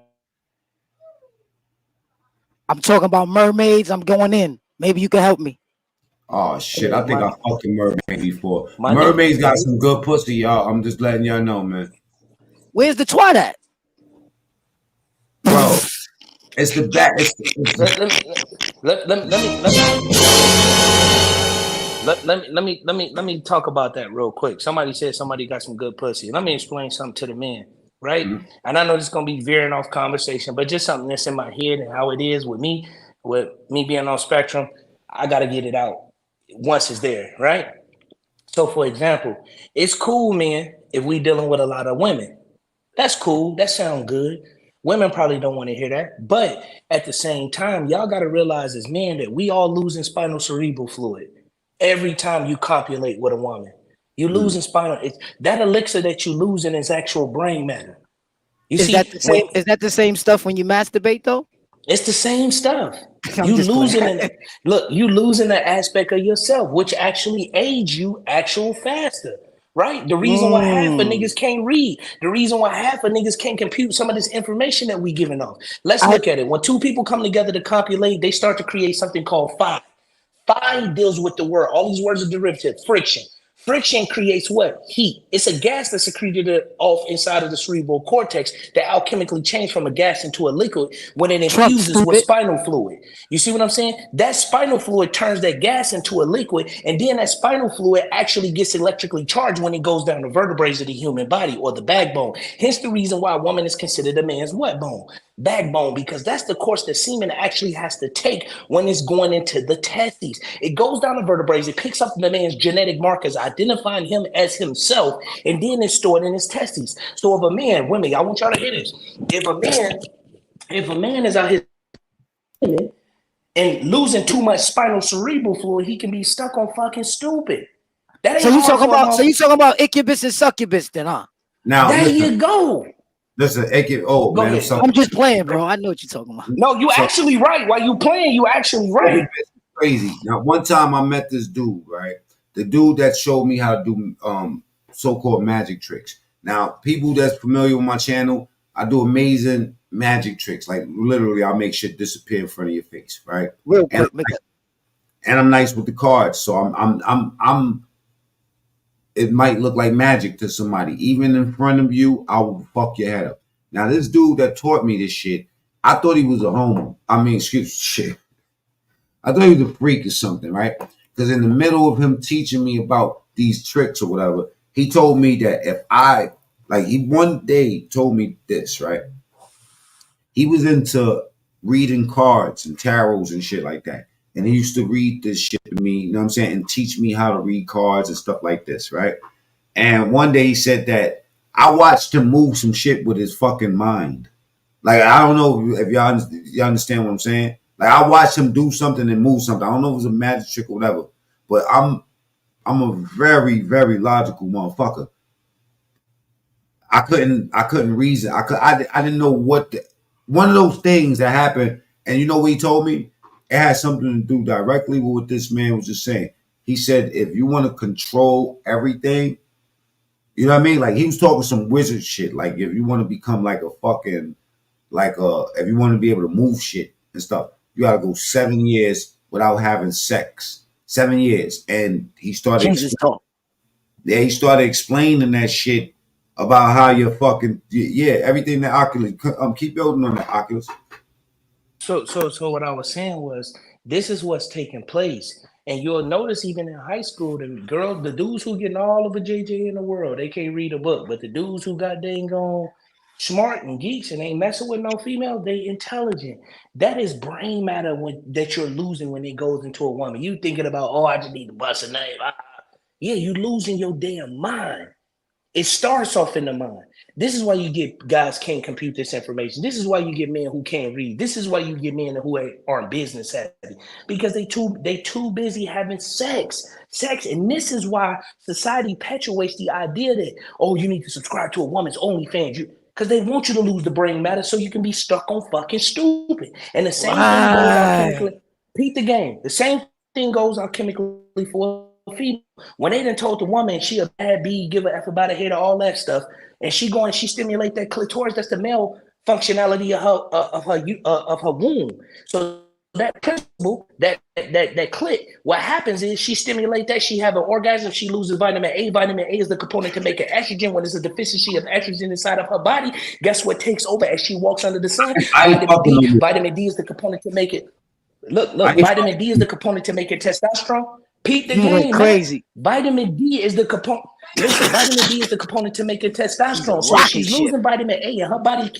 I'm talking about mermaids. I'm going in. Maybe you can help me. Oh shit! I think I fucked a mermaid before. Mermaids got some good pussy, y'all. I'm just letting y'all know, man. Where's the twat at? Bro, it's the back. Let me talk about that real quick. Somebody said somebody got some good pussy. Let me explain something to the men, right? Mm-hmm. And I know this is gonna be veering off conversation, but just something that's in my head and how it is with me being on spectrum. I gotta get it out once it's there, right? So, for example, it's cool, man, if we dealing with a lot of women. That's cool. That sounds good. Women probably don't want to hear that. But at the same time, y'all got to realize as men that we all losing spinal cerebral fluid every time you copulate with a woman. You losing spinal. That elixir that you losing is actual brain matter. Is that the same stuff when you masturbate though? It's the same stuff. I'm You just losing playing. you losing the aspect of yourself, which actually aids you faster. Right? The reason why half of niggas can't read, the reason why half of niggas can't compute some of this information that we giving off. Let's look at it. When two people come together to copulate, they start to create something called phi. Phi deals with the word. All these words are derivative. Friction. Friction creates what? Heat. It's a gas that's secreted off inside of the cerebral cortex that alchemically changes from a gas into a liquid when it infuses with spinal fluid. You see what I'm saying? That spinal fluid turns that gas into a liquid, and then that spinal fluid actually gets electrically charged when it goes down the vertebrae of the human body or the backbone. Hence the reason why a woman is considered a man's what bone? Backbone, because that's the course that semen actually has to take when it's going into the testes. It goes down the vertebrae, it picks up the man's genetic markers, identifying him as himself, and then it's stored in his testes. So if a man, women, I want y'all to hear this. If a man is out here and losing too much spinal cerebral fluid, he can be stuck on fucking stupid. That ain't So you talking about incubus and succubus then, huh? Now there you go. Listen, man. I'm just playing, bro. I know what you're talking about. No, you actually right. While you playing, you actually right. Crazy. Now, one time I met this dude, right? The dude that showed me how to do so-called magic tricks. Now, people that's familiar with my channel, I do amazing magic tricks. Like literally, I'll make shit disappear in front of your face, right? Real quick, and I'm nice with the cards, so I'm. It might look like magic to somebody. Even in front of you, I will fuck your head up. Now, this dude that taught me this shit, I thought he was a homo. I thought he was a freak or something, right? Because in the middle of him teaching me about these tricks or whatever, he told me that he one day told me this, right? He was into reading cards and tarots and shit like that. And he used to read this shit to me, you know what I'm saying, and teach me how to read cards and stuff like this, right? And one day he said that I watched him move some shit with his fucking mind. Like, I don't know if y'all understand what I'm saying. Like, I watched him do something and move something. I don't know if it was a magic trick or whatever, but I'm a very, very logical motherfucker. I couldn't reason. I didn't know one of those things that happened. And you know what he told me? It had something to do directly with what this man was just saying. He said, if you want to control everything, you know what I mean? Like, he was talking some wizard shit. Like, if you want to become like a fucking, if you want to be able to move shit and stuff, you got to go 7 years without having sex. 7 years. And he started, he started explaining that shit about how you're fucking, everything that Oculus, keep building on that Oculus. So what I was saying was This is what's taking place. And you'll notice even in high school, the dudes who getting all of the JJ in the world, they can't read a book. But the dudes who got dang on smart and geeks and ain't messing with no female, they intelligent. That is brain matter that you're losing when it goes into a woman. You thinking about, oh, I just need to bust a name. Yeah, you losing your damn mind. It starts off in the mind. This is why you get guys can't compute this information. This is why you get men who can't read. This is why you get men who aren't business savvy, because they too busy having sex. And this is why society perpetuates the idea that, oh, you need to subscribe to a woman's OnlyFans. Because they want you to lose the brain matter so you can be stuck on fucking stupid. And the same thing goes on chemically. Peep the game. The same thing goes on chemically for female. When they done told the woman she a bad bee, give a F about her head, all that stuff, and she stimulate that clitoris, that's the male functionality of her womb. So that principle, that clit, what happens is she stimulate that, she have an orgasm, she loses vitamin A. Vitamin A is the component to make an estrogen. When there's a deficiency of estrogen inside of her body, guess what takes over as she walks under the sun? Vitamin D is the component to make it. Look, vitamin D is the component to make it testosterone. Peep the game, crazy. Man. Vitamin D is the component. Listen, vitamin D is the component to make it testosterone. So if she's losing vitamin A and her body,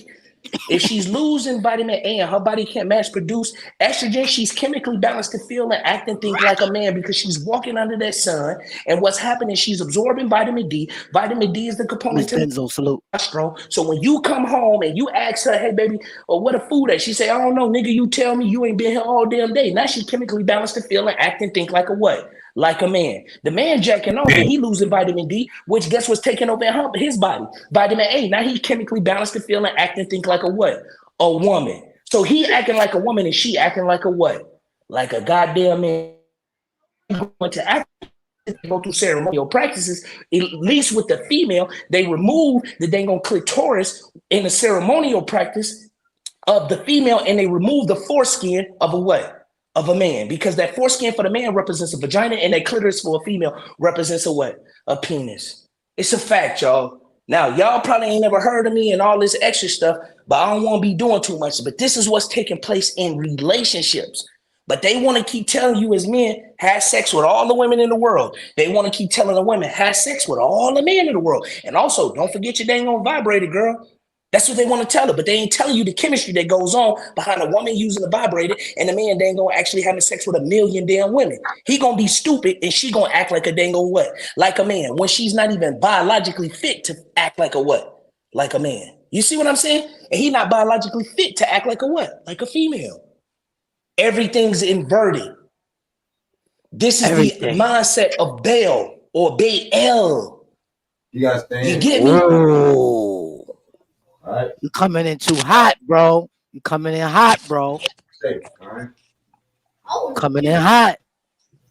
if she's losing vitamin A and her body can't mass produce estrogen, she's chemically balanced to feel and act and think like a man because she's walking under that sun. And what's happening? She's absorbing vitamin D. Vitamin D is the component to testosterone. So when you come home and you ask her, hey baby, or what a food at? She say, I don't know, nigga. You tell me, you ain't been here all damn day. Now she's chemically balanced to feel and act and think like a what? Like a man. The man jacking off and he losing vitamin D, which guess what's taking over his body? Vitamin A. Now he's chemically balanced to feel and act and think like a what? A woman. So he acting like a woman and she acting like a what? Like a goddamn man. Going to act, go through ceremonial practices, at least with the female, they remove the dang on clitoris in the ceremonial practice of the female and they remove the foreskin of a what? Of a man, because that foreskin for the man represents a vagina and that clitoris for a female represents a what? A penis. It's a fact, y'all. Now, y'all probably ain't never heard of me and all this extra stuff, but I don't want to be doing too much. But this is what's taking place in relationships. But they want to keep telling you as men, have sex with all the women in the world. They want to keep telling the women, have sex with all the men in the world. And also, don't forget your dang on vibrator, girl. That's what they want to tell her, but they ain't telling you the chemistry that goes on behind a woman using a vibrator and a man dang gonna actually having sex with a million damn women. He gonna be stupid and she gonna act like a dang on what? Like a man, when she's not even biologically fit to act like a what? Like a man. You see what I'm saying? And he not biologically fit to act like a what? Like a female. Everything's inverted. This is the mindset of Baal or Baal. You guys think? You get me? Whoa. Right. You coming in too hot, bro. You coming in hot, bro. Coming in hot.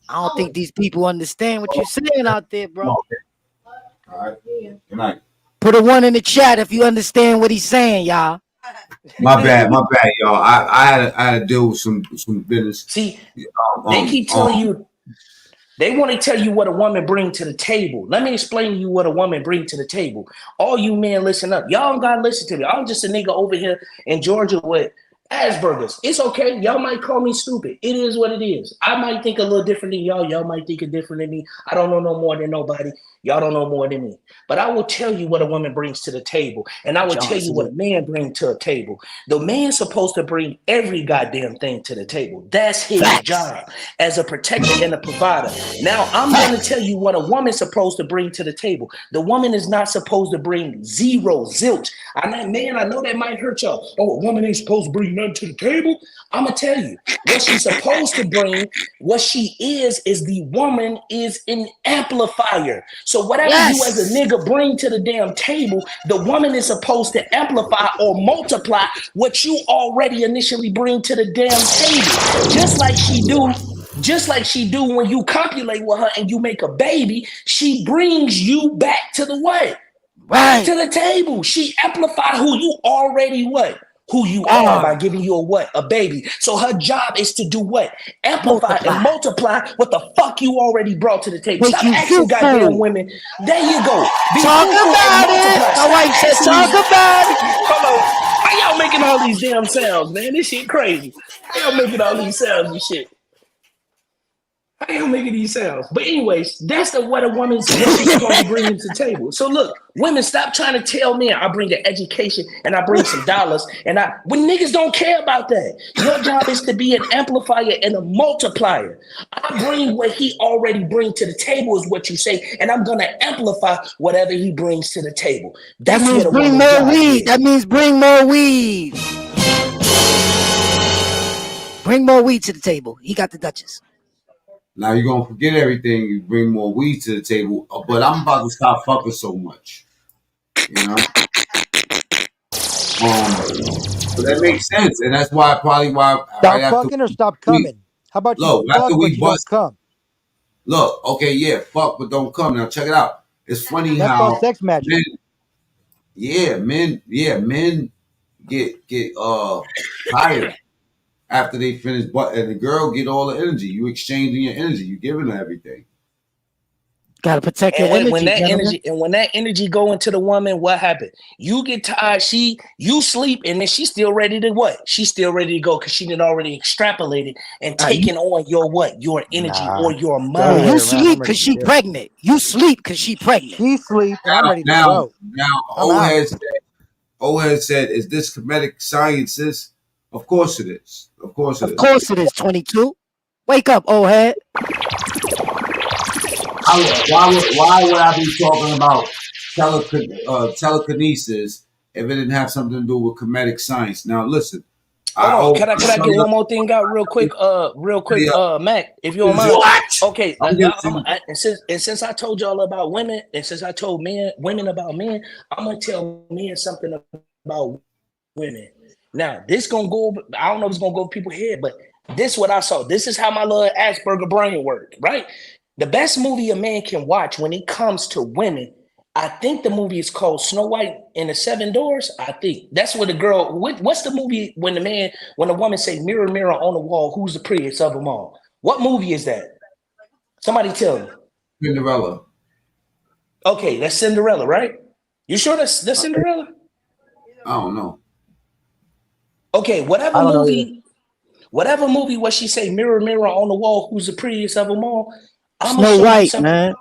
I don't think these people understand what you're saying out there, bro. All right. Good night. Put a 1 in the chat if you understand what he's saying, y'all. My bad, y'all. I had to deal with some business. See, they keep telling you. They want to tell you what a woman brings to the table. Let me explain to you what a woman brings to the table. All you men, listen up. Y'all don't gotta listen to me. I'm just a nigga over here in Georgia with Asperger's. It's okay. Y'all might call me stupid. It is what it is. I might think a little different than y'all. Y'all might think it different than me. I don't know no more than nobody. Y'all don't know more than me. But I will tell you what a woman brings to the table. And I will tell you what a man brings to a table. The man's supposed to bring every goddamn thing to the table. That's his job as a protector and a provider. Now, I'm going to tell you what a woman's supposed to bring to the table. The woman is not supposed to bring zilch. I know that might hurt y'all. Oh, a woman ain't supposed to bring nothing to the table. I'm going to tell you what she's supposed to bring. What she is the woman is an amplifier. So whatever you as a nigga bring to the damn table, the woman is supposed to amplify or multiply what you already initially bring to the damn table. Just like she do when you copulate with her and you make a baby, she brings you back to the what? Right. To the table. She amplify who you already what? Who you are by giving you a what? A baby. So her job is to do what? Amplify and multiply what the fuck you already brought to the table. Stop asking goddamn women. There you go. Talk about it. My wife said talk about it. Hold on. How y'all making all these damn sounds, man? This shit crazy. How y'all making all these sounds and shit? How y'all making these sounds? But anyways, that's what a woman's what she's supposed to bring to the table. So look, women, stop trying to tell men I bring an education and I bring some dollars when niggas don't care about that. Your job is to be an amplifier and a multiplier. I bring what he already brings to the table is what you say, and I'm gonna amplify whatever he brings to the table. That's that means what a bring woman's more job weed. is. That means bring more weed. Bring more weed to the table. He got the Duchess. Now you're gonna forget everything. You bring more weed to the table, but I'm about to stop fucking so much. You know. But that makes sense, and that's why Stop right after fucking or stop coming. How about you after fuck but we you don't bust. come? Look, okay, yeah, fuck, but don't come. Now check it out. It's funny That's called how sex magic. men get tired after they finish, and the girl get all the energy. You exchanging your energy. You giving her everything. Gotta protect your And energy, when that gentlemen. energy go into the woman, what happened? You get tired, you sleep, and then she's still ready to what? She's still ready to go because she did already extrapolated and taken on your what? Your energy or your mind. You sleep because she pregnant. You sleep because she pregnant. She sleep and I'm ready to Now, go. old head said, "Is this comedic sciences?" Of course it is. Of course it is. Of course it is. 22. Wake up, old head. Why would I be talking about telekinesis if it didn't have something to do with comedic science? Now listen. Hold on, can I get one more thing out real quick? Mac, if you don't mind. What? Okay, since I told y'all about women, and since I told women about men, I'm gonna tell men something about women. Now, this gonna go over, I don't know if it's gonna go over people's head, but this is what I saw. This is how my little Asperger brain worked, right? The best movie a man can watch when it comes to women, I think the movie is called Snow White and the Seven Doors. I think that's where the girl. What's the movie when the woman say, "Mirror, mirror on the wall, who's the prettiest of them all"? What movie is that? Somebody tell me. Cinderella. Okay, that's Cinderella, right? You sure that's Cinderella? I don't know. Okay, whatever movie what she say, "Mirror, mirror on the wall, who's the prettiest of them all"? I'm Snow White, man.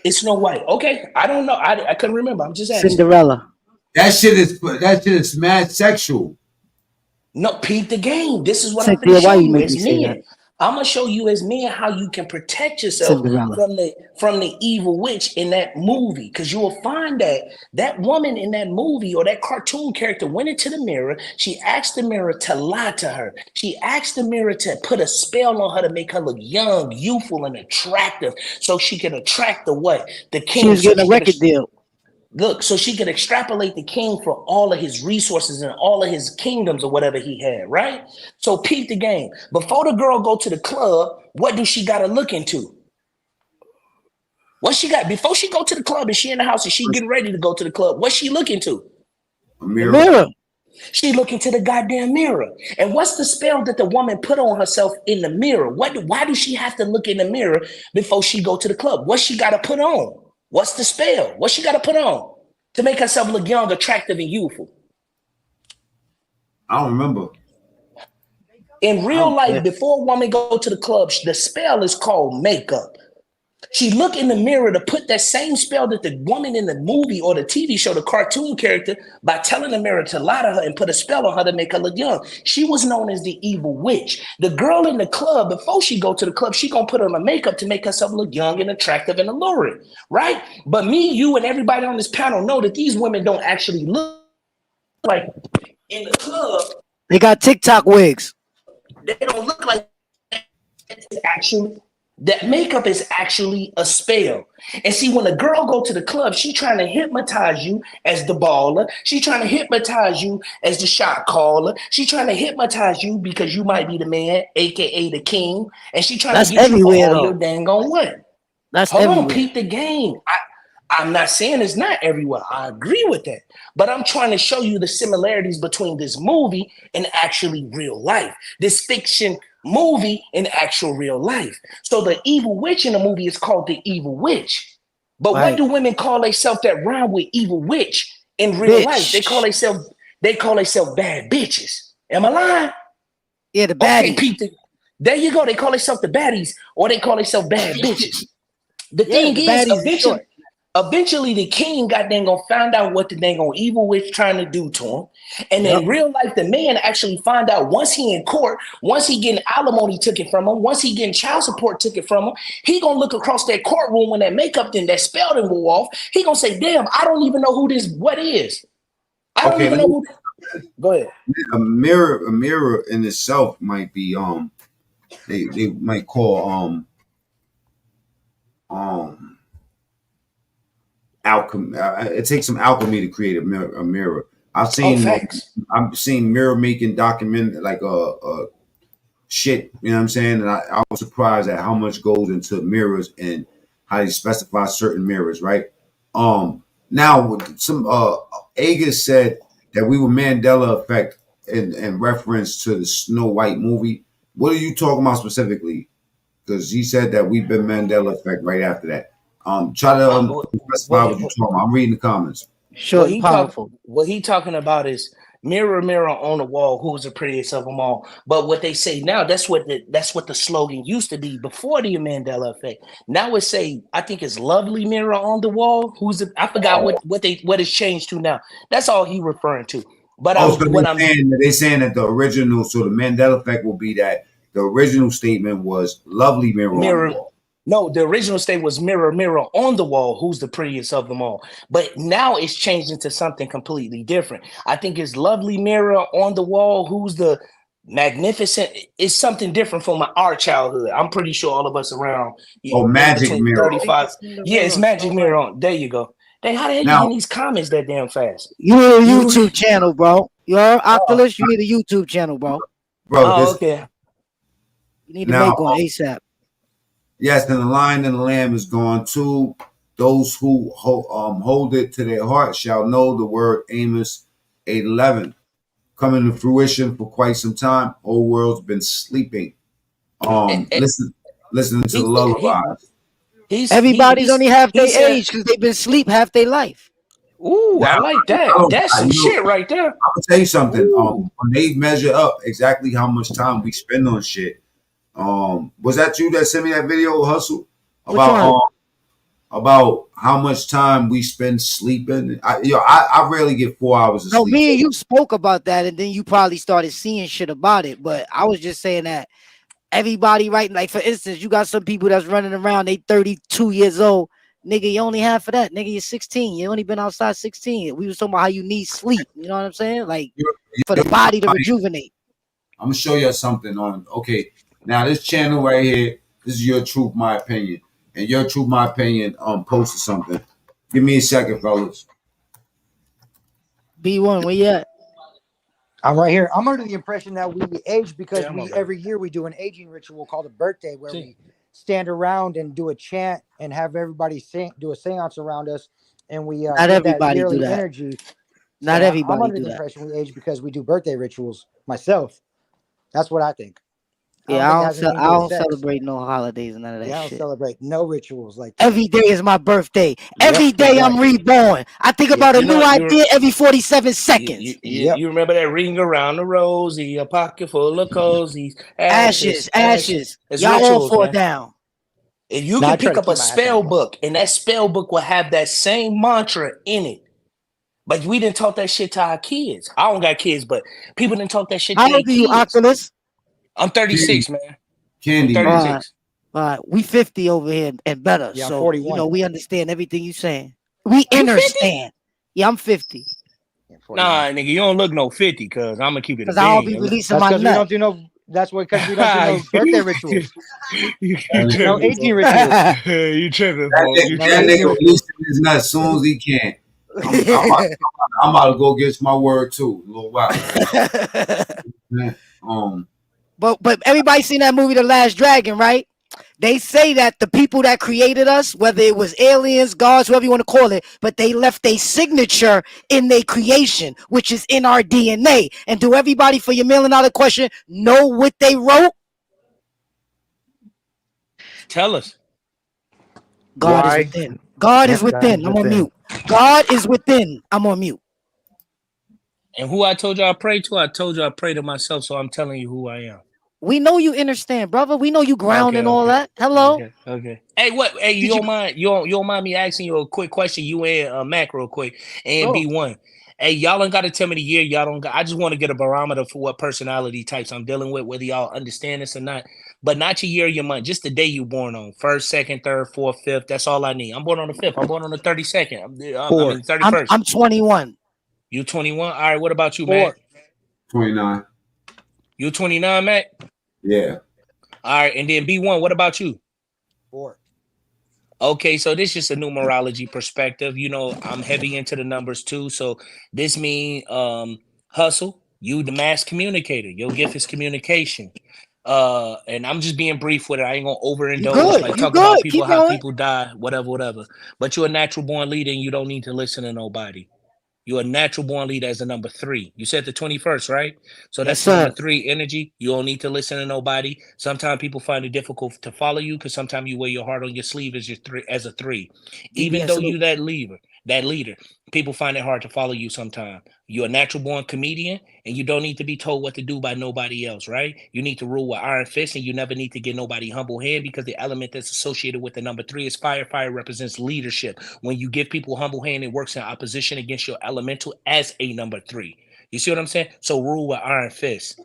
It's Snow White. Okay, I don't know. I couldn't remember. I'm just asking. Cinderella. That shit is mad sexual. No, peep the game. This is what Cynthia, I'm going to show why you you make as me say men. that? I'm going to show you as men how you can protect yourself Cinderella. from the evil witch in that movie. Because you will find that woman in that movie or that cartoon character went into the mirror. She asked the mirror to lie to her. She asked the mirror to put a spell on her to make her look young, youthful, and attractive so she can attract the what? The king. She was getting a record deal. Look, so she could extrapolate the king for all of his resources and all of his kingdoms or whatever he had, right? So peep the game. Before the girl go to the club, what do she got to look into? What she got before she go to the club and she in the house and she getting ready to go to the club? What's she looking to? A mirror. She looking to the goddamn mirror. And what's the spell that the woman put on herself in the mirror? Why do she have to look in the mirror before she go to the club? What she got to put on? What's the spell? What she got to put on to make herself look young, attractive, and youthful? I don't remember. In real life, before a woman go to the club, the spell is called makeup. She look in the mirror to put that same spell that the woman in the movie or the TV show, the cartoon character, by telling the mirror to lie to her and put a spell on her to make her look young. She was known as the evil witch. The girl in the club, before she go to the club, she gonna put on a makeup to make herself look young and attractive and alluring, right? But me, you, and everybody on this panel know that these women don't actually look like in the club. They got TikTok wigs. They don't look like that makeup is actually a spell. And see, when a girl go to the club, she trying to hypnotize you as the baller. She trying to hypnotize you as the shot caller. She trying to hypnotize you because you might be the man, aka the king. And she trying to get you for all your dang on what? Hold on, peep the game. I'm not saying it's not everywhere. I agree with that. But I'm trying to show you the similarities between this movie and actually real life. This fiction movie and actual real life. So the evil witch in the movie is called the evil witch. But what do women call themselves that rhyme with evil witch in real life? They call themselves bad bitches. Am I lying? Yeah, the baddie. Okay, There you go. They call themselves the baddies, or they call themselves bad bitches. The thing the is, baddies is short. eventually the king got dang gonna find out what the dang on evil witch trying to do to him. And in real life, the man actually find out once he in court, once he getting alimony took it from him, once he getting child support took it from him, he gonna look across that courtroom when that makeup then that spell done wore off. He gonna say, damn, I don't even know who this what is. I don't even know who go ahead. A mirror in itself might be they might call alchemy. It takes some alchemy to create a mirror. I've seen mirror making document like shit, you know what I'm saying? And I was surprised at how much goes into mirrors and how they specify certain mirrors, right? Now some Agus said that we were Mandela effect in reference to the Snow White movie. What are you talking about specifically? Because he said that we've been Mandela effect right after that. Try to specify what you're talking about. I'm reading the comments. Sure, powerful. What he talking about is mirror, mirror on the wall, who's the prettiest of them all. But what they say now, that's what the slogan used to be before the Mandela effect. Now it say, I think it's lovely mirror on the wall. I forgot what it's changed to now. That's all he referring to. But they're saying that the original, so the Mandela effect will be that the original statement was lovely mirror on the wall. No, the original state was mirror, mirror on the wall, who's the prettiest of them all. But now it's changed into something completely different. I think it's lovely mirror on the wall, who's the magnificent. It's something different from our childhood. I'm pretty sure all of us around. Magic mirror. 35. Yeah, it's magic mirror on. There you go. How the hell you get these comments that damn fast? You need a YouTube channel, bro. You heard Oculus? You need a YouTube channel, bro. Okay. You need to make one ASAP. Yes, and the lion and the lamb is gone too. Those who hold it to their heart shall know the word Amos 8:11. Coming to fruition for quite some time. Whole world's been sleeping. Listening to the lullabies. Everybody's only half their age because they've been asleep half their life. Ooh, I like that. That's some shit right there. I'm gonna tell you something. When they measure up exactly how much time we spend on shit. Was that you that sent me that video, Hustle? About how much time we spend sleeping. I rarely get 4 hours of sleep. No, me and you spoke about that, and then you probably started seeing shit about it. But I was just saying that everybody, right? Like for instance, you got some people that's running around. They 32 years old. Nigga, you only half of that. Nigga, you're 16. You only been outside 16. We was talking about how you need sleep. You know what I'm saying? Like for the body to rejuvenate. I'm gonna show you something on. Okay. Now this channel right here, this is Your Truth, My Opinion. And Your Truth, My Opinion posted something. Give me a second, fellas. B1, where you at? I'm right here. I'm under the impression that we age because every year we do an aging ritual called a birthday where we stand around and do a chant and have everybody do a seance around us. And we not everybody that do that. Energy. Not everybody I'm under do the that. impression we age because we do birthday rituals myself. That's what I think. Yeah, I don't celebrate no holidays and none of that shit. I don't celebrate no rituals like that. Every day is my birthday. Every day I'm reborn. I think about a new idea every 47 seconds. You remember that ring around the rosy, a pocket full of cozies, ashes. It's y'all rituals, all fall man. down. And you can pick up a spell book, and that spell book will have that same mantra in it. But we didn't talk that shit to our kids. I don't got kids, but people didn't talk that shit to their kids. How old are you, Oculus? I'm 36, man. Candy. 36. We 50 over here and better. Yeah, so 41. you know we understand everything you saying. We understand. Yeah, I'm 50. Nah, nigga, you don't look no 50 because I'm gonna keep it. Because I don't be releasing my nut. We don't do no. That's why because we don't do no birthday rituals. No aging rituals. You tripping? That nigga releasing his nut as soon as he can. I'm about to go get my word too. A little while. But everybody seen that movie, The Last Dragon, right? They say that the people that created us, whether it was aliens, gods, whatever you want to call it, but they left a signature in their creation, which is in our DNA. And do everybody, for your $1 million question, know what they wrote? Tell us. God is within. God is within. I'm on mute. God is within. I'm on mute. And who I told you I pray to? I told you I pray to myself, so I'm telling you who I am. We know you understand, brother. We know you ground and all that. Hello. Okay. Hey, what? Hey, you don't mind? You don't mind me asking you a quick question? You and Mac real quick and B1. Hey, y'all don't got to tell me the year. Y'all don't. I just want to get a barometer for what personality types I'm dealing with, whether y'all understand this or not. But not your year, your month. Just the day you born on. 1st, 2nd, 3rd, 4th, 5th. That's all I need. I'm born on the 5th. I'm born on the 32nd. I mean 31st. I'm 21. You 21. All right. What about you, Mac? 29. You 29, Mac? Yeah. All right. And then B1, what about you? 4. Okay, so this is just a numerology perspective. You know, I'm heavy into the numbers too. So this means hustle. You the mass communicator. Your gift is communication. And I'm just being brief with it. I ain't gonna overindulge, like talk about people, how people die, whatever. But you're a natural born leader and you don't need to listen to nobody. You're a natural born leader as a number 3. You said the 21st, right? So that's the number 3 energy. You don't need to listen to nobody. Sometimes people find it difficult to follow you because sometimes you wear your heart on your sleeve as your 3 as a 3. Even though you that leader, people find it hard to follow you sometimes. You're a natural born comedian and you don't need to be told what to do by nobody else, right? You need to rule with iron fist and you never need to give nobody humble hand because the element that's associated with the number 3 is fire. Fire represents leadership. When you give people humble hand, it works in opposition against your elemental as a number 3. You see what I'm saying? So rule with iron fist.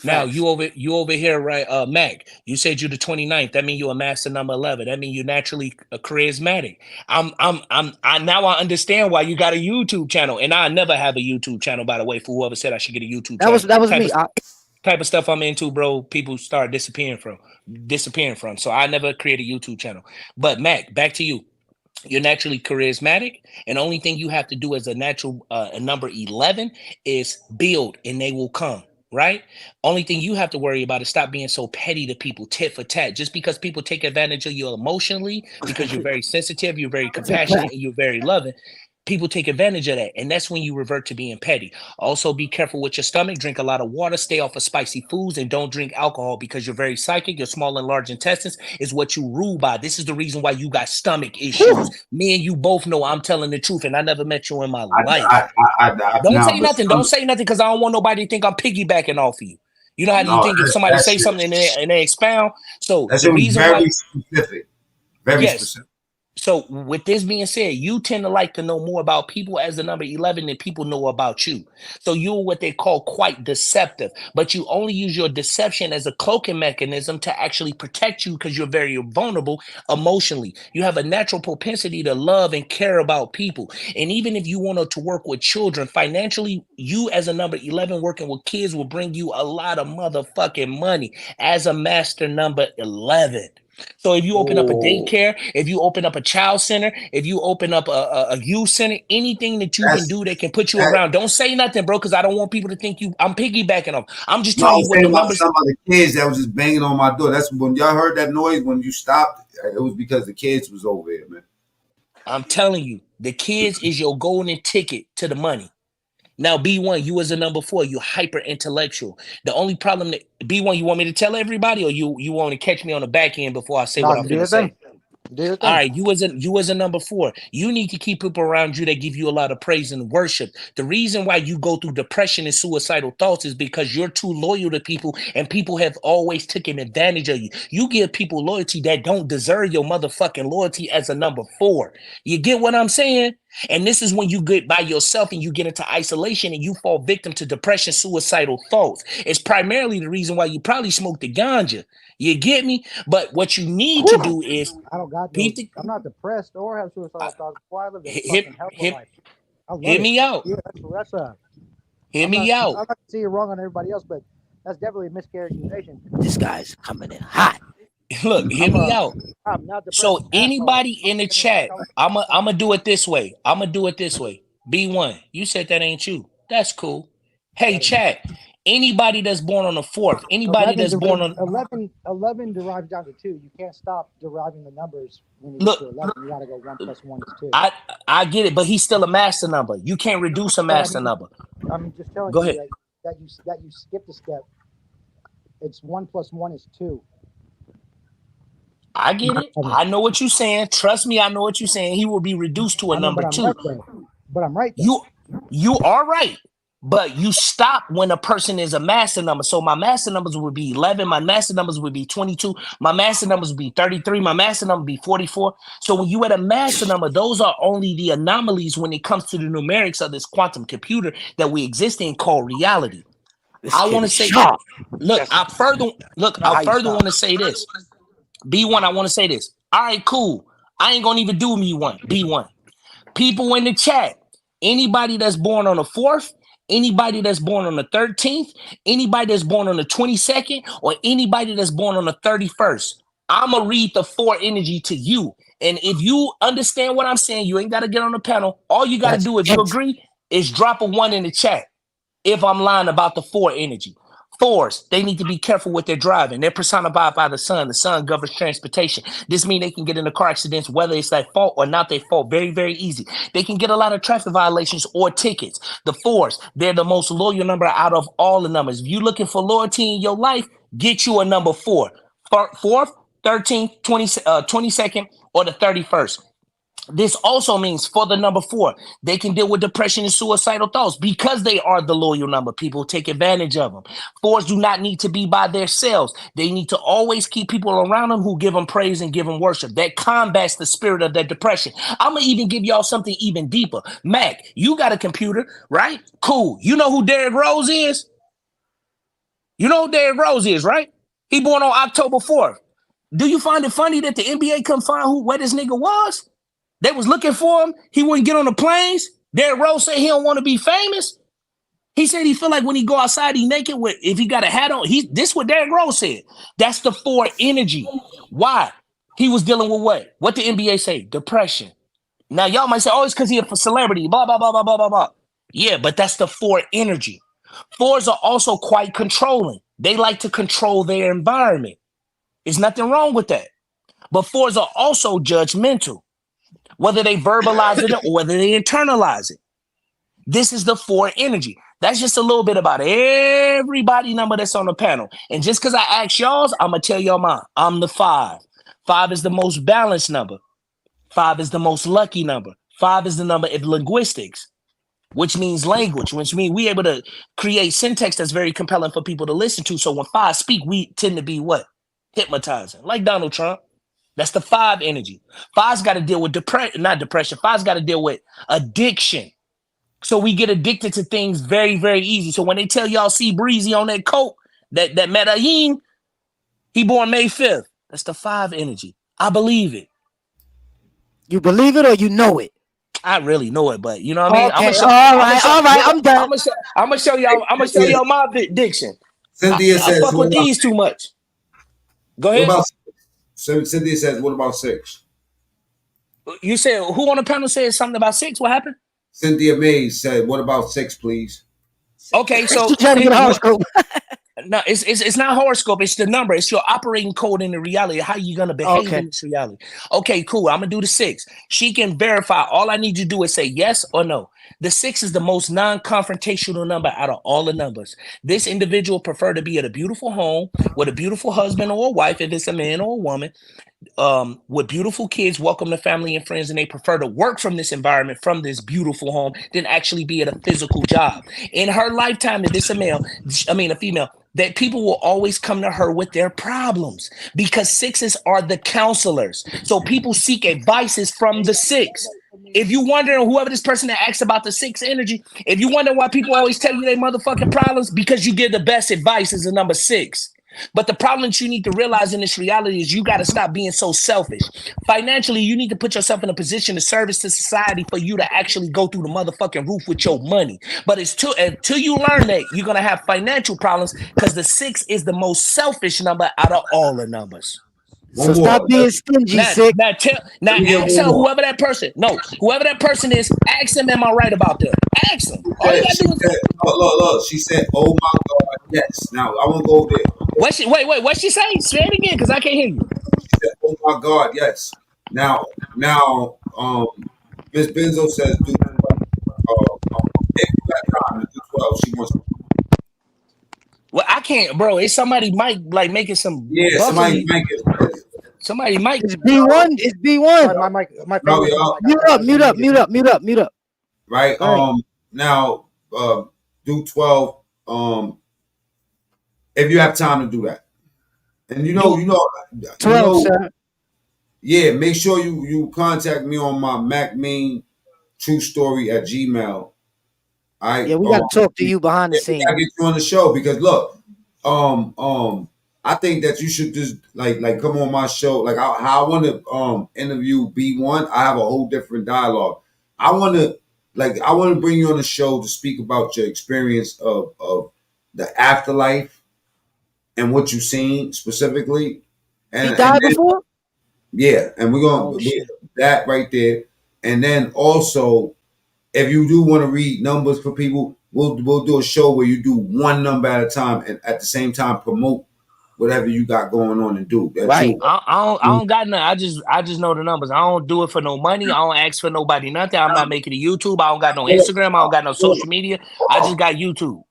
Now you over here, right? Mac, you said you're the 29th. That means you're a master number 11. That means you're naturally charismatic. Now I understand why you got a YouTube channel, and I never have a YouTube channel, by the way. For whoever said I should get a YouTube channel, That was me. Type of stuff I'm into, bro. People start disappearing from. So I never created a YouTube channel. But Mac, back to you. You're naturally charismatic, and the only thing you have to do as a natural a number 11 is build, and they will come. Right? Only thing you have to worry about is stop being so petty to people, tit for tat. Just because people take advantage of you emotionally, because you're very sensitive, you're very compassionate, and you're very loving, people take advantage of that. And that's when you revert to being petty. Also, be careful with your stomach. Drink a lot of water. Stay off of spicy foods, and don't drink alcohol because you're very psychic. Your small and large intestines is what you rule by. This is the reason why you got stomach issues. Me and you both know I'm telling the truth, and I never met you in my life. Don't say nothing. Don't say nothing because I don't want nobody to think I'm piggybacking off of you. You know how you think if somebody say something and they expound? So that's the reason very why, specific. Very specific. So with this being said, you tend to like to know more about people as the number 11 than people know about you. So you're what they call quite deceptive, but you only use your deception as a cloaking mechanism to actually protect you because you're very vulnerable emotionally. You have a natural propensity to love and care about people. And even if you wanted to work with children financially, you as a number 11 working with kids will bring you a lot of motherfucking money as a master number 11. So if you open up a daycare, if you open up a child center, if you open up a youth center, anything that you can do that can put you around, don't say nothing, bro, because I don't want people to think I'm piggybacking off. I'm just telling you what the numbers. Some of the kids that was just banging on my door. That's when y'all heard that noise when you stopped. It was because the kids was over there, man. I'm telling you, the kids is your golden ticket to the money. Now, B1, you as a number 4, you're hyper intellectual. The only problem that B1, you want me to tell everybody, or you want to catch me on the back end before I say what I'm going to say? All right, you as a number 4, you need to keep people around you that give you a lot of praise and worship. The reason why you go through depression and suicidal thoughts is because you're too loyal to people, and people have always taken advantage of you. You give people loyalty that don't deserve your motherfucking loyalty as a number 4. You get what I'm saying? And this is when you get by yourself and you get into isolation and you fall victim to depression, suicidal thoughts. It's primarily the reason why you probably smoke the ganja. You get me? But what you need to do is I don't got no, I'm not depressed or have suicidal thoughts. Why I live a fucking hell of a life. I love Hear me out. Yeah, that's Hear me out. I'm not to see it wrong on everybody else, but that's definitely a mischaracterization. This guy's coming in hot. Look, hear me out. I'm not depressed. So anybody in the chat, I'm gonna do it this way. B1, you said that ain't you. That's cool. Hey, chat. Anybody that's born on the 4th, anybody that's born on 11 derives down to 2. You can't stop deriving the numbers when you get to 11. You gotta go 1 + 1 is 2. I get it, but he's still a master number. You can't reduce a master number. I'm just telling Go you ahead. that you skipped a step. It's 1 + 1 is 2. I get it. I know what you're saying. Trust me, I know what you're saying. He will be reduced to a number 2. But I'm right there. You are right. But you stop when a person is a master number. So my master numbers would be 11. My master numbers would be 22. My master numbers would be 33. My master number would be 44. So when you at a master number, those are only the anomalies when it comes to the numerics of this quantum computer that we exist in called reality. I want to say, look, I further want to say this. B1, I want to say this. All right, cool. I ain't gonna even do me one. B1. People in the chat, anybody that's born on the 4th, anybody that's born on the 13th, anybody that's born on the 22nd, or anybody that's born on the 31st, I'ma read the 4 energy to you. And if you understand what I'm saying, you ain't gotta get on the panel. All you gotta do, if you agree, is drop a 1 in the chat. If I'm lying about the 4 energy. 4s, they need to be careful what they're driving. They're personified by the sun. The sun governs transportation. This means they can get into car accidents, whether it's their fault or not their fault. Very, very easy. They can get a lot of traffic violations or tickets. The 4s, they're the most loyal number out of all the numbers. If you're looking for loyalty in your life, get you a number 4. 4th, 13th, 22nd, or the 31st. This also means for the number 4, they can deal with depression and suicidal thoughts because they are the loyal number. People take advantage of them. 4s do not need to be by themselves. They need to always keep people around them who give them praise and give them worship. That combats the spirit of that depression. I'm going to even give y'all something even deeper. Mac, you got a computer, right? Cool. You know who Derrick Rose is? You know who Derrick Rose is, right? He born on October 4th. Do you find it funny that the NBA couldn't find where this nigga was? They was looking for him. He wouldn't get on the planes. Derrick Rose said he don't want to be famous. He said he feel like when he go outside, he naked with if he got a hat on. This what Derrick Rose said. That's the 4 energy. Why? He was dealing with what? What the NBA say? Depression. Now y'all might say, oh, it's because he's a celebrity. Blah, blah, blah, blah, blah, blah, blah. Yeah, but that's the 4 energy. 4s are also quite controlling. They like to control their environment. There's nothing wrong with that. But 4s are also judgmental. Whether they verbalize it or whether they internalize it. This is the 4 energy. That's just a little bit about everybody number that's on the panel. And just because I asked y'all's, I'm going to tell y'all mine. I'm the 5. 5 is the most balanced number. 5 is the most lucky number. 5 is the number of linguistics, which means language, which means we're able to create syntax that's very compelling for people to listen to. So when 5 speak, we tend to be what? Hypnotizing, like Donald Trump. That's the 5 energy. 5's got to deal with not depression. 5's got to deal with addiction. So we get addicted to things very, very easy. So when they tell y'all see Breezy on that coat, that Medellin, he born May 5th. That's the 5 energy. I believe it. You believe it or you know it? I really know it, but you know what I mean? Okay, all right, I'm done. I'm gonna show y'all my addiction. Cynthia says, I fuck with these too much. Go ahead. Cynthia says, what about 6? You said who on the panel said something about 6? What happened? Cynthia Mays said, what about 6, please? Okay, so trying to get a horoscope. No, it's not horoscope. It's the number. It's your operating code in the reality. How you gonna behave in this reality? Okay, cool. I'm gonna do the 6. She can verify. All I need you to do is say yes or no. The 6 is the most non-confrontational number out of all the numbers. This individual prefer to be at a beautiful home with a beautiful husband or a wife, if it's a man or a woman, with beautiful kids, welcome to family and friends, and they prefer to work from this environment, from this beautiful home, than actually be at a physical job. In her lifetime, if it's a female, that people will always come to her with their problems because 6s are the counselors. So people seek advices from the 6. If you wondering, whoever this person that asks about the 6 energy, if you wonder why people always tell you they motherfucking problems, because you give the best advice as a number 6. But the problem that you need to realize in this reality is you got to stop being so selfish. Financially, you need to put yourself in a position of service to society for you to actually go through the motherfucking roof with your money. But it's until you learn that, you're going to have financial problems because the 6 is the most selfish number out of all the numbers. So stop being stingy, 6. Now ask her, whoever that person is, ask them, am I right about that? Ask them. All you gotta do is look. She said, "Oh my God, yes." Now I want to go there. What'd she say? Say it again, because I can't hear you. She said, "Oh my God, yes." Now, Miss Benzo says, "Do if you got time to do 12." She wants. Well, I can't, bro. It's somebody might like making some. Yeah, somebody might get. Somebody might. It's B1. It's B1. My mute up. Right. Now, do 12. If you have time to do that, and you know, 12, sir. Yeah, make sure you contact me on my MacMean@Gmail. All right. Yeah, we got to talk to you behind the scenes. I get you on the show because look, I think that you should just like come on my show. Like how I want to interview B1. I have a whole different dialogue. I want to bring you on the show to speak about your experience of the afterlife and what you've seen specifically. And he died before? Yeah, and we're gonna that right there. And then also, if you do want to read numbers for people, we'll do a show where you do one number at a time and at the same time promote whatever you got going on and do. Right. I don't got nothing. I just know the numbers. I don't do it for no money. I don't ask for nobody nothing. I'm not making a YouTube. I don't got no Instagram. I don't got no social media. I just got YouTube.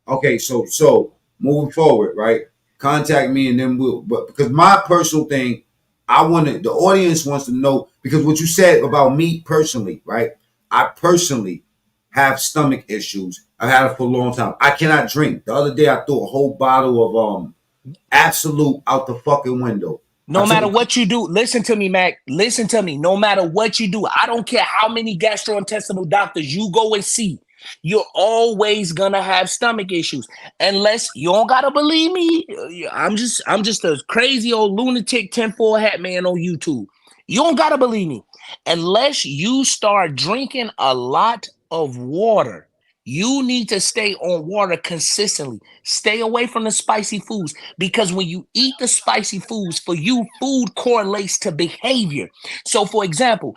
Okay, so moving forward, right? Contact me and then but because my personal thing, the audience wants to know, because what you said about me personally, right? I personally have stomach issues. I've had it for a long time. I cannot drink. The other day I threw a whole bottle of Absolute out the fucking window. No matter what you do, listen to me, Mac. Listen to me. No matter what you do, I don't care how many gastrointestinal doctors you go and see, you're always gonna have stomach issues. Unless you don't gotta believe me. I'm just a crazy old lunatic tinfoil hat man on YouTube. You don't gotta believe me. Unless you start drinking a lot of water. You need to stay on water consistently. Stay away from the spicy foods, because when you eat the spicy foods, for you, food correlates to behavior. So, for example,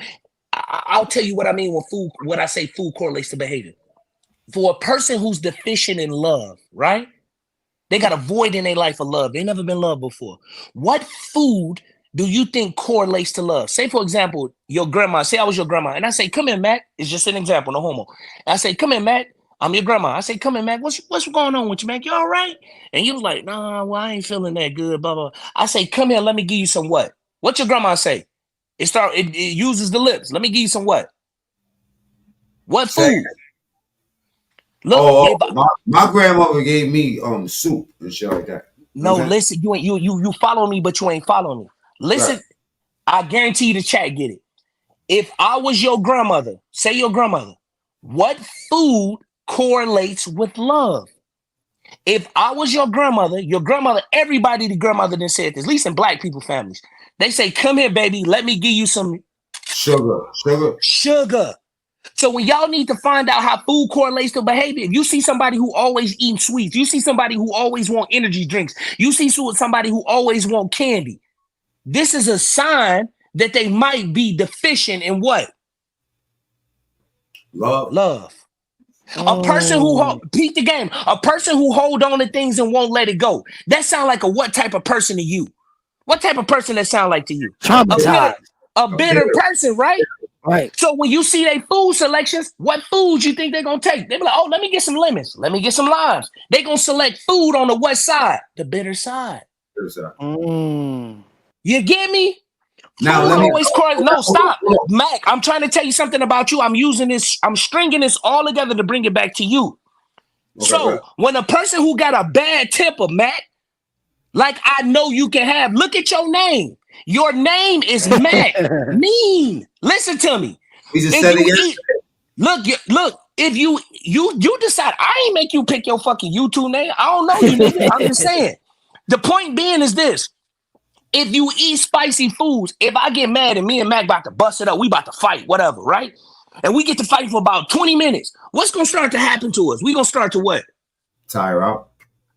I'll tell you what I mean when I say food correlates to behavior. For a person who's deficient in love, right? They got a void in their life of love. They never been loved before. What food do you think correlates to love? Say, for example, your grandma. Say I was your grandma, and I say, "Come here, Matt." It's just an example, no homo. And I say, "Come here, Matt. I'm your grandma." I say, "Come here, Matt. What's going on with you, Matt? You all right?" And you was like, "Nah, well, I ain't feeling that good." Blah blah. I say, "Come here. Let me give you some what? What your grandma say?" It uses the lips. Let me give you some what? What food? Look, my grandmother gave me soup and shit like that. No, listen, you follow me, but you ain't following me. Listen, right. I guarantee you the chat get it. If I was your grandmother, say your grandmother, what food correlates with love? If I was your grandmother, everybody the grandmother done said this, at least in black people families. They say, "Come here, baby, let me give you some sugar. So when y'all need to find out how food correlates to behavior, if you see somebody who always eating sweets, you see somebody who always want energy drinks, you see somebody who always want candy, this is a sign that they might be deficient in what? Love. A person who beat the game, a person who hold on to things and won't let it go. That sound like a what type of person to you? What type of person that sound like to you? A bitter person, right? Right. So when you see their food selections, what foods you think they're gonna take? They be like, "Oh, let me get some lemons. Let me get some limes." They gonna select food on the what side? The bitter side. You get me? Now, stop. Mac, I'm trying to tell you something about you. I'm using this, I'm stringing this all together to bring it back to you. Okay, so when a person who got a bad temper, Mac, like I know you can have, look at your name. Your name is Mac. Mean. Listen to me. Look, if you decide, I ain't make you pick your fucking YouTube name. I don't know you, nigga. I'm just saying. The point being is this. If you eat spicy foods, if I get mad and me and Mac about to bust it up, we about to fight, whatever, right? And we get to fight for about 20 minutes. What's going to start to happen to us? We going to start to what? Tire out.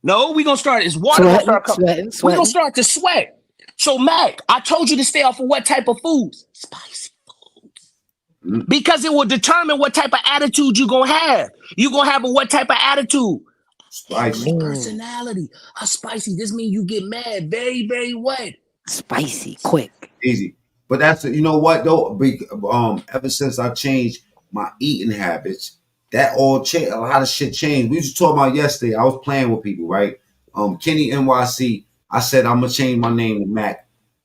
No, we going to start, it's water going to start coming. We going to start to sweat. So, Mac, I told you to stay off of what type of foods? Spicy foods. Because it will determine what type of attitude you're going to have. You're going to have what type of attitude? Spicy. Personality. Spicy. This means you get mad very, very what? Spicy, quick. Easy. But that's, you know what, though? Ever since I changed my eating habits, that all changed. A lot of shit changed. We just talking about yesterday. I was playing with people, right? Kenny NYC. I said I'm gonna change my name to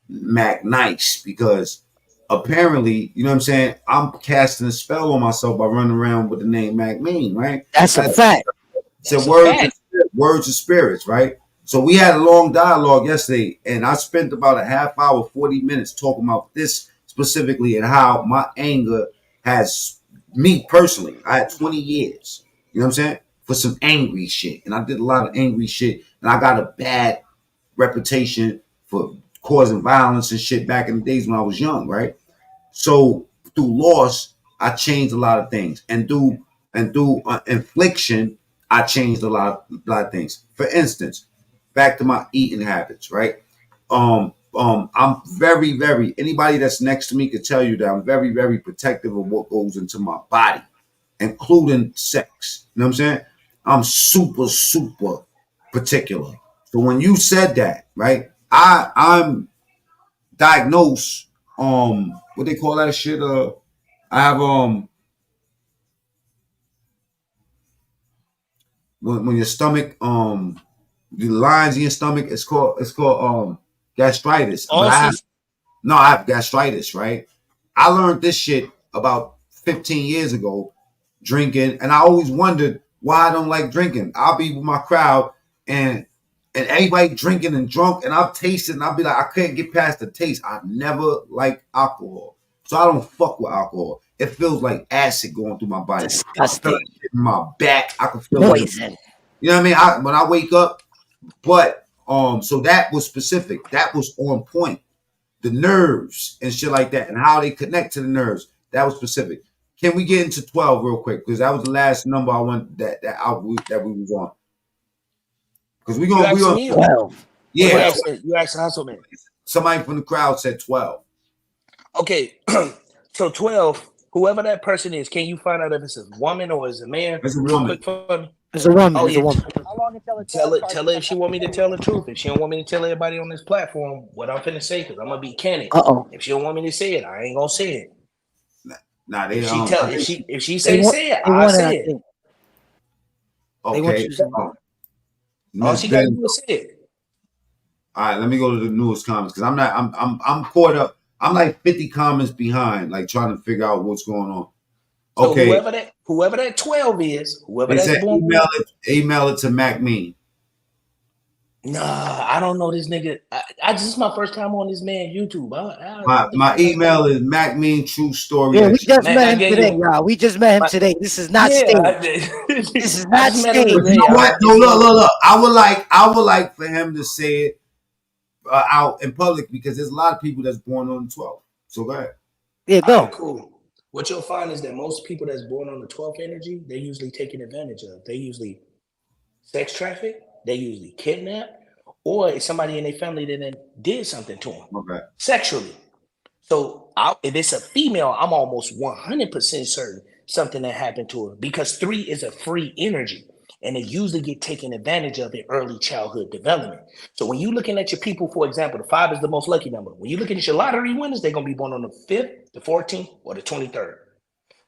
Mac Nice, because apparently, you know what I'm saying, I'm casting a spell on myself by running around with the name Mac Mean, right? That's a fact. Said words of spirits, right? So we had a long dialogue yesterday, and I spent about a half hour, 40 minutes talking about this specifically and how my anger has me personally. I had 20 years, you know what I'm saying, for some angry shit. And I did a lot of angry shit, and I got a bad reputation for causing violence and shit back in the days when I was young, right? So through loss, I changed a lot of things, and through infliction, I changed a lot of things. For instance, back to my eating habits, right? I'm very, very, anybody that's next to me could tell you that I'm very, very protective of what goes into my body, including sex. You know what I'm saying? I'm super, super particular. So when you said that, right, I'm diagnosed, what they call that shit? I have, when your stomach, the lines in your stomach, it's called gastritis. But I have gastritis, right? I learned this shit about 15 years ago, drinking, and I always wondered why I don't like drinking. I'll be with my crowd and everybody drinking and drunk, and I'll taste it and I'll be like, I can't get past the taste. I never like alcohol. So I don't fuck with alcohol. It feels like acid going through my body. Disgusting. In my back, I can feel poison. You know what I mean? When I wake up, but so that was specific. That was on point. The nerves and shit like that, and how they connect to the nerves. That was specific. Can we get into 12 real quick? Because that was the last number I want that we was on. Because we on 12. Yeah. You asked Hustleman. Somebody from the crowd said 12. Okay, so 12. Whoever that person is, can you find out if it's a woman or is a man? It's a real woman. Quick for me. It's a woman. Oh, It's yeah. a woman. Tell her if she want me to tell the truth. If she don't want me to tell everybody on this platform what I'm finna say, because I'm gonna be candid. If she don't want me to say it, I ain't gonna say it. Nah, they if she say it, I say it. Okay. All she gotta do is say it. All right, let me go to the newest comments because I'm caught up. I'm like 50 comments behind, like trying to figure out what's going on. So Okay. whoever that 12 is, whoever They that's said born. email it to Mac Me. Nah, I don't know this nigga. This is my first time on this man YouTube. My email is MacMeanTrueStory. Yeah, we just met him today, y'all. We just met him today. This is not staged. This is not staged. You know what? No, look. I would like for him to say it out in public because there's a lot of people that's born on the 12th. So go ahead. Yeah, go. Right, cool. What you'll find is that most people that's born on the 12th energy, they're usually taken advantage of. They usually sex traffic. They usually kidnap, or it's somebody in their family that then did something to them sexually. So if it's a female, I'm almost 100% certain something that happened to her because 3 is a free energy, and they usually get taken advantage of in early childhood development. So when you're looking at your people, for example, the 5 is the most lucky number. When you're looking at your lottery winners, they're gonna be born on the 5th, the 14th, or the 23rd.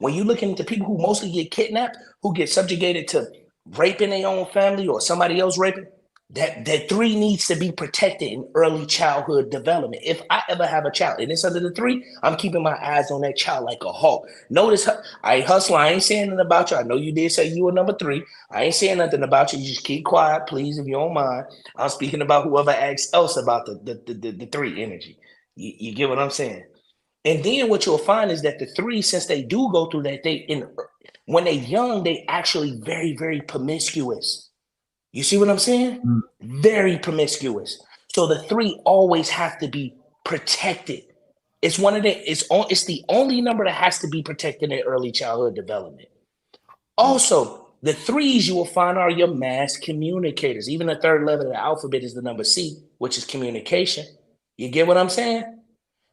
When you're looking at the people who mostly get kidnapped, who get subjugated to raping their own family or somebody else raping, that 3 needs to be protected in early childhood development. If I ever have a child and it's under the 3, I'm keeping my eyes on that child like a hawk. Notice, Hustler, I ain't saying nothing about you. I know you did say you were number 3. I ain't saying nothing about you. You just keep quiet, please, if you don't mind. I'm speaking about whoever asks else about the 3 energy. You get what I'm saying? And then what you'll find is that the 3, since they do go through that, when they're young, they actually very, very promiscuous. You see what I'm saying? Very promiscuous. So the 3 always have to be protected. It's the only number that has to be protected in early childhood development. Also, the 3s you will find are your mass communicators. Even the 3rd letter of the alphabet is the number C, which is communication. You get what I'm saying?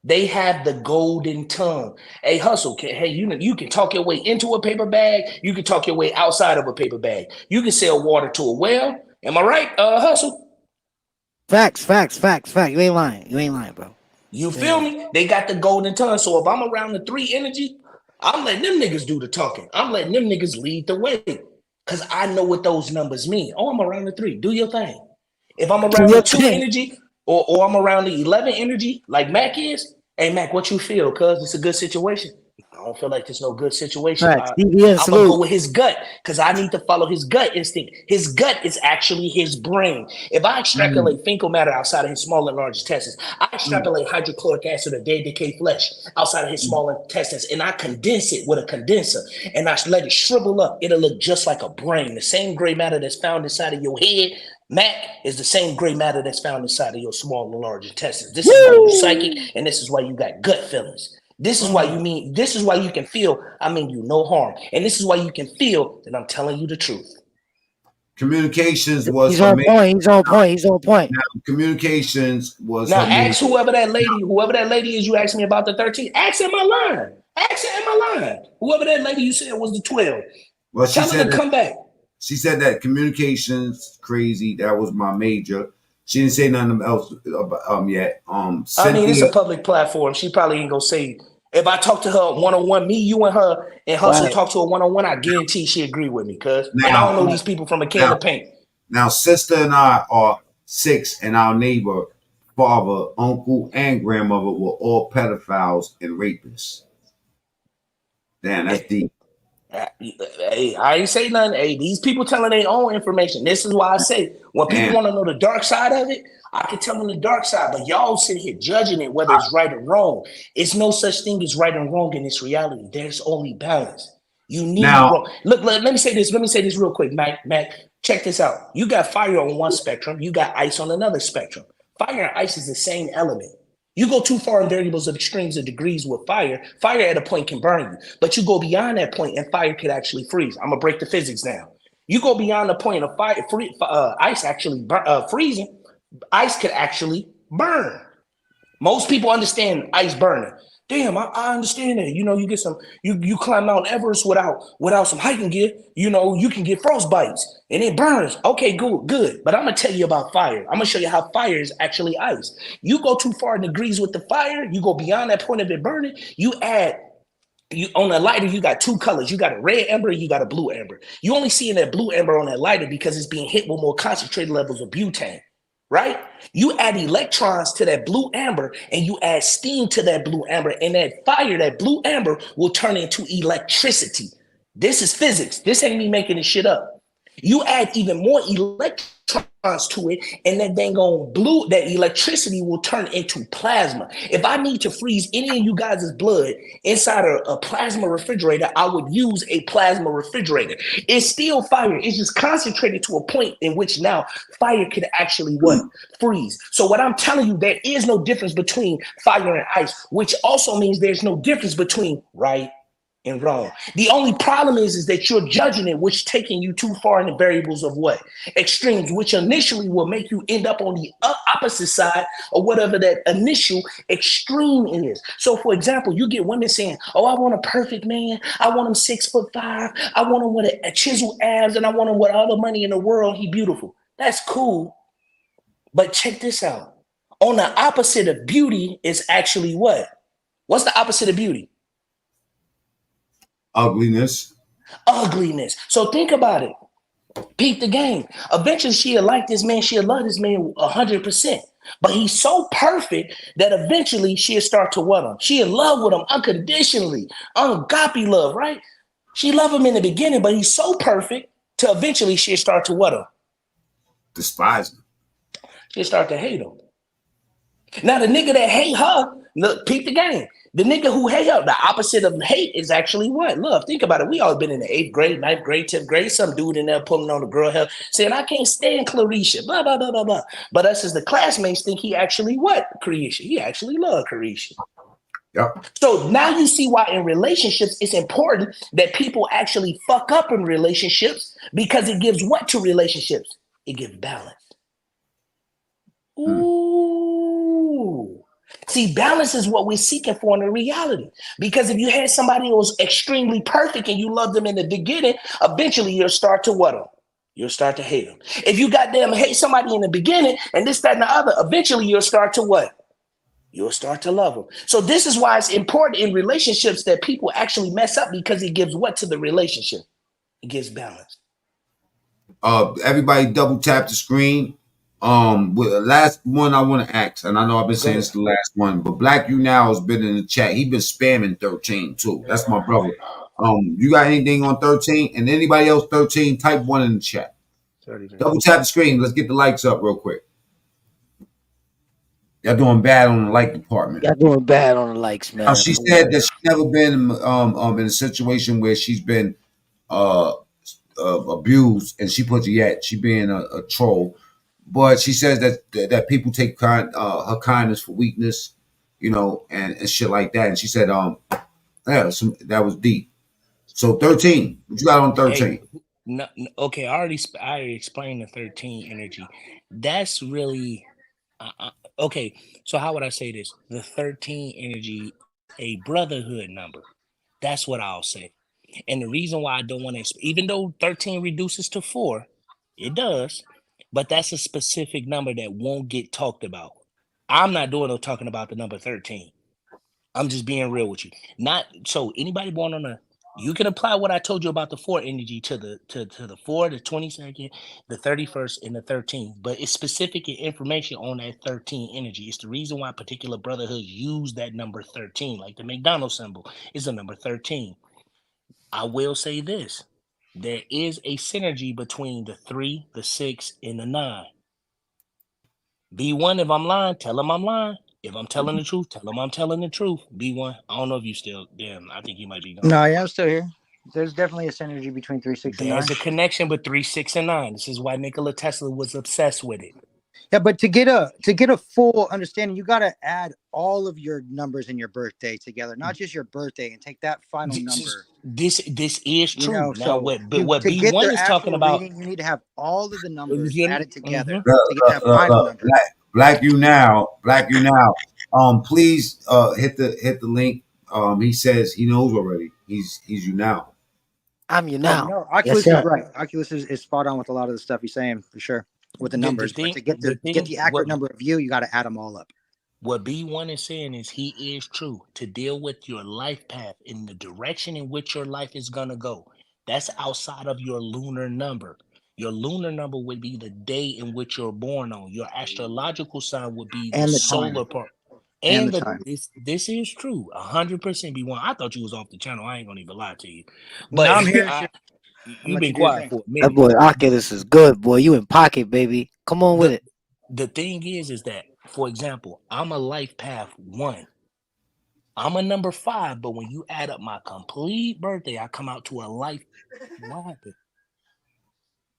They have the golden tongue. Hey, Hustle, you can talk your way into a paper bag. You can talk your way outside of a paper bag. You can sell water to a well. Am I right, Hustle? Facts. You ain't lying, bro. You feel me? They got the golden tongue. So if I'm around the 3 energy, I'm letting them niggas do the talking. I'm letting them niggas lead the way. Because I know what those numbers mean. Oh, I'm around the 3. Do your thing. If I'm around the 2 energy, or I'm around the 11 energy, like Mac is, hey, Mac, what you feel? Cuz it's a good situation. I don't feel like there's no good situation. Facts. I'm DBN, gonna go salute. with his gut because I need to follow his gut instinct. His gut is actually his brain. If I extrapolate fecal matter outside of his small and large intestines, I extrapolate hydrochloric acid or dead decayed flesh outside of his small intestines, and I condense it with a condenser, and I let it shrivel up. It'll look just like a brain. The same gray matter that's found inside of your head, Mac, is the same gray matter that's found inside of your small and large intestines. This is why you're psychic, and this is why you got gut feelings. This is why this is why you can feel I mean you no harm. And this is why you can feel that I'm telling you the truth. Communications was He's on point. He's on point. He's on point. Now, communications was now ask whoever that lady is you asked me about the 13. Ask in my line. Ask her in my line. Whoever that lady you said was the 12. Well, she Tell her said to come back. She said that communications crazy. That was my major. She didn't say nothing else yet. I mean, it's a public platform. She probably ain't gonna say. If I talk to her one-on-one, me, you, and her, and Hustle talk to her one-on-one, I guarantee she agree with me, cuz. And I don't know these people from a can of paint. Now, sister and I are 6, and our neighbor, father, uncle, and grandmother were all pedophiles and rapists. Damn, that's deep. Hey, I ain't say nothing. Hey, these people telling their own information. This is why I say when people want to know the dark side of it, I can tell them the dark side, but y'all sit here judging it whether it's right or wrong. It's no such thing as right and wrong in this reality. There's only balance. You need look, let me say this. Let me say this real quick, Mac. Check this out. You got fire on one spectrum, you got ice on another spectrum. Fire and ice is the same element. You go too far in variables of extremes of degrees with fire, fire at a point can burn you. But you go beyond that point and fire could actually freeze. I'm gonna break the physics down. You go beyond the point of fire, ice actually freezing. Ice could actually burn. Most people understand ice burning. Damn, I understand that. You know, you get some, you climb Mount Everest without some hiking gear, you know, you can get frostbites and it burns. Okay, good. But I'm gonna tell you about fire. I'm gonna show you how fire is actually ice. You go too far in degrees with the fire, you go beyond that point of it burning, you on a lighter, you got two colors. You got a red amber, you got a blue amber. You only see in that blue amber on that lighter because it's being hit with more concentrated levels of butane. Right? You add electrons to that blue amber and you add steam to that blue amber, and that fire, that blue amber, will turn into electricity. This is physics. This ain't me making this shit up. You add even more electrons to it, and that dang on blue, that electricity will turn into plasma. If I need to freeze any of you guys' blood inside a plasma refrigerator, I would use a plasma refrigerator. It's still fire. It's just concentrated to a point in which now fire can actually freeze. So what I'm telling you, there is no difference between fire and ice, which also means there's no difference between right and wrong. The only problem is that you're judging it, which taking you too far in the variables of what? Extremes, which initially will make you end up on the opposite side of whatever that initial extreme is. So for example, you get women saying, oh, I want a perfect man. I want him 6'5". I want him with a chiseled abs, and I want him with all the money in the world. He beautiful. That's cool. But check this out. On the opposite of beauty is actually what? What's the opposite of beauty? Ugliness. So think about it. Peep the game. Eventually, she'll like this man. She'll love this man 100%. But he's so perfect that eventually she'll start to what him. She'll love with him unconditionally. Agape love, right? She love him in the beginning, but he's so perfect to eventually she'll start to what him? Despise him. She'll start to hate him. Now, the nigga that hate her, look, peep the game. The nigga who hate her, the opposite of hate is actually what? Love. Think about it. We all been in the 8th grade, 9th grade, 10th grade. Some dude in there pulling on the girl hair, saying, I can't stand Clarisha, blah, blah, blah, blah, blah. But us as the classmates think he actually what? Carisha. He actually love Carisha. Yep. So now you see why in relationships, it's important that people actually fuck up in relationships, because it gives what to relationships? It gives balance. Ooh. See, balance is what we're seeking for in the reality. Because if you had somebody who was extremely perfect and you loved them in the beginning, eventually you'll start to what them? You'll start to hate them. If you goddamn hate somebody in the beginning and this, that, and the other, eventually you'll start to what? You'll start to love them. So this is why it's important in relationships that people actually mess up, because it gives what to the relationship? It gives balance. Everybody double tap the screen. With the last one I want to ask, and I know I've been saying it's the last one, but Black You Now has been in the chat. He been spamming 13 too. That's my brother. You got anything on 13? And anybody else 13? Type 1 in the chat. Double tap the screen. Let's get the likes up real quick. Y'all doing bad on the like department. Y'all doing bad on the likes, man. Now, she said that she's never been in a situation where she's been abused, and she puts yet she being a troll. But she says that people take her kindness for weakness, you know, and shit like that. And she said, that was deep. So 13, what you got on 13? Hey, no, okay, I already explained the 13 energy. That's really okay. So how would I say this? The 13 energy, a brotherhood number. That's what I'll say. And the reason why I don't want to, even though 13 reduces to 4, it does, but that's a specific number that won't get talked about. I'm not doing no talking about the number 13. I'm just being real with you. Not so anybody born on a, you can apply what I told you about the 4 energy to the 4, the 22nd, the 31st, and the 13th. But it's specific information on that 13 energy. It's the reason why particular brotherhoods use that number 13, like the McDonald's symbol is a number 13. I will say this. There is a synergy between the 3, the 6, and the 9. B1, if I'm lying, tell him I'm lying. If I'm telling the truth, tell him I'm telling the truth. B1, I don't know if you still, damn, I think you might be gone. No, yeah, I'm still here. There's definitely a synergy between 3, 6, and 9. There's a connection with 3, 6, and 9. This is why Nikola Tesla was obsessed with it. Yeah, but to get a full understanding, you got to add all of your numbers in your birthday together, not just your birthday, and take that final number. This is true. You know, Now, so what to get B1 their is talking about, reading, you need to have all of the numbers added together to get that final number. Black You Now. Please hit the link. He says he knows already. He's you now. I'm you now. No, Oculus is right. Oculus is spot on with a lot of the stuff he's saying for sure with the numbers. But to get the accurate number of you, you got to add them all up. What B1 is saying is he is true to deal with your life path in the direction in which your life is going to go. That's outside of your lunar number. Your lunar number would be the day in which you're born on. Your astrological sign would be the solar part. And the time. This is true. 100% B1. I thought you was off the channel. I ain't going to even lie to you. But no, I'm here. You've been quiet for a minute. That boy Oculus is good, boy. You in pocket, baby. Come on with it. The thing is that, for example, I'm a life path 1. I'm a number 5, but when you add up my complete birthday, I come out to a life. What happened?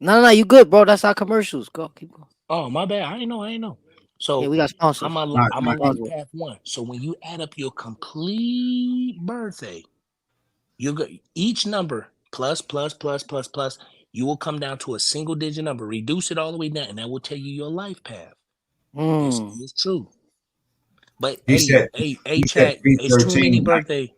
No, you good, bro. That's our commercials. Go, keep going. Oh, my bad. I ain't know. So yeah, we got sponsors. I'm a life path 1. So when you add up your complete birthday, you got each number plus, you will come down to a single digit number. Reduce it all the way down, and that will tell you your life path. This is true. But chat, it's too many birthday.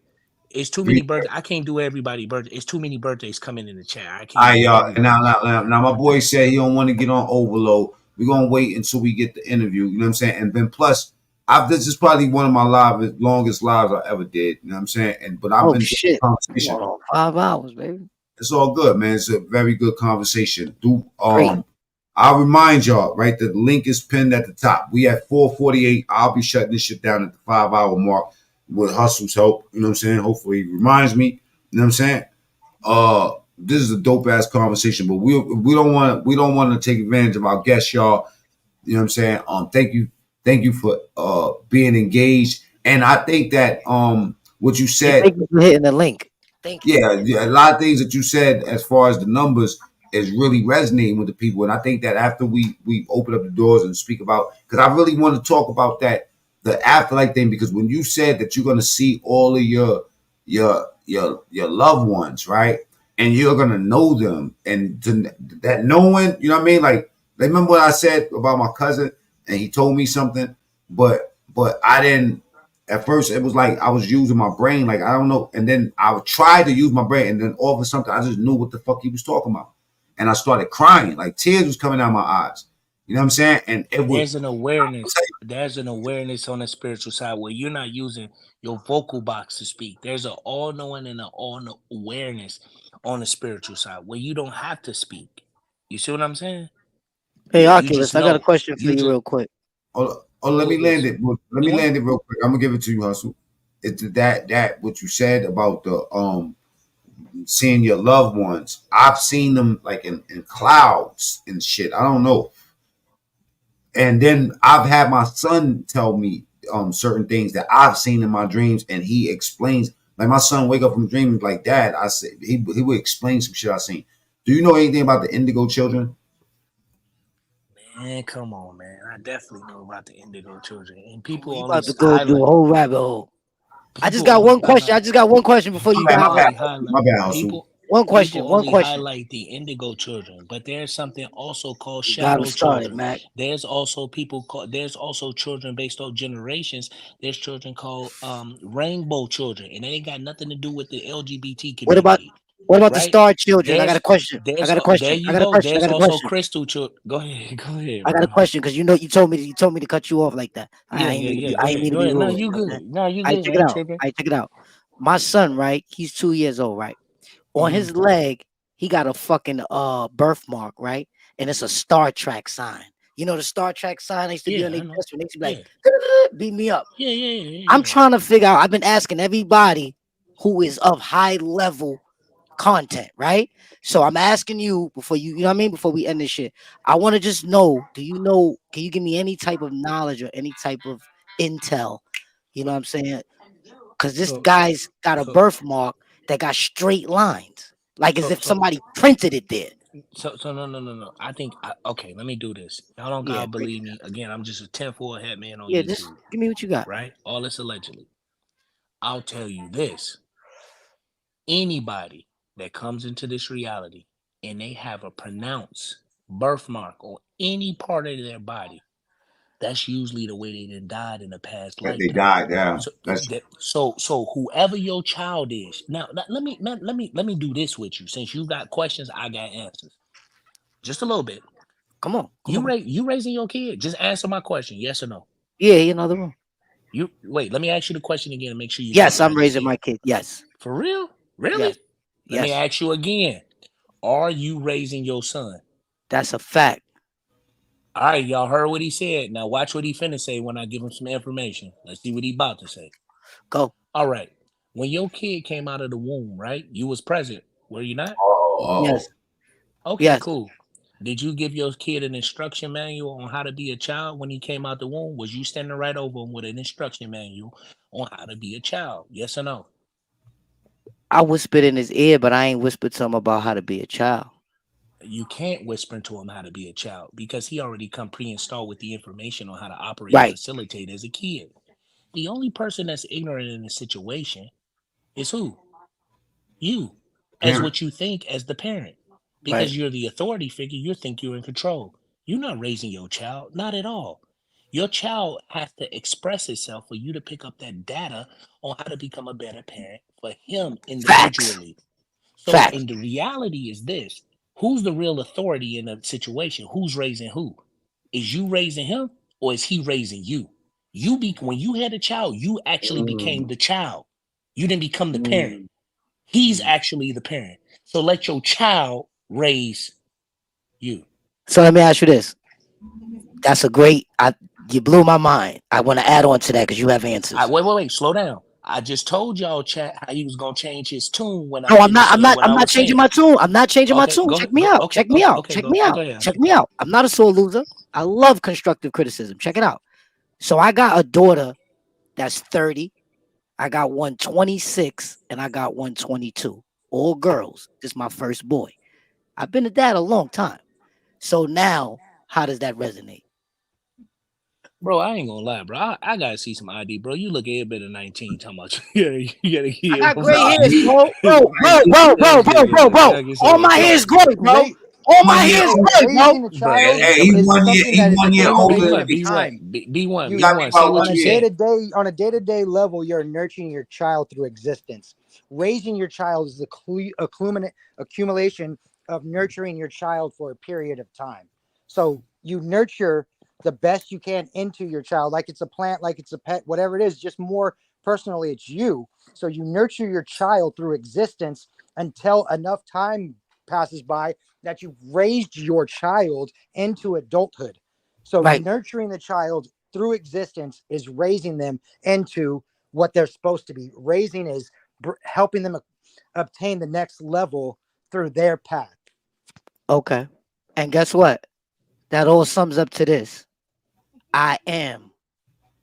It's too many birthdays. I can't do everybody birthday. It's too many birthdays coming in the chat. I can't. Now my boy said he don't want to get on overload. We're gonna wait until we get the interview. You know what I'm saying? And then plus, this is probably one of my longest lives I ever did. You know what I'm saying? But I've been shit. Conversation. 5 hours, baby. It's all good, man. It's a very good conversation. I'll remind y'all, right? The link is pinned at the top. We at 4:48. I'll be shutting this shit down at the 5-hour mark with Hustle's help. You know what I'm saying? Hopefully he reminds me. You know what I'm saying? This is a dope ass conversation, but we don't want to take advantage of our guests, y'all. You know what I'm saying? Thank you for being engaged. And I think that what you said, thank you for hitting the link. Thank you. Yeah, a lot of things that you said as far as the numbers is really resonating with the people. And I think that after we open up the doors and speak about, because I really want to talk about that, the afterlife thing, because when you said that you're going to see all of your loved ones, right? And you're going to know them, and that knowing, you know what I mean? Like, remember what I said about my cousin, and he told me something, but I didn't, at first it was like I was using my brain, like, I don't know. And then I would try to use my brain, and then all of a sudden I just knew what the fuck he was talking about. And I started crying, like tears was coming out of my eyes. You know what I'm saying? And there's an awareness. There's an awareness on the spiritual side where you're not using your vocal box to speak. There's an all-knowing and an all-awareness on the spiritual side where you don't have to speak. You see what I'm saying? Hey, You Oculus, just I got a know. question for You you just real quick. Let me land it. Let me What? land it real quick. I'm gonna give it to you, Hustle. It's that what you said about the seeing your loved ones. I've seen them like in clouds and shit. I don't know. And then I've had my son tell me certain things that I've seen in my dreams, and he explains. Like my son wake up from dreams like, Dad, I said he would explain some shit I seen. Do you know anything about the indigo children? Man, come on, man. I definitely know about the indigo children. And people You only about to go do highlight a whole rabbit hole. I just people got only one question. highlight I just got one question before you people have only a highlight My bad, Hustle. people one question. people One only question. highlight the indigo children, but there's something also called You got him shadow started, children. Mac. There's also children based on generations. There's children called rainbow children, and they ain't got nothing to do with the LGBT What about community. the Right? star children? I got a question. There you go. There's also crystal children. Go ahead, I got a bro. question because you told me to cut you off like that. Yeah, I ain't mean to be Go ahead. Go ahead. No, rude. you You know what I'm saying? good. No, you I good. check I it ain't out. tripping. Check it out. My son, right? He's 2 years old, right? On Mm-hmm. his leg, he got a fucking birthmark, right? And it's a Star Trek sign. You know the Star Trek sign I used to be on their chest when they used to be like, beat me up. I'm trying to figure out. I've been asking everybody who is of high level content, right? So I'm asking you before you know what I mean, before we end this shit. I want to just know, can you give me any type of knowledge or any type of intel? You know what I'm saying? Because this guy's got a birthmark that got straight lines, like as if somebody printed it there. So no. I think okay. Let me do this. Y'all don't Yeah, gotta believe me. Again, I'm just a 10-4 head man on yeah, just YouTube. give me what you got. Right? All this allegedly. I'll tell you this. Anybody that comes into this reality and they have a pronounced birthmark on any part of their body, that's usually the way they done died in a past That they lifetime. died, yeah. So whoever your child is, now let me do this with you. Since you got questions, I got answers. Just a little bit. Come on. You raising your kid? Just answer my question, yes or no. Yeah, you know the room. You wait. Let me ask you the question again and make sure you. Yes, I'm raising my kid. Yes. For real? Really? Yes. Let me ask you again. Are you raising your son? That's a fact. All right, y'all heard what he said. Now watch what he finna say when I give him some information. Let's see what he about to say. Go. All right. When your kid came out of the womb, right? You was present, were you not? Yes. Okay, Yes. cool. Did you give your kid an instruction manual on how to be a child when he came out the womb? Was you standing right over him with an instruction manual on how to be a child? Yes or no? I whispered in his ear, but I ain't whispered to him about how to be a child. You can't whisper to him how to be a child because he already come pre-installed with the information on how to operate and facilitate as a kid. The only person that's ignorant in the situation is who? You, as what you think as the parent. Because you're the authority figure, you think you're in control. You're not raising your child, not at all. Your child has to express itself for you to pick up that data on how to become a better parent for him individually. So, and the reality is this: who's the real authority in a situation? Who's raising who? Is you raising him or is he raising you? When you had a child, you actually became the child. You didn't become the parent. He's actually the parent. So let your child raise you. So let me ask you this. That's a great. You blew my mind. I want to add on to that because you have answers. Wait. Slow down. I just told y'all, chat, how he was gonna change his tune when No, I'm not changing my tune. I'm not changing my tune. Check me out. Check me out. Check me out. Check me out. I'm not a sore loser. I love constructive criticism. Check it out. So I got a daughter that's 30. I got one 26 and I got one 22. All girls. This is my first boy. I've been a dad a long time. So now, how does that resonate? Bro, I ain't gonna lie, bro. I gotta see some ID, bro. You look a bit of 19 talking about you gotta I got gray hairs, bro. Bro. All my hair is gray, bro. All my hair is gray, bro. Raising a child is something that is accumulating of time. B1, say what you said. On a day-to-day level, you're nurturing your child through existence. Raising your child is the accumulation of nurturing your child for a period of time. So you nurture the best you can into your child, like it's a plant, like it's a pet, whatever it is, just more personally, it's you. So you nurture your child through existence until enough time passes by that you've raised your child into adulthood. So nurturing the child through existence is raising them into what they're supposed to be. Raising is helping them obtain the next level through their path. Okay. And guess what? That all sums up to this. I am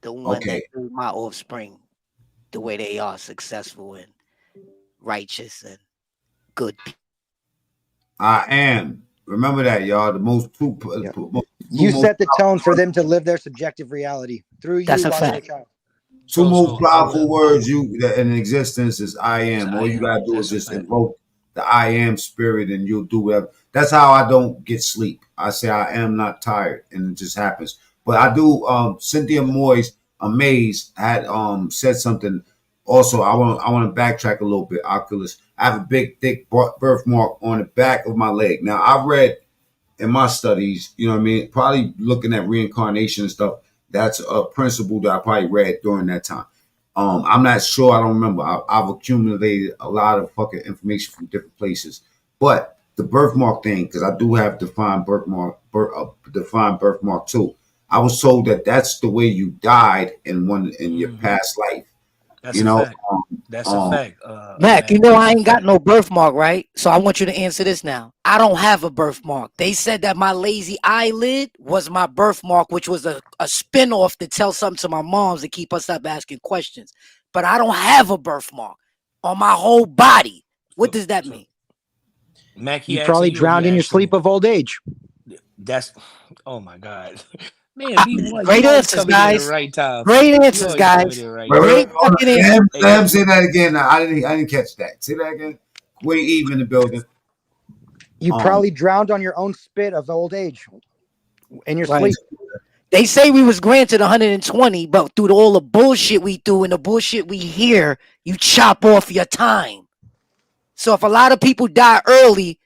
the one that made my offspring the way they are, successful and righteous and good. I am. Remember that, y'all. The most true. You set the tone for them to live their subjective reality through you. That's a while they're a fact. child. Two most powerful words in existence is I am. All you gotta do is just invoke the I am spirit and you'll do whatever. That's how I don't get sleep. I say I am not tired and it just happens. But I do Cynthia Moyes Amaze had said something also. I want to backtrack a little bit, Oculus. I have a big thick birthmark on the back of my leg. Now I've read in my studies, you know what I mean, probably looking at reincarnation and stuff. That's a principle that I probably read during that time. I'm not sure. I don't remember. I've accumulated a lot of fucking information from different places. But the birthmark thing, because I do have defined birthmark too. I was told that that's the way you died in your past life. That's a fact. That's a fact. Mac, you know I ain't got no birthmark, right? So I want you to answer this now. I don't have a birthmark. They said that my lazy eyelid was my birthmark, which was a spinoff to tell something to my moms to keep us up asking questions. But I don't have a birthmark on my whole body. What does that mean? Mac, you probably drowned in your sleep of old age. That's, oh my God. Man, great answers, guys. Right time. Great answers, guys. Great fucking answers. Let him say that again. I didn't catch that. Say that again. Queen Eve in the building. You probably drowned on your own spit of old age in your sleep. They say we was granted 120, but through all the bullshit we do and the bullshit we hear, you chop off your time. So if a lot of people die early,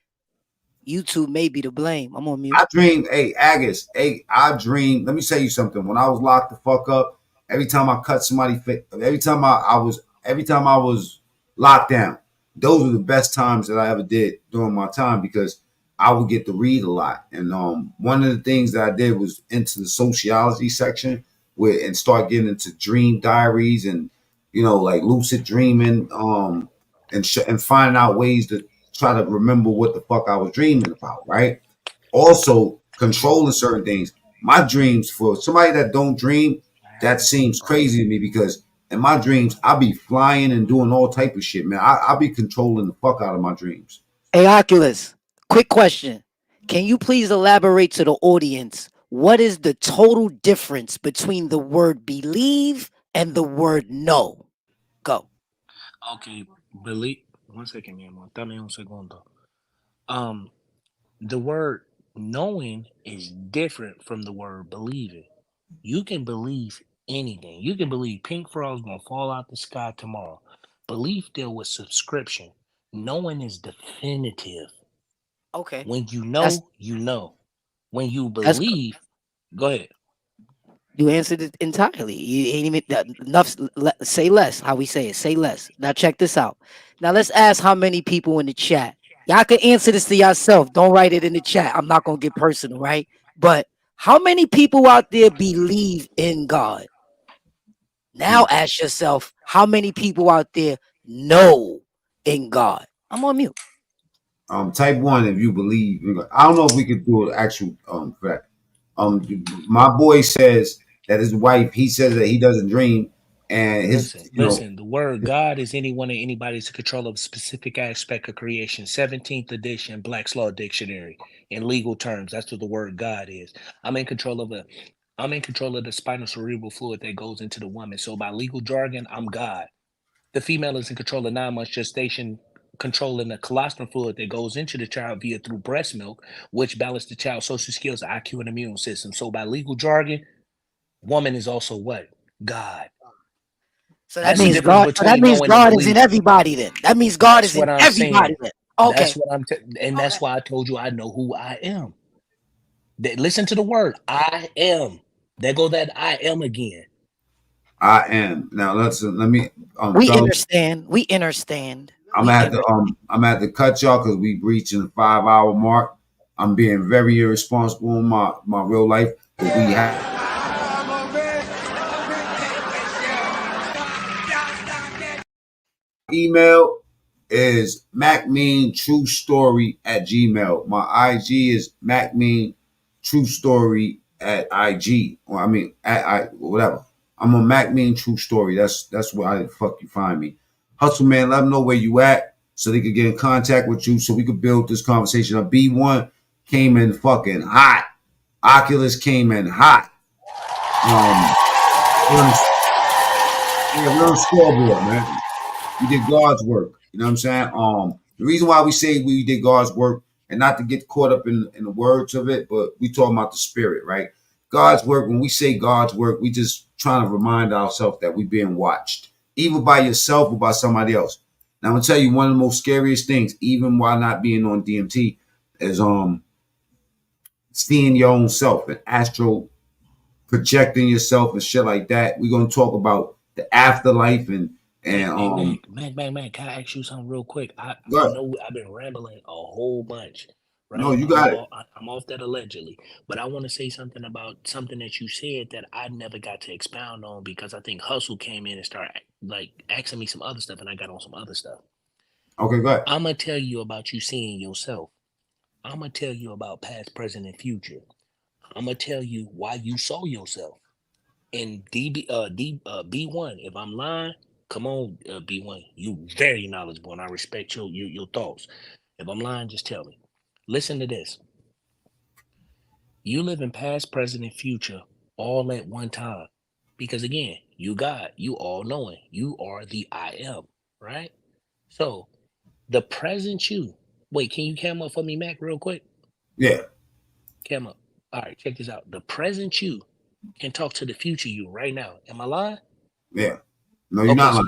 YouTube may be to blame. I'm on mute. I dream, Agus, I dream. Let me tell you something. When I was locked the fuck up, every time I cut somebody, every time I was locked down, those were the best times that I ever did during my time because I would get to read a lot. And one of the things that I did was into the sociology section and start getting into dream diaries and like lucid dreaming and finding out ways to try to remember what the fuck I was dreaming about, right? Also, controlling certain things. My dreams, for somebody that don't dream, that seems crazy to me because in my dreams, I be flying and doing all type of shit, man. I be controlling the fuck out of my dreams. Hey, Oculus, quick question. Can you please elaborate to the audience what is the total difference between the word believe and the word know? Go. Okay, believe. 1 second, mi amor. Dame un segundo. The word knowing is different from the word believing. You can believe anything. You can believe pink frog's gonna fall out the sky tomorrow. Belief deal with subscription. Knowing is definitive. Okay. When you know, you know. When you believe, go ahead. You answered it entirely. You ain't even enough. Say less. How we say it. Say less. Now check this out. Now let's ask how many people in the chat. Y'all can answer this to yourself. Don't write it in the chat. I'm not gonna get personal, right? But how many people out there believe in God? Now ask yourself, how many people out there know in God? I'm on mute. Type 1 if you believe. I don't know if we could do an actual for that. My boy says that his wife. He says that he doesn't dream, and Listen. The word God is anyone or anybody's control of a specific aspect of creation. 17th edition Black's Law Dictionary. In legal terms, that's what the word God is. I'm in control of the spinal cerebral fluid that goes into the woman. So by legal jargon, I'm God. The female is in control of 9 months gestation, controlling the colostrum fluid that goes into the child through breast milk, which balances the child's social skills, IQ, and immune system. So by legal jargon, woman is also what? God. So that means God. So that means God is in everybody. Then that means God is in everybody. Then okay. That's what and that's why I told you I know who I am. Listen to the word I am. There go that I am again. I am. Now let me. We understand. We understand. I'm at the cut y'all because we reaching the 5-hour mark. I'm being very irresponsible in my real life, but we have email is macmeantruestory@gmail. My IG is macmeantruestory at IG. Or I mean whatever. I'm on macmeantruestory. That's where the fuck you find me. Hustle man, let them know where you at so they could get in contact with you so we could build this conversation. A B1 came in fucking hot. Oculus came in hot. We're on scoreboard, man. We did God's work. You know what I'm saying? The reason why we say we did God's work, and not to get caught up in the words of it, but we talking about the spirit, right? God's work, when we say God's work, we just trying to remind ourselves that we're being watched, either by yourself or by somebody else. Now, I'm going to tell you one of the most scariest things, even while not being on DMT, is seeing your own self and astral projecting yourself and shit like that. We're going to talk about the afterlife and Mac, can I ask you something real quick? I know I've been rambling a whole bunch, right? No, you got it. I'm off that allegedly, but I want to say something about something that you said that I never got to expound on because I think Hustle came in and started like asking me some other stuff, and I got on some other stuff. Okay, go ahead. I'm gonna tell you about you seeing yourself. I'm gonna tell you about past, present, and future. I'm gonna tell you why you saw yourself. And B1, if I'm lying, come on, B1. You very knowledgeable, and I respect your thoughts. If I'm lying, just tell me. Listen to this. You live in past, present, and future all at one time. Because again, you God, you all knowing. You are the I am, right? So the present you. Wait, can you cam up for me, Mac, real quick? Yeah. Cam up. All right, check this out. The present you can talk to the future you right now. Am I lying? Yeah. No, you're not so lying.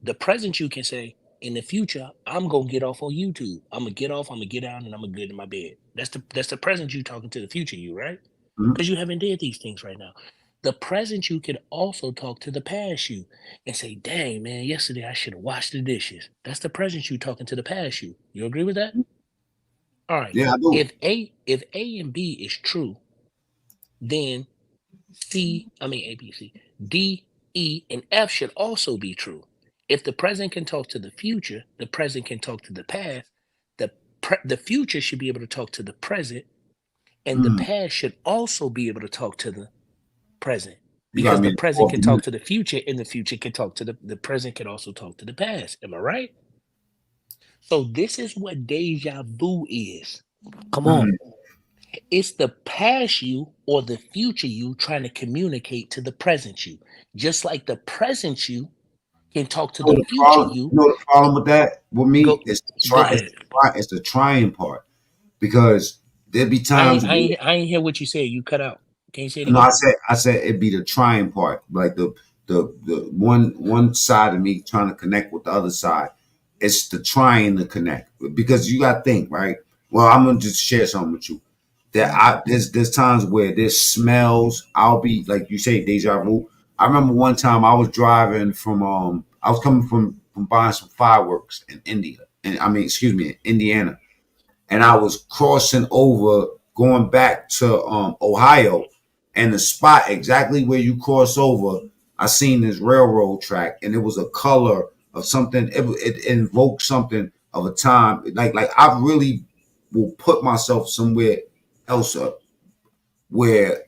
the present you can say, in the future, I'm gonna get off on YouTube. I'm gonna get off, I'm gonna get down, and I'm gonna get in my bed. That's the present you talking to the future you, right? Because you haven't did these things right now. The present you can also talk to the past you and say, dang man, yesterday I should have washed the dishes. That's the present you talking to the past you. You agree with that? All right. Yeah, I do. If A and B is true, then A, B, C, D, E, and F should also be true. If the present can talk to the future, the present can talk to the past, the future should be able to talk to the present, and the past should also be able to talk to the present. Because the present can talk to the future, and the future can talk to the present can also talk to the past. Am I right? So this is what deja vu is. Come on. It's the past you or the future you trying to communicate to the present you. Just like the present you can talk to the future you. You know the problem with that? With me, it's the trying part. Because there'd be times I ain't hear what you said. You cut out. Can you say it again? No, I said it'd be the trying part. Like the one side of me trying to connect with the other side. It's the trying to connect. Because you gotta think, right? Well, I'm gonna just share something with you. There's times where there's smells. I'll be like you say, deja vu. I remember one time I was driving from I was coming from buying some fireworks in Indiana. And I was crossing over going back to Ohio, and the spot exactly where you cross over, I seen this railroad track, and it was a color of something. It invoked something of a time. Like I really will put myself somewhere else up where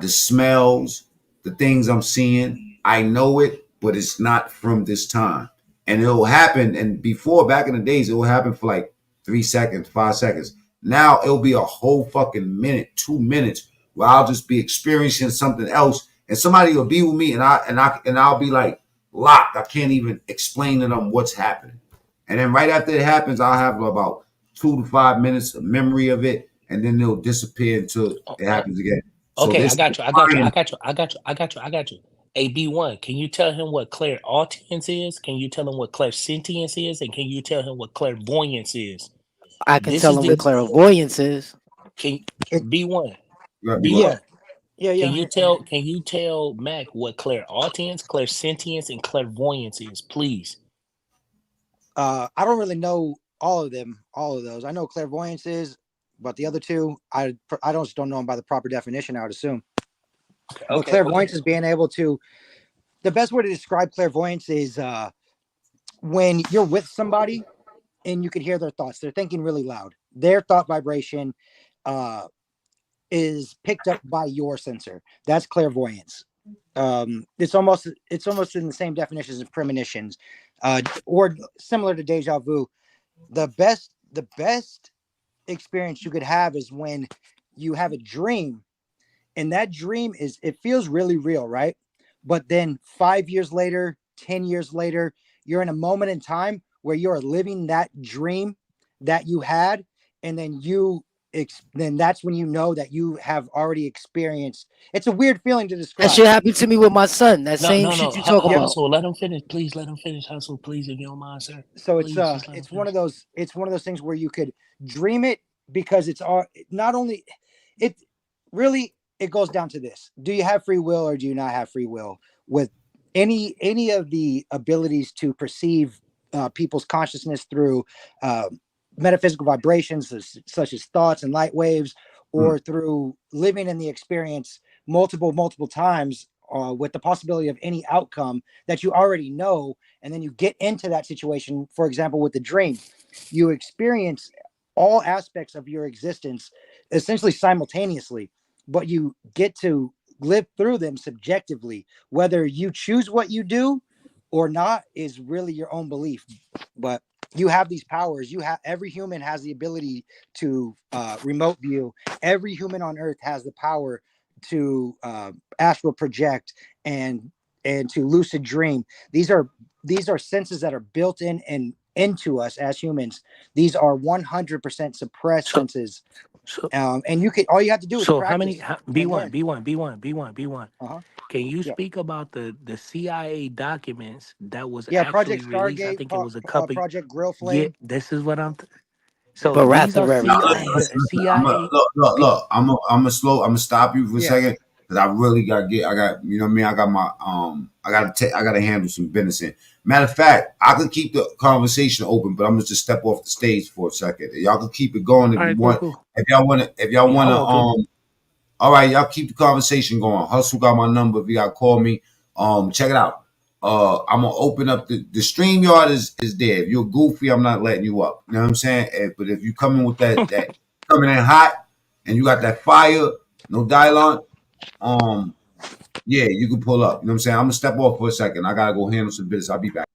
the smells, the things I'm seeing, I know it, but it's not from this time. And it'll happen. And before, back in the days, it will happen for like 3 seconds, 5 seconds. Now it'll be a whole fucking minute, 2 minutes where I'll just be experiencing something else, and somebody will be with me, and I'll be like locked. I can't even explain to them what's happening. And then right after it happens, I'll have about 2 to 5 minutes of memory of it, and then it'll disappear until it happens again. Okay, I got you. Hey, B1, can you tell him what clairaudience is? Can you tell him what clairsentience is? And can you tell him what clairvoyance is? I can tell him what clairvoyance is. Can B1? Yeah. Can you tell Mac what clairaudience, clairsentience, and clairvoyance is, please? I don't really know all of those. I know clairvoyance is, but the other two, I just don't know them by the proper definition, I would assume. But clairvoyance is being able to, the best way to describe clairvoyance is when you're with somebody and you can hear their thoughts. They're thinking really loud. Their thought vibration is picked up by your sensor. That's clairvoyance. It's almost in the same definitions as premonitions, or similar to deja vu. The best experience you could have is when you have a dream, and that dream it feels really real, right? But then 5 years later, 10 years later, you're in a moment in time where you're living that dream that you had, and then that's when you know that you have already experienced. It's a weird feeling to describe. That shit happened to me with my son. That same shit you talk about. Hustle, let him finish. Please let him finish. Hustle, please, if you don't mind, sir. So Please, it's one of those things where you could dream it, because it's not only it really, it goes down to this: do you have free will or do you not have free will? With any of the abilities to perceive people's consciousness through metaphysical vibrations such as thoughts and light waves, or through living in the experience multiple times, with the possibility of any outcome that you already know, and then you get into that situation. For example, with the dream, you experience all aspects of your existence essentially simultaneously, but you get to live through them subjectively. Whether you choose what you do or not is really your own belief, but you have these powers. Every human has the ability to remote view. Every human on earth has the power to astral project and to lucid dream. These are senses that are built in and into us as humans. These are 100% suppressed senses. And all you have to do is So practice. B1. Can you speak about the CIA documents that was actually Project released? I Stargate, think it was a couple. Project Grill Flame. Yeah, this is what I'm. So But these are CIA. Look. I'm gonna stop you for a second, because I really got you know what I mean. I got my I gotta handle some business. Matter of fact, I could keep the conversation open, but I'm gonna just step off the stage for a second. Y'all can keep it going if you want. Cool. If y'all wanna, all right, y'all keep the conversation going. Hustle got my number. If you gotta call me, check it out. I'm gonna open up the StreamYard is there. If you're goofy, I'm not letting you up. You know what I'm saying? But if you come in with that coming in hot and you got that fire, no dialogue, yeah, you can pull up. You know what I'm saying? I'm gonna step off for a second. I gotta go handle some business. I'll be back.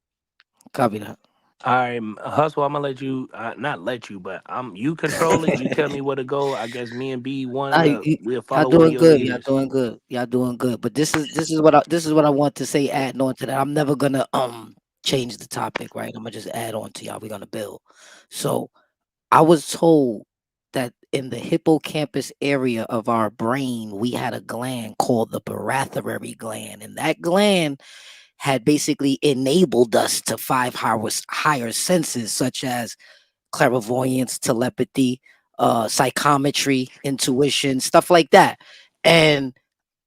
Copy that. All right, Hustle, I'm gonna let you, not let you, but you control it. You tell me where to go. I guess me and B1, we'll follow y'all doing good. leaders. Y'all doing good. But this is what I want to say. Adding on to that, I'm never gonna change the topic. Right? I'm gonna just add on to y'all. We're gonna build. So I was told that in the hippocampus area of our brain, we had a gland called the parathorary gland, and that gland had basically enabled us to 5 higher senses, such as clairvoyance, telepathy, psychometry, intuition, stuff like that. And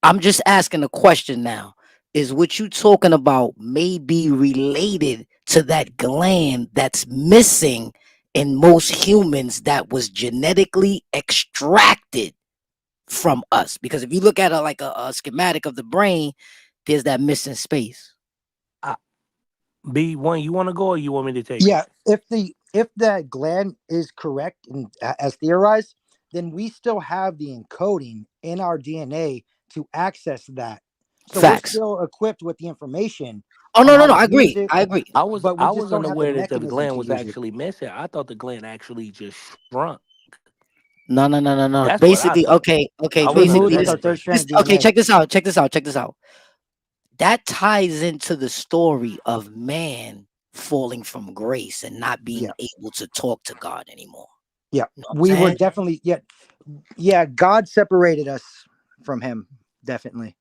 I'm just asking a question now: is what you talking about may be related to that gland that's missing in most humans, that was genetically extracted from us? Because if you look at a schematic of the brain, there's that missing space. B1, you want to go or you want me to take? Yeah, if that gland is correct and as theorized, then we still have the encoding in our DNA to access that. So Facts. we're still equipped with the information. Oh no, I agree. I agree. I was unaware that the gland was actually missing. I thought the gland actually just shrunk. No. That's Basically, what I okay. thought. Basically, check this out. That ties into the story of man falling from grace and not being able to talk to God anymore. Yeah, you know we were definitely God separated us from him, definitely.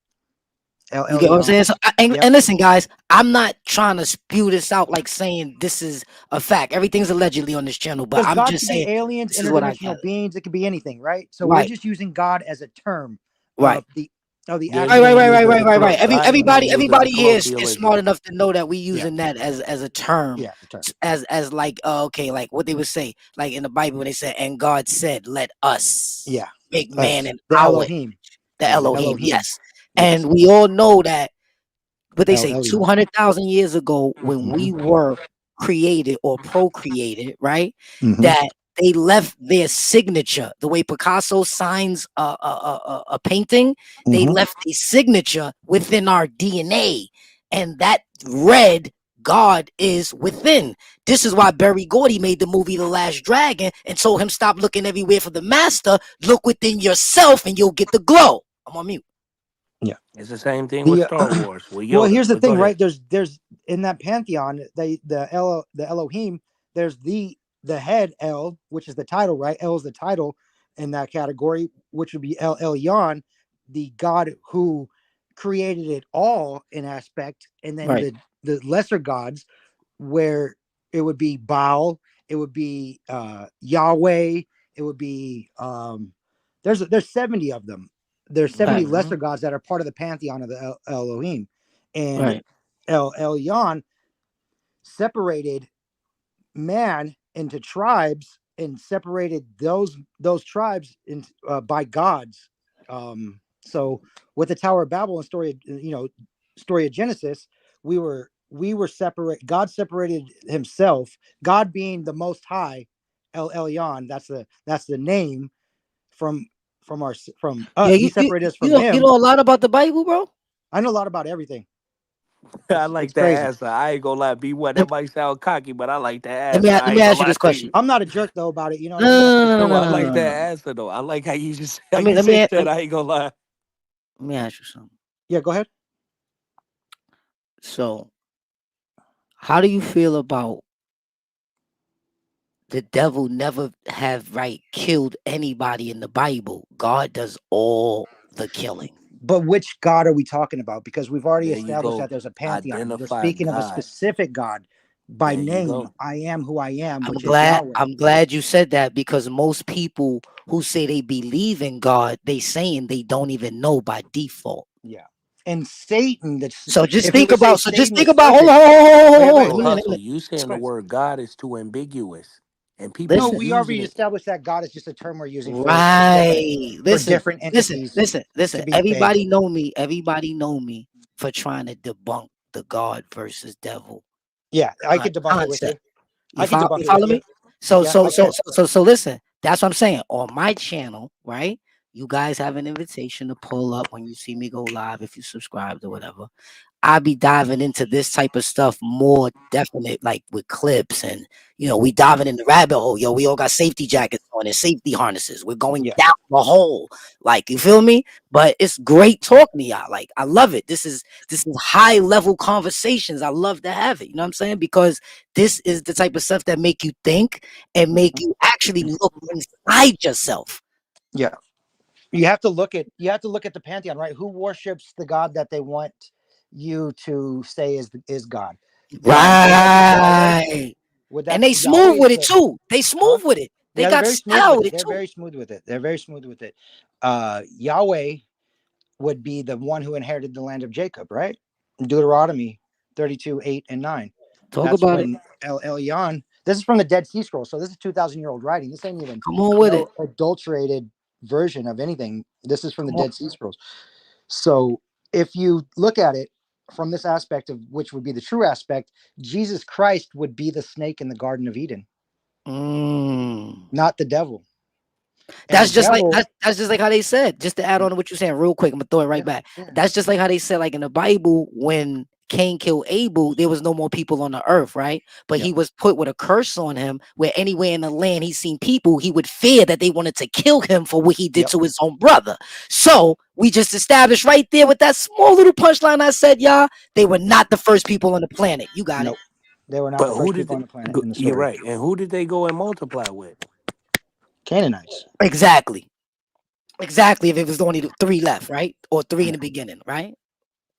You get what I'm saying? So, and listen, guys, I'm not trying to spew this out like saying this is a fact. Everything's allegedly on this channel, but I'm God just could saying be aliens, this is what I interdimensional beings. It could be anything, right? So Right. we're just using God as a term. Right. Oh, the right. Everybody here is colloquialism. smart enough to know that we using that as a term. Yeah, the term. As like okay, like what they would say, like in the Bible when they said, "And God said, let us make man in the our Elohim. image." The Elohim, yes. Yes. And we all know that what they say Elyon. 200,000 years ago when we were created or procreated, right? Mhm. That they left their signature. The way Picasso signs a painting, they left a signature within our DNA, and that red God is within. This is why Berry Gordy made the movie The Last Dragon and told him stop looking everywhere for the master. Look within yourself, and you'll get the glow. I'm on mute. Yeah, it's the same thing with Star Wars. With Yoda. Well, here's the But go thing, ahead. right? There's in that pantheon, the Elohim. There's the head El, which is the title, right? El is the title in that category, which would be El Elyon, the God who created it all in aspect, and then the lesser gods, where it would be Baal, it would be Yahweh, it would be there's 70 of them. There's 70 lesser gods that are part of the pantheon of the Elohim, and El Elyon separated man into tribes and separated those tribes in, by gods. So with the Tower of Babel and story of Genesis, we were separate. God separated himself. God being the Most High, El Elyon. That's the name from us. He separated us from him. You know a lot about the Bible, bro. I know a lot about everything. I like that answer. I ain't gonna lie. B1, that might sound cocky, but I like that answer. Let me ask you this question. I'm not a jerk though about it. You know. No, I like that answer though. I like how you just. I ain't gonna lie. Let me ask you something. Yeah, go ahead. So, how do you feel about the devil never have killed anybody in the Bible? God does all the killing. But which God are we talking about? Because we've already established that there's a pantheon. They're speaking of a specific God by name. I am who I am. I'm glad you said that, because most people who say they believe in God, they saying they don't even know by default. Yeah. And Satan. So just think about. Hold on. You saying the word God is too ambiguous, and people. No, we already established that God is just a term we're using for different entities. Listen. Everybody know me. Everybody know me for trying to debunk the God versus devil. Yeah, I could debunk it with you. I can debunk it with you. So listen. That's what I'm saying. On my channel, right? You guys have an invitation to pull up when you see me go live if you subscribed or whatever. I'll be diving into this type of stuff more definite, like with clips, and we diving in the rabbit hole. Yo, we all got safety jackets on and safety harnesses. We're going down the hole, like, you feel me? But it's great talking to y'all. Like, I love it. This is high level conversations. I love to have it. You know what I'm saying? Because this is the type of stuff that make you think and make you actually look inside yourself. Yeah. You have to look at the pantheon, right? Who worships the God that they want you to say is God? Right. And they smooth with it too. They smooth with it. They got style with it too. They're very smooth with it. They're very smooth with it. Yahweh would be the one who inherited the land of Jacob, right? Deuteronomy 32:8-9. Talk about it. El Elyon. This is from the Dead Sea Scrolls, so this is 2,000-year-old writing. This ain't even adulterated version of anything. This is from the Dead Sea Scrolls. So if you look at it from this aspect of which would be the true aspect, Jesus Christ would be the snake in the Garden of Eden, not the devil. That's just like how they said. Just to add on to what you're saying, real quick, I'm gonna throw it right back. That's just like how they said, like in the Bible, when Cain killed Abel, there was no more people on the earth, right? But he was put with a curse on him, where anywhere in the land he's seen people, he would fear that they wanted to kill him for what he did to his own brother. So we just established right there with that small little punchline I said, y'all, they were not the first people on the planet. You got it. They were not the first people on the planet. You're right. And who did they go and multiply with? Canaanites. Exactly. If it was only 3 left, right? Or 3 in the beginning, right?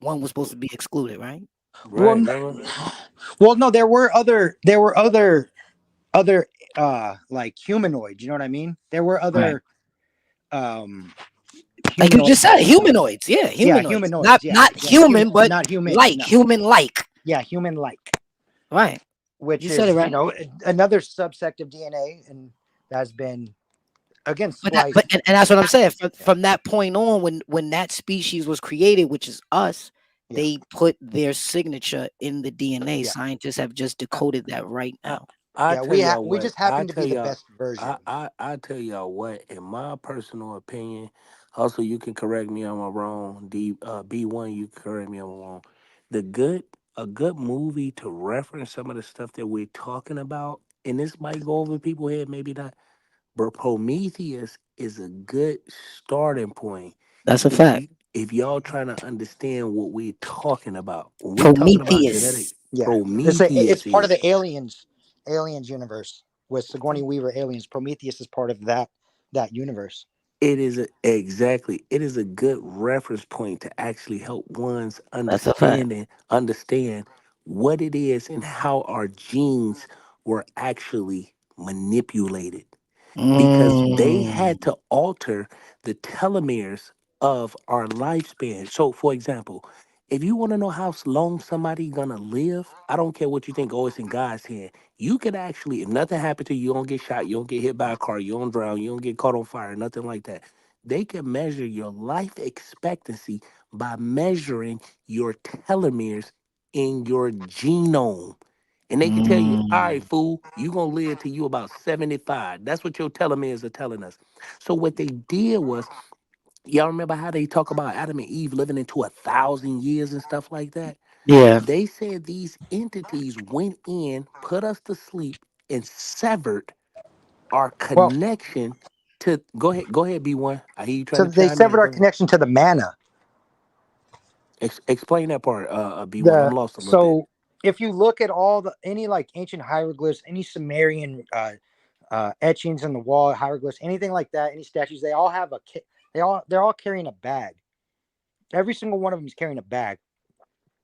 1 was supposed to be excluded, right? Well, no, there were other like humanoids, you know what I mean? There were other Like you just said, humanoids. Yeah, humanoids. humanoids. Not human, but not human. like human-like. Yeah, human-like. Right. Which You is, said it right. another subsect of DNA, and that's been again But spliced. and that's what I'm saying. From that point on, when that species was created, which is us, they put their signature in the DNA. Scientists have just decoded that right now. We just happen to be the best version. I tell y'all what, in my personal opinion, also you can correct me if I'm wrong. B1, you can correct me if I'm wrong. A good movie to reference some of the stuff that we're talking about, and this might go over people's head, maybe not. But Prometheus is a good starting point. That's a fact. If y'all trying to understand what we're talking about, when we're talking about genetic, It's part of is the aliens universe with Sigourney Weaver. Aliens. Prometheus is part of that universe. It is a good reference point to actually help one's understand what it is and how our genes were actually manipulated. Because they had to alter the telomeres of our lifespan. So, for example, if you want to know how long somebody gonna live, I don't care what you think. Oh, it's in God's hand. You can actually, if nothing happened to you, you don't get shot, you don't get hit by a car, you don't drown, you don't get caught on fire, nothing like that. They can measure your life expectancy by measuring your telomeres in your genome. And they can tell you, all right, fool, you going to live till you about 75. That's what your telomeres are telling us. So what they did was, y'all remember how they talk about Adam and Eve living into 1,000 years and stuff like that? Yeah. They said these entities went in, put us to sleep, and severed our connection to, go ahead, B1. I hear you trying to They chime in. severed our connection to the manna. Explain that part, B1. I'm lost a little bit. If you look at any like ancient hieroglyphs, any Sumerian etchings in the wall, hieroglyphs, anything like that, any statues, they all have they're all carrying a bag. Every single one of them is carrying a bag,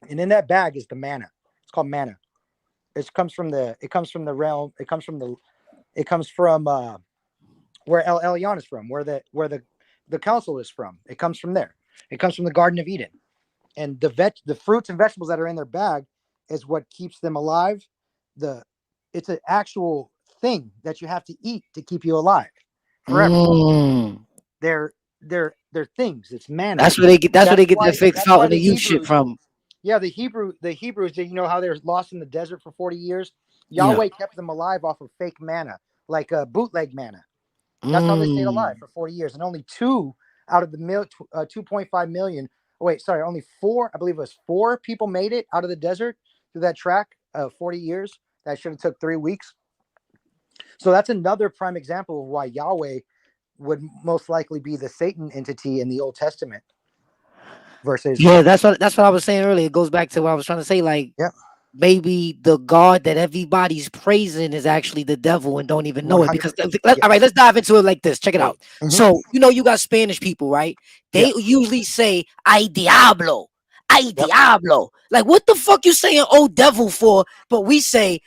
and in that bag is the manna. It's called manna. It comes from the realm. It comes from where El Elyon is from, where the council is from. It comes from there. It comes from the Garden of Eden. And the fruits and vegetables that are in their bag is what keeps them alive. It's an actual thing that you have to eat to keep you alive forever. They're things. It's manna. That's where they get their fake fountain of youth shit from. Yeah, the Hebrews, you know how they're lost in the desert for 40 years? Yahweh kept them alive off of fake manna, like bootleg manna. That's how they stayed alive for 40 years. And only 2 out of the 2.5 million. Only 4. I believe it was 4 people made it out of the desert through that track of 40 years. That should have took 3 weeks. So that's another prime example of why Yahweh would most likely be the Satan entity in the Old Testament. Versus that's what I was saying earlier. It goes back to what I was trying to say. Like, maybe the God that everybody's praising is actually the devil and don't even know it. Because all right, let's dive into it like this. Check it out. So you got Spanish people, right? They usually say "ay diablo," "ay diablo." Like, what the fuck you saying "oh devil" for? But we say,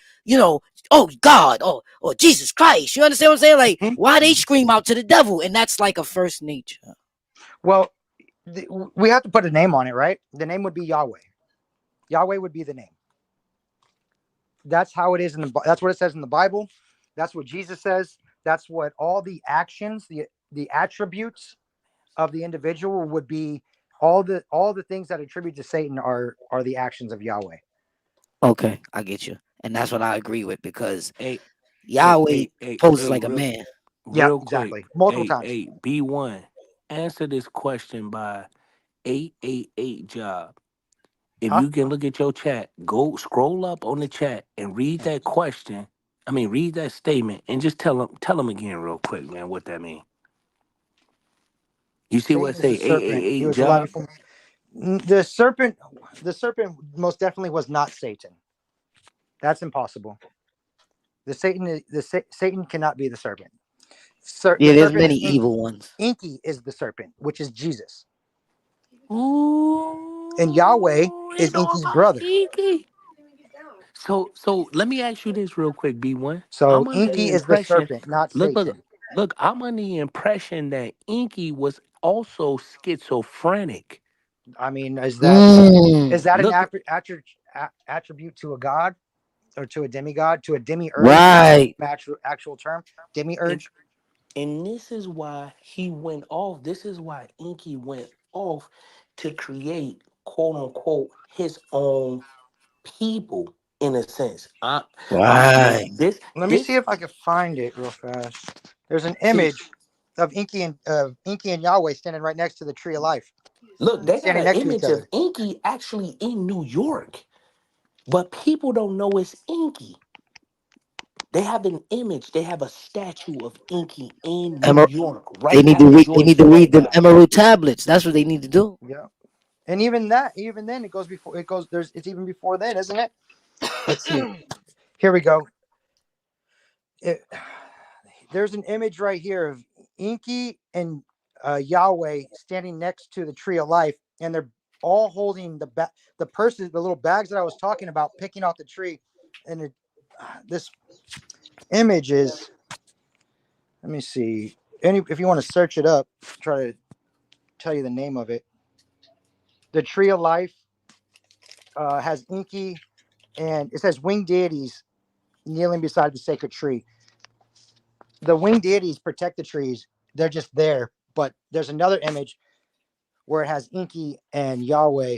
"oh God," or Jesus Christ. You understand what I'm saying? Like, why they scream out to the devil? And that's like a first nature. Well, we have to put a name on it, right? The name would be Yahweh. Yahweh would be the name. That's how it is that's what it says in the Bible. That's what Jesus says. That's what all the actions, the attributes of the individual would be. All the things that attribute to Satan are the actions of Yahweh. Okay, I get you, and that's what I agree with, because Yahweh poses like a man. Real quick, exactly. Multiple times. B1, answer this question by 888 job. If you can look at your chat, go scroll up on the chat and read that question. Read that statement and just tell them again real quick, man, what that means. You see what it say? 888 job. The serpent most definitely was not Satan. That's impossible. Satan cannot be the serpent. There's many evil ones. Inky is the serpent, which is Jesus. And Yahweh is Inky's brother. So let me ask you this real quick, B1. So Inky is the serpent, not Satan. Look, I'm under the impression that Inky was also schizophrenic. I mean, is that an Look, attribute to a god or to a demigod, to a demiurge? Right. Actual term, demiurge. And this is why he went off. This is why Inky went off to create, quote unquote, his own people. In a sense, Right. Let me see if I can find it real fast. There's an image of Inky and Yahweh standing right next to the tree of life. Look, they got Standing an next to each image of other. Inky actually in New York, but people don't know it's Inky. They have an image. They have a statue of Inky in New York, They right need by to the read. They Joyce need to read Floyd the guy. emerald tablets. That's what they need to do. Yeah. And even then, it goes before. It goes. It's even before then, isn't it? Let's see. Here we go. There's an image right here of Inky and Yahweh standing next to the tree of life, and they're all holding the little bags that I was talking about, picking out the tree. And this image is. Let me see. If you want to search it up, try to tell you the name of it. The tree of life has Inky, and it says winged deities kneeling beside the sacred tree. The winged deities protect the trees. They're just there. But there's another image where it has Inky and Yahweh.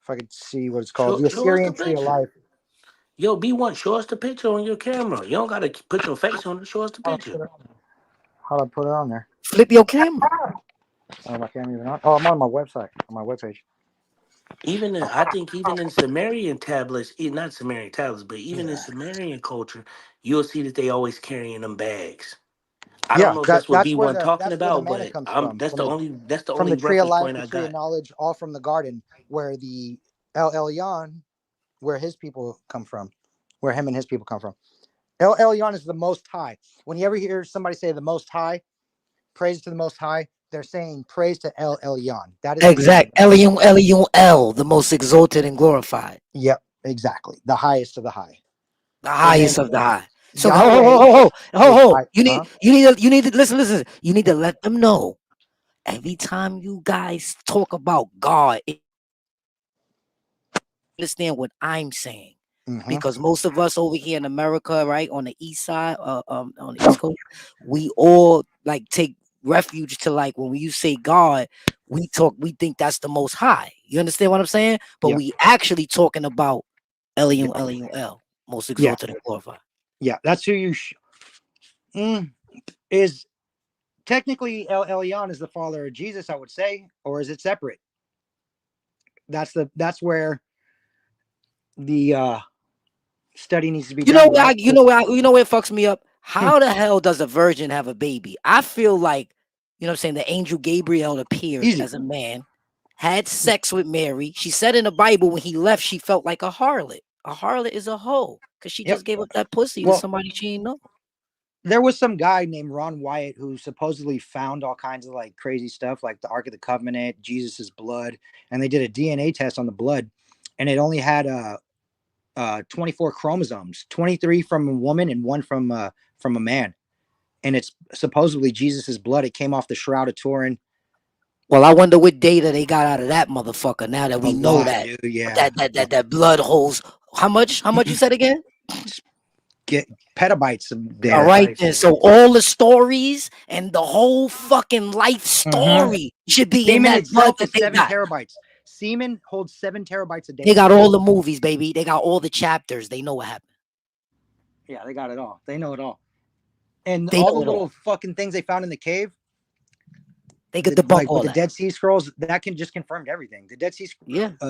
If I could see what it's called. The Show us the Assyrian tree of picture. life. Yo, B1, show us the picture on your camera. You don't gotta put your face on it. Show us the picture. How do I put it on there? Flip your camera. Oh, my camera even on? Oh, I'm on my website, on my webpage. I think even in Sumerian tablets, not Sumerian tablets, but even in Sumerian culture, you'll see that they always carrying them bags. I don't know if that's what B1 talking that's where the about, manna but comes from. that's the From only the tree of reference life, point the I tree of got. knowledge, all from the garden, where the El Elyon, where his people come from, where him and his people come from. El Elyon is the Most High. When you ever hear somebody say the Most High, praise to the Most High, they're saying praise to El Elyon. That is Exact. Elion, Elion, El, the most exalted and glorified. Yep, exactly. The highest of the high. The highest of the high. So Yahweh You need to listen. You need to let them know. Every time you guys talk about God, understand what I'm saying. Because most of us over here in America, right, on the east side, on the East Coast, we all like take refuge to, like, when you say God, we think that's the Most High. You understand what I'm saying? But we actually talking about Elion, Elion, El, most exalted and glorified. Yeah, that's who you is. Technically, El Elyon is the father of Jesus, I would say, or is it separate? That's where the study needs to be done. You know where it fucks me up? How the hell does a virgin have a baby? I feel like, you know what I'm saying, the angel Gabriel appeared as a man, had sex with Mary. She said in the Bible when he left, she felt like a harlot. A harlot is a hoe because she just gave up that pussy to somebody she ain't know. There was some guy named Ron Wyatt who supposedly found all kinds of like crazy stuff, like the Ark of the Covenant, Jesus's blood, and they did a DNA test on the blood, and it only had 24 chromosomes, 23 from a woman and one from a man, and it's supposedly Jesus's blood. It came off the Shroud of Turin. Well, I wonder what data they got out of that motherfucker. Now that we know that, dude, yeah, that blood holds how much? How much you said again? Get petabytes of data. All right, then. So all the stories and the whole fucking life story should be in that blood that they 7 got. terabytes. Semen holds 7 terabytes a day. They got all the movies, baby. They got all the chapters. They know what happened. Yeah, they got it all. They know it all. And they all the little fucking things they found in the cave. They could debunk all the Dead Sea Scrolls, that can just confirmed everything. The Dead Sea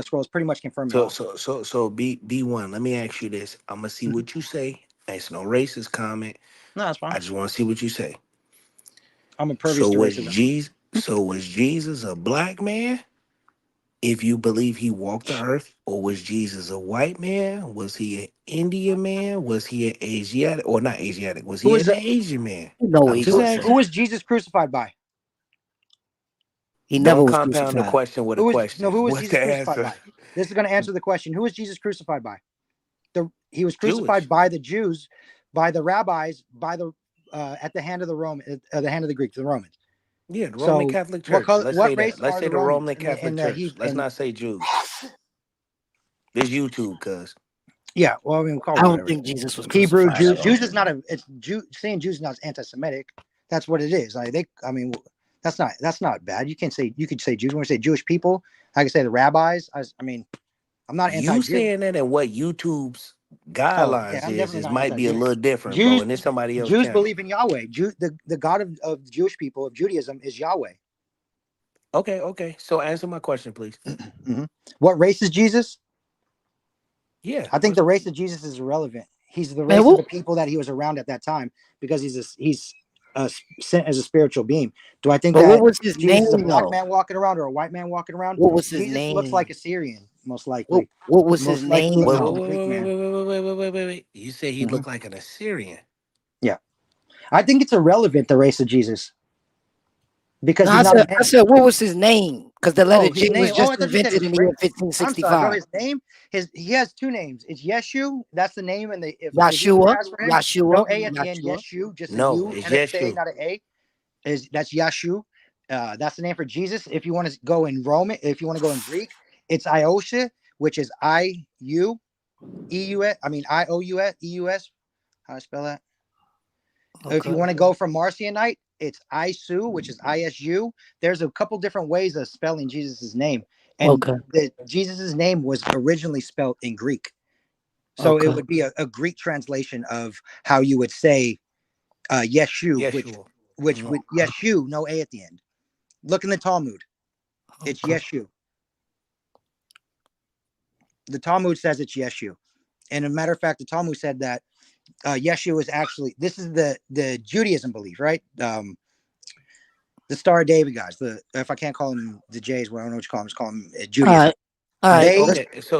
Scrolls pretty much confirmed it all. So B1, let me ask you this. I'm gonna see what you say. It's no racist comment. No, that's fine. I just want to see what you say. I'm impervious to racism. So was Jesus a black man? If you believe he walked the earth, or was Jesus a white man? Was he an Indian man? Was he an Asiatic, or not Asiatic? Was he an Asian man? Who was Jesus crucified by? He never Don't was compound crucified. the question with a question. Who was What's Jesus the crucified answer? by? This is going to answer the question. Who was Jesus crucified by? He was crucified Jewish. by the Jews, by the rabbis, by the at the hand of the Roman, the hand of the Greeks, the Romans. Yeah, the Roman So Catholic what Church. color? Let's What say that. race Let's are say the the Romans? Roman Catholic Church. Let's not say Jews. This YouTube, cuz. Yeah, well, I mean, call I it don't whatever. think Jesus was Hebrew, crucified at Jews all. is not a. It's Jew. Saying Jews is not anti-Semitic. That's what it is. Like they, I mean, that's not bad. You can't say you could say Jews. When we say Jewish people, I can say the rabbis. I mean, I'm not You anti-Jew. saying that and what YouTube's Oh yeah, guidelines I'm definitely is not might be a anti-Jew. little different, bro. Jews, And it's somebody else's Jews channel. believe in Yahweh. The God of the Jewish people of Judaism is Yahweh. Okay. So answer my question, please. What race is Jesus? Yeah, I think the race of Jesus is irrelevant. He's the Man, race of the people that he was around at that time because he's sent as a spiritual being. Do I think But what that was his Jesus is a name black though? man walking around or a white man walking around? What was his Jesus looks like name? a Syrian, most likely. What was his Most likely name looks Wait, like wait, a though? wait, Greek wait, man. wait. You say he looked like an Assyrian. Yeah, I think it's irrelevant the race of Jesus because No, he's not a I man. said, what was his name? Because the letter Oh, his J was name. Oh, just I thought you said invented his in the year race. I'm sorry, bro. 1565. His name, he has two names. It's Yeshu. That's the name, and the Hebrew Yeshua, has for him. Yeshua, No A at the end. Yeshua. Yeshu, just a No, U it's and a K, Yeshu. not an A. That's Yeshu. That's the name for Jesus. If you want to go in Roman, if you want to go in Greek, it's Iosha, which is I-U-E-U-S. I mean I-O-U-S, How do I spell that? If you Okay. want to go from Marcionite, it's Isu, which is ISU. There's a couple different ways of spelling Jesus's name, and Okay. Jesus's name was originally spelled in Greek, so it Okay. would be a Greek translation of how you would say Yeshu, Yeshua. which with Yeshu, no A at the end. Look in the Talmud. It's Yeshu. The Talmud says it's Yeshu. And a matter of fact, the Talmud said that Yeshu is actually, this is the Judaism belief, right? The Star of David guys. If I can't call them the Jays, well, I don't know what you call them. Just call them Judaism. All right.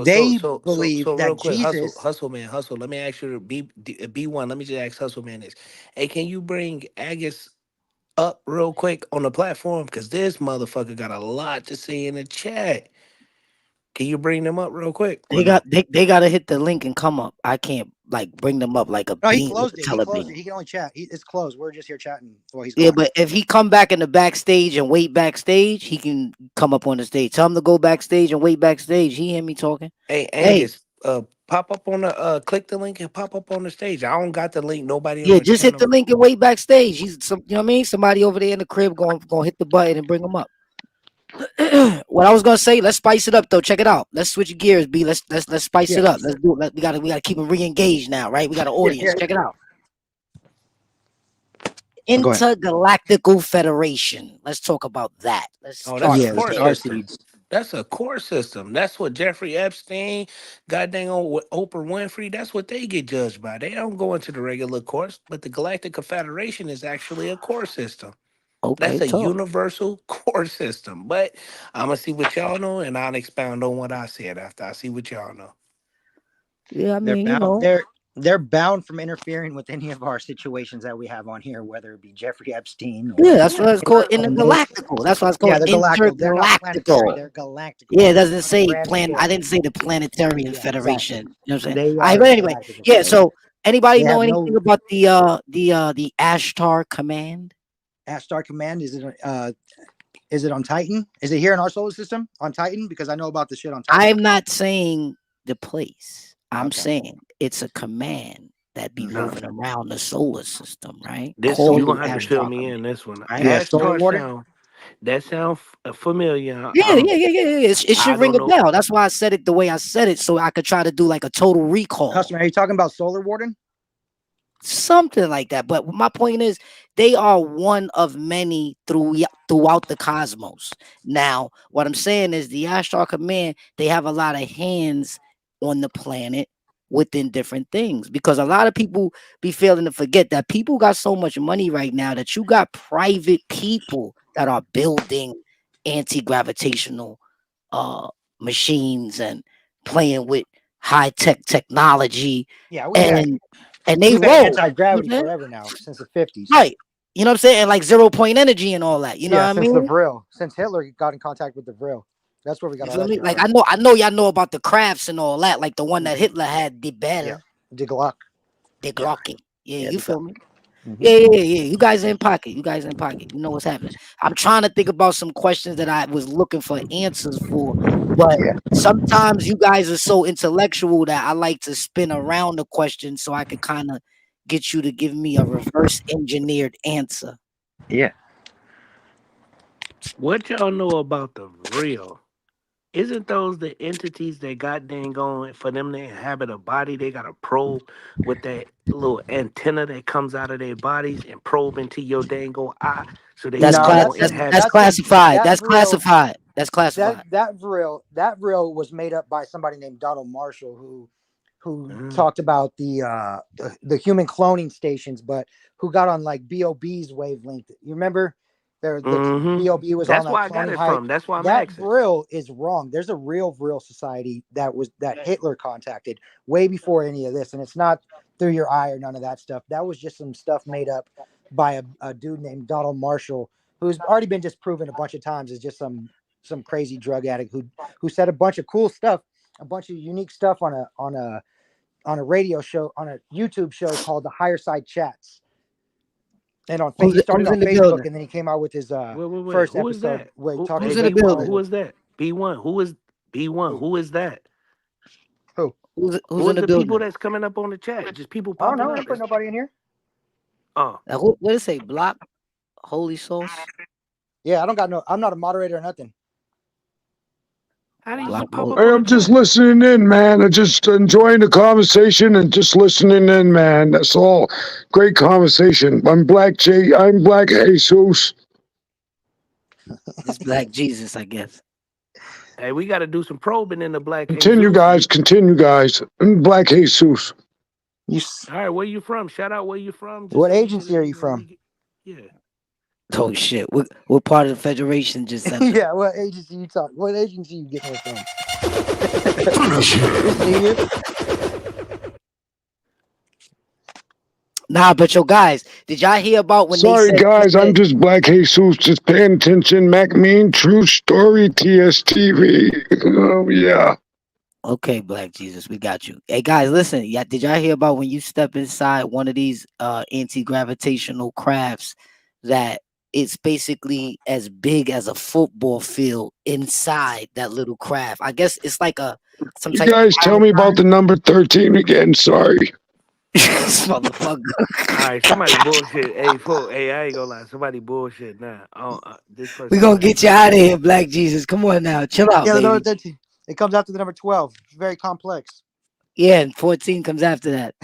They believe So real that quick, Jesus. hustle, man. Let me ask you to be one. Let me just ask hustle, man, this. Hey, can you bring Agus up real quick on the platform? Because this motherfucker got a lot to say in the chat. Can you bring them up real quick? They got to hit the link and come up. I can't like bring them up like a No, he bean with closed a it. He closed it. telebeam. He can only chat. It's closed. We're just here chatting while he's Yeah, gone. but if he come back in the backstage and wait backstage, he can come up on the stage. Tell him to go backstage and wait backstage. He hear me talking. Hey, Angus, pop up on the click the link and pop up on the stage. I don't got the link. Nobody on Yeah, the just hit the channel. link and wait backstage. He's you know what I mean? Somebody over there in the crib going hit the button and bring him up. What I was gonna say, let's spice it up though. Check it out. Let's switch gears, B. Let's spice it up. Let's do it. We gotta keep him re-engaged now, right? We got an audience. Check it out. Intergalactical Federation. Let's talk about that. Let's Oh, start that's a from core there. system. That's a core system. That's what Jeffrey Epstein, goddamn Oprah Winfrey, that's what they get judged by. They don't go into the regular course, but the Galactic Confederation is actually a core system. Okay, That's a talk. universal core system. But I'm gonna see what y'all know, and I'll expound on what I said after I see what y'all know. Yeah, I They're mean, bound. They're bound from interfering with any of our situations that we have on here, whether it be Jeffrey Epstein or that's what it's called. Intergalactical. That's why it's called they're galactical. They're not planetary. intergalactical. They're galactical. Yeah, it doesn't say Grand scale. I didn't say the Planetarian Yeah, Federation. exactly. You know what I'm saying? They All right, are but anyway, galactical. yeah. So anybody They know have anything no about the Ashtar Command? Ashtar Command. Is it on Titan? Is it here in our solar system on Titan? Because I know about the shit on Titan. I'm not saying the place. I'm saying it's a command that be moving around the solar system, right? This Called you're the gonna have to fill Ashtar me Command. in this one. Yeah, solar Ashtar warden. sound that sound familiar. Yeah. It should I ring don't a know. bell. That's why I said it the way I said it, so I could try to do like a total recall. Customer, are you talking about solar warden? Something like that. But my point is, they are one of many throughout the cosmos. Now, what I'm saying is the Ashtar Command, they have a lot of hands on the planet within different things, because a lot of people be failing to forget that people got so much money right now that you got private people that are building anti-gravitational machines and playing with high-tech technology. Yeah, And they we've had roll. anti-gravity forever now, since the 50s. Right. You know what I'm saying? And like 0-point energy and all that. You know what I since mean? the Vril. Since Hitler got in contact with the Vril. That's where we got You all feel that me? shit Like from. I know y'all know about the crafts and all that. Like the one that Hitler had, did better. Yeah. The Glock. The Glocky. Yeah, you feel me? Yeah. You guys are in pocket. You know what's happening. I'm trying to think about some questions that I was looking for answers for, but sometimes you guys are so intellectual that I like to spin around the question so I could kind of get you to give me a reverse engineered answer. Yeah. What y'all know about the real? Isn't those the entities that got dang on for them to inhabit a body? They got a probe with that little antenna that comes out of their bodies and probe into your dang on eye, so they That's can go inhabit. that's classified. That's real. classified. That's classified. That real was made up by somebody named Donald Marshall, who talked about the human cloning stations, but who got on like BOB's wavelength. You remember? The BOB was That's on where I that got cloning it hype. from. That's why I'm That asking. Brill is wrong. There's a real society that Hitler contacted way before any of this, and it's not through your eye or none of that stuff. That was just some stuff made up by a dude named Donald Marshall, who's already been disproven a bunch of times as just some crazy drug addict who said a bunch of cool stuff, a bunch of unique stuff on a radio show, on a YouTube show called The Higher Side Chats. And he started on Facebook, and then he came out with his first Who is episode that? where he talked Hey, about B1, who is that? B1, who is B1? Who is that? Who's Who is in the the building? people that's coming up on the chat? Just people Oh popping no, I up. ain't put nobody in here. What did it say? Block Holy Sauce? Yeah, I'm not a moderator or nothing. I'm just listening in, man. I'm just enjoying the conversation and just listening in, man. That's all. Great conversation. I'm Black Jesus. It's Black Jesus, I guess. Hey, we got to do some probing in the Black Continue, guys. I'm Black Jesus. All right, where you from? Shout out where you from. What agency are you from? Yeah. Oh shit! What part of the Federation just sent? Yeah, what agency you talk? What agency you getting it from? Nah, but yo, guys, did y'all hear about when Sorry, they said? guys, I'm just Black Jesus. Just paying attention. Mac Mean, True Story, TSTV. Oh, yeah. Okay, Black Jesus, we got you. Hey, guys, listen. Yeah, did y'all hear about when you step inside one of these anti-gravitational crafts that it's basically as big as a football field inside that little craft? I guess it's like some You type guys tell me about the number 13 again. Sorry. Motherfucker. All right, somebody bullshit. Hey, I ain't gonna lie. Somebody bullshit now. This person. We gonna get you out of here, Black Jesus. Come on now, chill out, Yeah, the number baby. 13. It comes after the number 12. It's very complex. Yeah, and 14 comes after that.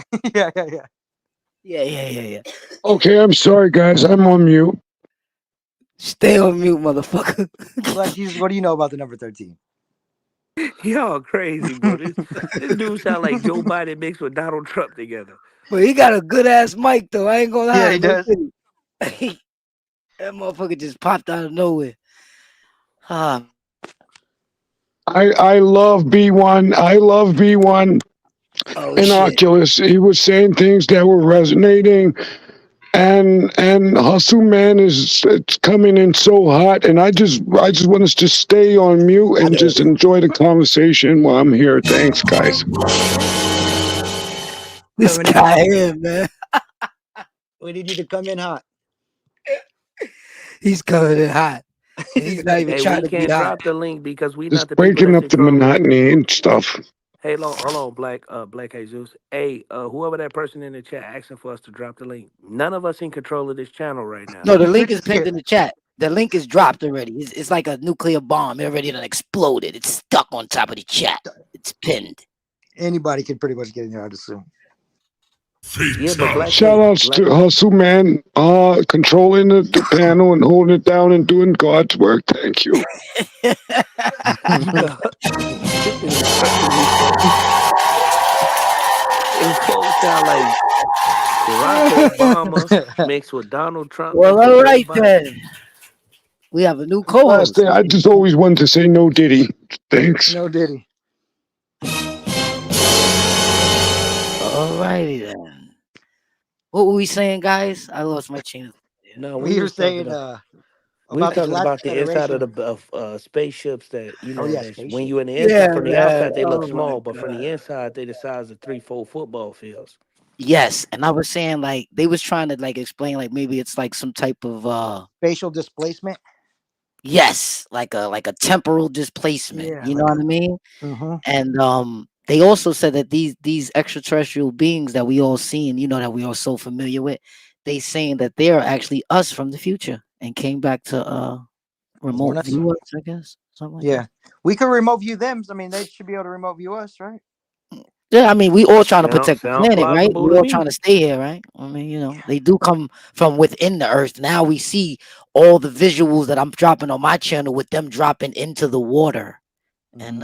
Yeah. Okay, I'm sorry, guys. I'm on mute. Stay on mute, motherfucker. Black Jesus, what do you know about the number 13? Y'all crazy, bro. This dude sound like Joe Biden mixed with Donald Trump together. But he got a good ass mic though. I ain't gonna lie. Yeah, he does. That motherfucker just popped out of nowhere. I love B1. I love B1. Oh, Innocuous. He was saying things that were resonating. And Hustle Man it's coming in so hot, and I just want us to stay on mute and just enjoy the conversation while I'm here. Thanks, guys. This guy here, man. We need you to come in hot. He's coming in hot. And he's not even trying we to be can't hot. drop the link because we Just not the people breaking that's up the in control. monotony and stuff. Hey, hold on, Black Jesus. Hey, whoever that person in the chat asking for us to drop the link. None of us in control of this channel right now. No, the link is pinned in the chat. The link is dropped already. It's like a nuclear bomb. It already done exploded. It's stuck on top of the chat. It's pinned. Anybody can pretty much get in there, I'd assume. Yeah, but Shout outs to Hustle Man, controlling the panel and holding it down and doing God's work. Thank you. It folks sound like Barack Obama mixed with Donald Trump. Well, mixed with all right Joe Biden. then. We have a new co-host. I just always wanted to say no Diddy. Thanks. No Diddy. All righty then. What were we saying, guys? I lost my chain of thought. No, we were saying we were about the talking about the inside Federation. of the spaceships that when you in the Yeah, inside from the man. outside they look Oh, small, my but from the inside they the size of 3-4 football fields. Yes, and I was saying like they was trying to like explain like maybe it's like some type of Spatial displacement. yes, like a temporal displacement. Yeah, You know what I mean? Mhm. And they also said that these extraterrestrial beings that we all seen, you know, that we are so familiar with, they saying that they are actually us from the future and came back to Warn remote us. view us, I guess. Something like Yeah, that. we could remote view them. I mean, they should be able to remote view us, right? Yeah, I mean, we all trying to Sound protect the sound planet, right? plausible We to all me. trying to stay here, right? I mean, you know, they do come from within the earth. Now we see all the visuals that I'm dropping on my channel with them dropping into the water and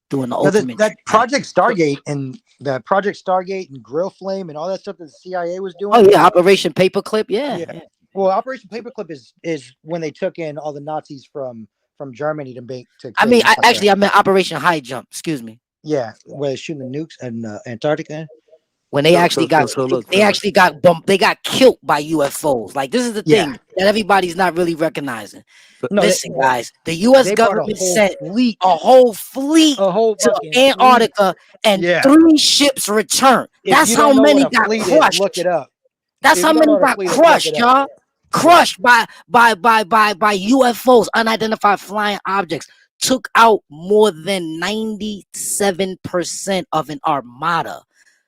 doing the Now ultimate that trick back. Project Stargate and the Project Stargate and Grill Flame and all that stuff that the CIA was Oh doing. yeah, Operation Paperclip. Yeah, Yeah. yeah. Well, Operation Paperclip is when they took in all the Nazis from Germany to I create mean, like I meant Operation High Jump. Excuse me. yeah, where they're shooting the nukes in Antarctica. When they actually got look, they actually got bumped, they got killed by UFOs. Like this is the Yeah. thing that everybody's not really recognizing. No, Listen, guys, the U.S. they brought a government whole sent fleet, a whole fleet fucking to fleet. Antarctica, and Yeah. 3 ships returned. If That's you how don't know many what a got fleet is, crushed. look it up. That's If how you don't know many what a got fleet is, look crushed, it y'all. up. Crushed by UFOs, unidentified flying objects. Took out more than 97% of an armada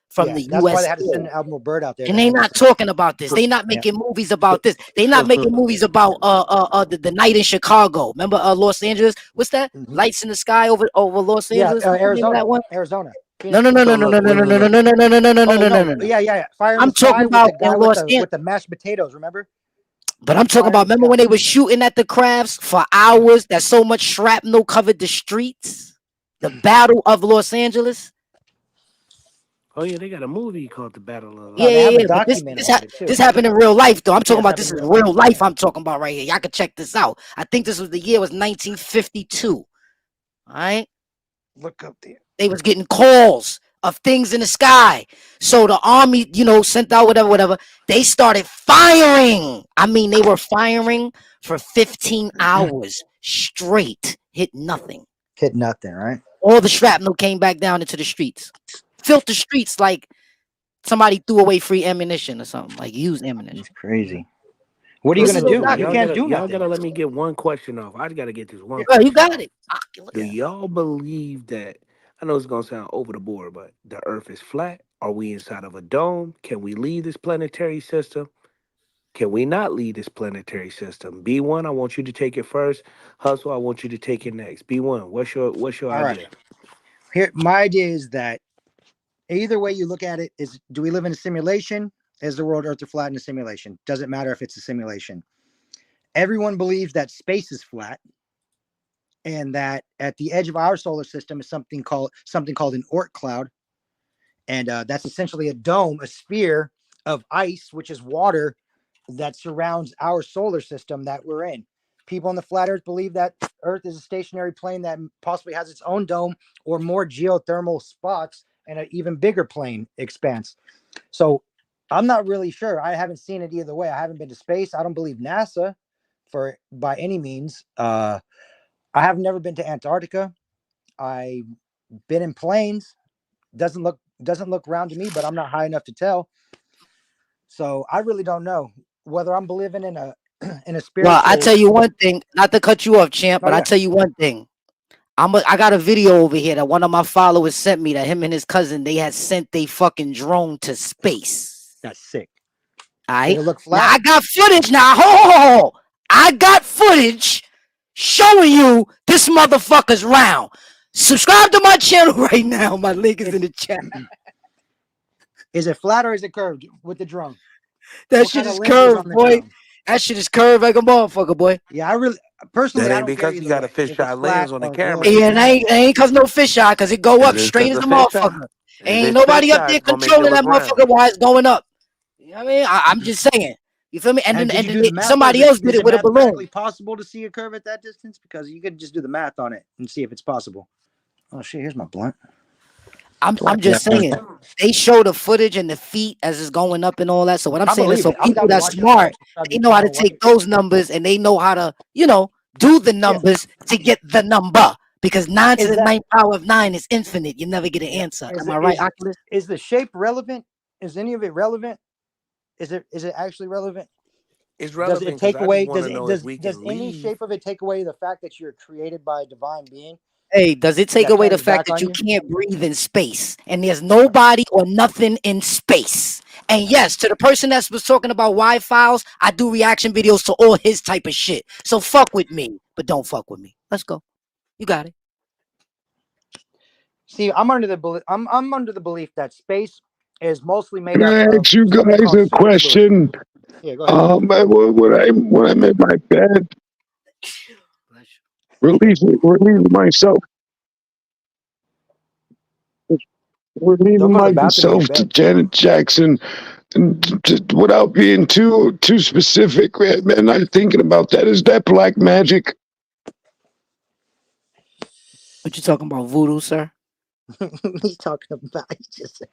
from Yeah, the that's why U.S. they had to send Admiral Byrd out there. And they not talking about this. They not making movies about this. They not making movies about the night in Chicago. Remember Los Angeles? What's that? Lights in the sky over Los Angeles. What's the name of that one? Arizona. No, no, no, no, no, no, no, no, no, no, no, no, no, no, no, no, no, no, no. Yeah. Fire in I'm the Sky talking with the about guy in with Los the Angeles. mashed potatoes. Remember? But I'm talking about. Remember when they were shooting at the crafts for hours? That so much shrapnel covered the streets. The Battle of Los Angeles. Oh yeah, they got a movie called The Battle of. Yeah. But this happened in real life, though. I'm talking about this is real life. I'm talking about right here. Y'all can check this out. I think this was the year was 1952. All right. Look up there. They was getting calls of things in the sky. So the army, you know, sent out whatever. They started firing. I mean, they were firing for 15 hours straight. Hit nothing. Hit nothing, right? All the shrapnel came back down into the streets. Filled the streets like somebody threw away free ammunition or something. Like used ammunition. It's crazy. What are you gonna do? You can't do Y'all nothing. gotta let me get one question off. I just gotta get this one. You got it. Do y'all believe that? I know it's gonna sound over the board, but the Earth is flat. Are we inside of a dome? Can we leave this planetary system? Can we not leave this planetary system? B1, I want you to take it first. Hustle, I want you to take it next. B1, what's your All idea? right. Here, my idea is that either way you look at it is: do we live in a simulation? Is the world Earth or flat in a simulation? Doesn't matter if it's a simulation. Everyone believes that space is flat, and that at the edge of our solar system is something called an Oort cloud, and that's essentially a dome, a sphere of ice, which is water, that surrounds our solar system that we're in. People on the flat Earth believe that Earth is a stationary plane that possibly has its own dome or more geothermal spots and an even bigger plane expanse. So I'm not really sure. I haven't seen it either way. I haven't been to space. I don't believe NASA by any means. I have never been to Antarctica. I've been in planes. Doesn't look round to me, but I'm not high enough to tell. So I really don't know whether I'm living in a spiritual. Well, I tell you one thing, not to cut you off, champ, but I tell you one thing. I got a video over here that one of my followers sent me that him and his cousin, they had sent their fucking drone to space. That's sick. All right. Did it look flat? Now I got footage now. Ho. I got footage showing you this motherfucker's round. Subscribe to my channel right now. My link is in the chat. Is it flat or is it curved with the drone? That shit is curved, boy. That shit is curved like a motherfucker, boy. Yeah, I really personally. That I ain't don't because care you got a fisheye lens on the camera. Yeah, and ain't cause no fisheye, because it go up straight as a motherfucker. Ain't nobody up there controlling that motherfucker while it's going up. You know what I mean? I'm just saying. You feel me? And then somebody else did it with a balloon. Is it possible to see a curve at that distance? Because you could just do the math on it and see if it's possible. Oh shit! Here's my blunt. I'm just saying. They show the footage and the feet as it's going up and all that. So what I'm saying is, so people that's smart, they know how to take those numbers and they know how to, do the numbers to get the number. Because 9 to the 9th power of 9 is infinite. You never get an answer. Am I right, Oculus? Is the shape relevant is any of it relevant? Is it actually relevant? It's Does relevant it because take I just away? want Does to it know if we does can any leave. shape of it take away the fact that you're created by a divine being? Hey, does it take That away turned the his fact back that on you you? can't breathe in space and there's nobody or nothing in space? And yes, to the person that was talking about Wi-Fi's, I do reaction videos to all his type of shit. So fuck with me, but don't fuck with me. Let's go. You got it. See, I'm under the belief that space is mostly made Can up I of ask you something guys called a superfluid. question? Yeah, go ahead. When I'm in my bed, releasing myself, Don't relieving go to the bathroom in your myself to bed. Janet Jackson, and without being too specific, man, I'm thinking about that. Is that black magic? What you talking about, voodoo, sir? He's talking about just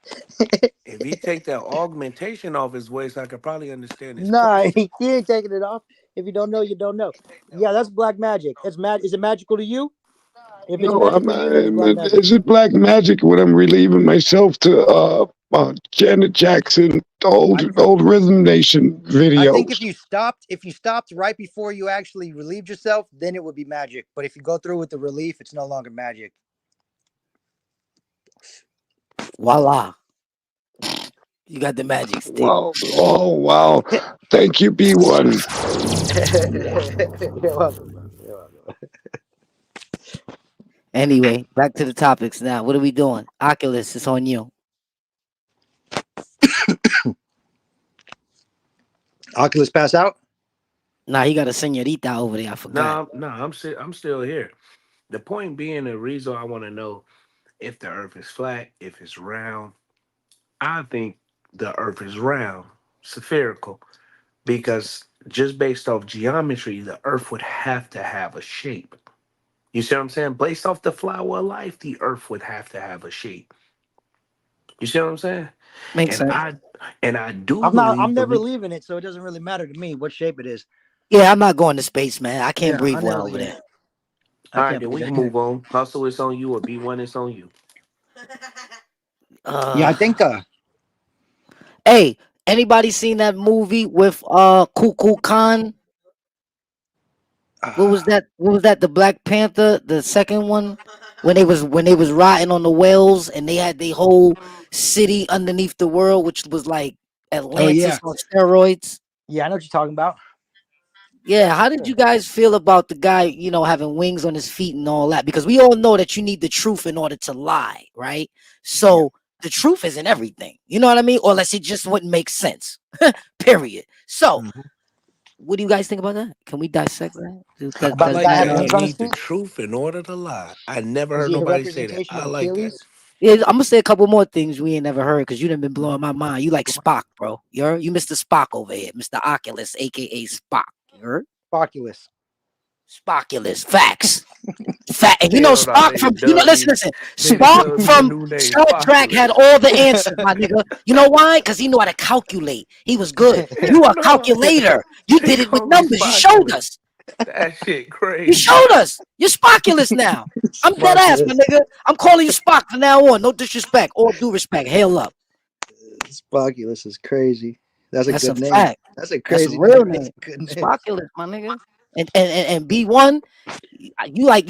If he take that augmentation off his waist, I could probably understand his nah, question. he ain't taking it off. If you don't know, you don't know. Yeah, that's black magic. It's Is it magical to you? If it's No, magical to you, then it's black magic. is it black magic when I'm relieving myself to Janet Jackson, old Rhythm Nation videos? I think if you stopped right before you actually relieved yourself, then it would be magic. But if you go through with the relief, it's no longer magic. Voila. You got the magic stick. Wow. Oh, wow. Thank you, B1. You're welcome, bro. You're welcome. Anyway, back to the topics now. What are we doing? Oculus, it's on you. Oculus pass out? Nah, he got a señorita over there. I forgot. No, I'm still here. The point being, the reason I want to know if the Earth is flat, if it's round. I think the Earth is round, spherical, because just based off geometry, the Earth would have to have a shape. You see what I'm saying? Based off the flower of life, the Earth would have to have a shape. You see what I'm saying? Makes sense. I do I'm believe never leaving it, so it doesn't really matter to me what shape it is. Yeah, I'm not going to space, man. I can't breathe I'm well never over leaving there. it. All right, then we can move on. Hustle is on you, or B1 is on you. Yeah, I think Hey, anybody seen that movie with Cuckoo Khan? What was that? What was that? The Black Panther, the second one, when they was riding on the whales and they had the whole city underneath the world, which was like Atlantis on steroids. Yeah, I know what you're talking about. Yeah, how did you guys feel about the guy, having wings on his feet and all that? Because we all know that you need the truth in order to lie, right? So the truth isn't everything. You know what I mean? Or unless it just wouldn't make sense. Period. So what do you guys think about that? Can we dissect that? I like that you need the truth in order to lie. I never Was heard he a nobody say that. representation I of like that. Achilles? Yeah, I'm gonna say a couple more things we ain't never heard because you done been blowing my mind. You like Spock, bro. You Mr. Spock over here, Mr. Oculus, aka Spock. You heard? Spoculus. Spoculus. Facts. Fact. And Hell no, Spock from listen. They Spock dubbed the from new name Star Trek had Spoculus. all the answers, my nigga. You know why? Because he knew how to calculate. He was good. You a calculator. You did it with numbers. You showed us. That shit crazy. You showed us. You're Spoculus now. I'm dead ass, my nigga. I'm calling you Spock from now on. No disrespect. All due respect. Hail up. Spoculus is crazy. That's a good name. Fact. That's a crazy real name. name. That's a good name. Spoculus, my nigga. And B1, you like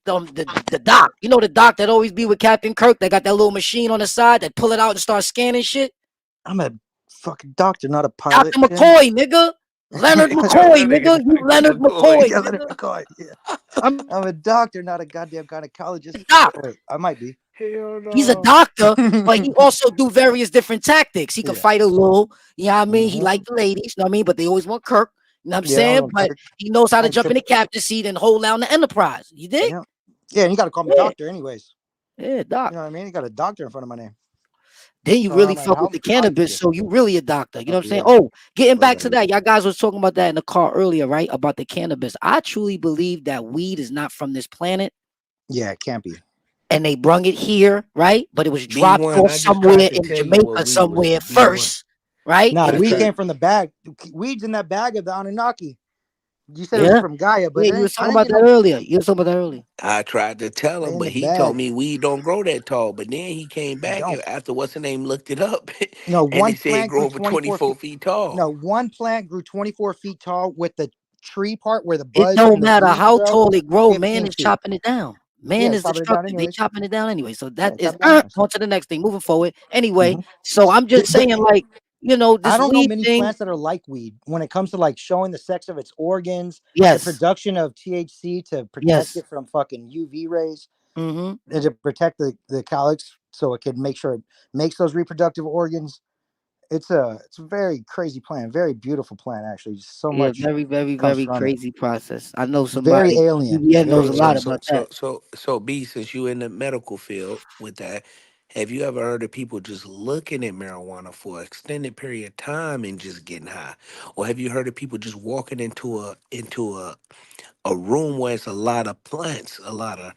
the doc. You know the doc that always be with Captain Kirk that got that little machine on the side that pull it out and start scanning shit? I'm a fucking doctor, not a pilot. Dr. McCoy, nigga. Leonard McCoy, nigga. You Leonard McCoy. Yeah, Leonard McCoy. Yeah. I'm a doctor, not a goddamn gynecologist. Doc. Wait, I might be. Hell no. He's a doctor, but he also do various different tactics. He can fight a little, you know what I mean? He like the ladies, you know what I mean? But they always want Kirk, you know what I'm saying? But he knows how to jump in the captain's seat and hold down the Enterprise. You dig? Yeah, and you got to call me doctor anyways. Yeah, doc. You know what I mean? You got a doctor in front of my name. Then you really fuck with the cannabis, so you really a doctor. You know what I'm saying? yeah. Oh, getting back to that, y'all guys was talking about that in the car earlier, right? About the cannabis. I truly believe that weed is not from this planet. Yeah, it can't be. And they brung it here, right? But it was dropped B1, off I just somewhere tried to in tell you Jamaica what weed somewhere was. B1. first, right? Nah, It was weed just- came from the bag. Weed's in that bag of the Anunnaki. You said it was from Gaia, but Yeah, you then was I talking didn't about get that no earlier. You was talking about that earlier. I tried to tell they him, in but the he told bag. me weed don't grow that tall. But then he came They back don't. after what's the name looked it up, No, and one it said plant grow grew over 24 24 feet. feet tall. No, one plant grew 24 feet tall with the tree part where the It buds don't and the matter leaves how grow, tall it grow. Man 15 is feet. chopping it down. Yeah, Man is chopping it down destructive. They anyways. chopping it down anyway. So Yeah, that is chopping it down anyways. on to the next thing. Moving forward. Anyway, Mhm. so I'm just But saying, like, you know, I this don't know weed many thing. plants that are like weed when it comes to like showing the sex of its organs, the Yes. production of THC to protect Yes. it from fucking UV rays, Mm-hmm. and to protect the calyx so it can make sure it makes those reproductive organs. It's a very crazy plant, very beautiful plant actually. So Yeah, much very, very, comes very from it. crazy process. I know Very somebody. alien. Yeah, knows Very a So lot alien. so about so that. so so B, since you in the medical field with that, have you ever heard of people just looking at marijuana for an extended period of time and just getting high? Or have you heard of people just walking into a room where it's a lot of plants, a lot of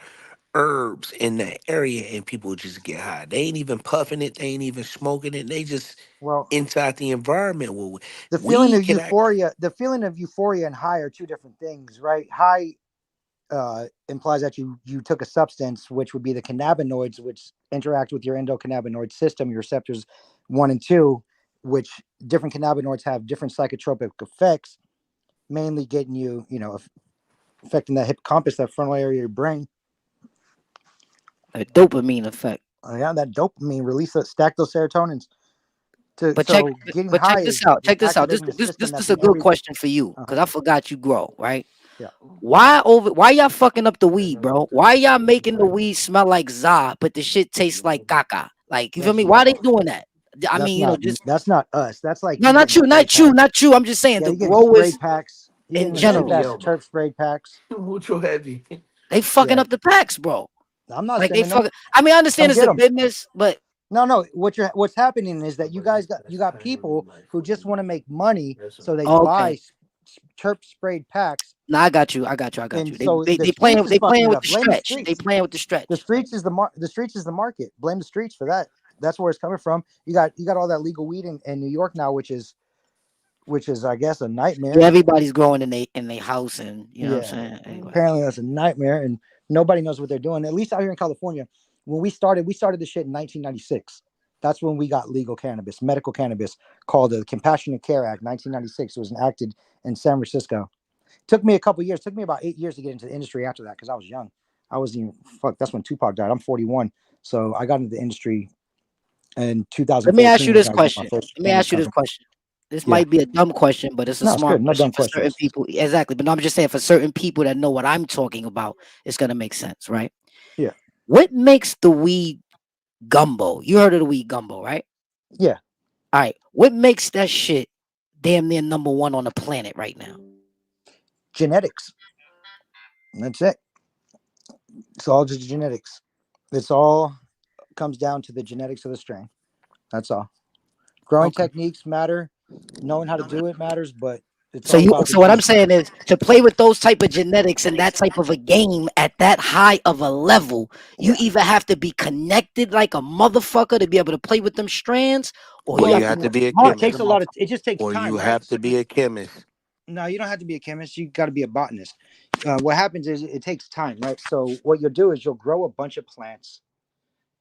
herbs in that area, and people just get high? They ain't even puffing it, they ain't even smoking it, they just Well, inside the environment. Well, the feeling weed of can act. euphoria and high are two different things, right? High implies that you took a substance, which would be the cannabinoids, which interact with your endocannabinoid system, your receptors 1 and 2, which different cannabinoids have different psychotropic effects, mainly getting you, affecting that hippocampus, that frontal area of your brain. A dopamine effect. Yeah, that dopamine release, that stack those serotonins. But Getting high this is out. Check this out. This activating a this this system this that's is a in good every. question for you Uh-huh. because I forgot you grow, right? Yeah. Why y'all fucking up the weed, bro? Why y'all making the weed smell like za, but the shit tastes like caca? Like, you feel me? Why they doing that? I mean, just that's not us. That's like no, you not getting you, spray not you, packs. not you. I'm just saying Yeah, the you getting spray growers packs. You in getting them cheap general. ass turf spray packs. Mucho heavy. They fucking Yeah, up the packs, bro. I'm not Like they sending them. fucking. I mean, I understand Come it's get a them. business, but No. What's happening is that you got people who just want to make money, so they oh, buy okay. turf sprayed packs, No, I got you. I got and you. so the They streets is fucking playing it with up. the Blame the stretch. They streets. playing with the The stretch. streets is the streets is the market. Blame the streets for that. That's where it's coming from. You got all that legal weed in New York now, which is I guess a nightmare. Yeah, everybody's growing in their house, and you know what I'm Yeah, saying. Anyway. apparently that's a nightmare, and nobody knows what they're doing. At least out here in California, when we started this shit in 1996. That's when we got legal cannabis, medical cannabis, called the Compassionate Care Act, 1996. It was enacted in San Francisco. Took me a couple years. Took me about 8 years to get into the industry after that because I was young. I was even That's when Tupac died. I'm 41, so I got into the industry in Let me ask you 2014. this I got my question. first Let me cannabis ask you this company. question. This Yeah, might be a dumb question, but it's a no, it's smart good. No question dumb for certain questions. people. Exactly. But no, I'm just saying for certain people that know what I'm talking about, it's gonna make sense, right? Yeah, What makes the weed gumbo? You heard of the weed gumbo, right? yeah. All right. What makes that shit damn near number one on the planet right now? Genetics. That's it. It's all just genetics. It's all comes down to the genetics of the strain. That's all. Growing Okay. techniques matter. Knowing how to do it matters, but it's So all about the so what I'm genes. saying is to play with those type of genetics and that type of a game at that high of a level, you Yeah. either have to be connected like a motherfucker to be able to play with them strands, or Or you you have to have be to be a smart It as a takes chemist. a lot of. motherfucker. It just takes Or time, you right? have to be a chemist. No, you don't have to be a chemist. You got to be a botanist. What happens is it takes time, right? So what you'll do is you'll grow a bunch of plants,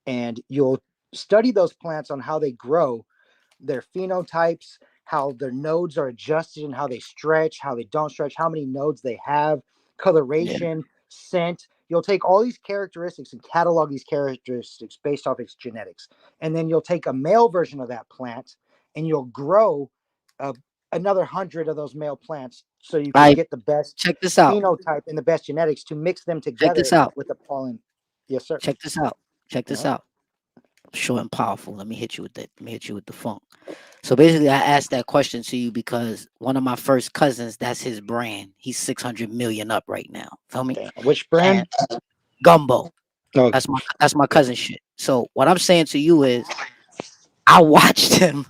and you'll study those plants on how they grow, their phenotypes, how their nodes are adjusted and how they stretch, how they don't stretch, how many nodes they have, Yeah. coloration, scent. You'll take all these characteristics and catalog these characteristics based off its genetics. And then you'll take a male version of that plant and you'll grow uh, another 100 of those male plants so you All can right, get the best check this out. phenotype and the best genetics to mix them Check together this out. with the pollen. Yes, sir. Check this out. Check this Yeah. out. Short and powerful. Let me hit you with that. Let me hit you with the funk. So basically, I asked that question to you because one of my first cousins, that's his brand. He's 600 million up right now. Feel me? Damn. Which And brand? gumbo. Oh, That's my cousin shit. So what I'm saying to you is, I watched him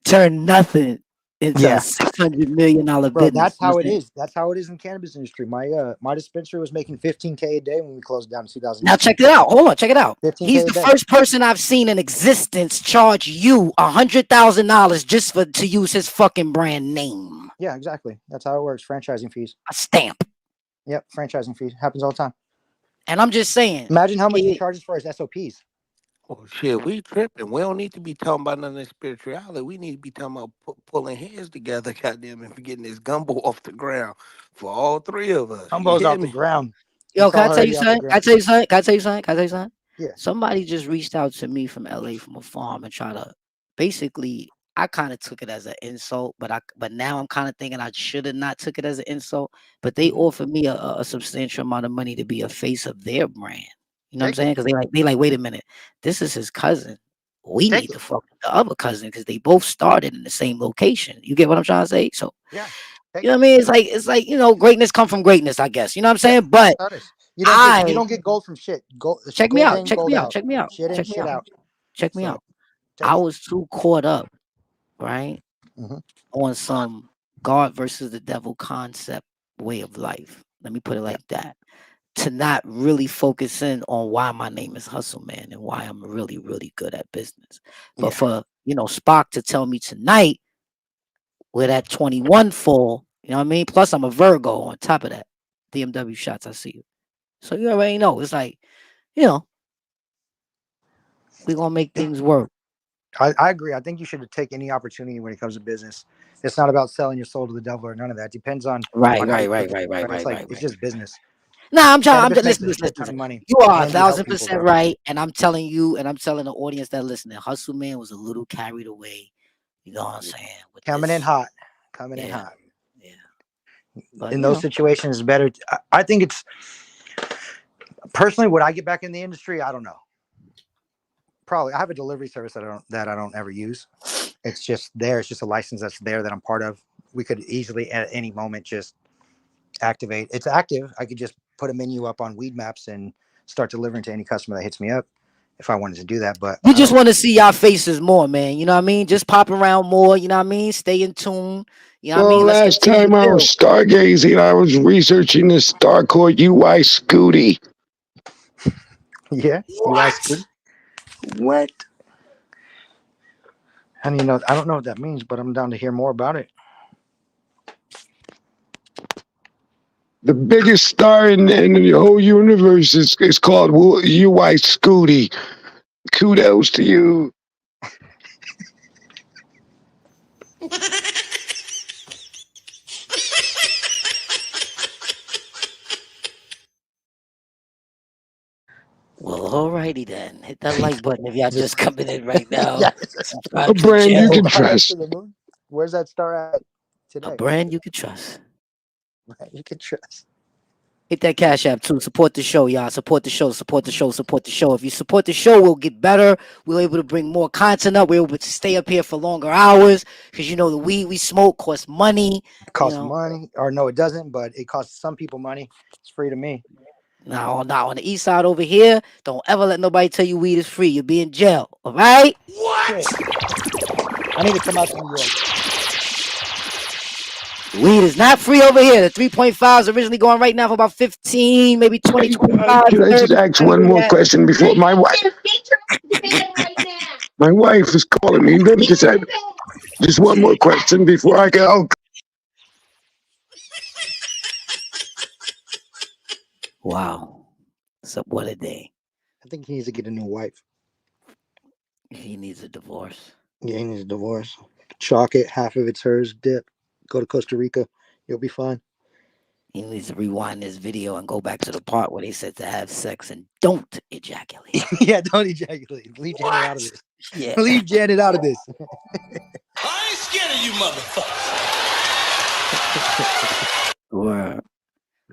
turn nothing into a $600 million Bro, business. that's how it You know is. That's how it is in cannabis industry. My dispensary was making $15K a day when we closed down in 2000. Now check it out. Hold on, check it out. 15K He's a the day. first person I've seen in existence charge you $100,000 just to use his fucking brand name. Yeah, exactly. That's how it works. Franchising fees. A stamp. Yep, franchising fees happens all the time. And I'm just saying. Imagine how much he charges for his SOPs. Oh shit, we tripping. We don't need to be talking about none of that spirituality. We need to be talking about pulling heads together, goddamn, and getting this gumbo off the ground for all three of us. Gumbo's off the ground. Yo, can I tell you something? Can I tell you something? Can I tell you something? Can I tell you something? Yeah. Somebody just reached out to me from LA from a farm and try to basically. I kind of took it as an insult, but now I'm kind of thinking I should have not took it as an insult. But they offered me a substantial amount of money to be a face of their brand. You know what I'm saying? Because they like, wait a minute, this is his cousin. We need to fuck with the other cousin because they both started in the same location. You get what I'm trying to say? So yeah, you know what I mean? It's like greatness come from greatness, I guess. You know what I'm saying? But you don't get gold from shit. Check me out. Check me out. Check me out. Shit in, Check shit me out. out. Check me out. I was too caught up, right, on some God versus the devil concept way of life. Let me put it like that. To not really focus in on why my name is Hustle Man and why I'm really, really good at business. But for Spock to tell me tonight where that 21 fall, you know what I mean? Plus I'm a Virgo on top of that. DMW shots, I see you. So you already know. It's like, we're gonna make things work. I agree. I think you should take any opportunity when it comes to business. It's not about selling your soul to the devil or none of that. It depends on Right. It's just business. Nah, I'm listen. Money. You are 1,000% right, and I'm telling you, and I'm telling the audience that listening, Hustle Man was a little carried away. You know what I'm saying? Coming in hot. Yeah. But, in those situations, it's better. I think it's personally, would I get back in the industry? I don't know. Probably. I have a delivery service that I don't ever use. It's just there. It's just a license that's there that I'm part of. We could easily at any moment just activate. It's active. I could just put a menu up on Weed Maps and start delivering to any customer that hits me up if I wanted to do that. But we just want to see y'all faces more, man. You know what I mean? Just pop around more. You know what I mean? Stay in tune. You know what I mean? Last time I was stargazing, I was researching the star called UI Scooty. Yeah, UI Scooty. What? I don't know what that means, but I'm down to hear more about it. The biggest star in the whole universe is called UI Scooty. Kudos to you. Well, alrighty then. Hit that like button if y'all just coming in right now. A brand you can trust. Where's that star at today? A brand you can trust. Brand you can trust. Hit that Cash App too. Support the show, y'all. Support the show. Support the show. Support the show. If you support the show, we'll get better. We're able to bring more content up. We're able to stay up here for longer hours because the weed we smoke costs money. It costs money, or no, it doesn't. But it costs some people money. It's free to me. Now on the east side over here, don't ever let nobody tell you weed is free. You'll be in jail. All right? What? I need to come out to New York. Weed is not free over here. The 3.5 is originally going right now for about 15, maybe 20, 25. Can I just ask one more question before my wife? My wife is calling me. Let me just one more question before I go. Wow. So what a day. I think he needs to get a new wife. He needs a divorce. Yeah, he needs a divorce. Chalk it. Half of it's hers. Dip. Go to Costa Rica. You'll be fine. He needs to rewind this video and go back to the part where they said to have sex and don't ejaculate. Yeah, don't ejaculate. Leave Janet out of this. Yeah. Leave Janet out of this. I ain't scared of you, motherfucker. Word.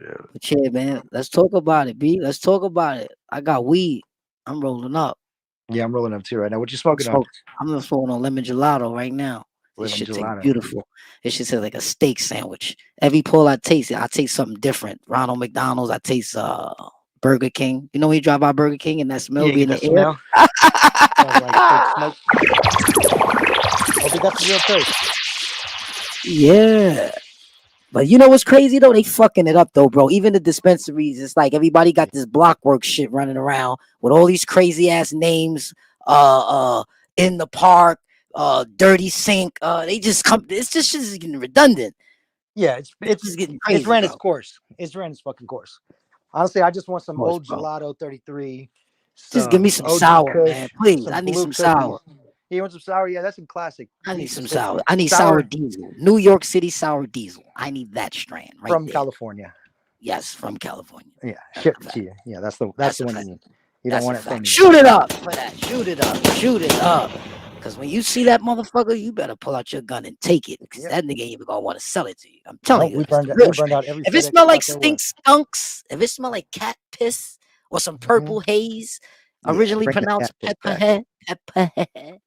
Yeah. But yeah, man, let's talk about it, B. Let's talk about it. I got weed. I'm rolling up. Yeah, I'm rolling up too right now. What you smoking on? I'm smoking on lemon gelato right now. This shit tastes beautiful. It should taste like a steak sandwich. Every pull I taste something different. Ronald McDonald's, I taste Burger King. You know when you drive by Burger King and that smell be in the air? Like smoke. Okay, that's the real taste. Yeah. But you know what's crazy though? They fucking it up though, bro. Even the dispensaries, it's like everybody got this blockwork shit running around with all these crazy ass names. In the park, dirty sink. They just come. It's just getting redundant. Yeah, It's getting crazy, ran bro. its course. It's ran its fucking course. Honestly, I just want some Course, old bro. gelato 33. Just give me some OG sour, Kush, man. Please, some I need blue some cookies. sour. You want some sour? Yeah, that's some classic. I need It's- some it's sour. I need sour diesel. New York City sour diesel. I need that strand right from there. California. Yes, from California. Yeah, shipped to you. Yeah, that's the one you need. You don't want it from me. Shoot it up for that. Shoot it up. Shoot it up. Because when you see that motherfucker, you better pull out your gun and take it. Because that nigga ain't even gonna want to sell it to you. I'm telling you. We That's burned, the we real burned out shit. every If it FedEx smell like truck there was. skunks, if it smell like cat piss or some purple haze, originally bring the pronounced cat piss pepperhead,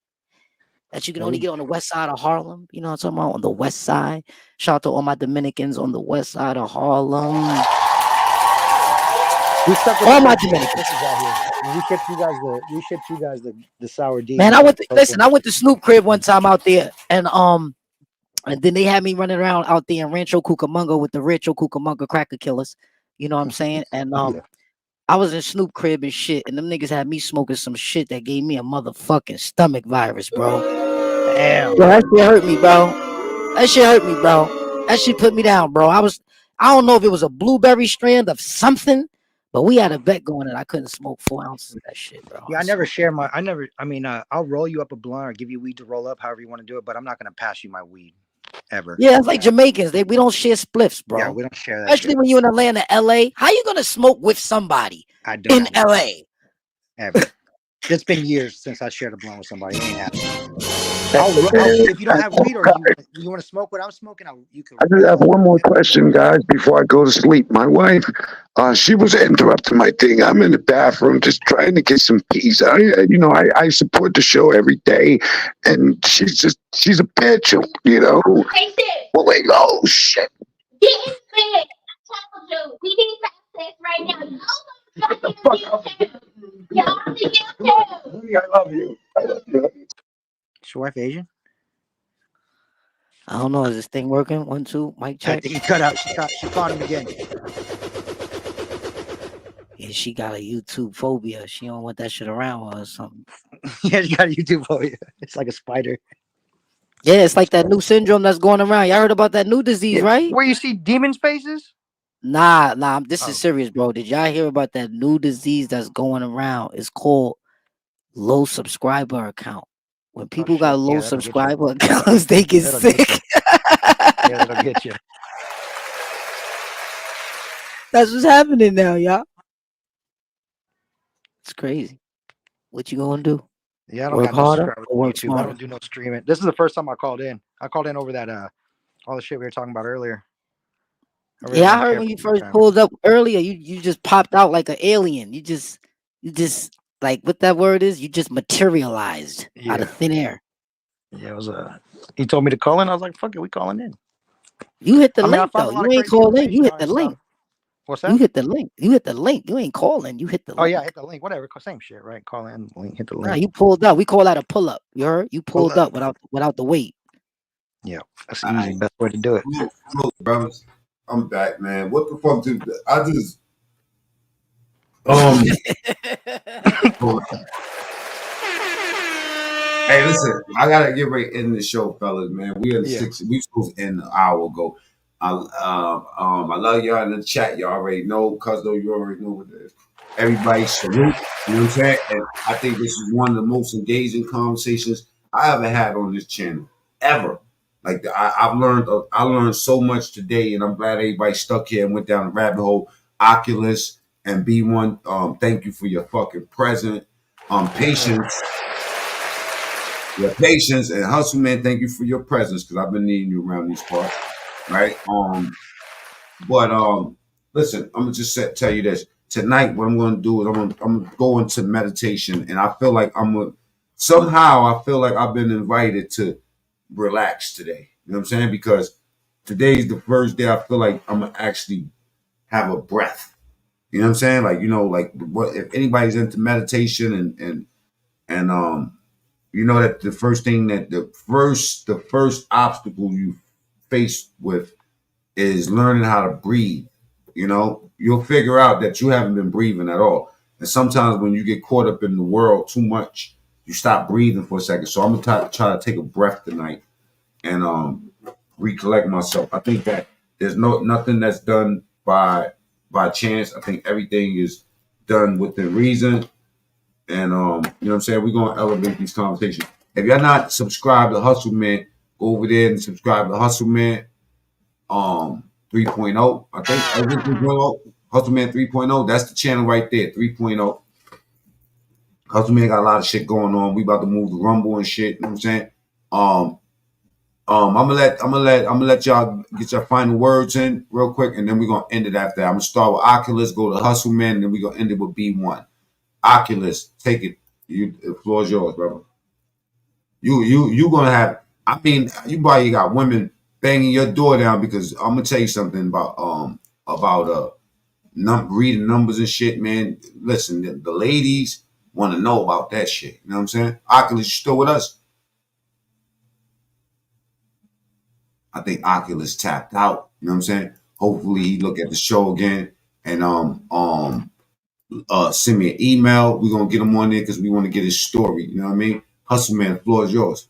that you can only get on the west side of Harlem. You know what I'm talking about? On the west side. Shout out to all my Dominicans on the west side of Harlem. All my Dominicans. We shipped you guys the sour D. Man, I went to Snoop crib one time out there, and then they had me running around out there in Rancho Cucamonga with the Rancho Cucamonga cracker killers. You know what I'm saying? And I was in Snoop crib and shit, and them niggas had me smoking some shit that gave me a motherfucking stomach virus, bro. Damn. Yo, that shit hurt me, bro. That shit hurt me, bro. That shit put me down, bro. I don't know if it was a blueberry strand of something, but we had a bet going and I couldn't smoke 4 ounces of that shit, bro. Yeah, I'll roll you up a blunt or give you weed to roll up, however you want to do it, but I'm not gonna pass you my weed ever. Yeah, it's like Jamaicans. We don't share spliffs, bro. Yeah, we don't share that. Especially when you're in Atlanta, LA. How you gonna smoke with somebody in LA? Ever. It's been years since I shared a blunt with somebody. It ain't happening. If you don't have weed or you want to smoke what I'm smoking, you can. I just have one more question, guys, before I go to sleep. My wife, she was interrupting my thing. I'm in the bathroom just trying to get some peace. I support the show every day, and she's a bitch, you know. Well, like, oh shit. Get in bed. I told you, we need to have sex right now. Get the fuck up. Y'all on the YouTube. I love you. Is your wife Asian? I don't know. Is this thing working? 1, 2, mic check. I think he cut out. She caught him again. Yeah, she got a YouTube phobia. She don't want that shit around her or something. Yeah, she got a YouTube phobia. It's like a spider. Yeah, it's like that new syndrome that's going around. Y'all heard about that new disease, right? Where you see demons' faces? Nah. This is serious, bro. Did y'all hear about that new disease that's going around? It's called low subscriber account. When people got low subscriber accounts, they get sick. Yeah, that'll get you. That's what's happening now, y'all. It's crazy. What you gonna do? Yeah, I don't work got harder no or work YouTube. I smarter? don't do no streaming. This is the first time I called in. I called in over that all the shit we were talking about earlier. Yeah, I heard when you first pulled up earlier, you just popped out like an alien. You just like what that word is. You just materialized out of thin air. Yeah, it was he told me to call in. I was like, "Fuck it, we calling in." You hit the link though. You ain't calling. You hit the link. What's that? You hit the link. You hit the link. You ain't calling. You hit the link. Oh yeah, hit the link. Whatever, same shit, right? Call in, link, hit the link. Nah, you pulled up. We call that a pull up. You heard? You pulled up without the weight. Yeah, that's the easy best way to do it. Look, brothers, I'm back, man. What the fuck did I just Hey, listen, I gotta get right in the show, fellas, man. We are we supposed to end an hour ago. I love y'all in the chat. You already know, Cuzzo, you already know what it is. Everybody salute. You know what I'm saying? And I think this is one of the most engaging conversations I ever had on this channel. Ever. Like I learned so much today, and I'm glad everybody stuck here and went down the rabbit hole. Oculus and B1, thank you for your fucking present. Patience. Your patience and hustle, man. Thank you for your presence, because I've been needing you around these parts, right? Listen, I'm gonna just tell you this. Tonight, what I'm gonna do is I'm gonna go into meditation, and I feel like somehow I feel like I've been invited to relax today. You know what I'm saying? Because today's the first day I feel like I'm gonna actually have a breath. You know what I'm saying? Like, what if anybody's into meditation and you know that the first obstacle you faced with is learning how to breathe. You know, you'll figure out that you haven't been breathing at all. And sometimes when you get caught up in the world too much, you stop breathing for a second. So I'm gonna try to take a breath tonight and recollect myself. I think that there's nothing that's done by chance. I think everything is done within reason. And you know what I'm saying? We're gonna elevate these conversations. If you're not subscribed to Hustle Man, go over there and subscribe to Hustle Man 3.0. I think 3.0. Hustle Man 3.0. That's the channel right there, 3.0. Hustle Man got a lot of shit going on. We about to move the Rumble and shit. You know what I'm saying? I'm gonna let y'all get your final words in real quick, and then we're gonna end it after that. I'm gonna start with Oculus, go to Hustle Man, and then we're gonna end it with B1. Oculus, take it. The floor is yours, brother. You gonna have. I mean, you probably got women banging your door down because I'm gonna tell you something about reading numbers and shit, man. Listen, the ladies want to know about that shit. You know what I'm saying? Oculus, you still with us? I think Oculus tapped out. You know what I'm saying? Hopefully he look at the show again and send me an email. We're gonna get him on there because we want to get his story. You know what I mean? Hustle Man, the floor is yours.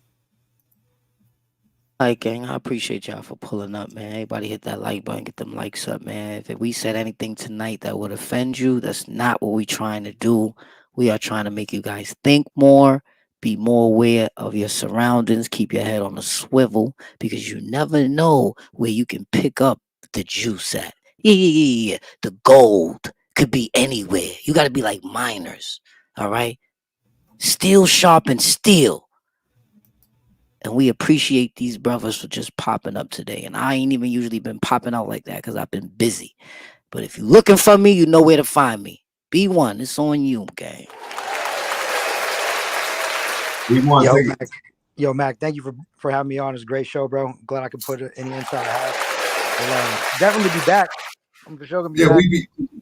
All right, gang, I appreciate y'all for pulling up, man. Everybody hit that like button, get them likes up, man. If we said anything tonight that would offend you, that's not what we're trying to do. We are trying to make you guys think more, be more aware of your surroundings, keep your head on a swivel, because you never know where you can pick up the juice at. Yeah. The gold could be anywhere. You got to be like miners, all right? Steel sharpens steel. And we appreciate these brothers for just popping up today. And I ain't even usually been popping out like that because I've been busy. But if you're looking for me, you know where to find me. B1, it's on you, gang. Yo, Mac, thank you for having me on. It's a great show, bro. Glad I could put any insight I have. Definitely be back. I'm for sure gonna be back.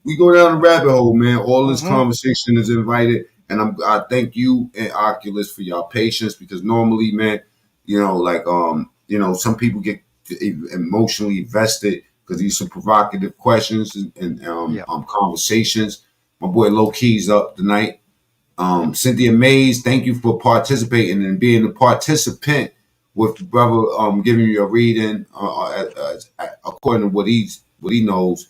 We go down the rabbit hole, man. All this conversation is invited. And I thank you and Oculus for your patience because normally, man, you know, like you know, some people get emotionally invested because these are provocative questions and conversations. My boy Low Key's up tonight. Cynthia Mays, thank you for participating and being a participant with the brother giving you a reading according to what he knows.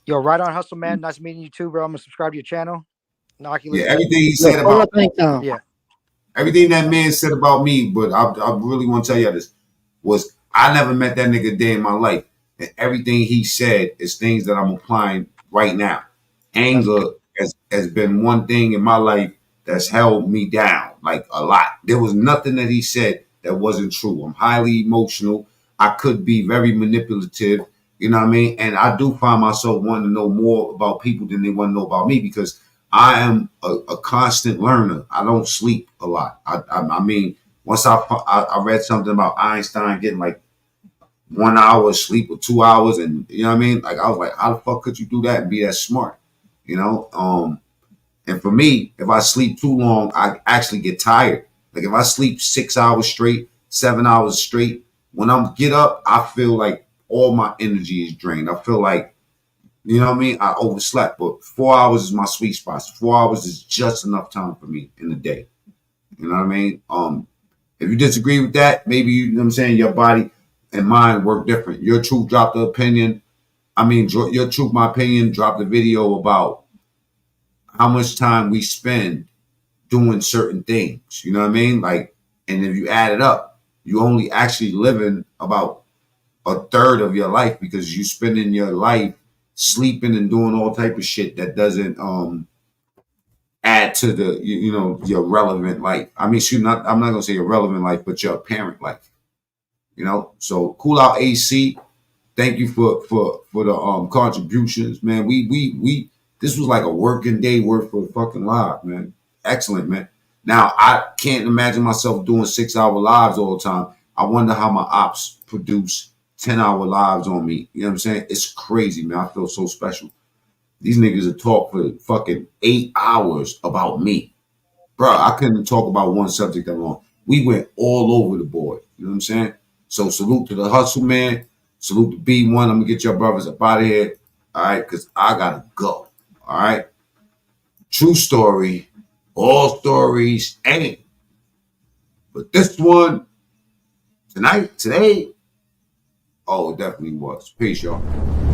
Yo, right on, Hustle Man. Nice meeting you too, bro. I'm gonna subscribe to your channel. Yeah, everything he said about everything that man said about me, but I really want to tell you this was I never met that nigga a day in my life, and everything he said is things that I'm applying right now. Anger has been one thing in my life that's held me down like a lot. There was nothing that he said that wasn't true. I'm highly emotional. I could be very manipulative. You know what I mean? And I do find myself wanting to know more about people than they want to know about me because I am a constant learner. I don't sleep a lot. I mean, once I read something about Einstein getting like 1 hour of sleep or 2 hours, and you know what I mean? Like I was like, how the fuck could you do that and be that smart? You know? And for me, if I sleep too long, I actually get tired. Like if I sleep 6 hours straight, 7 hours straight, when I get up, I feel like all my energy is drained. I feel like, you know what I mean? I overslept, but 4 hours is my sweet spot. 4 hours is just enough time for me in the day. You know what I mean? If you disagree with that, maybe you know what I'm saying, your body and mind work different. Your truth dropped the opinion. I mean, your truth, my opinion, dropped a video about how much time we spend doing certain things. You know what I mean? Like, and if you add it up, you only actually living about a third of your life because you spending your life sleeping and doing all type of shit that doesn't add to the you know your relevant life. I mean, I'm not gonna say your relevant life, but your apparent life. You know, so cool out AC. Thank you for the contributions, man. We this was like a working day worth of fucking live, man. Excellent, man. Now I can't imagine myself doing 6 hour lives all the time. I wonder how my ops produce 10-hour lives on me. You know what I'm saying? It's crazy, man. I feel so special. These niggas will talk for fucking 8 hours about me. Bro, I couldn't talk about one subject that long. We went all over the board. You know what I'm saying? So salute to the Hustle Man. Salute to B1. I'm gonna get your brothers up out of here. All right, because I gotta go. All right. True story. All stories ain't. But this one, today, oh, it definitely was. Peace, y'all.